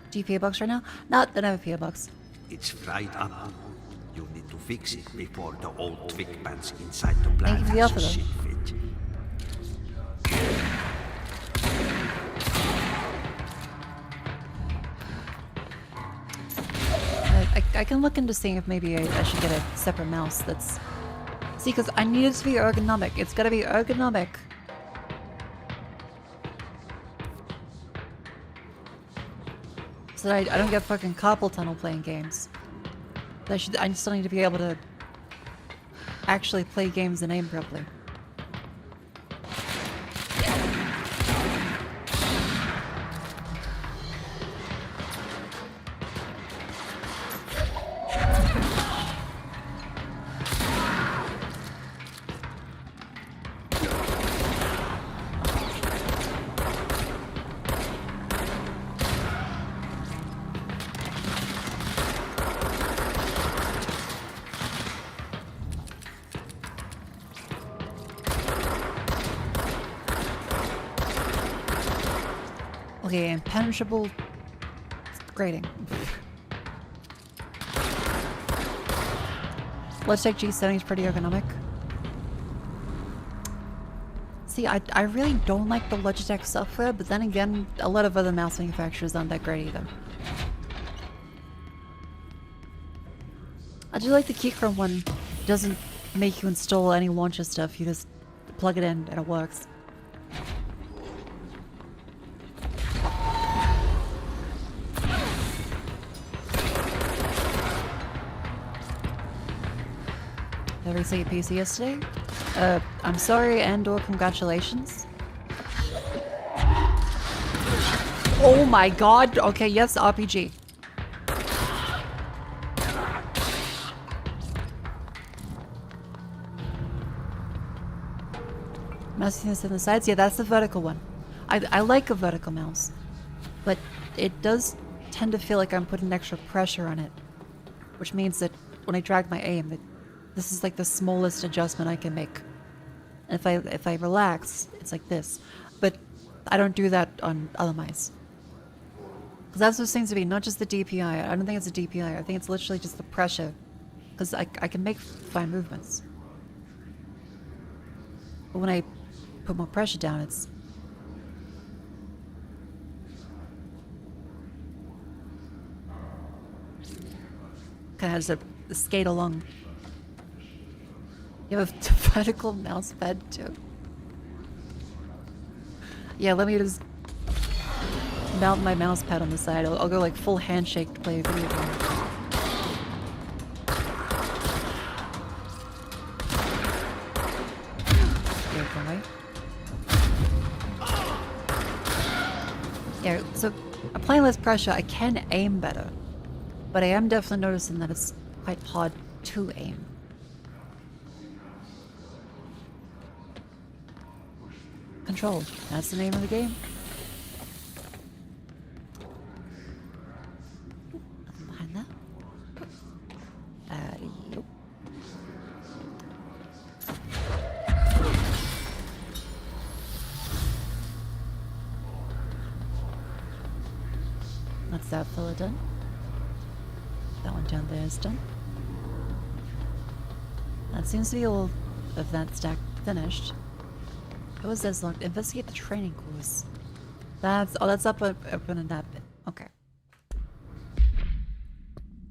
Do you PA box right now? Not that I have a PA box. It's fried up. You need to fix it before the old twig pants inside the plant Thank you for the has a offer, shit fit. I can look into seeing if maybe I should get a separate mouse that's... See, because I need it to be ergonomic. It's gotta be ergonomic. So that I don't get fucking carpal tunnel playing games. I still need to be able to actually play games and aim properly. Okay, impenetrable Grading. Logitech G70 is pretty ergonomic. See, I really don't like the Logitech software, but then again, a lot of other mouse manufacturers aren't that great either. I do like the Keychron one. It doesn't make you install any launcher stuff, you just plug it in and it works. Did I reset your PC yesterday? I'm sorry and/or congratulations. Oh my god! Okay, yes, RPG. Mousiness in the sides? Yeah, that's the vertical one. I like a vertical mouse, but it does tend to feel like I'm putting extra pressure on it, which means that when I drag my aim, this is like the smallest adjustment I can make. And if I relax, it's like this. But I don't do that on other mice. Because that's what it seems to be, not just the DPI. I don't think it's a DPI. I think it's literally just the pressure. Because I can make fine movements. But when I put more pressure down, it's... kind of has to skate along. You have a vertical mouse pad too. Yeah, let me just mount my mouse pad on the side. I'll go like full handshake to play a video game. Yeah, so applying less pressure, I can aim better. But I am definitely noticing that it's quite hard to aim. Control. That's the name of the game. Nothing behind that. Yep. That's that fella done. That one down there is done. That seems to be all of that stack finished. What was this locked? Investigate the training course. That's up open in that bit. Okay.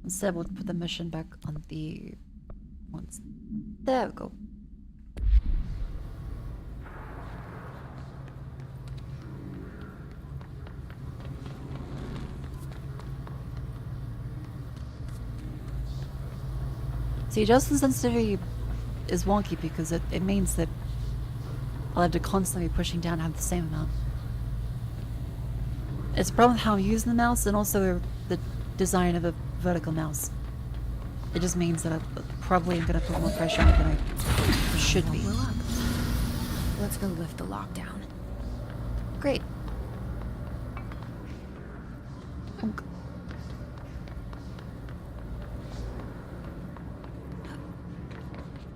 Instead, we'll put the mission back on the ones. There we go. See, adjustment sensitivity is wonky because it means that I'll have to constantly be pushing down and have the same amount. It's a problem with how I'm using the mouse and also the design of a vertical mouse. It just means that I probably am going to put more pressure on it than I should be. Let's go lift the lockdown. Great.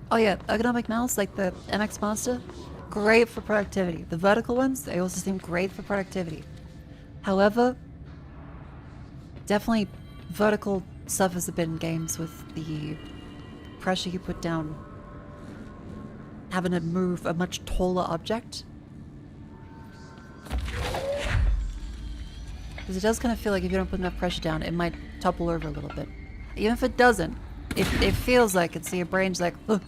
Oh yeah, ergonomic mouse like the MX Master, great for productivity. The vertical ones, they also seem great for productivity. However, definitely vertical suffers a bit in games with the pressure you put down having to move a much taller object. Because it does kind of feel like if you don't put enough pressure down, it might topple over a little bit. Even if it doesn't, it feels like it, so your brain's like, ugh.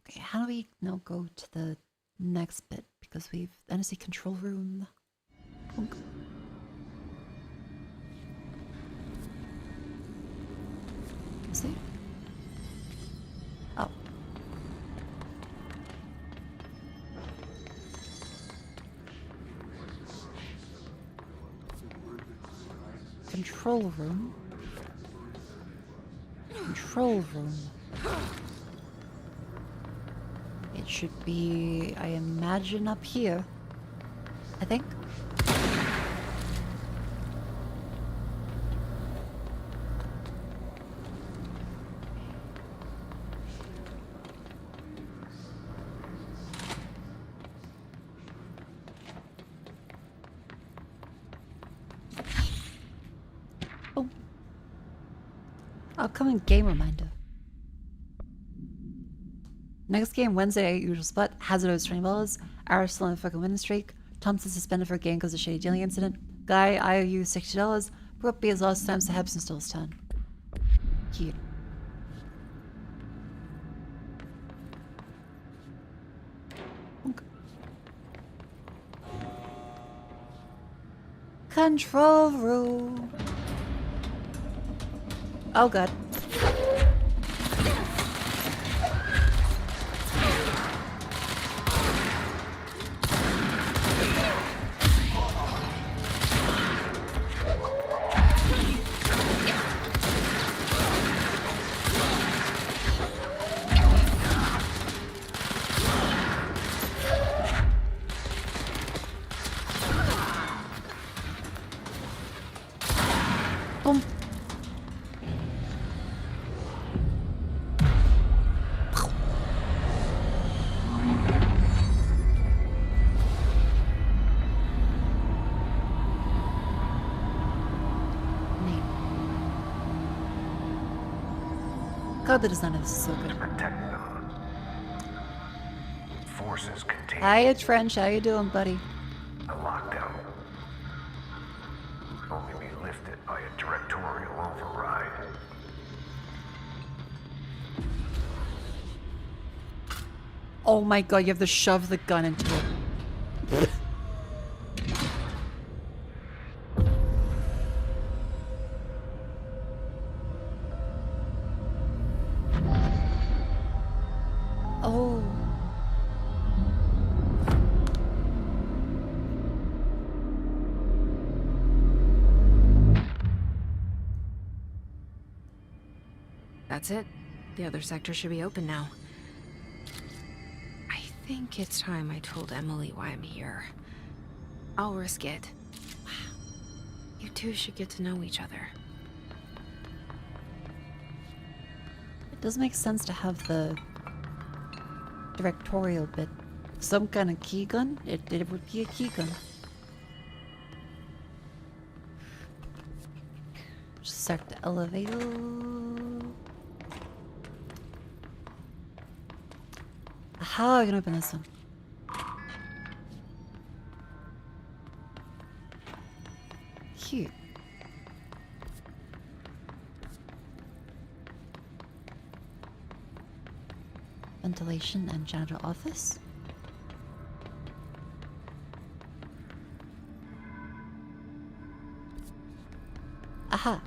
Okay, how do we now go to the next bit? Because we've NSC control room. Bonk. Let's see. Oh. Control room. Control room. It should be, I imagine, up here. I think. Upcoming game reminder. Next game Wednesday at usual spot. Hazard owes $20. Irish still on a fucking winning streak. Thompson suspended for a game because of shady dealing incident. Guy, I owe you $60. Broke B his last time, so Hebson still has 10. Cute. Okay. Control room. Oh god. Boom. God, the design of this is so good. Forces contain Hi, it's French. How you doing, buddy? a lockdown. Only be lifted by a directorial override. Oh my god, you have to shove the gun into it. Oh. That's it. The other sector should be open now. I think it's time I told Emily why I'm here. I'll risk it. You two should get to know each other. It does make sense to have the directorial bit. Some kind of key gun? It would be a key gun. Just start the elevator. Aha, I can open this one. Cute. Ventilation and janitor office. Aha.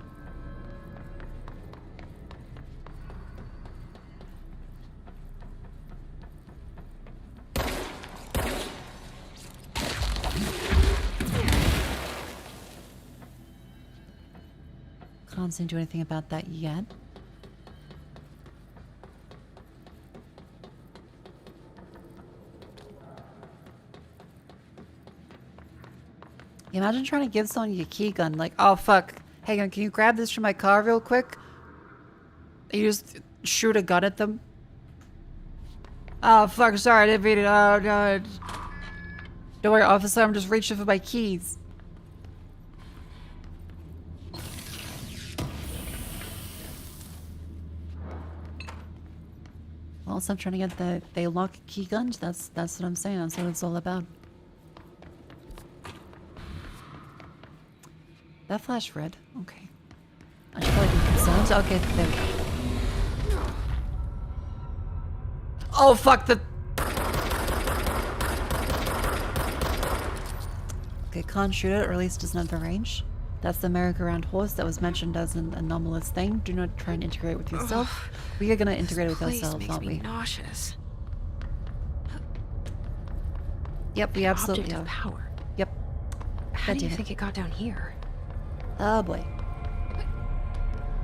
Can't seem to do anything about that yet. Imagine trying to give someone your key gun, like, oh fuck, hang on, can you grab this from my car real quick? You just shoot a gun at them. Oh fuck, sorry, I didn't mean it. Oh no. Don't worry, officer, I'm just reaching for my keys. Well, so I'm trying to get they lock key guns. That's what I'm saying. That's what it's all about. That flashed red. Okay. I should probably do concerns. Okay, there we go. Oh fuck the. Okay, can't shoot it, or at least doesn't have the range. That's the merry-go-round horse that was mentioned as an anomalous thing. Do not try and integrate with yourself. We are gonna integrate with ourselves, aren't we? Nauseous. Yep, we absolutely Object are. of power. Yep. How do you think it got down here? Oh boy.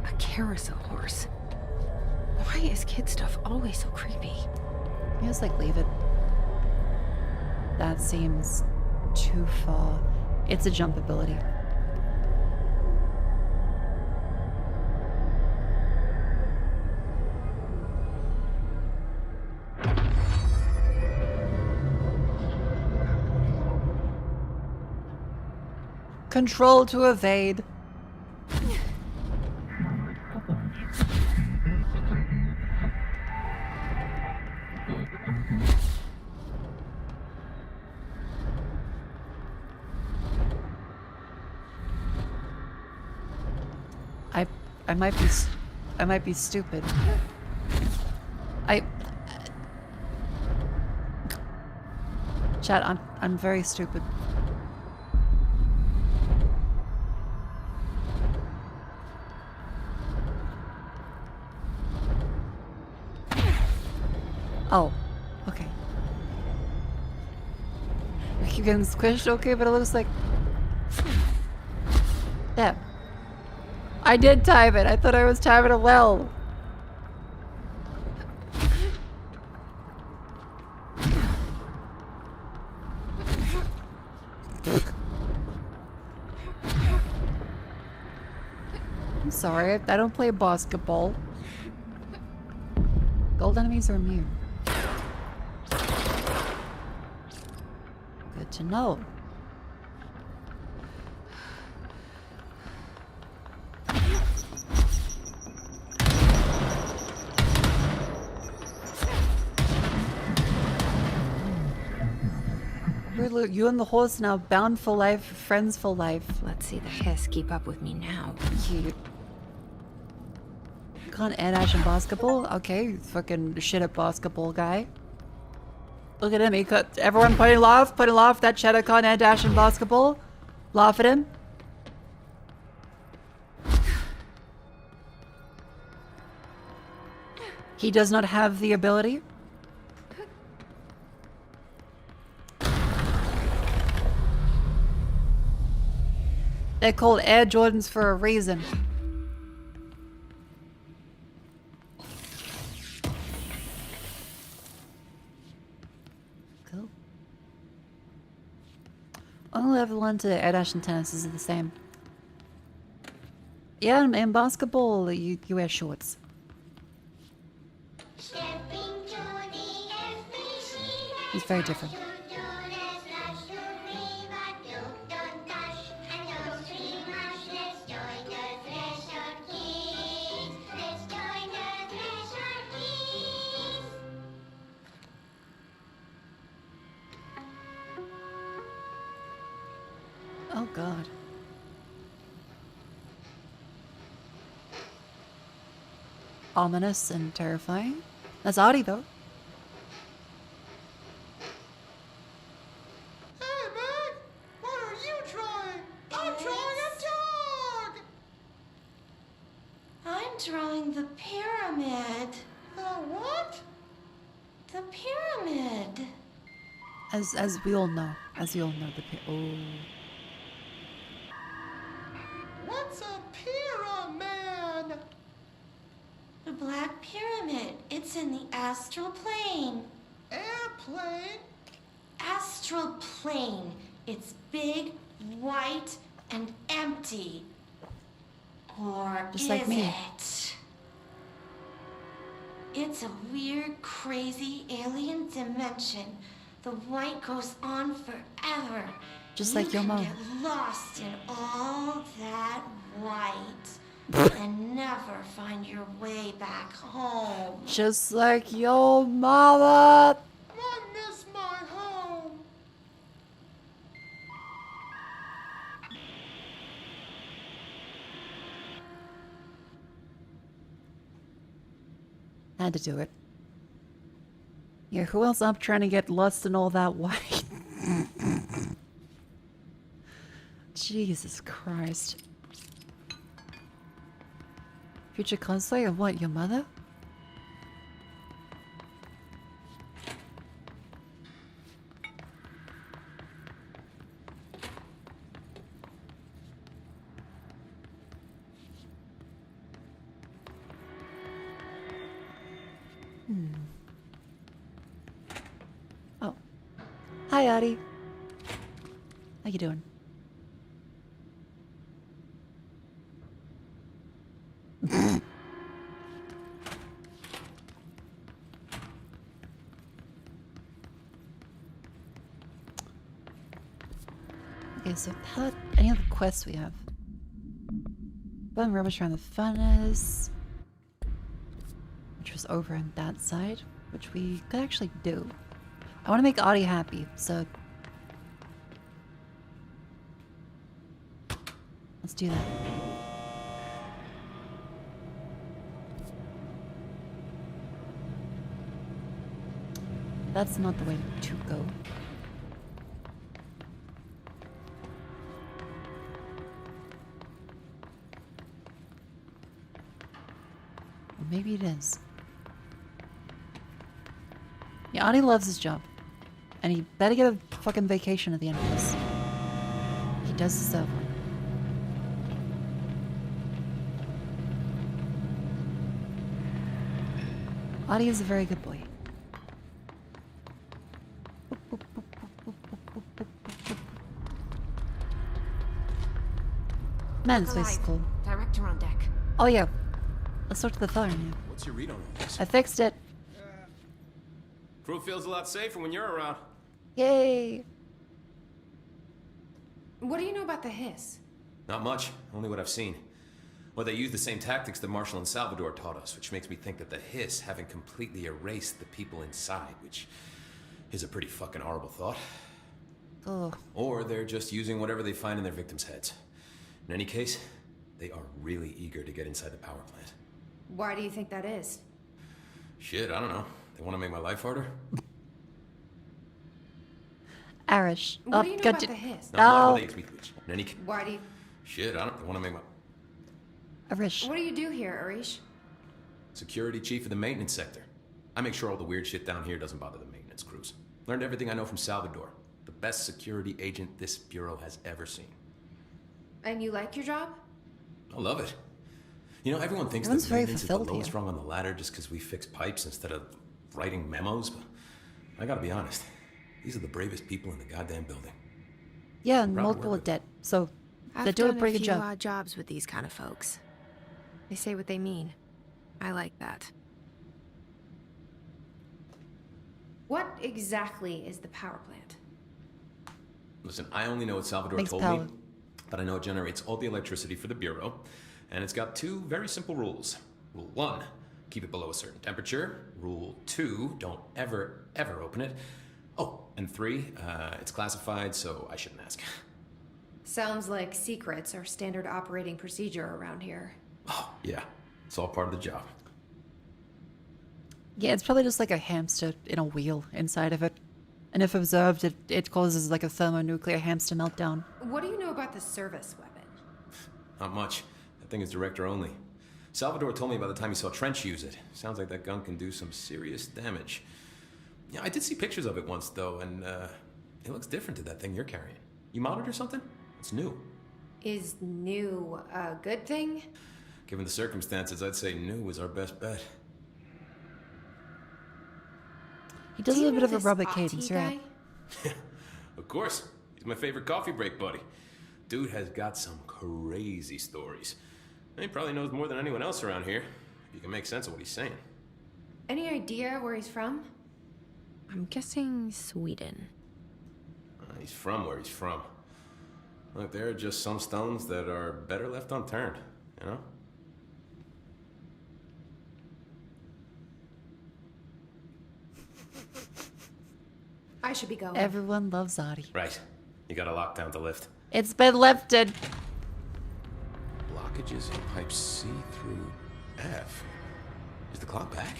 A carousel horse. Why is kid stuff always so creepy? You just like leave it. That seems too far. It's a jump ability. Control to evade. I might be stupid. Chat, I'm very stupid. Oh, okay. We keep getting squished, okay, but it looks like... Yeah. I did time it. I thought I was timing it well. I'm sorry, I don't play basketball. Gold enemies are immune. Good to know. You and the horse now bound for life, friends for life. Let's see the hiss keep up with me now. You can't air dash in basketball? Okay, fucking shit at basketball guy. Look at him, he cut everyone putting laugh, that Shadow can't air dash in basketball. Laugh at him. He does not have the ability. They're called Air Jordans for a reason. Cool. Only level 1 to air dash and tennis is the same. Yeah, in basketball you wear shorts. It's very different. Oh god. Ominous and terrifying. That's Audie though. Hey man! What are you drawing? I'm drawing a dog! I'm drawing the pyramid. The what? The pyramid. As we all know. Oh. What's a pyramid? The Black Pyramid. It's in the astral plane. Airplane? Astral plane. It's big, white, and empty. Or Just is like me. it? It's a weird, crazy alien dimension. The white goes on forever. Just like your mom. You can get lost in all that white and never find your way back home. Just like your mama. I miss my home. Had to do it. Yeah, who else up trying to get lost in all that white? Jesus Christ. Future cosplay of what, your mother? Oh. Hi, Addie. How you doing? Okay, so any other quests we have? Burn rubbish around the furnace, which was over on that side, which we could actually do. I want to make Audie happy, so let's do that. That's not the way to go. Or maybe it is. Yeah, Ani loves his job. And he better get a fucking vacation at the end of this. He does deserve one. Adi is a very good boy. Men's face is cool. Director on deck. Oh yeah. Let's talk to the phone, yeah. What's your read on all this? I fixed it. Crew feels a lot safer when you're around. Yay! What do you know about the hiss? Not much, only what I've seen. Well, they use the same tactics that Marshall and Salvador taught us, which makes me think that the hiss haven't completely erased the people inside, which is a pretty fucking horrible thought. Oh. Or they're just using whatever they find in their victims' heads. In any case, they are really eager to get inside the power plant. Why do you think that is? Shit, I don't know. They want to make my life harder? Arish. What do you know about the hiss? No. Oh. In any case, Why do you... shit, I don't. They want to make my... Arish. What do you do here, Arish? Security chief of the maintenance sector. I make sure all the weird shit down here doesn't bother the maintenance crews. Learned everything I know from Salvador. The best security agent this bureau has ever seen. And you like your job? I love it. You know, everyone thinks Everyone's that very maintenance is the fulfilled lowest here. rung on the ladder just because we fix pipes instead of writing memos, but I gotta be honest. These are the bravest people in the goddamn building. Yeah, and Proud to multiple work are with dead. So I've they're doing a done pretty a good few job. odd jobs with these kind of folks. They say what they mean. I like that. What exactly is the power plant? Listen, I only know what Salvador Makes told power. me, but I know it generates all the electricity for the bureau, and it's got two very simple rules. Rule 1, keep it below a certain temperature. Rule 2, don't ever, ever open it. Oh, and 3, it's classified, so I shouldn't ask. Sounds like secrets are standard operating procedure around here. Yeah, it's all part of the job. Yeah, it's probably just like a hamster in a wheel inside of it. And if observed, it causes like a thermonuclear hamster meltdown. What do you know about the service weapon? Not much. That thing is director only. Salvador told me by the time he saw Trench use it. Sounds like that gun can do some serious damage. Yeah, I did see pictures of it once, though, and it looks different to that thing you're carrying. You modded or something? It's new. Is new a good thing? Given the circumstances, I'd say new is our best bet. He does Do a you bit know of a this rubber Ati cadence, right? guy? Of course. He's my favorite coffee break buddy. Dude has got some crazy stories. He probably knows more than anyone else around here. If you can make sense of what he's saying. Any idea where he's from? I'm guessing Sweden. He's from where he's from. Look, there are just some stones that are better left unturned, you know? I should be going. Everyone loves Adi. Right. You got a lockdown to lift. It's been lifted. Blockages in pipe C through F. Is the clock back?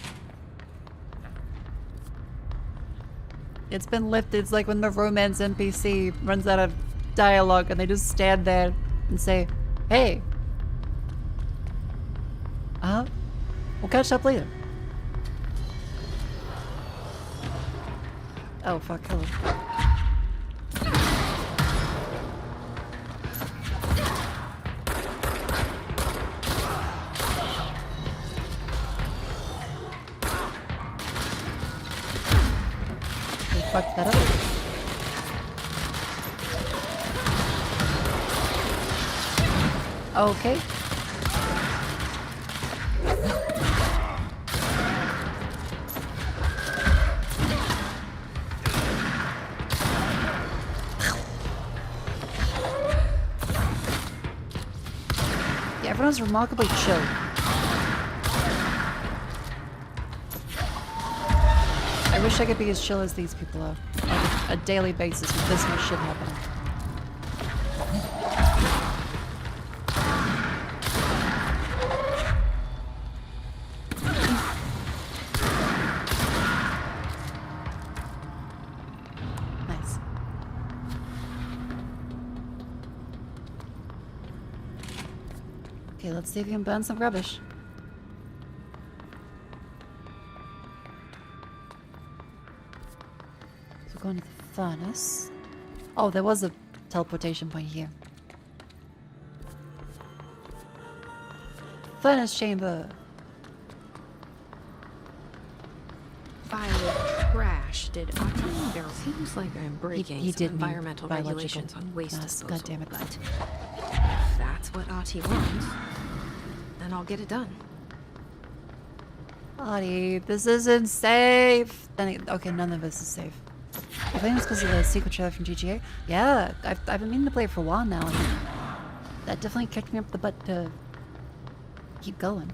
It's been lifted. It's like when the romance NPC runs out of dialogue and they just stand there and say, hey. We'll catch up later. Oh, fuck. Hello. We fucked that up. Okay. Yeah, everyone's remarkably chill. I wish I could be as chill as these people are on a daily basis with this much shit happening. Okay, let's see if we can burn some rubbish. So we're going to the furnace. Oh, there was a teleportation point here. Furnace chamber. Fire crash. Did Ati Barrel seems like I'm breaking he some did mean environmental biological regulations on waste mass. disposal. God damn it. But if that's what Ati wants, then I'll get it done. Audie, this isn't safe. Okay, none of this is safe. I think it's because of the secret trailer from GTA. Yeah, I've been meaning to play it for a while now. And that definitely kicked me up the butt to keep going.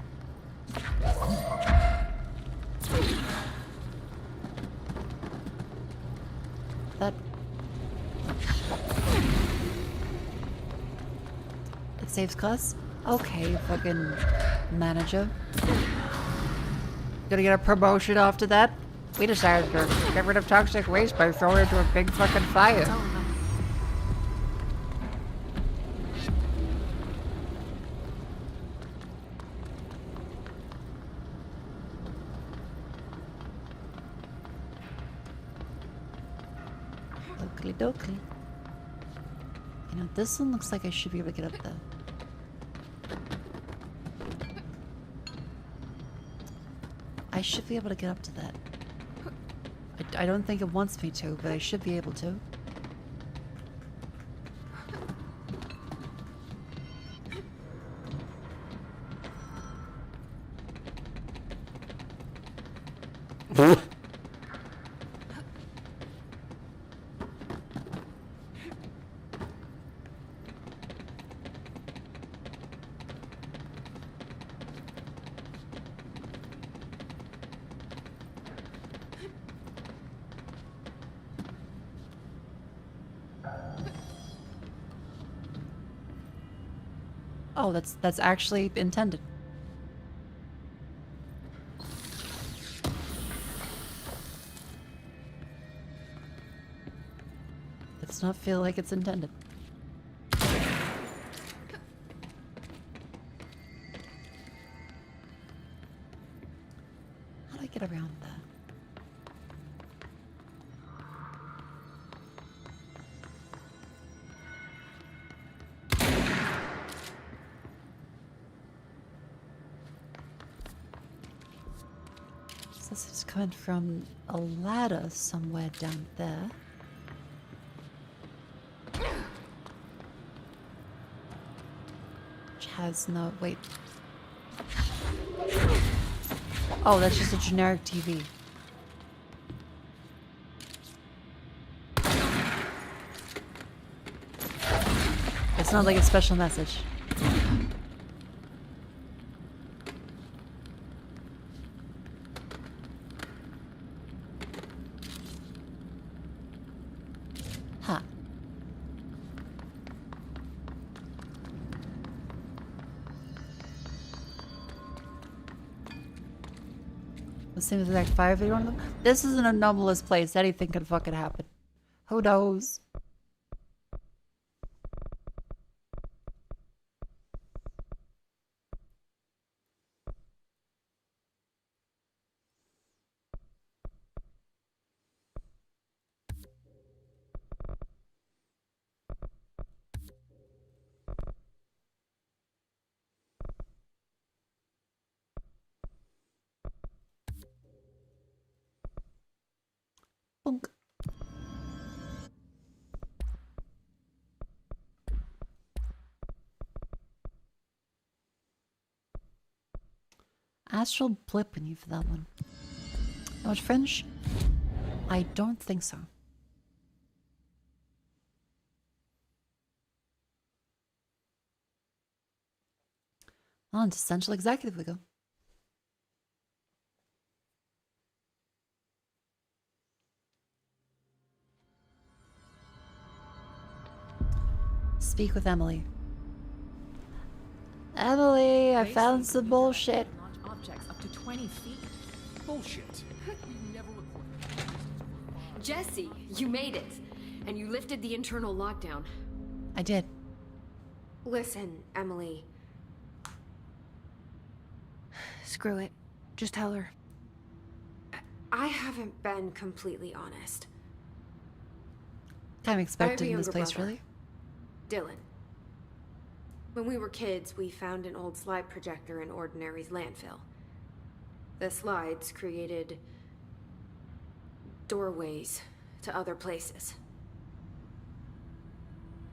That... It saves costs? Okay, fucking manager. Gonna get a promotion after that? We decided to get rid of toxic waste by throwing it into a big fucking fire. Oakley dokley. You know, this one looks like I should be able to get up there. I should be able to get up to that. I don't think it wants me to, but I should be able to. Oh, that's actually intended. It does not feel like it's intended. How do I get around that? This is coming from a ladder somewhere down there. Which has no... wait. Oh, that's just a generic TV. It's not like a special message. Seems like 5 of them. This is an anomalous place. Anything could fucking happen. Who knows? Bonk. Astral blip in you for that one. Not French? I don't think so. On to Central Executive we go. Speak with Emily. Emily, I found some bullshit. Objects up to 20 feet. Bullshit. Jesse, you made it. And you lifted the internal lockdown. I did. Listen, Emily. Screw it. Just tell her. I haven't been completely honest. Kind of I expected have a in this younger place, brother, really. Dylan. When we were kids, we found an old slide projector in Ordinary's landfill. The slides created doorways to other places.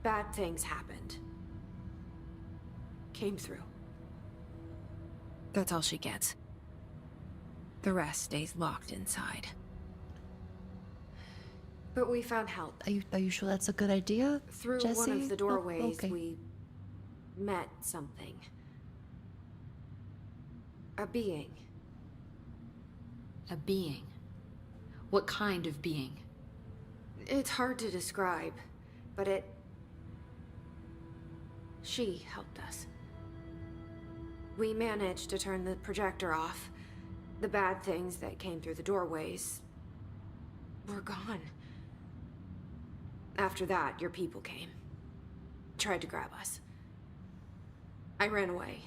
Bad things happened. Came through. That's all she gets. The rest stays locked inside. But we found help. Are you sure that's a good idea, Through Jesse? one of the doorways, Oh, okay. we met something. A being. A being? What kind of being? It's hard to describe, but she helped us. We managed to turn the projector off. The bad things that came through the doorways were gone. After that, your people came. Tried to grab us. I ran away.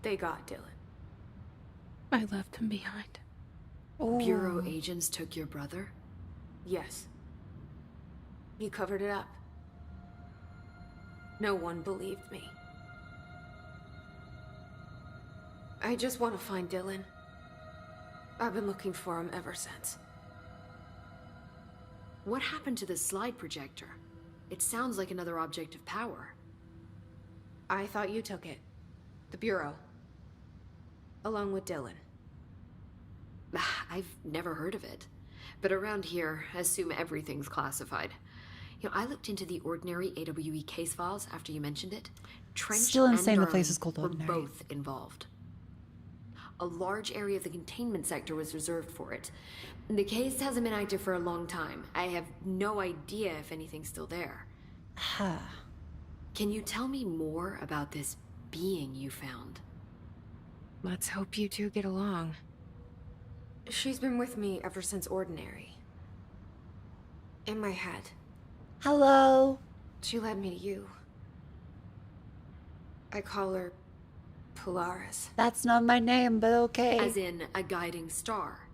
They got Dylan. I left him behind. Bureau agents took your brother? Yes. You covered it up. No one believed me. I just want to find Dylan. I've been looking for him ever since. What happened to the slide projector? It sounds like another object of power. I thought you took it. The Bureau. Along with Dylan. I've never heard of it. But around here, I assume everything's classified. You know, I looked into the Ordinary AWE case files after you mentioned it. Trench Still insane and the place Darling is called were Ordinary. both involved. A large area of the containment sector was reserved for it. The case hasn't been active for a long time. I have no idea if anything's still there. Can you tell me more about this being you found? Let's hope you two get along. She's been with me ever since Ordinary. In my head. Hello. She led me to you. I call her Polaris. That's not my name, but okay. As in a guiding star.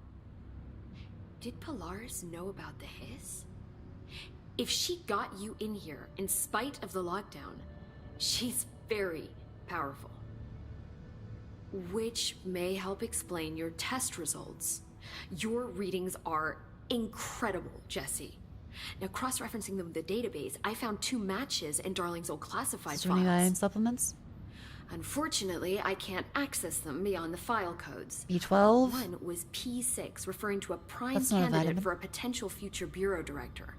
Did Polaris know about the hiss? If she got you in here in spite of the lockdown, she's very powerful. Which may help explain your test results. Your readings are incredible, Jesse. Now, cross-referencing them with the database, I found 2 matches in Darling's old classified Is there any files. iron supplements? Unfortunately, I can't access them beyond the file codes. B12? One was P6, referring to a prime That's not a candidate vitamin. for a potential future bureau director.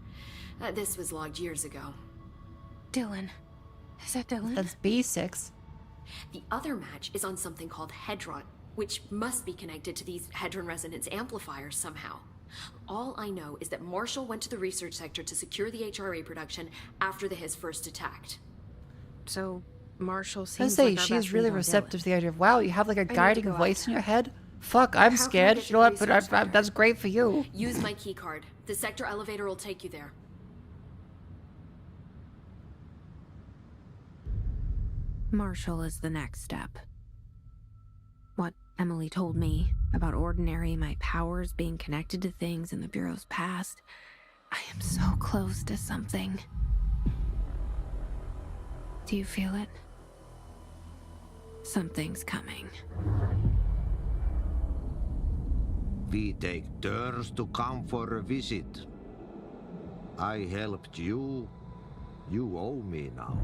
This was logged years ago. Dylan. Is that Dylan? That's B6. The other match is on something called Hedron, which must be connected to these Hedron resonance amplifiers somehow. All I know is that Marshall went to the research sector to secure the HRA production after the Hiss first attacked. So, Marshall I seems say like our she's best really lead on receptive Dylan. to the idea of, wow, you have like a to guiding go out voice in there. your head. Fuck, I'm How can I scared. get You know to the what? But research center? that's great for you. Use my key card. The sector elevator will take you there. Marshall is the next step. What Emily told me about Ordinary, my powers being connected to things in the Bureau's past. I am so close to something. Do you feel it? Something's coming. We take turns to come for a visit. I helped you. You owe me now.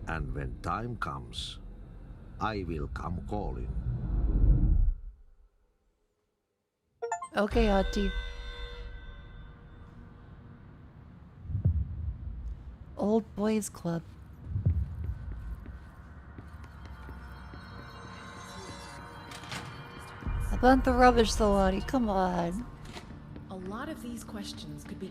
And when time comes, I will come calling. Okay, Auntie. Old Boys Club. A bunch of rubbish, though, Auntie. Come on. A lot of these questions could be...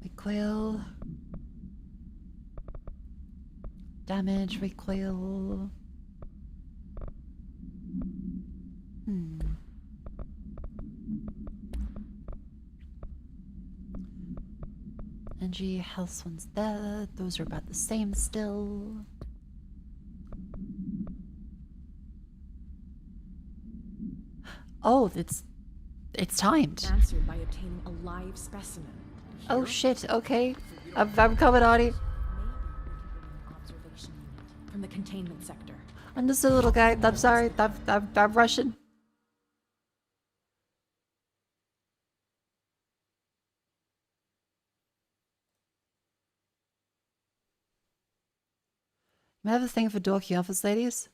Recoil. Damage, recoil. Energy, health one's there. Those are about the same still. Oh, it's timed. Answered by obtaining a live specimen. Oh shit, okay. I'm coming, Audie. Observation unit from the containment sector. I'm just a little guy. I'm sorry. I'm Russian. I have a thing for dorky office ladies.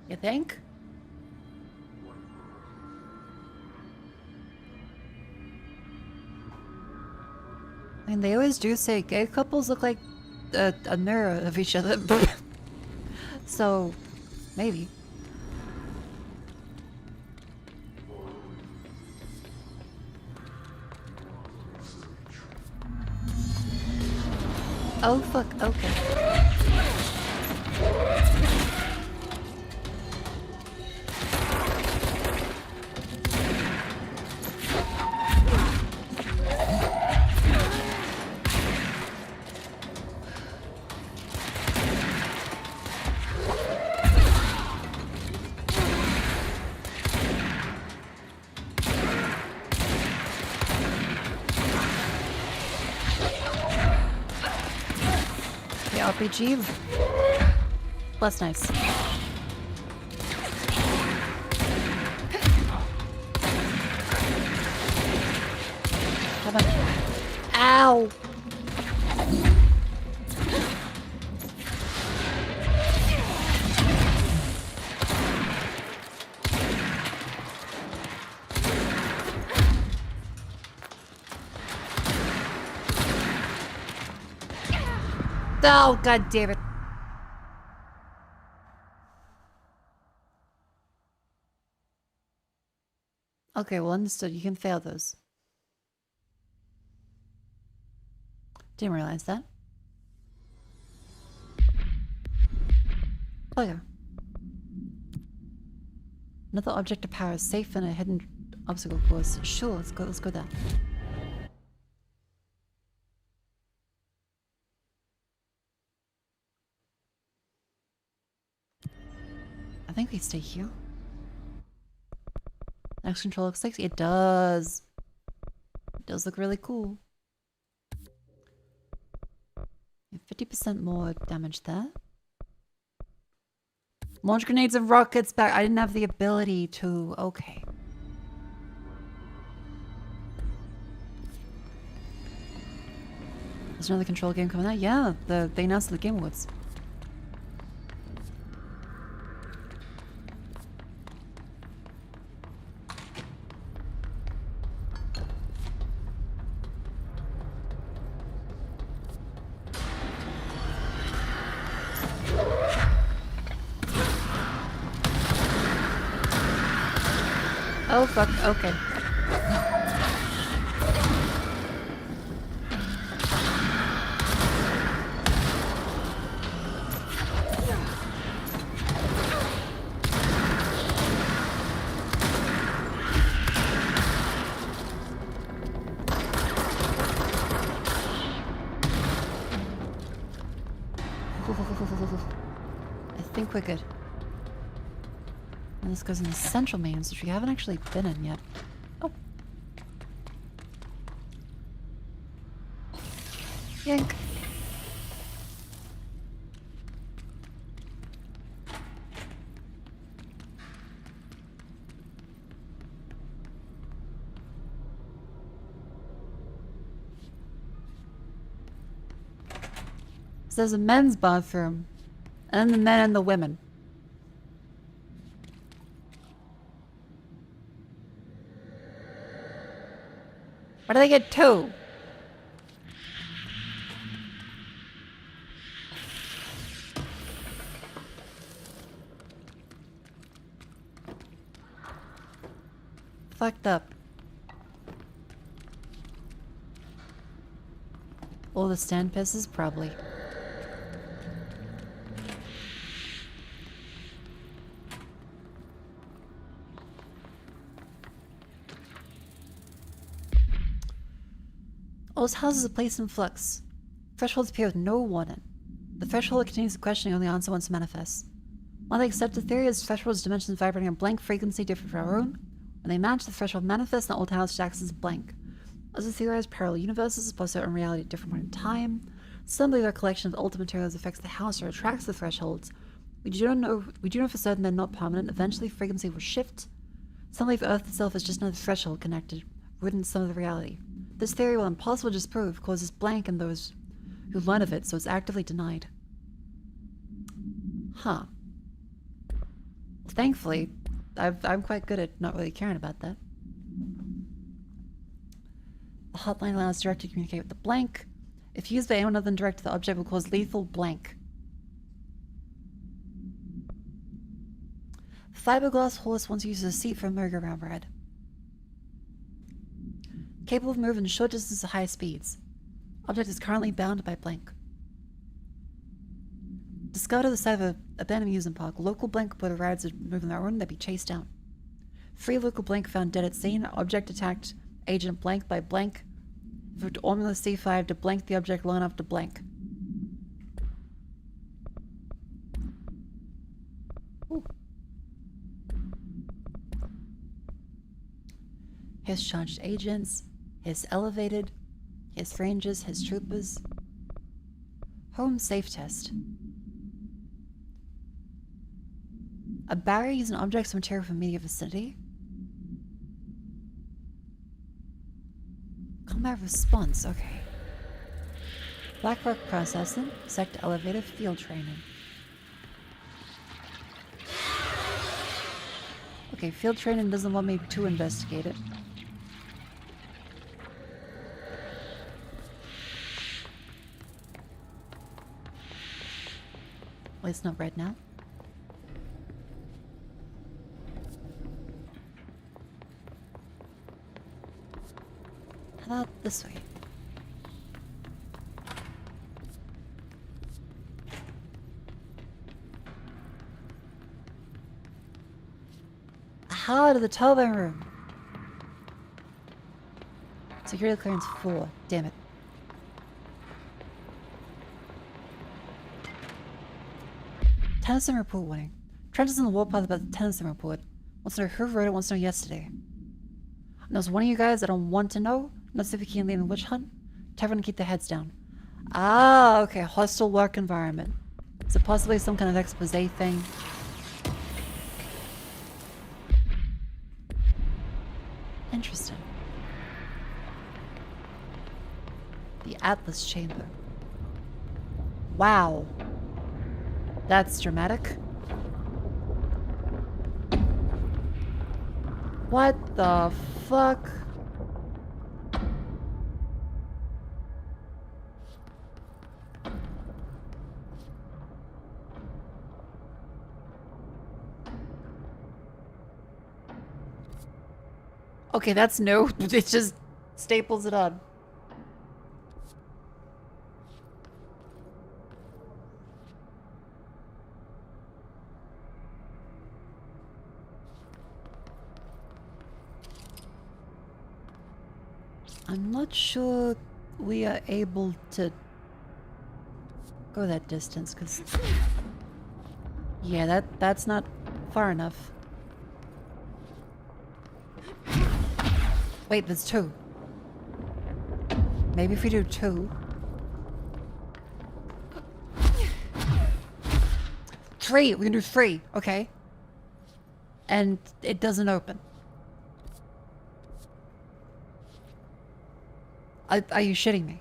You think? I mean, they always do say gay couples look like a mirror of each other. So, maybe. Oh fuck, okay. RPG. Less nice. Come on. Ow! Oh, god damn it. Okay, well, understood. You can fail those. Didn't realize that. Oh, yeah. Another object of power is safe in a hidden obstacle course. Sure, let's go there. I think we stay here. Next control looks sexy. It does. It does look really cool. 50% more damage there. Launch grenades and rockets back. I didn't have the ability to. Okay. There's another control game coming out. Yeah, they announced the Game Awards. Oh fuck, okay. I think we're good. And this goes in the central mains, which we haven't actually been in yet. Oh. Yank. So there's a men's bathroom, and then the men and the women. Why do they get two? Fucked up. All the stand pieces? Probably. All those houses are placed in flux. Thresholds appear with no warning. The threshold continues the questioning, only answer once manifests. While they accept the theory as threshold's dimensions vibrating a blank frequency different from our own, when they match, the threshold manifests and the old house acts as blank. As a theorized parallel universes, plus their own reality at a different point in time, some believe our collection of ultimate materials affects the house or attracts the thresholds. We do know for certain they're not permanent. Eventually, frequency will shift. Some believe Earth itself is just another threshold connected, rooted in some of the reality. This theory, while impossible to disprove, causes blank in those who learn of it, so it's actively denied. Huh. Well, thankfully, I'm quite good at not really caring about that. The hotline allows direct to communicate with the blank. If used by anyone other than direct, the object will cause lethal blank. Fiberglass horse once used as a seat for a merry-go-round ride. Capable of moving short distances at high speeds. Object is currently bound by blank. Discovered at the side of an abandoned amusement park. Local blank reported rides would move on their own, they'd be chased down. 3 local blank found dead at scene. Object attacked agent blank by blank. Invoked Formula C5 to blank the object long enough to blank. Ooh. His charged agents. His elevated, his rangers, his troopers. Home safe test. A barrier using objects or material from immediate vicinity. Combat response, okay. Blackrock processing, sector elevator, field training. Okay, field training doesn't want me to investigate it. Well, it's not red now. How about this way? Aha, to the telephone room. Security clearance 4. Damn it. Tennyson report warning. Trent is in the warpath about the Tennyson report. Wants to know who wrote it, wants to know yesterday. And there's one of you guys I don't want to know. Not see if we can leave the witch hunt. Tell everyone to keep their heads down. Ah, okay. Hostile work environment. So possibly some kind of expose thing. Interesting. The Atlas Chamber. Wow. That's dramatic. What the fuck? Okay, that's new. It just staples it on. I'm not sure we are able to go that distance, because... Yeah, that's not far enough. Wait, there's 2. Maybe if we do 2... 3! We can do 3, okay? And it doesn't open. Are you shitting me?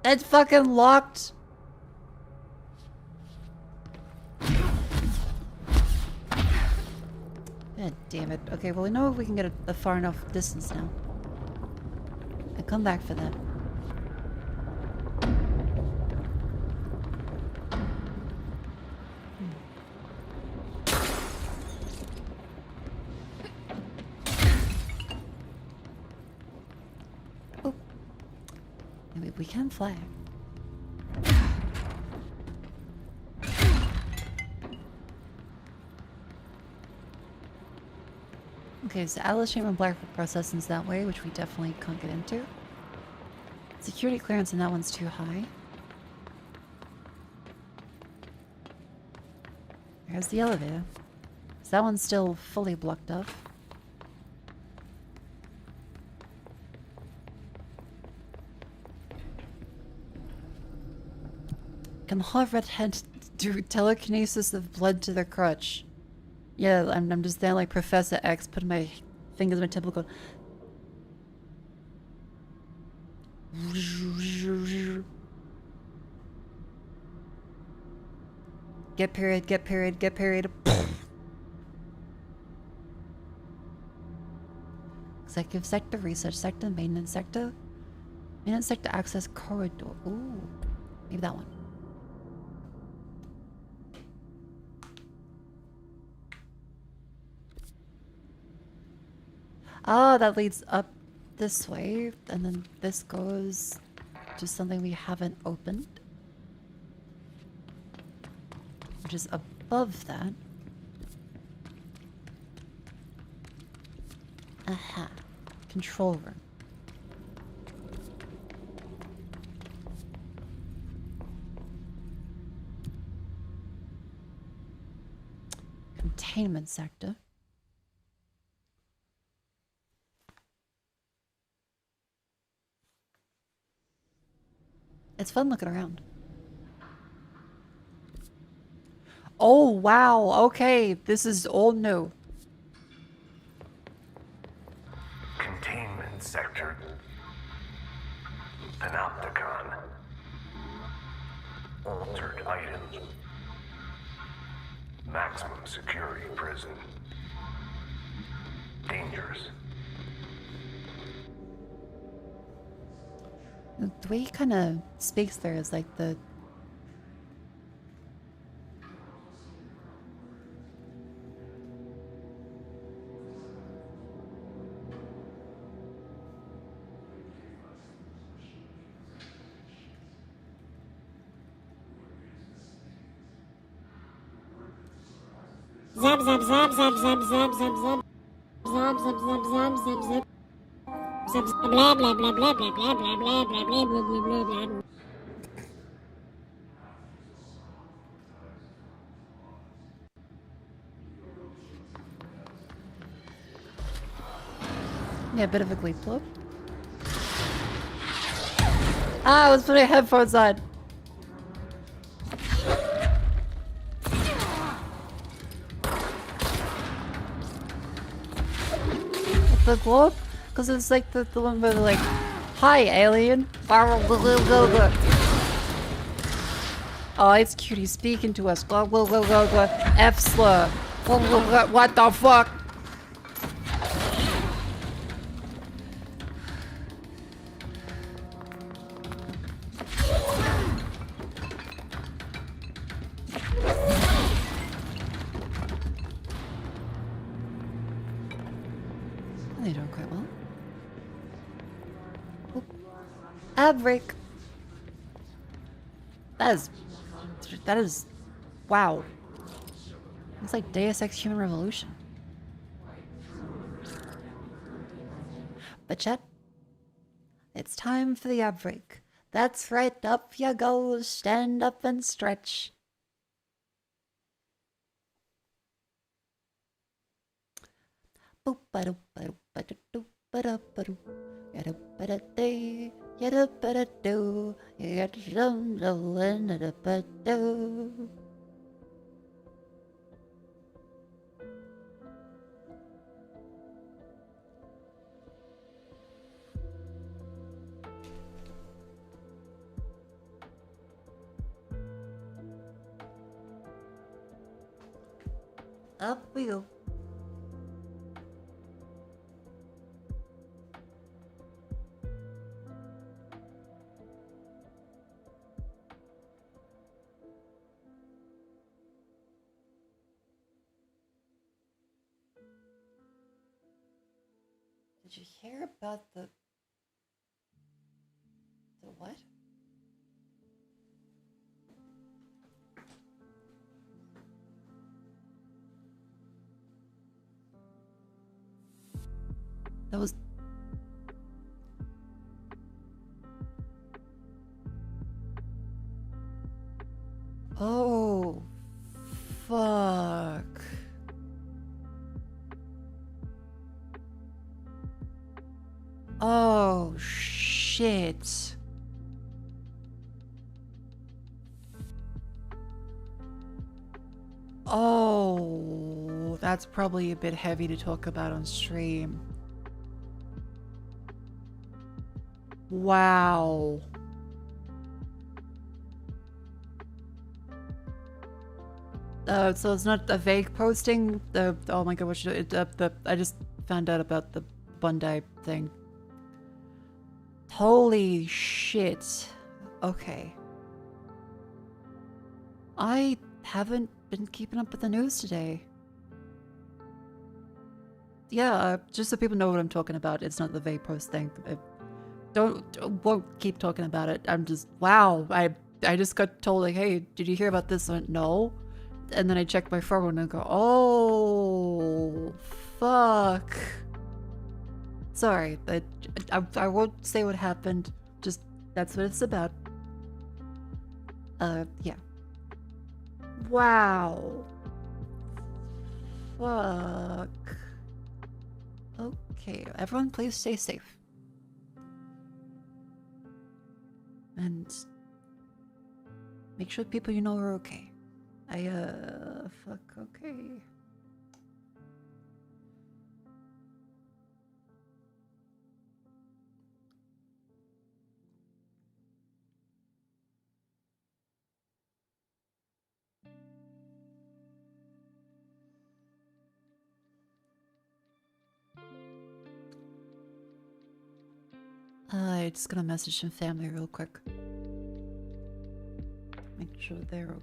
It's fucking locked! God damn it. Okay, well we know if we can get a far enough distance now. And come back for that. we can fly. Okay, so Atlas Stream and Blackwood processing's that way, which we definitely can't get into. Security clearance and that one's too high. Here's the elevator. So that one's still fully blocked off. Can the redhead do telekinesis of blood to their crotch? Yeah, I'm just there like Professor X, putting my fingers in my temple going... Get period, get period, get period. Executive sector, research sector, maintenance sector. Maintenance sector access corridor. Ooh, maybe that one. Ah, that leads up this way, and then this goes to something we haven't opened, which is above that. Aha. Control room. Containment sector. It's fun looking around. Oh, wow. Okay, this is all new. Containment sector. Panopticon. Altered items. Maximum security prison. Dangerous. The way he kind of speaks there is like the... Zap zap zap zap zap zap zap zap zap zap zap zap zap zap zap blah blah blah blah blah blah blah blah blah blah blah blah blah blah. Yeah, a bit of a gleep blow. Ah, I was putting headphones on. The globe? Because it's like the one where they're like, hi, alien. Oh, it's cutie speaking to us. F slur. What the fuck? They're doing quite well. Ab break. That is, wow. It's like Deus Ex Human Revolution. But chat, it's time for the ab break. That's right, up ya goes, stand up and stretch. Boop ba doop ba doop ba doop ba doop ba doop. Yada ba da day, yada ba da do, yada dum dum da ba do. Up we go. Did you hear about the what? That was... Oh, fuck. Oh, shit. Oh, that's probably a bit heavy to talk about on stream. Wow. So it's not a vague posting. Oh my god, what should it? I just found out about the Bondi thing. Holy shit. Okay. I haven't been keeping up with the news today. Yeah, just so people know what I'm talking about. It's not the vague post thing. Won't keep talking about it. I'm just, wow. I just got told, like, hey, did you hear about this? I went, no. And then I checked my phone and go, oh, fuck. Sorry, I won't say what happened. Just, that's what it's about. Yeah. Wow. Fuck. Okay, everyone please stay safe. And make sure people you know are okay. Fuck, okay. I just gonna message some family real quick. Make sure they're okay.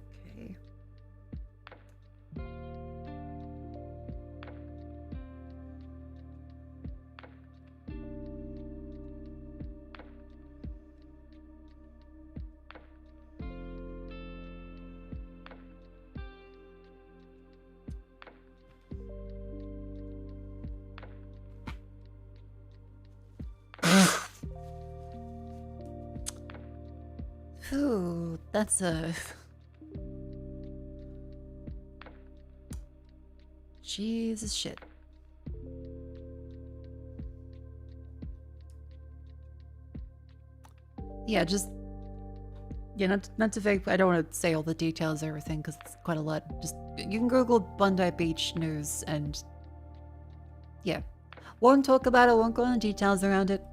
Ooh, that's a... Jesus shit. Yeah, just... Yeah, not to fake, I don't want to say all the details of everything, because it's quite a lot. Just, you can Google Bondi Beach news, and... Yeah. Won't talk about it, won't go into details around it.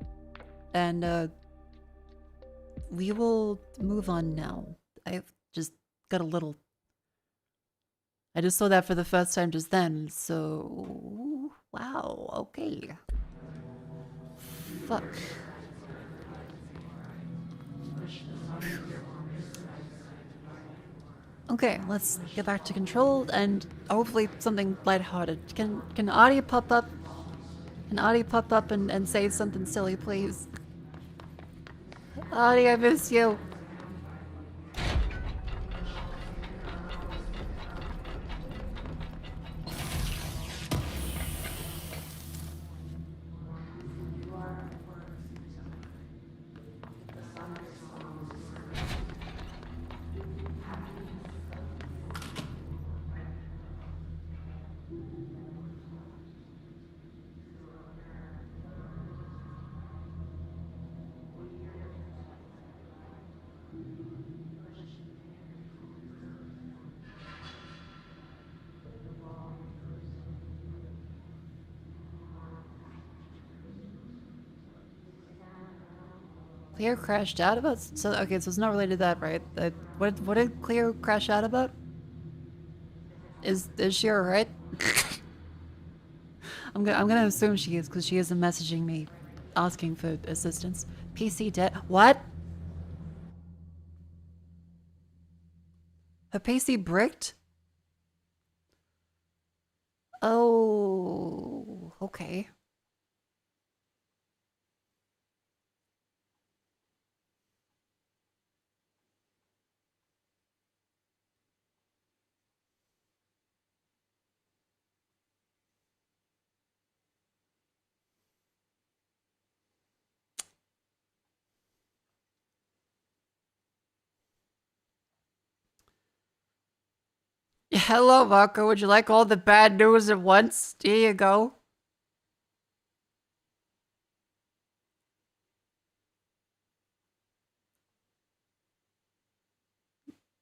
And, we will move on now. I've just got a little... I just saw that for the first time just then, so... Wow, okay. Fuck. Okay, let's get back to control and hopefully something lighthearted. Can Audie pop up? Can Audie pop up and say something silly, please? Audie, I miss you. Cleo crashed out about? So okay, so it's not related to that, right? What did Cleo crash out about? Is she alright? I'm gonna assume she is because she isn't messaging me, asking for assistance. PC dead? What? Her PC bricked? Oh, okay. Hello, Mako. Would you like all the bad news at once? Here you go.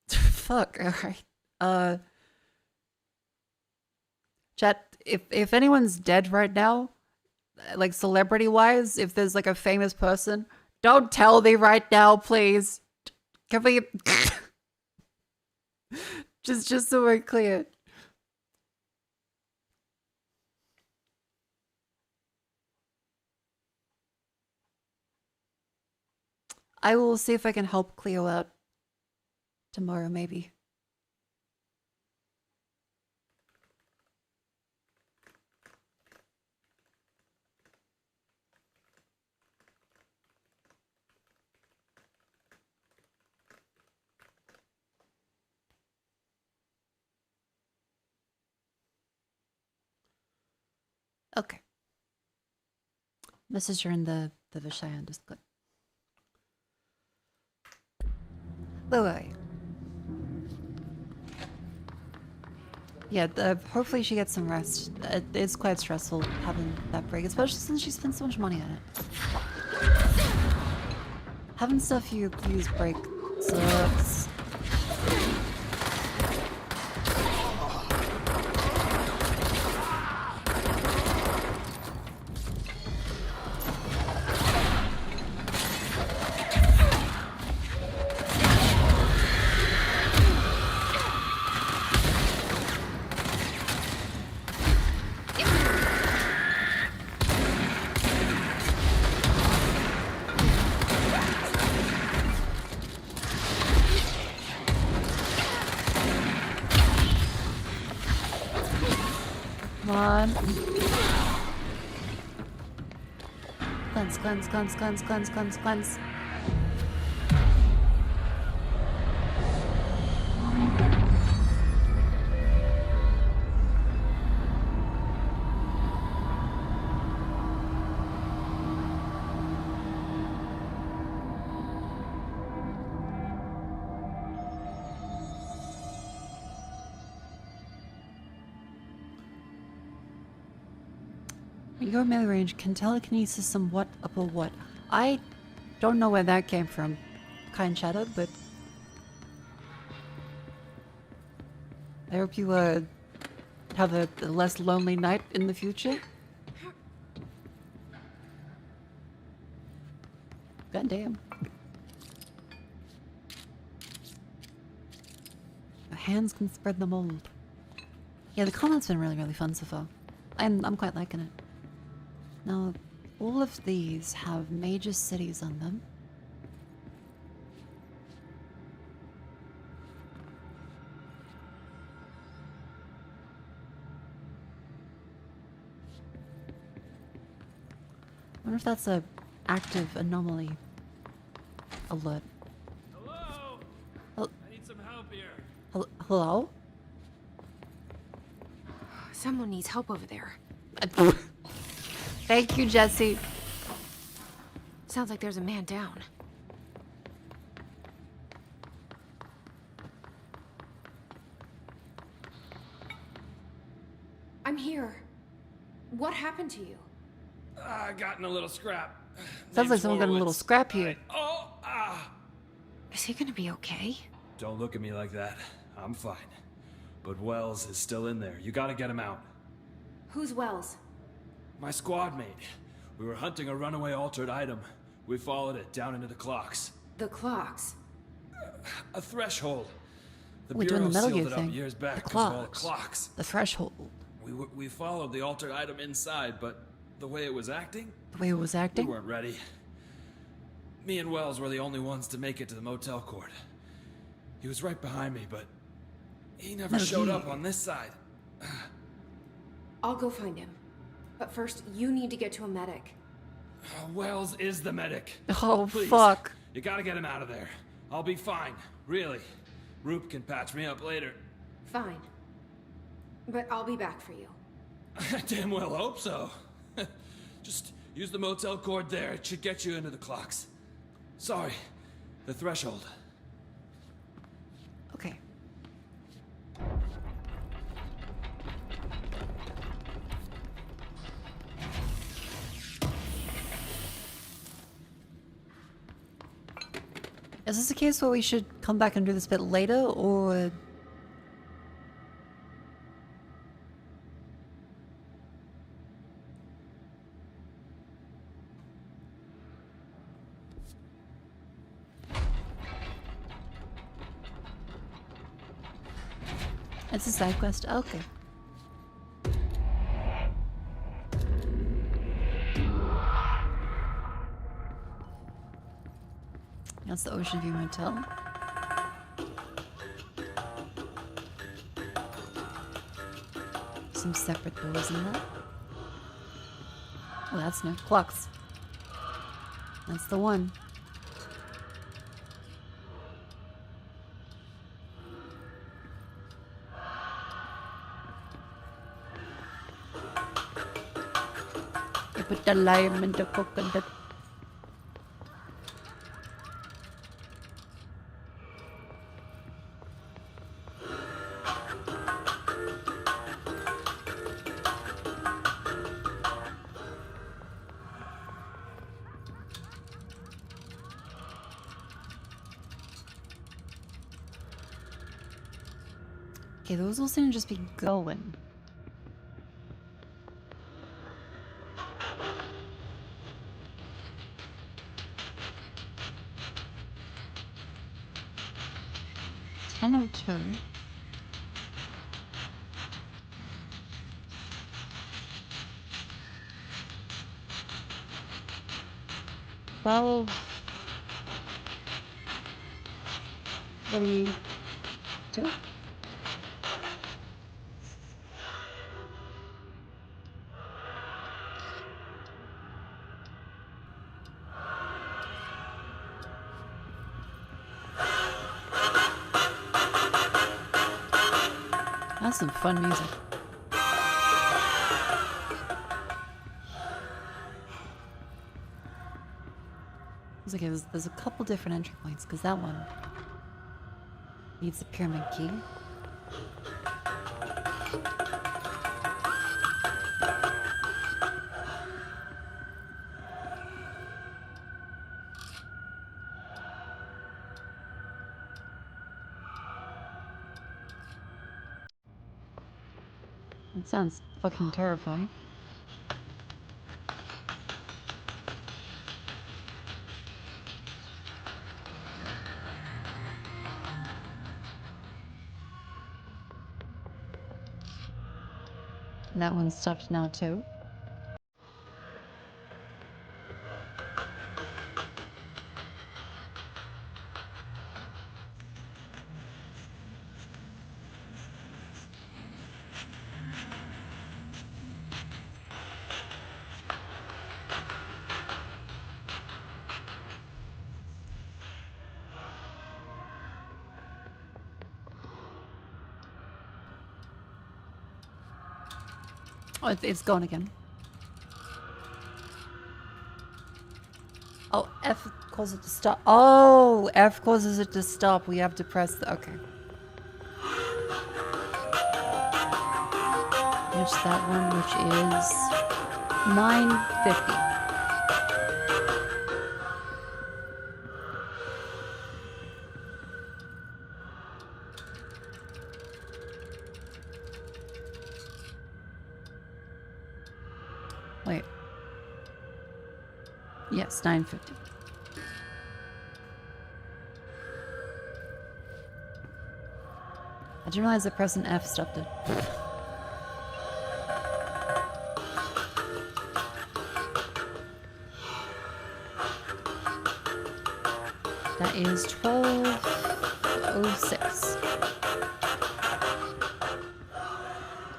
Fuck. Alright. Chat, if anyone's dead right now, like celebrity-wise, if there's like a famous person, don't tell me right now, please. Can we... just so we're clear. I will see if I can help Cleo out tomorrow, maybe. Okay. Message her in the Vishayan Discord. Wait, wait. Yeah, hopefully she gets some rest. It's quite stressful having that break, especially since she spent so much money on it. Having stuff you use break sucks. Cleanse. Your melee range can telekinesis somewhat above what? I don't know where that came from, Kind Shadow, but I hope you have a less lonely night in the future. God damn. My hands can spread the mold. Yeah, the combat's been really, really fun so far. I'm quite liking it. Now, all of these have major cities on them. I wonder if that's a active anomaly alert. Hello? I need some help here. Hello? Someone needs help over there. Thank you, Jesse. Sounds like there's a man down. I'm here. What happened to you? I got in a little scrap. Sounds like someone got in a little scrap here. Is he gonna be okay? Don't look at me like that. I'm fine. But Wells is still in there. You gotta get him out. Who's Wells? My squad mate. We were hunting a runaway altered item. We followed it down into the clocks. The clocks? A threshold. The We're doing the Bureau Metal Gear sealed it up thing. years back The 'cause of all the clocks. clocks. The threshold. We followed the altered item inside, but the way it was acting? The way it was acting? We weren't ready. Me and Wells were the only ones to make it to the motel court. He was right behind me, but he never Metal showed Gear. up on this side. I'll go find him. But first, you need to get to a medic. Wells is the medic. Oh, Please, fuck. You gotta get him out of there. I'll be fine, really. Roop can patch me up later. Fine. But I'll be back for you. I damn well hope so. Just use the motel cord there. It should get you into the clocks. Sorry, the threshold. Okay. Is this a case where we should come back and do this bit later, or... It's a side quest. Okay. That's the Ocean View Motel. Some separate doors in that. Oh, that's new. Clocks. That's the one. You put the lime in the coconut. Okay, those will seem to just be going. $10.02. $12.32. That's some fun music. It's okay, there's a couple different entry points, because that one needs the pyramid key. It sounds fucking terrifying. And that one's stopped now too. Oh, it's gone again. Oh, F causes it to stop. Oh, F causes it to stop. We have to press the... Okay. Which that one, which is 950. Wait. Yes, 950. I didn't realize that pressing F stopped it. That is 12:06.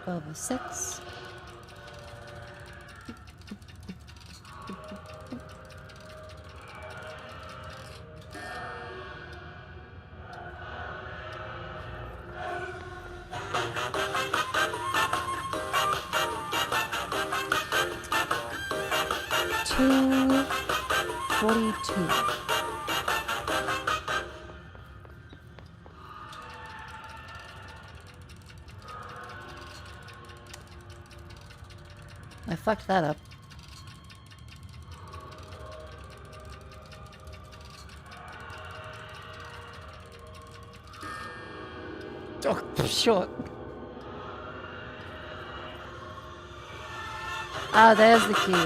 12:06. I fucked that up. Oh, sure. Ah, there's the key.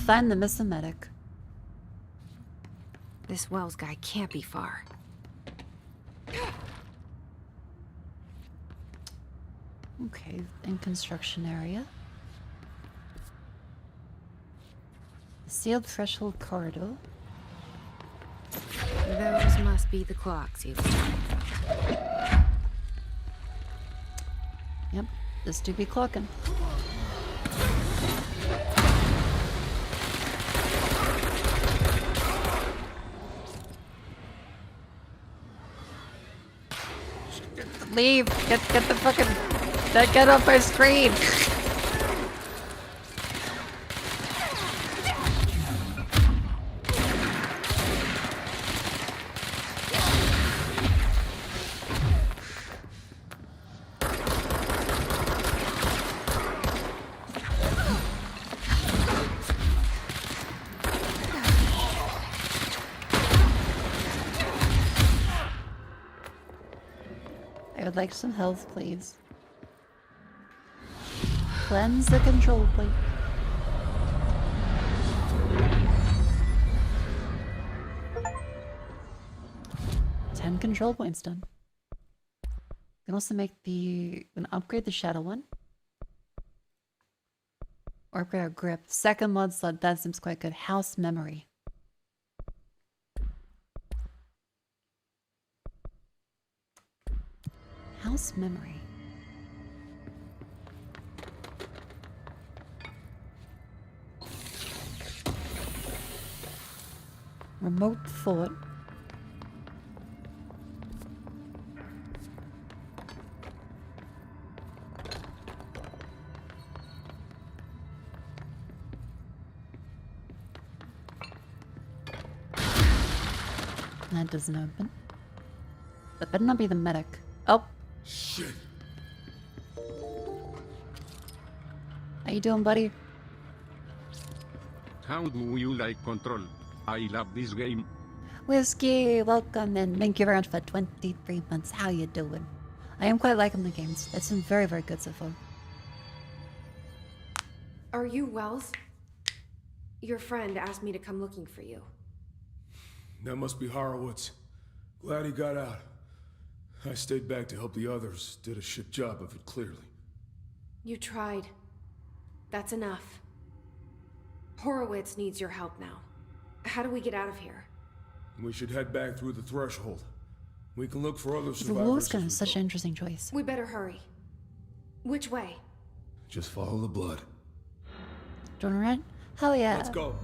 Find the missing medic. This Wells guy can't be far. Okay, in construction area. Sealed threshold corridor. Those must be the clocks he was talking about. Yep, this do be clocking. Leave! Get the fucking... Get off my screen! I would like some health, please. Cleanse the control plate. Ten control points done. You can also make the... We can upgrade the shadow one. Or upgrade our grip. Second mod slot, that seems quite good. House memory. House memory. Remote fort. That doesn't open. That better not be the medic. Oh. Shit. How you doing, buddy? How do you like Control? I love this game. Whiskey, welcome and thank you very much for 23 months. How you doing? I am quite liking the games. It's been very, very good so far. Are you Wells? Your friend asked me to come looking for you. That must be Horowitz. Glad he got out. I stayed back to help the others. Did a shit job of it, clearly. You tried. That's enough. Horowitz needs your help now. How do we get out of here? We should head back through the threshold. We can look for other The survivors. Wolfskin is such an interesting choice. We better hurry. Which way? Just follow the blood. Do you want to run? Hell yeah. Let's go.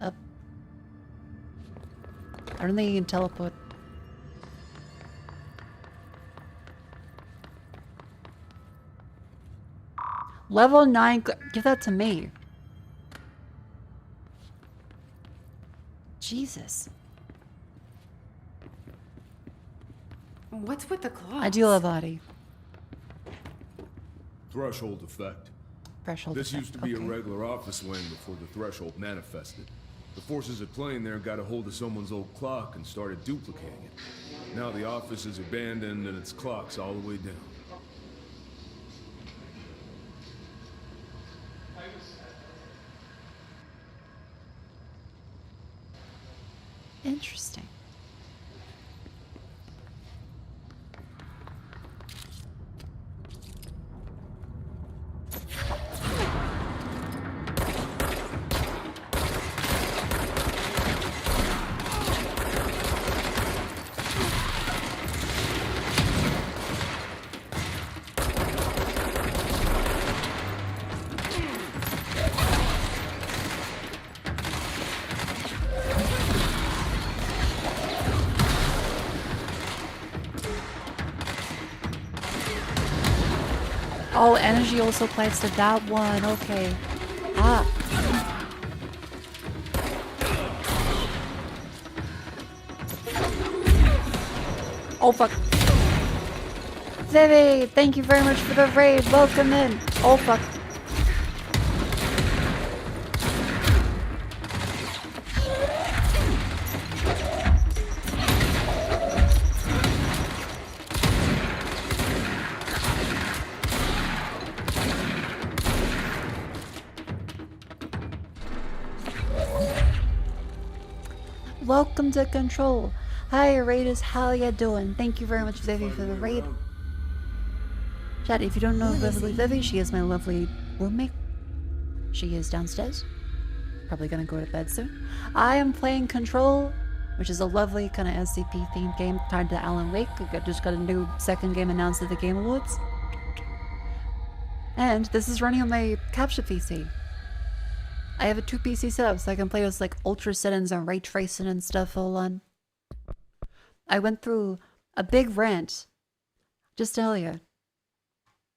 Up. I don't think you can teleport. Level 9, give that to me. Jesus. What's with the claws? I do love body. Threshold effect. Threshold This effect, used to be okay. a regular office wing before the threshold manifested. The forces at play in there got a hold of someone's old clock and started duplicating it. Now the office is abandoned and its clock's all the way down. Interesting. Oh, energy also applies to that one. Okay. Ah. Oh fuck. Vivi, thank you very much for the raid. Welcome in. Oh fuck. Welcome to Control. Hi, Raiders. How ya doing? Thank you very much, Vivi, for the raid. Chat, if you don't know lovely Vivi, she is my lovely roommate. She is downstairs. Probably gonna go to bed soon. I am playing Control, which is a lovely kind of SCP-themed game tied to Alan Wake. I just got a new second game announced at the Game Awards. And this is running on my capture PC. I have a 2 PC setup, so I can play with like ultra settings and ray tracing and stuff all on. I went through a big rant just earlier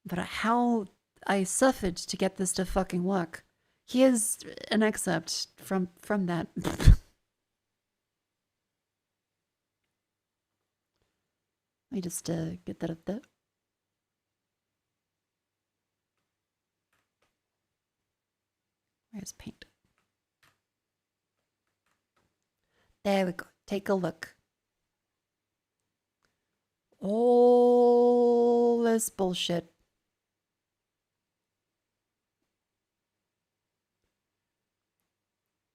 about how I suffered to get this to fucking work. Here's an excerpt from that. Let me just get that up there. Where's paint? There we go. Take a look. All this bullshit.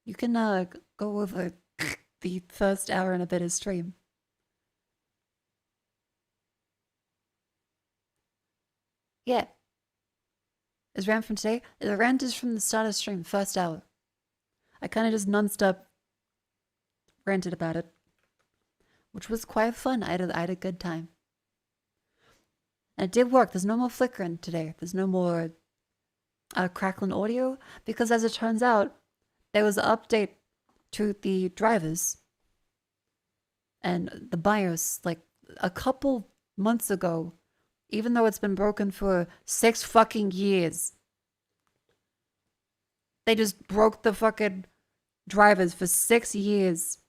You can go over the first hour and a bit of stream. Yeah. Is rant from today? The rant is from the start of stream, first hour. I kind of just non-stop ranted about it, which was quite fun. I had a good time. And it did work. There's no more flickering today. There's no more crackling audio, because as it turns out, there was an update to the drivers and the BIOS like a couple months ago, even though it's been broken for 6 fucking years. They just broke the fucking drivers for 6 years.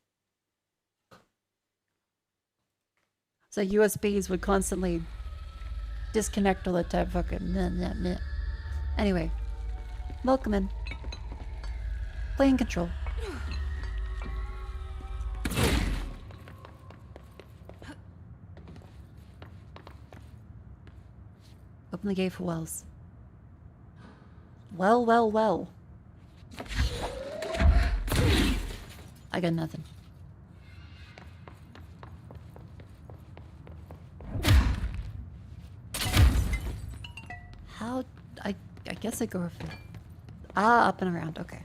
So USBs would constantly disconnect all the time. Fucking meh. Anyway, welcome in. Playing Control. Open the gate for Wells. Well. I got nothing. How? I guess I go over. Up and around. Okay.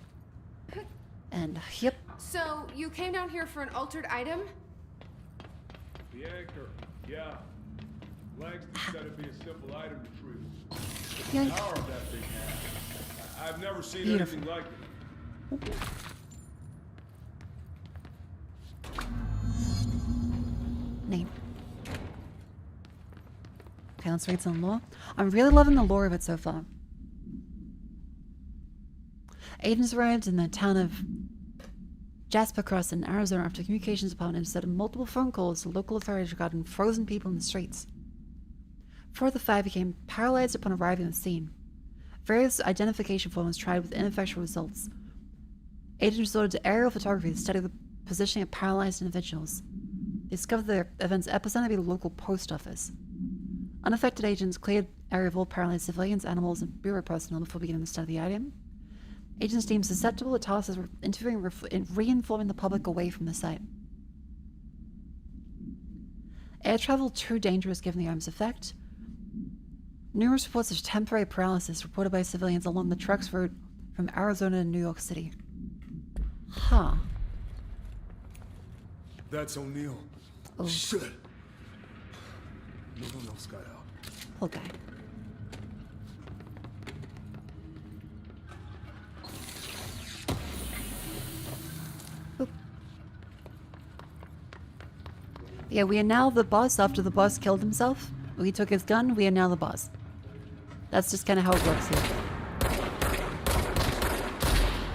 And yep. So you came down here for an altered item? The anchor, yeah. Langston said it'd be a simple item retrieval. The power of that thing has. I've never seen anything like it. Name. Okay, let's read some lore. I'm really loving the lore of it so far. Agents arrived in the town of Jasper Cross in Arizona after communications department instead of multiple phone calls to local authorities regarding frozen people in the streets. 4 of the 5 became paralyzed upon arriving at the scene. Various identification forms tried with ineffectual results. Agents resorted to aerial photography to study the positioning of paralyzed individuals. They discovered the event's epicenter to be the local post office. Unaffected agents cleared the area of all paralyzed civilians, animals, and bureau personnel before beginning the study of the item. Agents deemed susceptible to tosses were interviewing and re-informing the public away from the site. Air travel too dangerous given the item's effect. Numerous reports of temporary paralysis reported by civilians along the truck's route from Arizona to New York City. Huh. That's O'Neill. Oh. Shit. No, Sky out. Poor guy. Yeah, we are now the boss after the boss killed himself. We took his gun, we are now the boss. That's just kind of how it works here.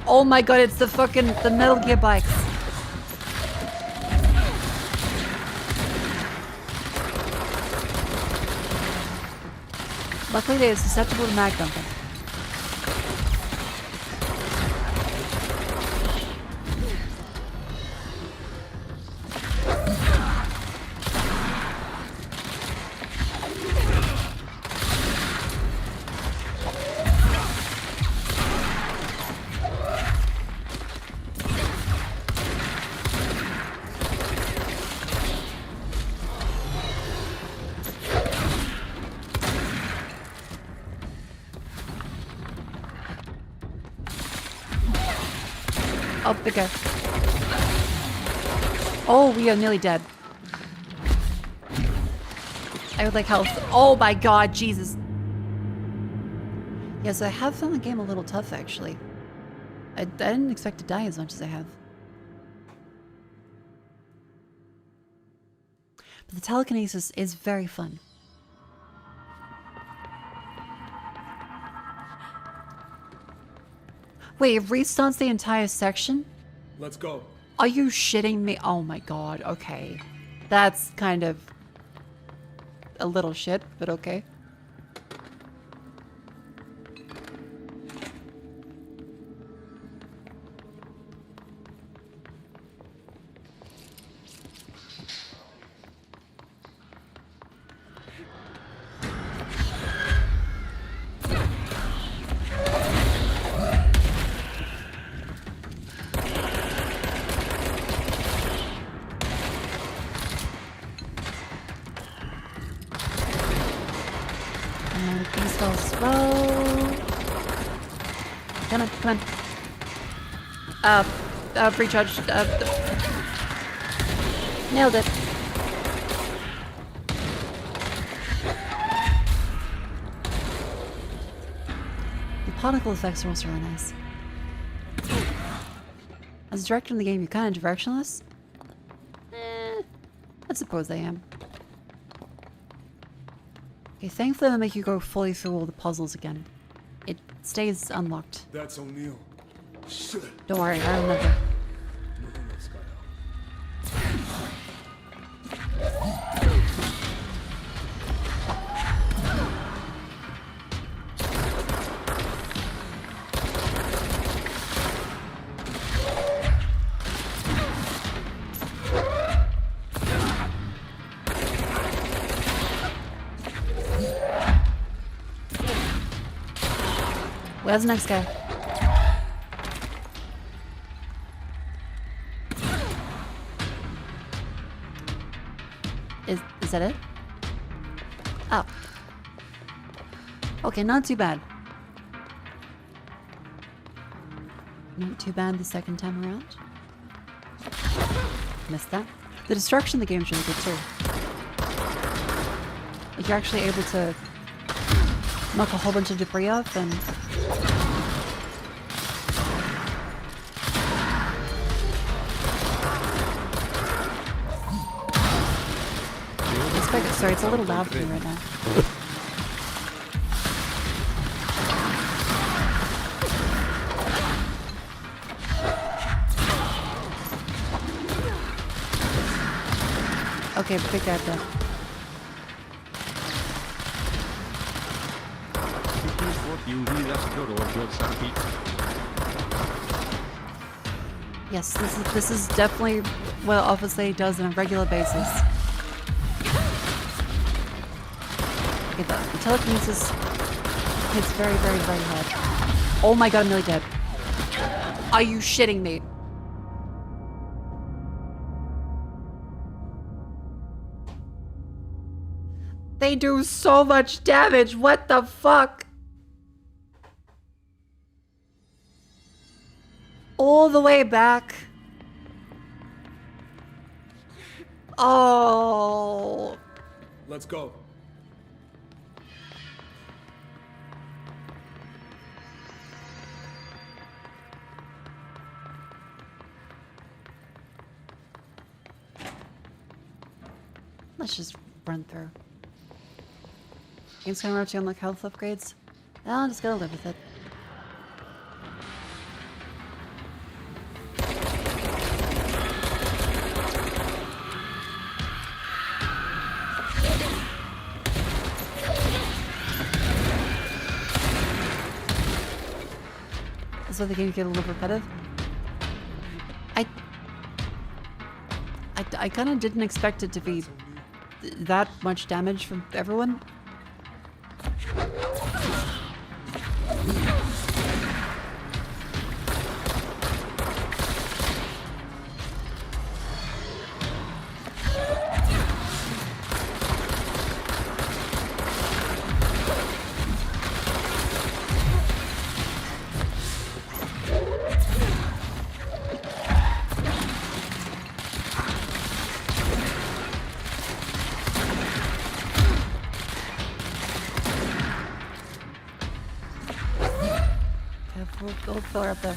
Oh my god, it's the Metal Gear bikes. Luckily, they are susceptible to mag dumping. Oh, bigger. Oh, we are nearly dead. I would like health. Oh my god, Jesus. Yes, I have found the game a little tough, actually. I didn't expect to die as much as I have. But the telekinesis is very fun. Wait, it restarts the entire section? Let's go. Are you shitting me? Oh my god, okay. That's kind of a little shit, but okay. Come on. Recharge. Nailed it. The particle effects are also really nice. As a director in the game, you're kind of directionless? I suppose I am. Okay, thankfully they'll make you go fully through all the puzzles again. It stays unlocked. That's O'Neill. Shit. Don't worry, I remember. Where's the next guy? Is that it? Oh. Okay, not too bad. Not too bad the second time around. Missed that. The destruction in the game is really good too. Like you're actually able to knock a whole bunch of debris off and sorry, it's a little loud for me right now. Okay, pick that up. Yes, this is definitely what Office Lady does on a regular basis. Okay, the telekinesis hits very, very, very hard. Oh my god, I'm nearly dead. Are you shitting me? They do so much damage. What the fuck? All the way back. Oh. Let's go. Let's just run through. Game's gonna rotate on like health upgrades. I'll just gotta live with it. That's why the game get a little repetitive. I kind of didn't expect it to be that much damage from everyone. We'll fill her up there.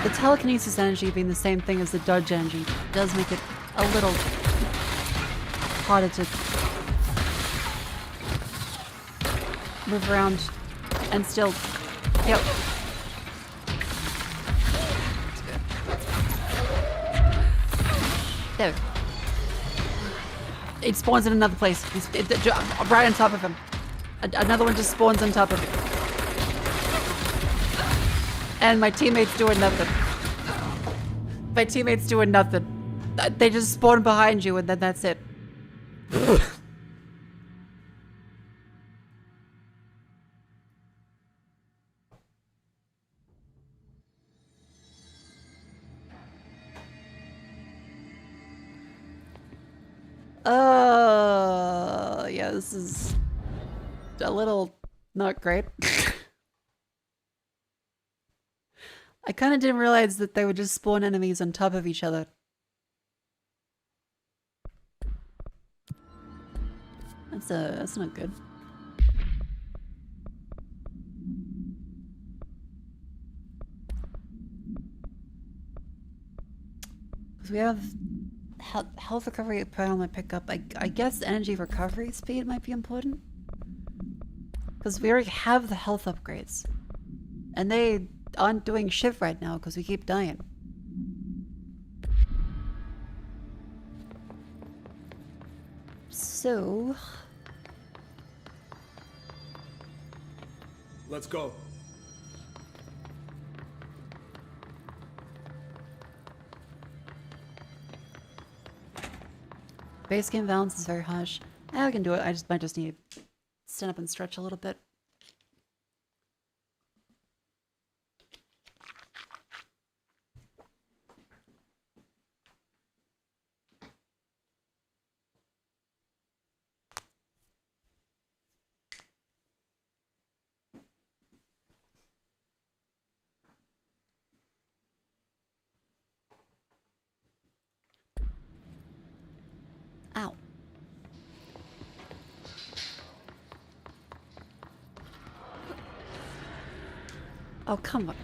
The telekinesis energy being the same thing as the dodge energy does make it a little harder to move around and still. Yep. There. It spawns in another place. Right on top of him. Another one just spawns on top of him. And my teammate's doing nothing. My teammate's doing nothing. They just spawn behind you and then that's it. Yeah, this is a little not great. I kind of didn't realize that they would just spawn enemies on top of each other. That's not good. Because we have health recovery apparently pick up. I guess energy recovery speed might be important. Because we already have the health upgrades. And they aren't doing shit right now because we keep dying. So... let's go. Base game balance is very harsh. I can do it. I might just need to stand up and stretch a little bit. Ow. Oh, come on.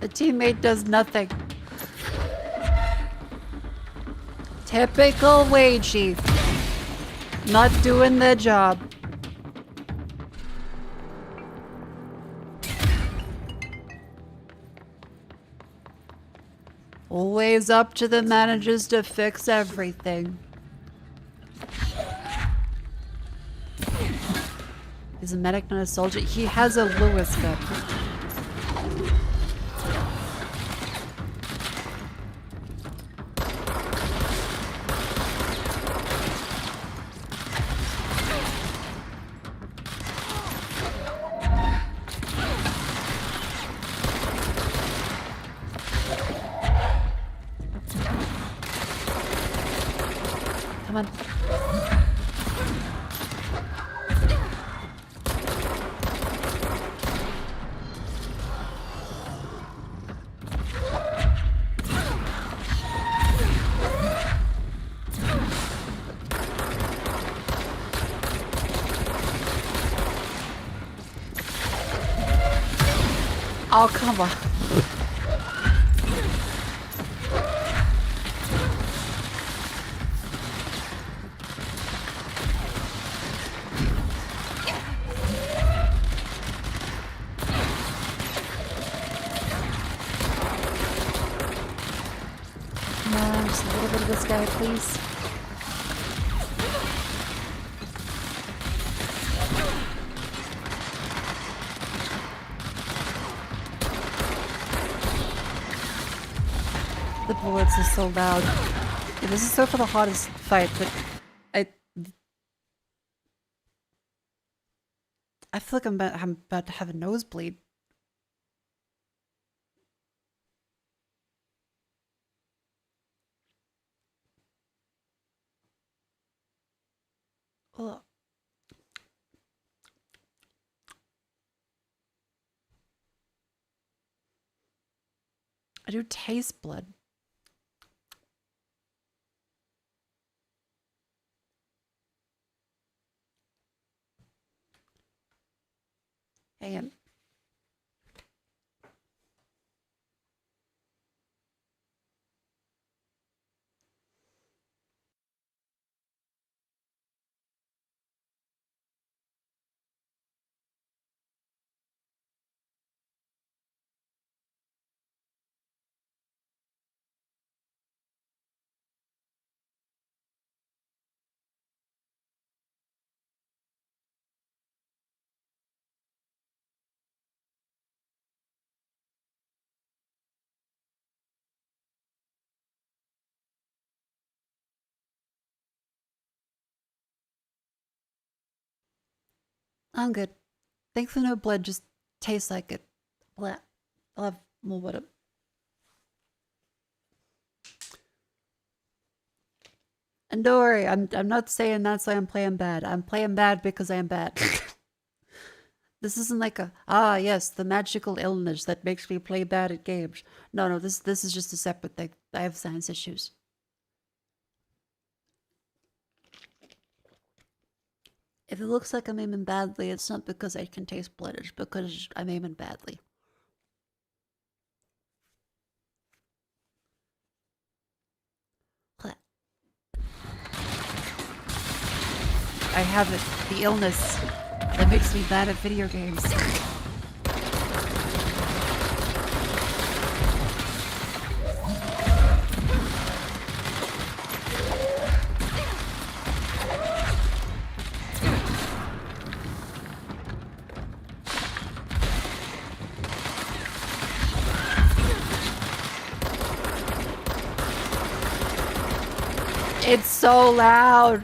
The teammate does nothing. Typical wagey. Not doing their job. Always up to the managers to fix everything. He's a medic, not a soldier. He has a Lewis gun. Come on. Oh, come on. this guy, please. The bullets are so loud. Yeah, this is so far the hardest fight, but I feel like I'm about to have a nosebleed. Ugh. I do taste blood. Hey, I'm good. Thankfully no blood just tastes like it. Blah. I'll have more water. And don't worry, I'm not saying that's why I'm playing bad. I'm playing bad because I am bad. This isn't like a yes, the magical illness that makes me play bad at games. No, this is just a separate thing. I have sinus issues. If it looks like I'm aiming badly, it's not because I can taste blood, it's because I'm aiming badly. I have it, the illness that makes me bad at video games. It's so loud.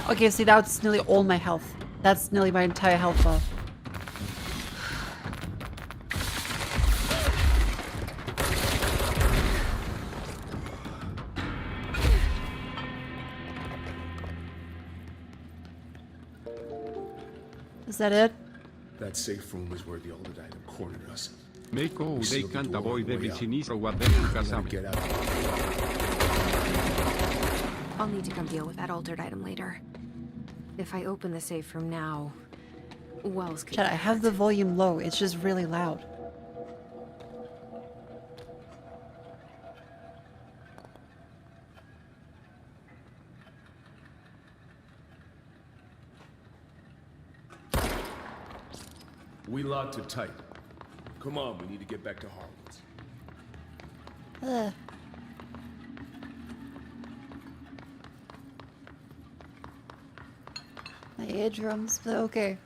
Okay, see, that's nearly all my health. That's nearly my entire health bar. Is that it? That safe room is where the altered item cornered us. Mako, they can't avoid every sinistro what they Get out. I'll need to come deal with that altered item later. If I open the safe room now, Wells could... Chat, I have the volume low. It's just really loud. We locked it tight. Come on, we need to get back to Harlan's. My eardrums, but okay.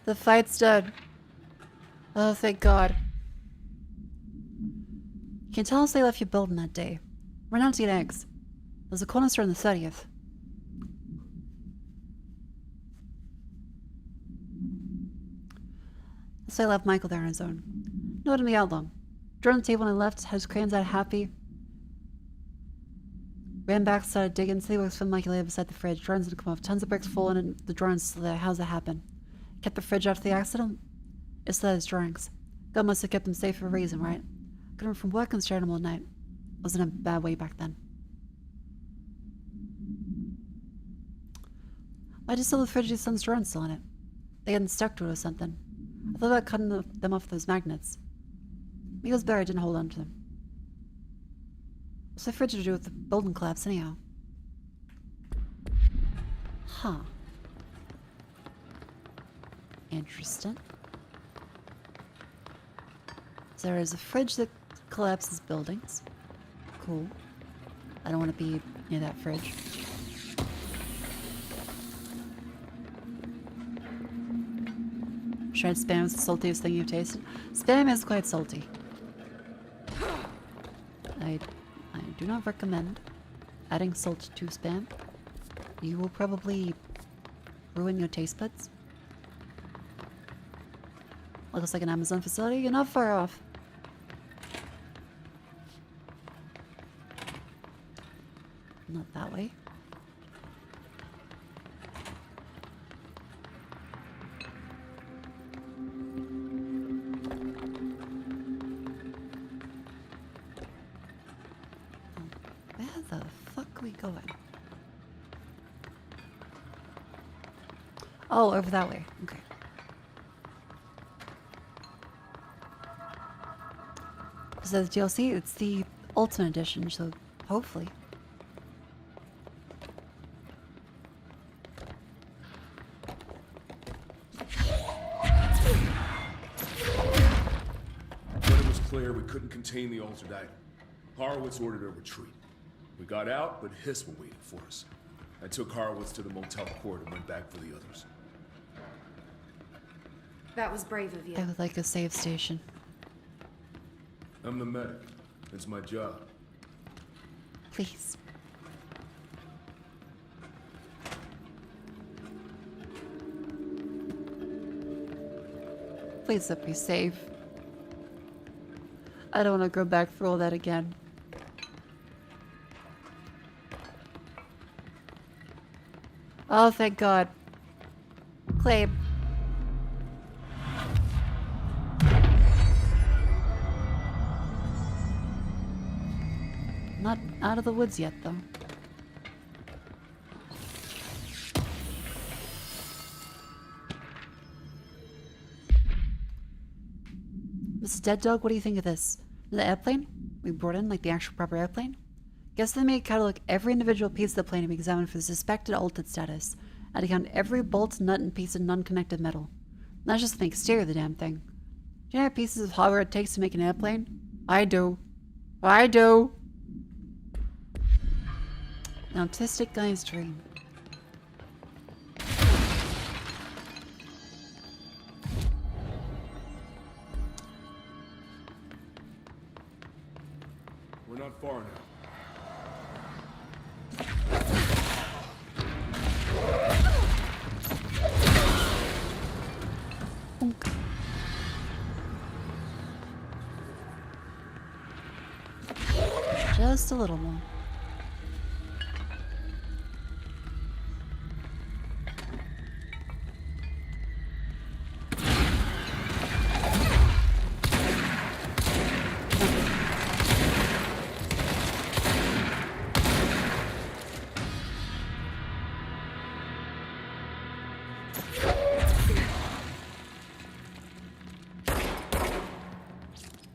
The fight's done. Oh, thank God. You can tell us they left your building that day. Run out to get eggs. There's a corner store on the 30th. So I left Michael there on his own. No to me out long. Drew on the table when I left, had his crayons out happy. Ran back, started digging, see what's feeling like he lay beside the fridge. Drawings didn't come off. Tons of bricks falling in the drawings. How's that happen? Kept the fridge after the accident? It's that his drawings. God must have kept them safe for a reason, right? Got him from work and stared at him all night. Wasn't a bad way back then. I just saw the fridge with some drawers still on it. They hadn't stuck to it or something. I thought about cutting them off those magnets. Maybe it was better I didn't hold on to them. What's the fridge to do with the building collapse anyhow? Huh. Interesting. So there is a fridge that collapses buildings. Cool. I don't want to be near that fridge. Shred spam is the saltiest thing you've tasted. Spam is quite salty. I do not recommend adding salt to spam. You will probably ruin your taste buds. Looks like an Amazon facility. You're not far off. Not that way. Where the fuck are we going? Oh, over that way. Okay. Is that the DLC? It's the Ultimate Edition, so hopefully. When it was clear we couldn't contain the altered item, Horowitz ordered a retreat. We got out, but Hiss were waiting for us. I took Horowitz to the motel court and went back for the others. That was brave of you. I would like a save station. I'm the medic. It's my job. Please. Please let me save. I don't want to go back through all that again. Oh, thank God. Claim. Not out of the woods yet, though. Mrs. Dead Dog, what do you think of this? The airplane we brought in, like the actual proper airplane? Guess they made catalog every individual piece of the plane to be examined for suspected altered status, and to count every bolt, nut, and piece of non-connected metal. Not just the exterior of the damn thing. Do you know how many pieces of hardware it takes to make an airplane? I do. I do. An autistic guy's dream. We're not far now. Just a little more.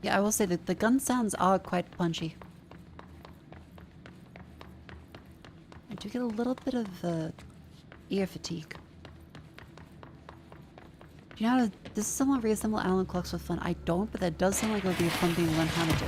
Yeah, I will say that the gun sounds are quite punchy. I do get a little bit of ear fatigue. Do you know how to... Does someone reassemble Allen clocks with fun? I don't, but that does sound like it would be a fun thing to learn how to do.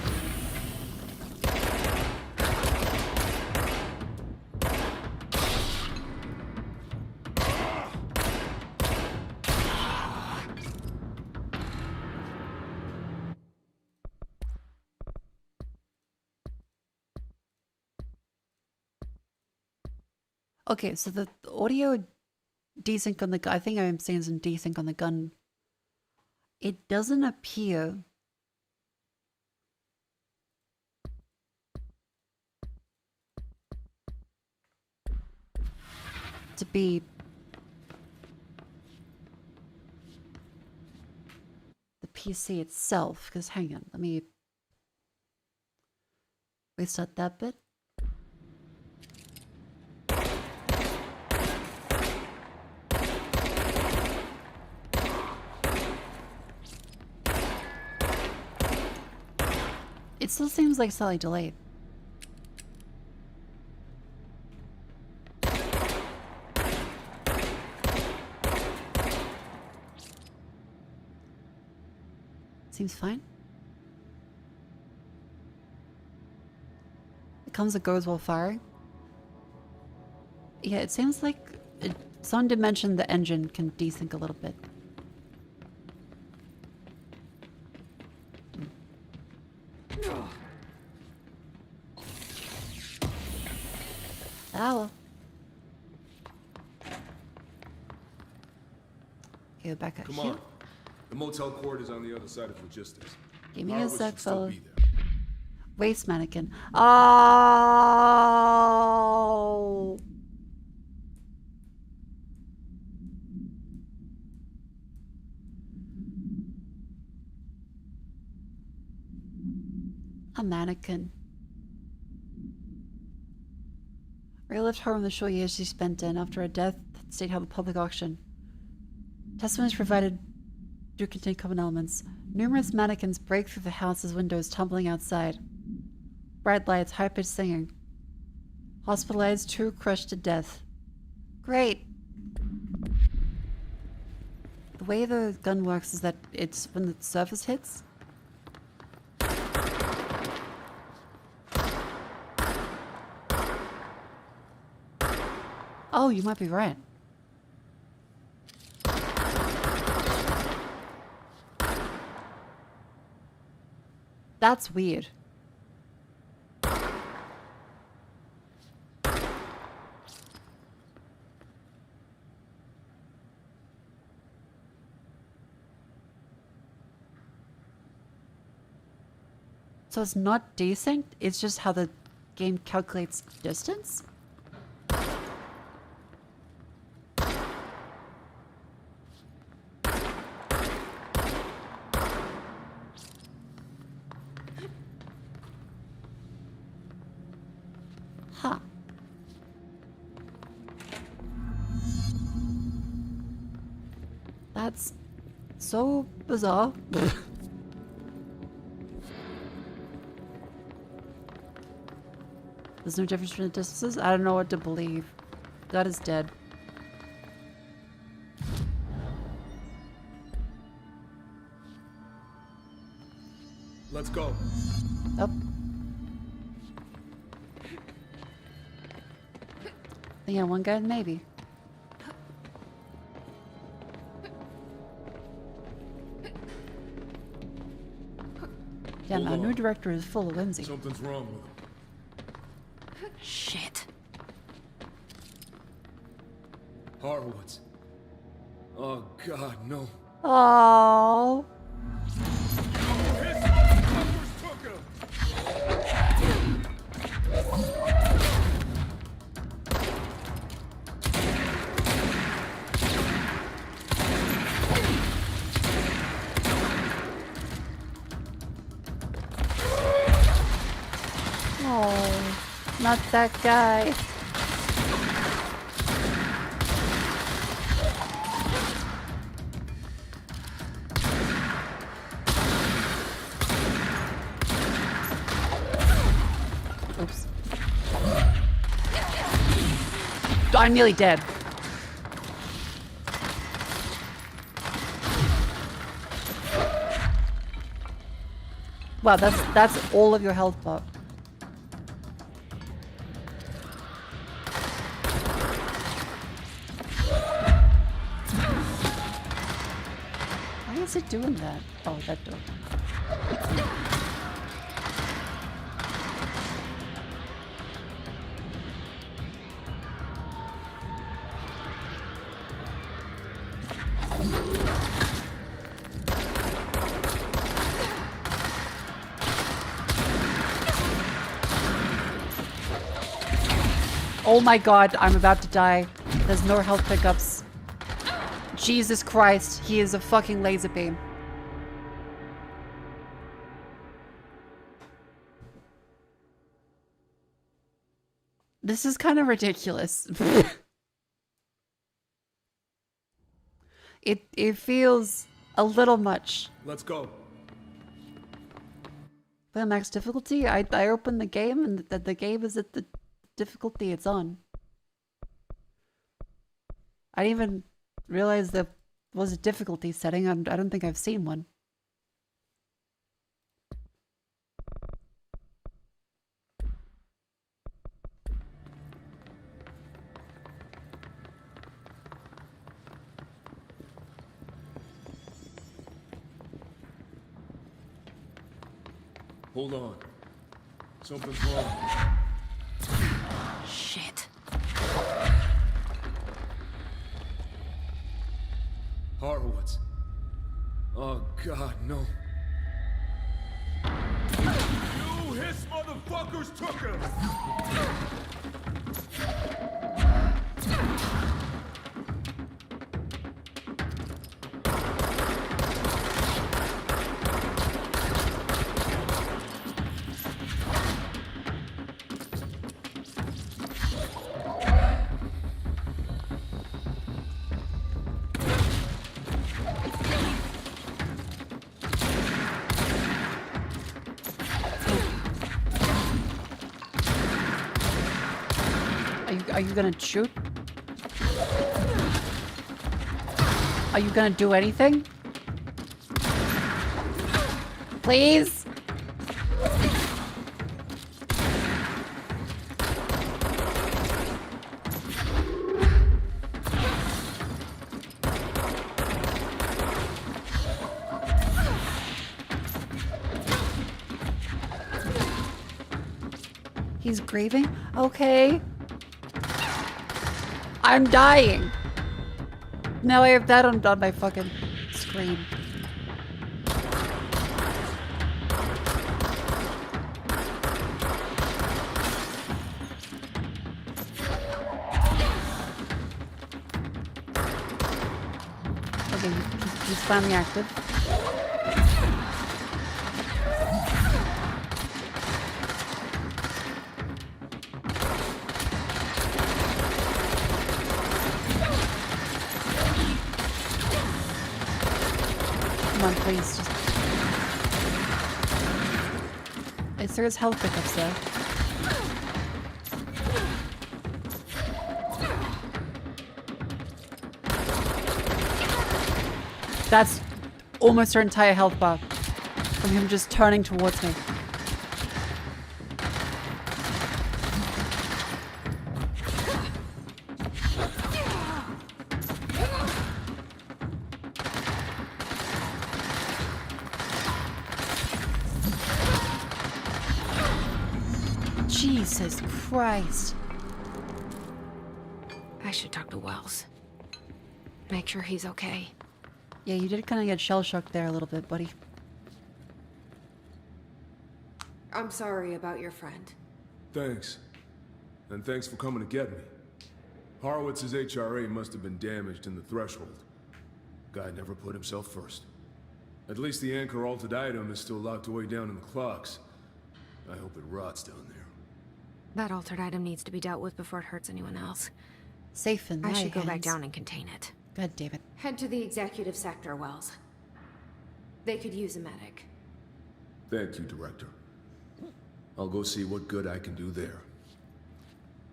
Okay, so the audio desync on the gun, I think I'm saying some desync on the gun. It doesn't appear to be the PC itself, because hang on, let me restart that bit. It still seems like slightly delayed. Seems fine. It comes and goes while firing. Yeah, it seems like someone did mention the engine can desync a little bit. Ow. Go back up Come here. on. The motel court is on the other side of logistics. Give me Our a wish sec, should still fella. be there. Waste mannequin. Oh. A mannequin. Relived her from the short years she spent in after her death, the state held a public auction. Testimonies provided do contain common elements. Numerous mannequins break through the house's windows, tumbling outside. Bright lights, high-pitched singing. Hospitalized, 2 crushed to death. Great! The way the gun works is that it's when the surface hits. Oh, you might be right. That's weird. So it's not desynced, it's just how the game calculates distance? Huh. That's so bizarre. There's no difference between the distances? I don't know what to believe. God is dead. Let's go. Up. Yeah, one guy, maybe. Damn, our new director is full of whimsy. Something's wrong with him. Shit. Hardwoods. Oh God, no. Oh. Oh, not that guy. Oops. I'm nearly dead. Wow, that's all of your health bar. Why is it doing that? Oh, that door. Oh my god, I'm about to die. There's no health pickups. Jesus Christ, he is a fucking laser beam. This is kind of ridiculous. It feels a little much. Let's go. For max difficulty, I opened the game and the game is at the difficulty it's on. I didn't even realize there was a difficulty setting. I don't think I've seen one. Hold on. Something's wrong. Shit. Horowitz. Oh, God, no. You hiss motherfuckers took him! Are you gonna shoot? Are you gonna do anything? Please? He's grieving? Okay. I'm dying. Now I have that on my fucking screen. Okay, he's finally active. Come on, please, just... There is health pickups though. That's almost our entire health bar from him just turning towards me. Jesus Christ. I should talk to Wells. Make sure he's okay. Yeah, you did kind of get shell-shocked there a little bit, buddy. I'm sorry about your friend. Thanks. And thanks for coming to get me. Horowitz's HRA must have been damaged in the threshold. Guy never put himself first. At least the anchor altered item is still locked away down in the clocks. I hope it rots down there. That altered item needs to be dealt with before it hurts anyone else. Safe in my I should go back hands. down and contain it. God damn it. Head to the executive sector, Wells. They could use a medic. Thank you, Director. I'll go see what good I can do there.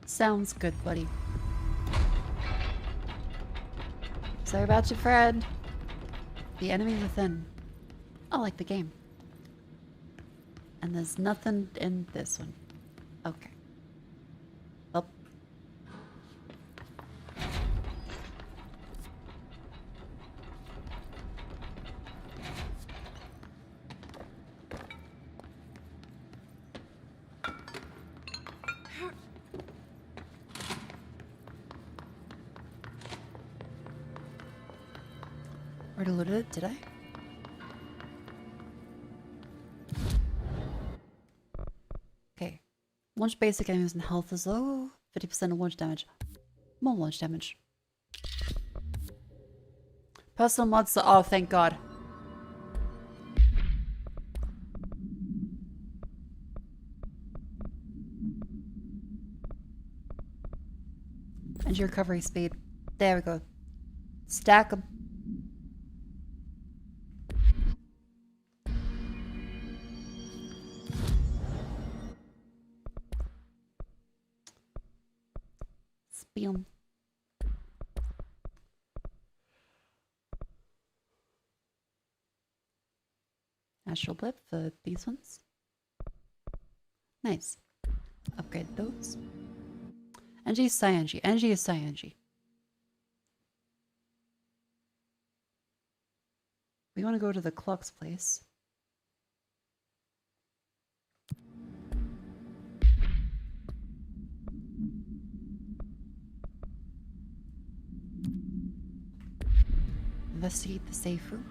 Sounds good, buddy. Sorry about your friend. The enemy within. I like the game. And there's nothing in this one. Okay. Well. Already loaded it, did I? Okay. Launch basic enemies and health is low. 50% of launch damage. More launch damage. Personal mods. Oh, thank God. And your recovery speed. There we go. Stack them. Bam. Astral blip for these ones. Nice. Upgrade those. Energy is Cyangy. Energy is Cyangy. We want to go to the clock's place. Investigate the safe room.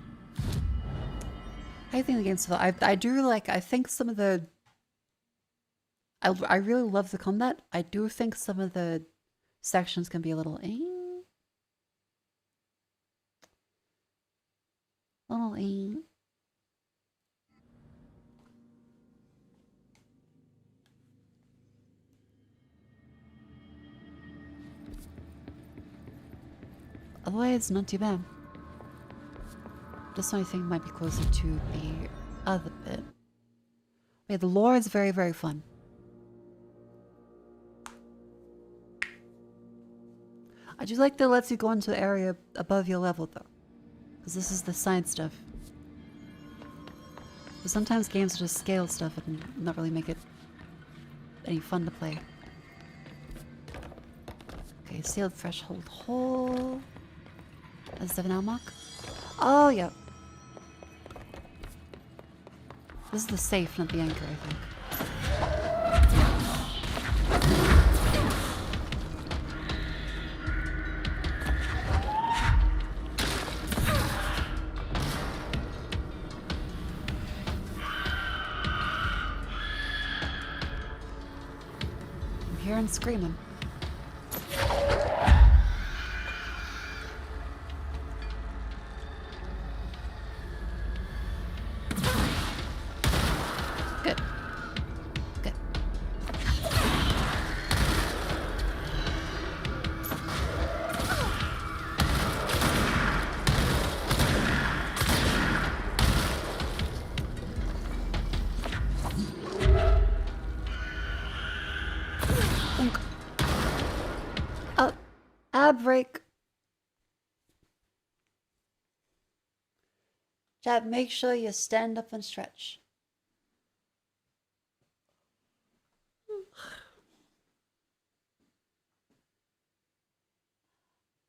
I think the game's fun. I do like, I think some of the... I really love the combat. I do think some of the sections can be a little... Otherwise, not too bad. This one I think might be closer to the other bit. Yeah, the lore is very, very fun. I do like that it lets you go into the area above your level, though. Because this is the side stuff. But sometimes games just scale stuff and not really make it any fun to play. Okay, sealed threshold hole. That's 7 hour mark. Oh, yeah. This is the safe, not the anchor, I think. I'm hearing screaming. Break. Chat, make sure you stand up and stretch.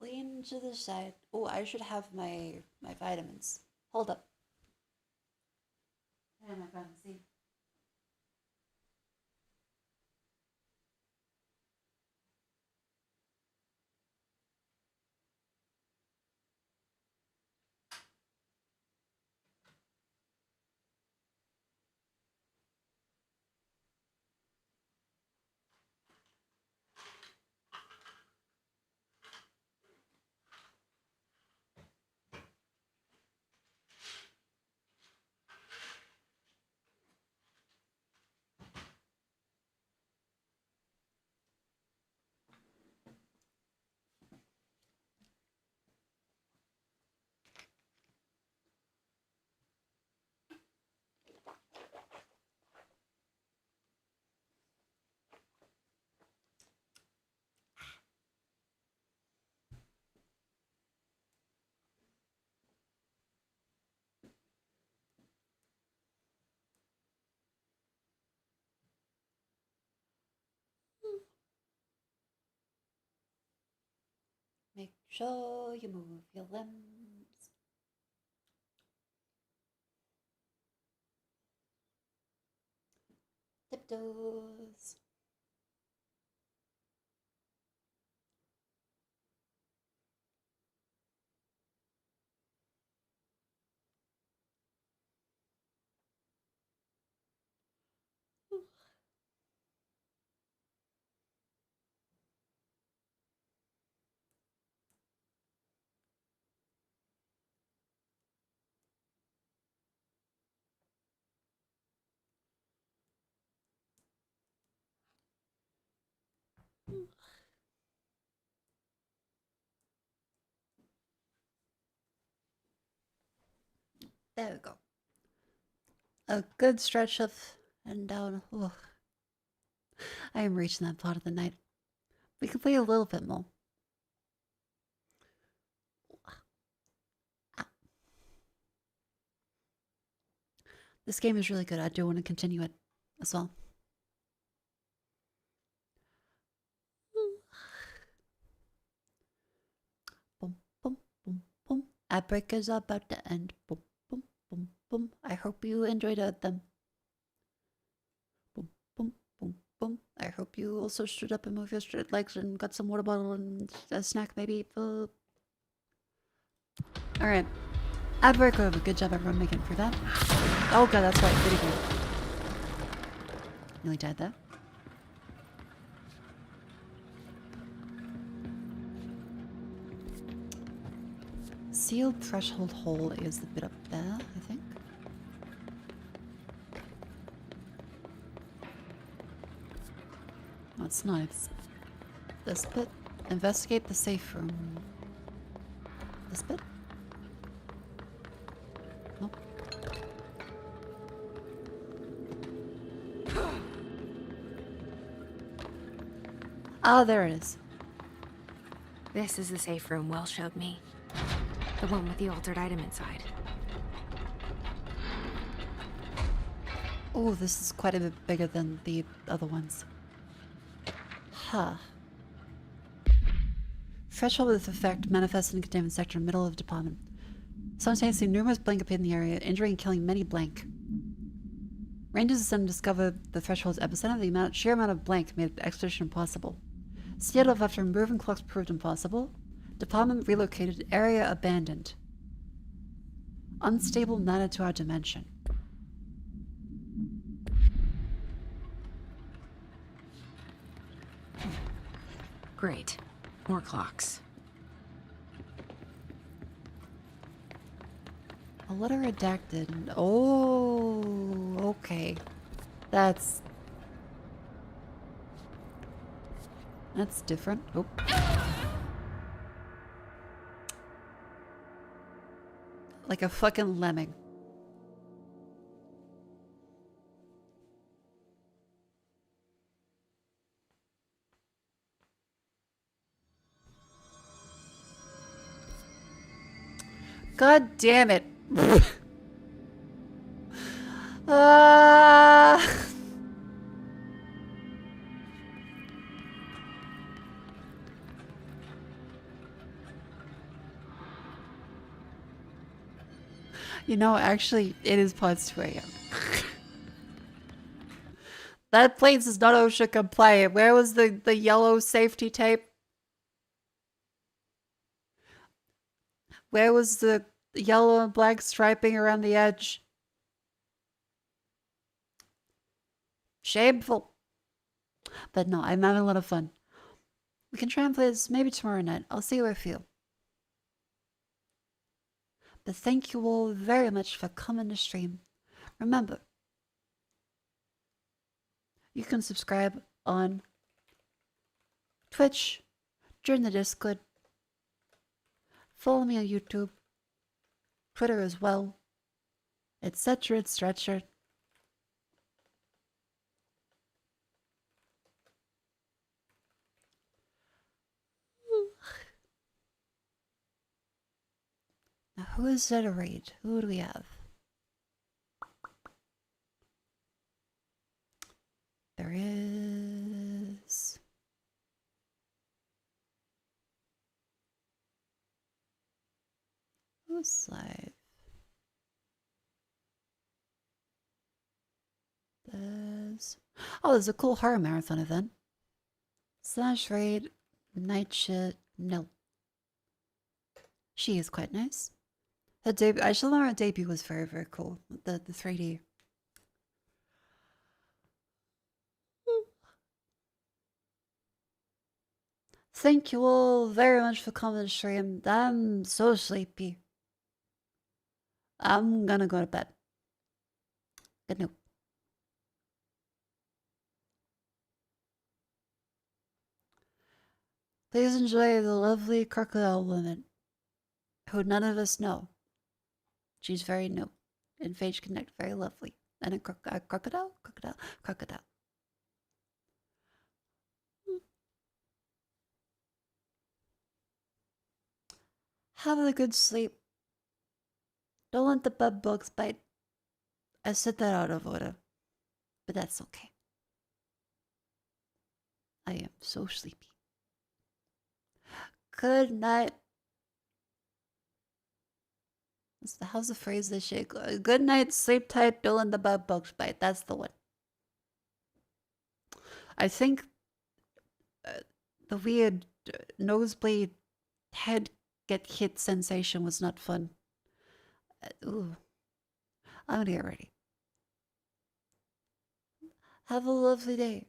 Lean to the side. Oh, I should have my vitamins. Hold up. And my vitamin C. Make sure you move your limbs. Tiptoes. There we go. A good stretch up and down. Ugh. I am reaching that part of the night. We can play a little bit more. This game is really good. I do want to continue it as well. Boom, boom, boom, boom. Outbreak is about to end. Boom, boom, boom, boom. I hope you enjoyed them. Boom, boom, boom, boom. I hope you also stood up and moved your straight legs and got some water bottle and a snack maybe. Alright. Outbreak over. Good job everyone making it through that. Oh god, that's right. Video game. Nearly died there. Sealed threshold hole is the bit up there, I think. Oh, it's not. It's this bit. Investigate the safe room. This bit? Nope. Oh, there it is. This is the safe room Will showed me. The one with the altered item inside. Oh, this is quite a bit bigger than the other ones. Huh. Threshold with effect manifested in containment sector, middle of department. Simultaneously, numerous blank appeared in the area, injuring and killing many blank. Rangers descended discovered the threshold's epicenter. The sheer amount of blank made expedition impossible. Seattle after removing clocks proved impossible. Department relocated. Area abandoned. Unstable matter to our dimension. Great. More clocks. A letter redacted. Oh, okay. That's different. Oh. Like a fucking lemming. God damn it. You know, actually, it is past 2 a.m. That place is not OSHA compliant. Where was the yellow safety tape? Where was the yellow and black striping around the edge? Shameful. But no, I'm having a lot of fun. We can try and play this maybe tomorrow night. I'll see how I feel. But thank you all very much for coming to stream. Remember, you can subscribe on Twitch, join the Discord, follow me on YouTube, Twitter as well, etc. etc. Now, who is that a raid? Who do we have? There is... Who's live? There's a cool horror marathon event. Slash raid, night shit, no. She is quite nice. Her debut, I shall know her debut was very, very cool. The 3D. Thank you all very much for coming to stream. I'm so sleepy. I'm gonna go to bed. Good night. Please enjoy the lovely crocodile woman, who none of us know. She's very new. In Phage Connect, very lovely. And a crocodile? Crocodile. Have a good sleep. Don't let the bed bugs bite. I said that out of order, but that's okay. I am so sleepy. Good night. How's the phrase this shit? Good night, sleep tight, don't let the bed bugs bite. That's the one. I think the weird nosebleed head get hit sensation was not fun. Ooh. I'm gonna get ready. Have a lovely day.